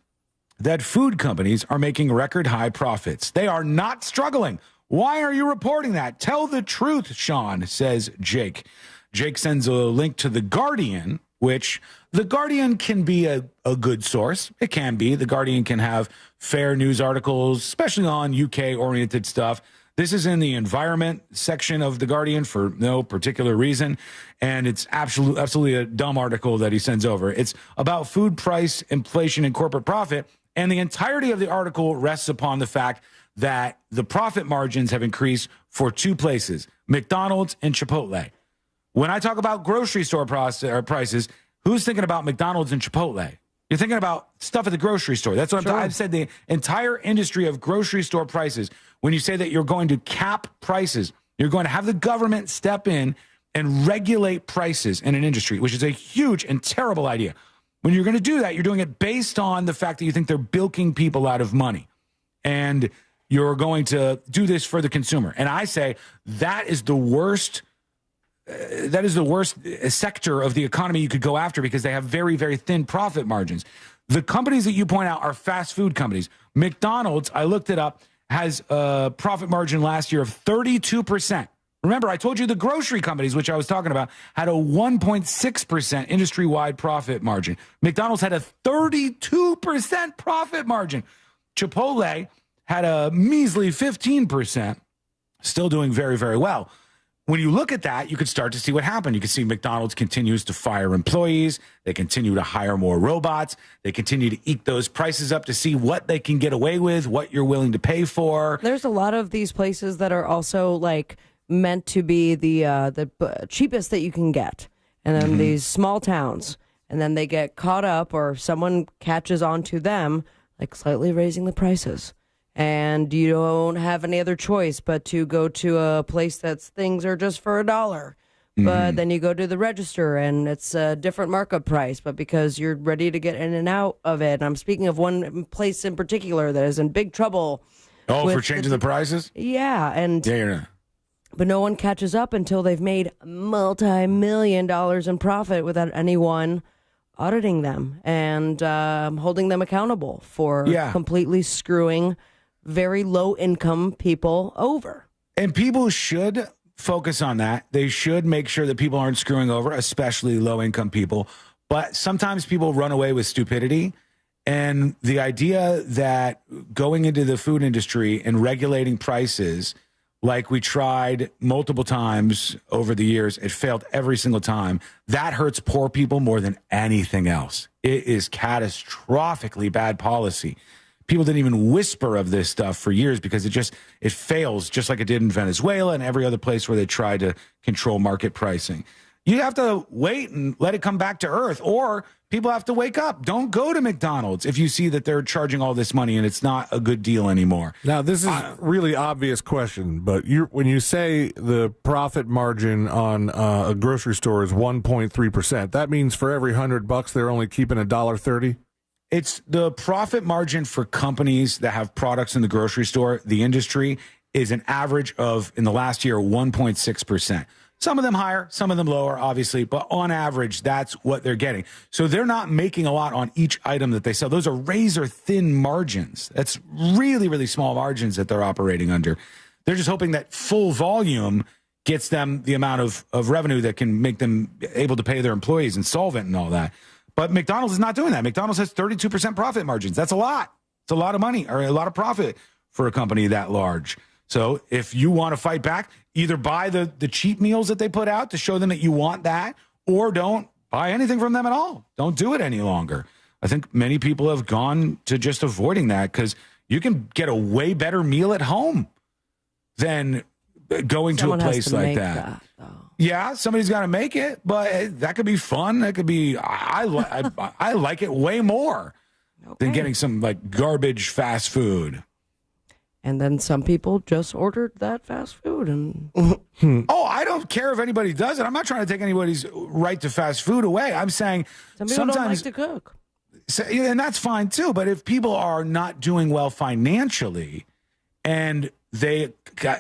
that food companies are making record high profits. They are not struggling. Why are you reporting that? Tell the truth, Sean, says Jake. Jake sends a link to The Guardian, which The Guardian can be a good source. It can be. The Guardian can have fair news articles, especially on UK-oriented stuff. This is in the environment section of The Guardian for no particular reason, and it's absolutely a dumb article that he sends over. It's about food price, inflation, and corporate profit, and the entirety of the article rests upon the fact that the profit margins have increased for two places, McDonald's and Chipotle. When I talk about grocery store prices, who's thinking about McDonald's and Chipotle? You're thinking about stuff at the grocery store. That's what I've said. The entire industry of grocery store prices, when you say that you're going to cap prices, you're going to have the government step in and regulate prices in an industry, which is a huge and terrible idea. When you're going to do that, you're doing it based on the fact that you think they're bilking people out of money. And you're going to do this for the consumer. And I say that is the worst sector of the economy you could go after because they have very, very thin profit margins. The companies that you point out are fast food companies. McDonald's, I looked it up, has a profit margin last year of 32%. Remember, I told you the grocery companies, which I was talking about, had a 1.6% industry-wide profit margin. McDonald's had a 32% profit margin. Chipotle had a measly 15%, still doing very, very well. When you look at that, you could start to see what happened. You can see McDonald's continues to fire employees. They continue to hire more robots. They continue to eke those prices up to see what they can get away with, what you're willing to pay for. There's a lot of these places that are also like meant to be the cheapest that you can get. And then these small towns, and then they get caught up or someone catches on to them, like slightly raising the prices. And you don't have any other choice but to go to a place that's things are just for $1. But then you go to the register and it's a different markup price, but because you're ready to get in and out of it. And I'm speaking of one place in particular that is in big trouble. Oh, for changing the prices? Yeah. And yeah. But no one catches up until they've made multi-million dollars in profit without anyone auditing them and holding them accountable for completely screwing very low-income people over. And people should focus on that. They should make sure that people aren't screwing over, especially low-income people. But sometimes people run away with stupidity. And the idea that going into the food industry and regulating prices, like we tried multiple times over the years, it failed every single time. That hurts poor people more than anything else. It is catastrophically bad policy. People didn't even whisper of this stuff for years because it fails just like it did in Venezuela and every other place where they tried to control market pricing. You have to wait and let it come back to earth, or people have to wake up. Don't go to McDonald's if you see that they're charging all this money and it's not a good deal anymore. Now, this is a really obvious question, but when you say the profit margin on a grocery store is 1.3%, that means for every $100 they're only keeping $1.30? It's the profit margin for companies that have products in the grocery store. The industry is an average of, in the last year, 1.6%. Some of them higher, some of them lower, obviously, but on average, that's what they're getting. So they're not making a lot on each item that they sell. Those are razor thin margins. That's really, really small margins that they're operating under. They're just hoping that full volume gets them the amount of revenue that can make them able to pay their employees and solvent and all that. But McDonald's is not doing that. McDonald's has 32% profit margins. That's a lot. It's a lot of money or a lot of profit for a company that large. So if you want to fight back, either buy the cheap meals that they put out to show them that you want that, or don't buy anything from them at all. Don't do it any longer. I think many people have gone to just avoiding that because you can get a way better meal at home than going to a place like that. Yeah, somebody's got to make it, but that could be fun. That could be, I like it way more than getting some like garbage fast food. And then some people just ordered that fast food. And oh, I don't care if anybody does it. I'm not trying to take anybody's right to fast food away. I'm saying some people don't like to cook. And that's fine too. But if people are not doing well financially and they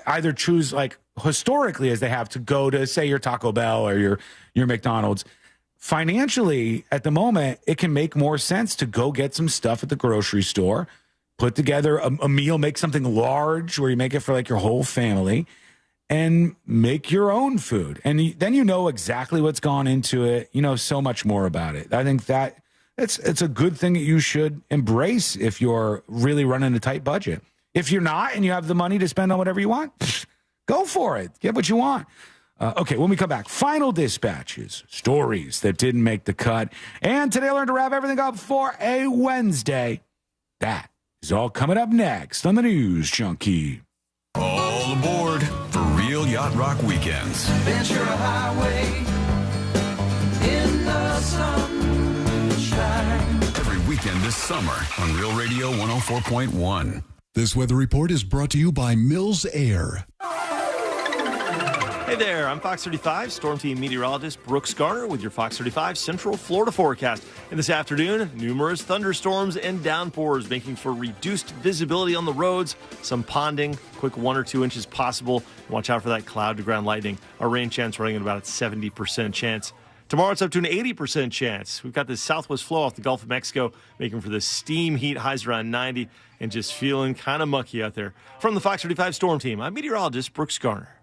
either choose like historically as they have to go to say your Taco Bell or your McDonald's, financially at the moment, it can make more sense to go get some stuff at the grocery store, put together a meal, make something large where you make it for like your whole family and make your own food. And then you know exactly what's gone into it. You know so much more about it. I think that it's a good thing that you should embrace if you're really running a tight budget. If you're not and you have the money to spend on whatever you want, go for it. Get what you want. Okay, when we come back, final dispatches, stories that didn't make the cut. And today I learned to wrap everything up for a Wednesday. That is all coming up next on the News Junkie. All aboard for Real Yacht Rock Weekends. Ventura Highway in the sunshine. Every weekend this summer on Real Radio 104.1. This weather report is brought to you by Mills Air. Hey there, I'm Fox 35 Storm Team meteorologist Brooks Garner with your Fox 35 Central Florida forecast. And this afternoon, numerous thunderstorms and downpours making for reduced visibility on the roads, some ponding, quick 1 or 2 inches possible. Watch out for that cloud-to-ground lightning. Our rain chance running at about a 70% chance. Tomorrow it's up to an 80% chance. We've got this southwest flow off the Gulf of Mexico, making for the steam heat, highs around 90, and just feeling kind of mucky out there. From the Fox 35 Storm Team, I'm meteorologist Brooks Garner.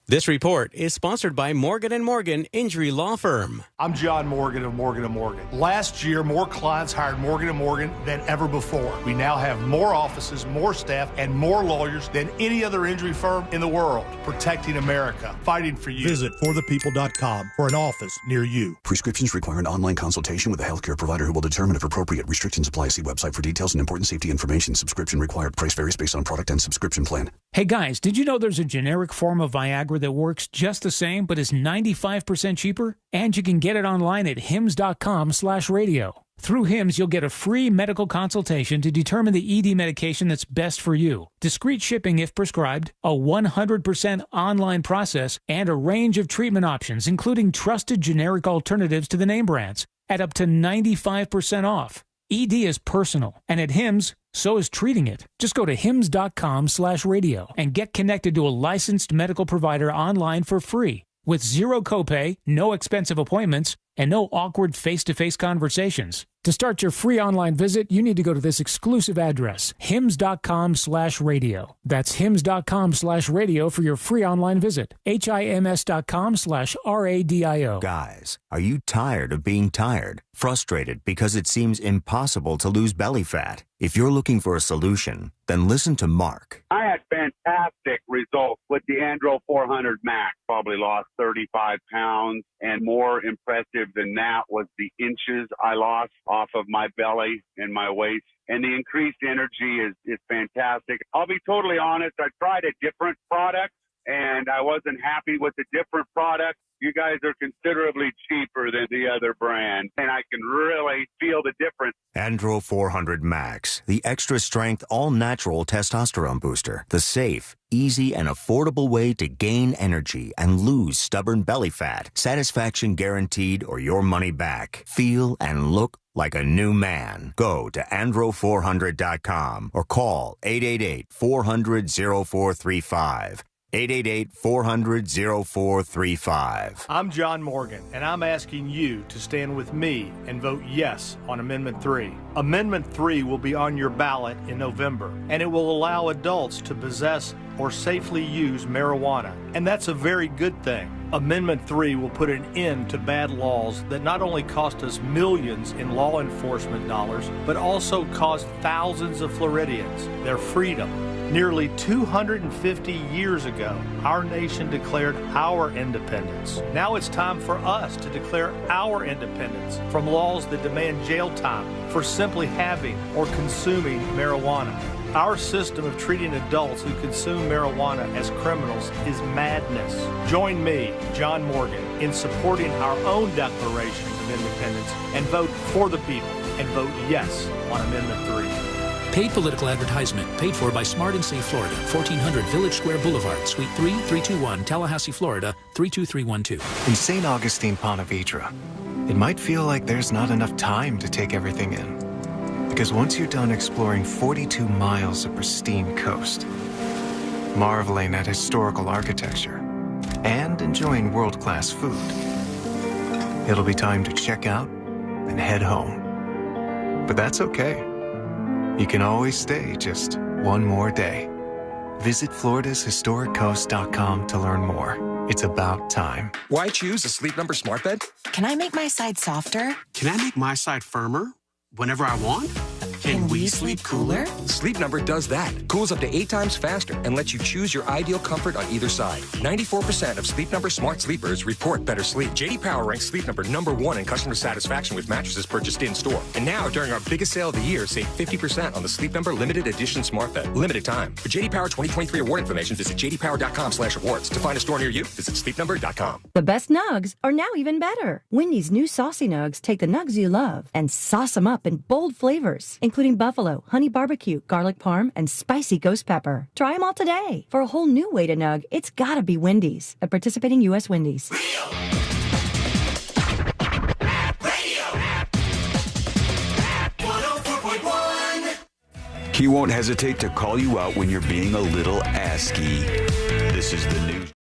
This report is sponsored by Morgan & Morgan Injury Law Firm. I'm John Morgan of Morgan & Morgan. Last year, more clients hired Morgan & Morgan than ever before. We now have more offices, more staff, and more lawyers than any other injury firm in the world, protecting America, fighting for you. Visit forthepeople.com for an office near you. Prescriptions require an online consultation with a healthcare provider who will determine if appropriate. Restrictions apply. See website for details and important safety information. Subscription required. Price varies based on product and subscription plan. Hey guys, did you know there's a generic form of Viagra that works just the same but is 95% cheaper? And you can get it online at hims.com/radio. Through Hims, you'll get a free medical consultation to determine the ED medication that's best for you, discreet shipping if prescribed, a 100% online process, and a range of treatment options, including trusted generic alternatives to the name brands, at up to 95% off. ED is personal, and at Hims, so is treating it. Just go to hims.com/radio and get connected to a licensed medical provider online for free with zero copay, no expensive appointments, and no awkward face-to-face conversations. To start your free online visit, you need to go to this exclusive address, hims.com/radio. That's hims.com/radio for your free online visit. HIMS.com/RADIO. Guys, are you tired of being tired? Frustrated because it seems impossible to lose belly fat? If you're looking for a solution, then listen to Mark. I had fantastic results with the Andro 400 Max. Probably lost 35 pounds, and more impressive than that was the inches I lost off of my belly and my waist. And the increased energy is fantastic. I'll be totally honest, I tried a different product, and I wasn't happy with the different product. You guys are considerably cheaper than the other brand, and I can really feel the difference. Andro 400 Max, the extra strength, all natural testosterone booster. The safe, easy, and affordable way to gain energy and lose stubborn belly fat. Satisfaction guaranteed or your money back. Feel and look like a new man. Go to andro400.com or call 888-400-0435. 888-400-0435. I'm John Morgan, and I'm asking you to stand with me and vote yes on Amendment 3. Amendment 3 will be on your ballot in November, and it will allow adults to possess or safely use marijuana, and that's a very good thing. Amendment 3 will put an end to bad laws that not only cost us millions in law enforcement dollars, but also cost thousands of Floridians their freedom. Nearly 250 years ago, our nation declared our independence. Now it's time for us to declare our independence from laws that demand jail time for simply having or consuming marijuana. Our system of treating adults who consume marijuana as criminals is madness. Join me, John Morgan, in supporting our own Declaration of Independence and vote for the people and vote yes on Amendment 3. Paid political advertisement paid for by Smart and Safe Florida, 1400 Village Square Boulevard, Suite 3, 321, Tallahassee, Florida, 32312. In St. Augustine, Ponte Vedra, it might feel like there's not enough time to take everything in. Because once you're done exploring 42 miles of pristine coast, marveling at historical architecture, and enjoying world-class food, it'll be time to check out and head home. But that's okay. You can always stay just one more day. Visit FloridasHistoricCoast.com to learn more. It's about time. Why choose a Sleep Number smart bed? Can I make my side softer? Can I make my side firmer whenever I want? Can we sleep cooler? Sleep Number does that. Cools up to 8 times faster and lets you choose your ideal comfort on either side. 94% of Sleep Number smart sleepers report better sleep. JD Power ranks Sleep Number #1 in customer satisfaction with mattresses purchased in-store. And now, during our biggest sale of the year, save 50% on the Sleep Number Limited Edition Smart Bed. Limited time. For JD Power 2023 award information, visit jdpower.com/awards. To find a store near you, visit sleepnumber.com. The best nugs are now even better. Wendy's new saucy nugs take the nugs you love and sauce them up in bold flavors, including buffalo, honey barbecue, garlic parm, and spicy ghost pepper. Try them all today. For a whole new way to nug, it's gotta be Wendy's. At participating U.S. Wendy's. He won't hesitate to call you out when you're being a little asky. This is the news.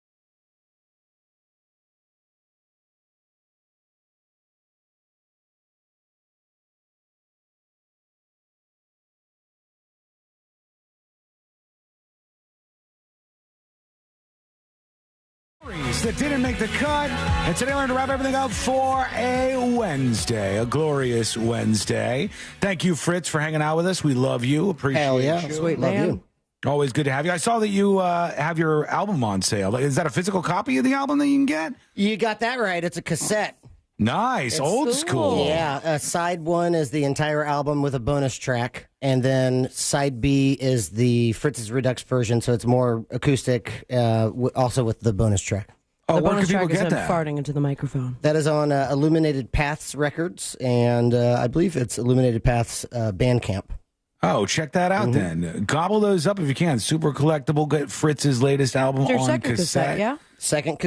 That didn't make the cut. And today we're going to wrap everything up for a Wednesday, a glorious Wednesday. Thank you, Fritz, for hanging out with us. We love you. Appreciate you. Sweet, love you. Always good to have you. I saw that you have your album on sale. Is that a physical copy of the album that you can get? You got that right. It's a cassette. Nice. Old school. Yeah. Side 1 is the entire album with a bonus track. And then side B is the Fritz's Redux version. So it's more acoustic, also with the bonus track. Oh, the where bonus can people track get is that? farting into the microphone. That is on Illuminated Paths Records. And I believe it's Illuminated Paths Bandcamp. Oh, check that out then. Gobble those up if you can. Super collectible. Get Fritz's latest album It's your on second cassette, yeah? Second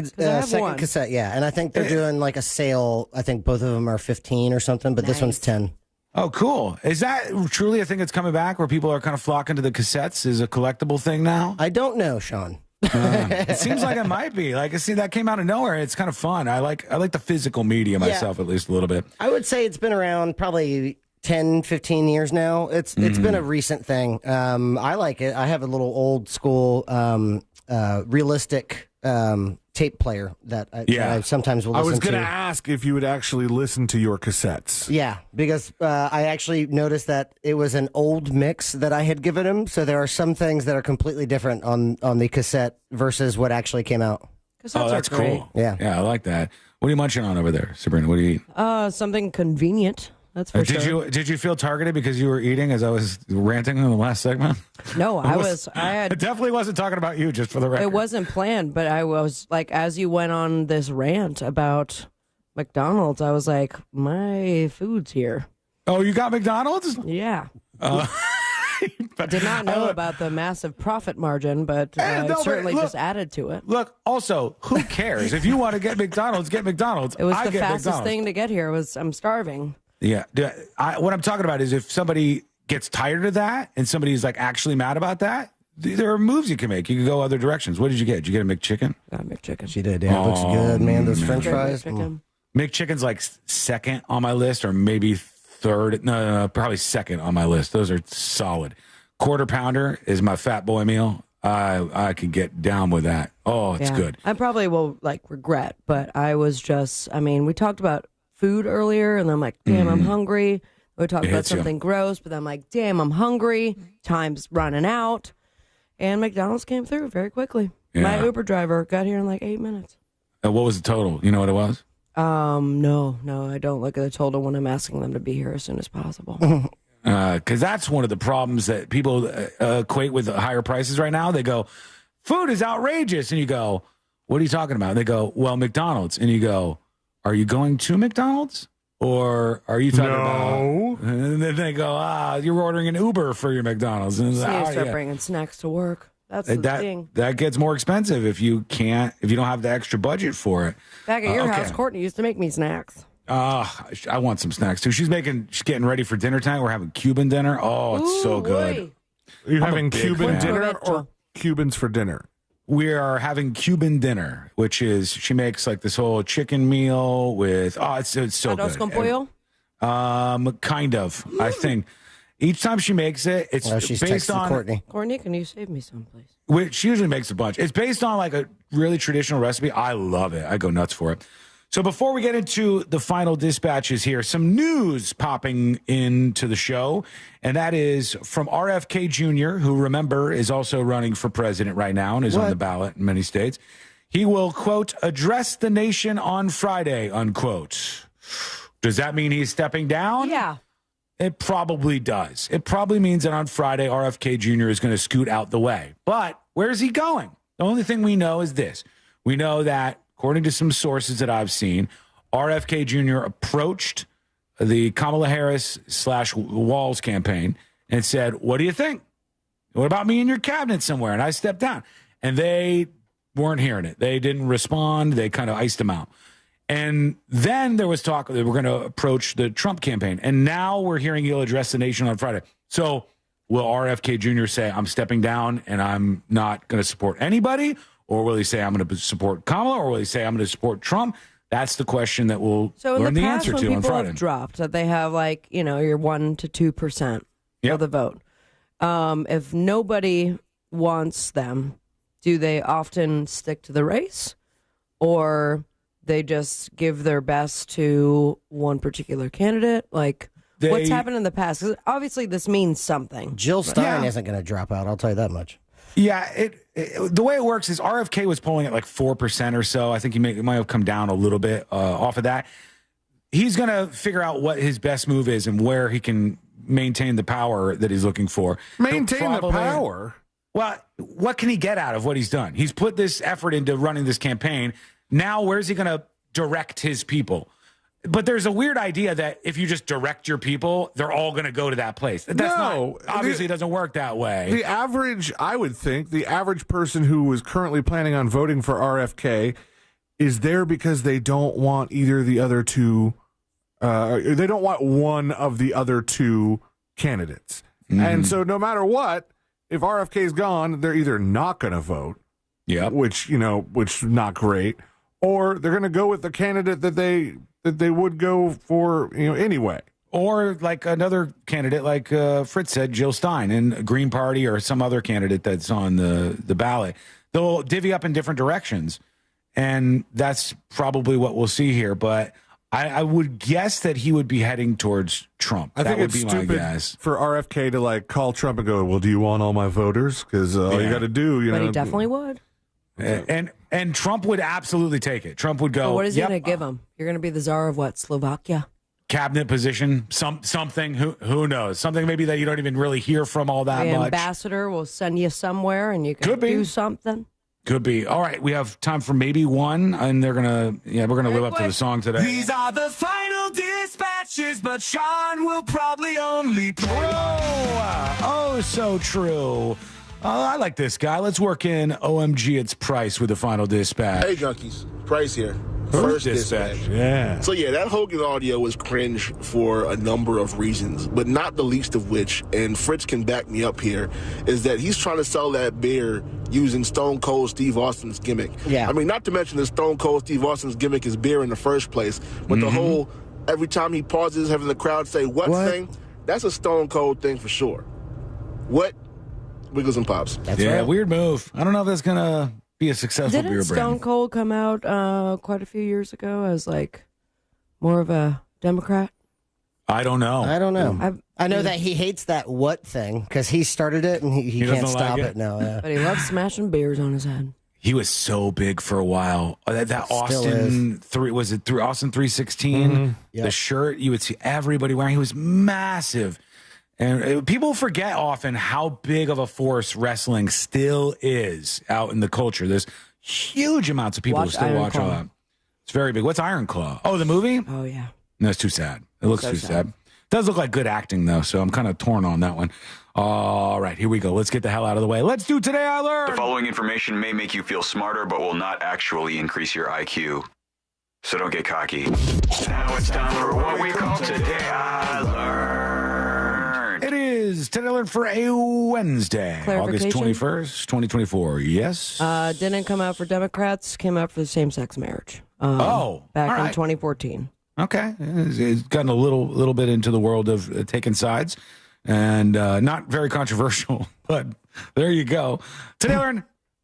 one. cassette, yeah. And I think they're doing like a sale. I think both of them are 15 or something, but this one's 10. Oh, cool. Is that truly a thing that's coming back where people are kind of flocking to the cassettes? Is a collectible thing now? I don't know, Sean. It seems like it might be. Like, see, that came out of nowhere. It's kind of fun. I like the physical media myself, at least a little bit. I would say it's been around probably 10, 15 years now. It's been a recent thing. I like it. I have a little old school realistic tape player that I sometimes will listen to. I was going to ask if you would actually listen to your cassettes. Yeah, because I actually noticed that it was an old mix that I had given him. So there are some things that are completely different on the cassette versus what actually came out. Oh, that's cool. Yeah. Yeah, I like that. What are you munching on over there, Sabrina? What do you eat? Something convenient. That's for sure. Did you feel targeted because you were eating as I was ranting in the last segment? No, I definitely wasn't talking about you, just for the record. It wasn't planned, but I was like, as you went on this rant about McDonald's, I was like, my food's here. Oh, you got McDonald's? Yeah. I did not know about the massive profit margin, but certainly just added to it. Look, also, who cares? If you want to get McDonald's, get McDonald's. It was the fastest thing to get here. I'm starving. Yeah. What I'm talking about is if somebody gets tired of that and somebody's like actually mad about that, there are moves you can make. You can go other directions. What did you get? Did you get a McChicken? Got a McChicken. She did, yeah. It looks good, man. Those French fries. McChicken's like second on my list or maybe third. No, probably second on my list. Those are solid. Quarter pounder is my fat boy meal. I could get down with that. Oh, it's good. I probably will regret, but I was just, we talked about food earlier, and I'm like, damn, I'm hungry. We talked about something gross, but I'm like, damn, I'm hungry. Time's running out. And McDonald's came through very quickly. Yeah. My Uber driver got here in like 8 minutes. What was the total? You know what it was? No, I don't look at the total when I'm asking them to be here as soon as possible. Because that's one of the problems that people equate with the higher prices right now. They go, food is outrageous. And you go, what are you talking about? And they go, well, McDonald's. And you go, are you going to McDonald's? Or are you talking about... And then they go, you're ordering an Uber for your McDonald's. And start bringing snacks to work. That's the thing. That gets more expensive if you don't have the extra budget for it. Back at your house, Courtney used to make me snacks. I want some snacks too. She's getting ready for dinner tonight. We're having Cuban dinner. Oh, it's so good. Are you having Cuban dinner or Cubans for dinner? We are having Cuban dinner, which is she makes like this whole chicken meal with it's so good. Arroz con pollo? Kind of. I think each time she makes it, it's based on Courtney. Courtney, can you save me some, please? She usually makes a bunch. It's based on like a really traditional recipe. I love it. I go nuts for it. So before we get into the final dispatches here, some news popping into the show, and that is from RFK Jr., who, remember, is also running for president right now and is on the ballot in many states. He will, quote, address the nation on Friday, unquote. Does that mean he's stepping down? Yeah. It probably does. It probably means that on Friday, RFK Jr. is going to scoot out the way. But where's he going? The only thing we know is this. We know that, according to some sources that I've seen, RFK Jr. approached the Kamala Harris / Walz campaign and said, what do you think? What about me in your cabinet somewhere? And I stepped down. And they weren't hearing it. They didn't respond. They kind of iced him out. And then there was talk that they were going to approach the Trump campaign. And now we're hearing he'll address the nation on Friday. So will RFK Jr. say, I'm stepping down and I'm not going to support anybody? Or will he say, I'm going to support Kamala? Or will he say, I'm going to support Trump? That's the question that we'll learn the answer to on Friday. Have dropped that they have your 1 to 2% of the vote. If nobody wants them, do they often stick to the race? Or they just give their best to one particular candidate? What's happened in the past? 'Cause obviously, this means something. Jill Stein isn't going to drop out. I'll tell you that much. Yeah, the way it works is RFK was polling at 4% or so. I think he might have come down a little bit off of that. He's going to figure out what his best move is and where he can maintain the power that he's looking for. Maintain the power? Well, what can he get out of what he's done? He's put this effort into running this campaign. Now, where's he going to direct his people? But there's a weird idea that if you just direct your people, they're all going to go to that place. Obviously, it doesn't work that way. I would think, the average person who is currently planning on voting for RFK is there because they don't want either the other two, they don't want one of the other two candidates. Mm-hmm. And so no matter what, if RFK is gone, they're either not going to vote, which is not great, or they're going to go with the candidate that they would go for, anyway. Or like another candidate, like Fritz said, Jill Stein in Green Party or some other candidate that's on the ballot. They'll divvy up in different directions, and that's probably what we'll see here. But I would guess that he would be heading towards Trump. I think that would it's be stupid my guess. For RFK to call Trump and go, well, do you want all my voters? Because all you got to do, But he definitely would. And Trump would absolutely take it. Trump would go. But what is he going to give him? You're going to be the czar of what? Slovakia? Cabinet position, something. Who knows? Something maybe that you don't even really hear from all that much. The ambassador will send you somewhere, and you can do something. Could be. All right, we have time for maybe one, and we're gonna live up to the song today. These are the final dispatches, but Sean will probably only play. Oh, so true. I like this guy. Let's work in OMG It's Price with the final dispatch. Hey, junkies. Price here. First dispatch. Yeah. So, that Hogan audio was cringe for a number of reasons, but not the least of which, and Fritz can back me up here, is that he's trying to sell that beer using Stone Cold Steve Austin's gimmick. Yeah. I mean, not to mention that Stone Cold Steve Austin's gimmick is beer in the first place, but the whole, every time he pauses, having the crowd say, what thing? That's a Stone Cold thing for sure. What? Wiggles and pops. That's right. Weird move. I don't know if that's going to be a successful beer brand. Didn't Stone Cold come out quite a few years ago as more of a Democrat? I don't know. I know that he hates that what thing because he started it and he can't stop it now. Yeah. But he loves smashing beers on his head. He was so big for a while. That Austin 3 was it through Austin 316? Mm-hmm. Yep. The shirt you would see everybody wearing. He was massive. And people forget often how big of a force wrestling still is out in the culture. There's huge amounts of people who still watch all that. It's very big. What's Iron Claw? Oh, the movie? Oh, yeah. No, it's too sad. It looks too sad. Does look like good acting, though, so I'm kind of torn on that one. All right, here we go. Let's get the hell out of the way. Let's do Today I Learned. The following information may make you feel smarter, but will not actually increase your IQ. So don't get cocky. Now it's time for what we call Today I Learned. It is Today I Learned for a Wednesday, August 21st, 2024. Yes. Didn't come out for Democrats, came out for the same-sex marriage. Back in 2014. Okay. It's gotten a little bit into the world of taking sides, and not very controversial, but there you go. Today I learned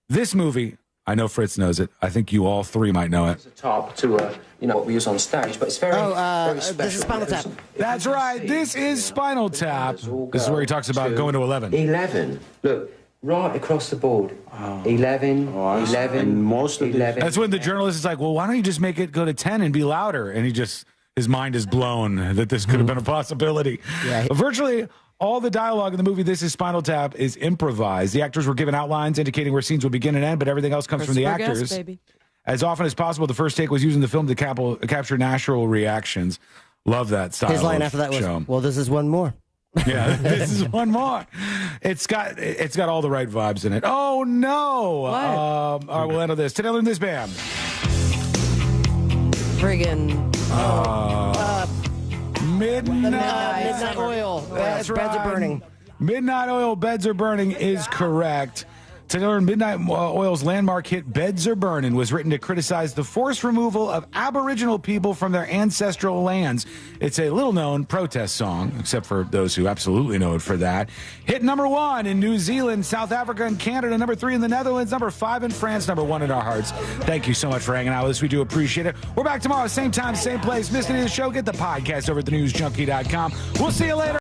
this movie I know Fritz knows it. I think you all three might know it. It's a tarp to, what we use on stage, but it's very, very special. This is Spinal Tap. That's right. This is Spinal Tap. This is where he talks about going to 11. 11. Look, right across the board. 11, 11, and most of 11. That's when the journalist is like, well, why don't you just make it go to 10 and be louder? And his mind is blown that this could have been a possibility. Yeah. Virtually all the dialogue in the movie This is Spinal Tap is improvised. The actors were given outlines indicating where scenes would begin and end, but everything else comes from the actors. Baby. As often as possible, the first take was used in the film to capture natural reactions. Love that style. His line after that was, well, this is one more. Yeah, this is one more. It's got all the right vibes in it. Oh, no. What? All right, we'll end on this. Today on this band. Friggin' Midnight Oil. That's right. Beds are burning. Midnight Oil, Beds Are Burning is correct. Today, Midnight Oil's landmark hit Beds Are Burning was written to criticize the forced removal of Aboriginal people from their ancestral lands. It's a little-known protest song, except for those who absolutely know it for that. Hit number 1 in New Zealand, South Africa, and Canada. Number 3 in the Netherlands. Number 5 in France. Number 1 in our hearts. Thank you so much for hanging out with us. We do appreciate it. We're back tomorrow, same time, same place. Missed any of the show? Get the podcast over at thenewsjunkie.com. We'll see you later.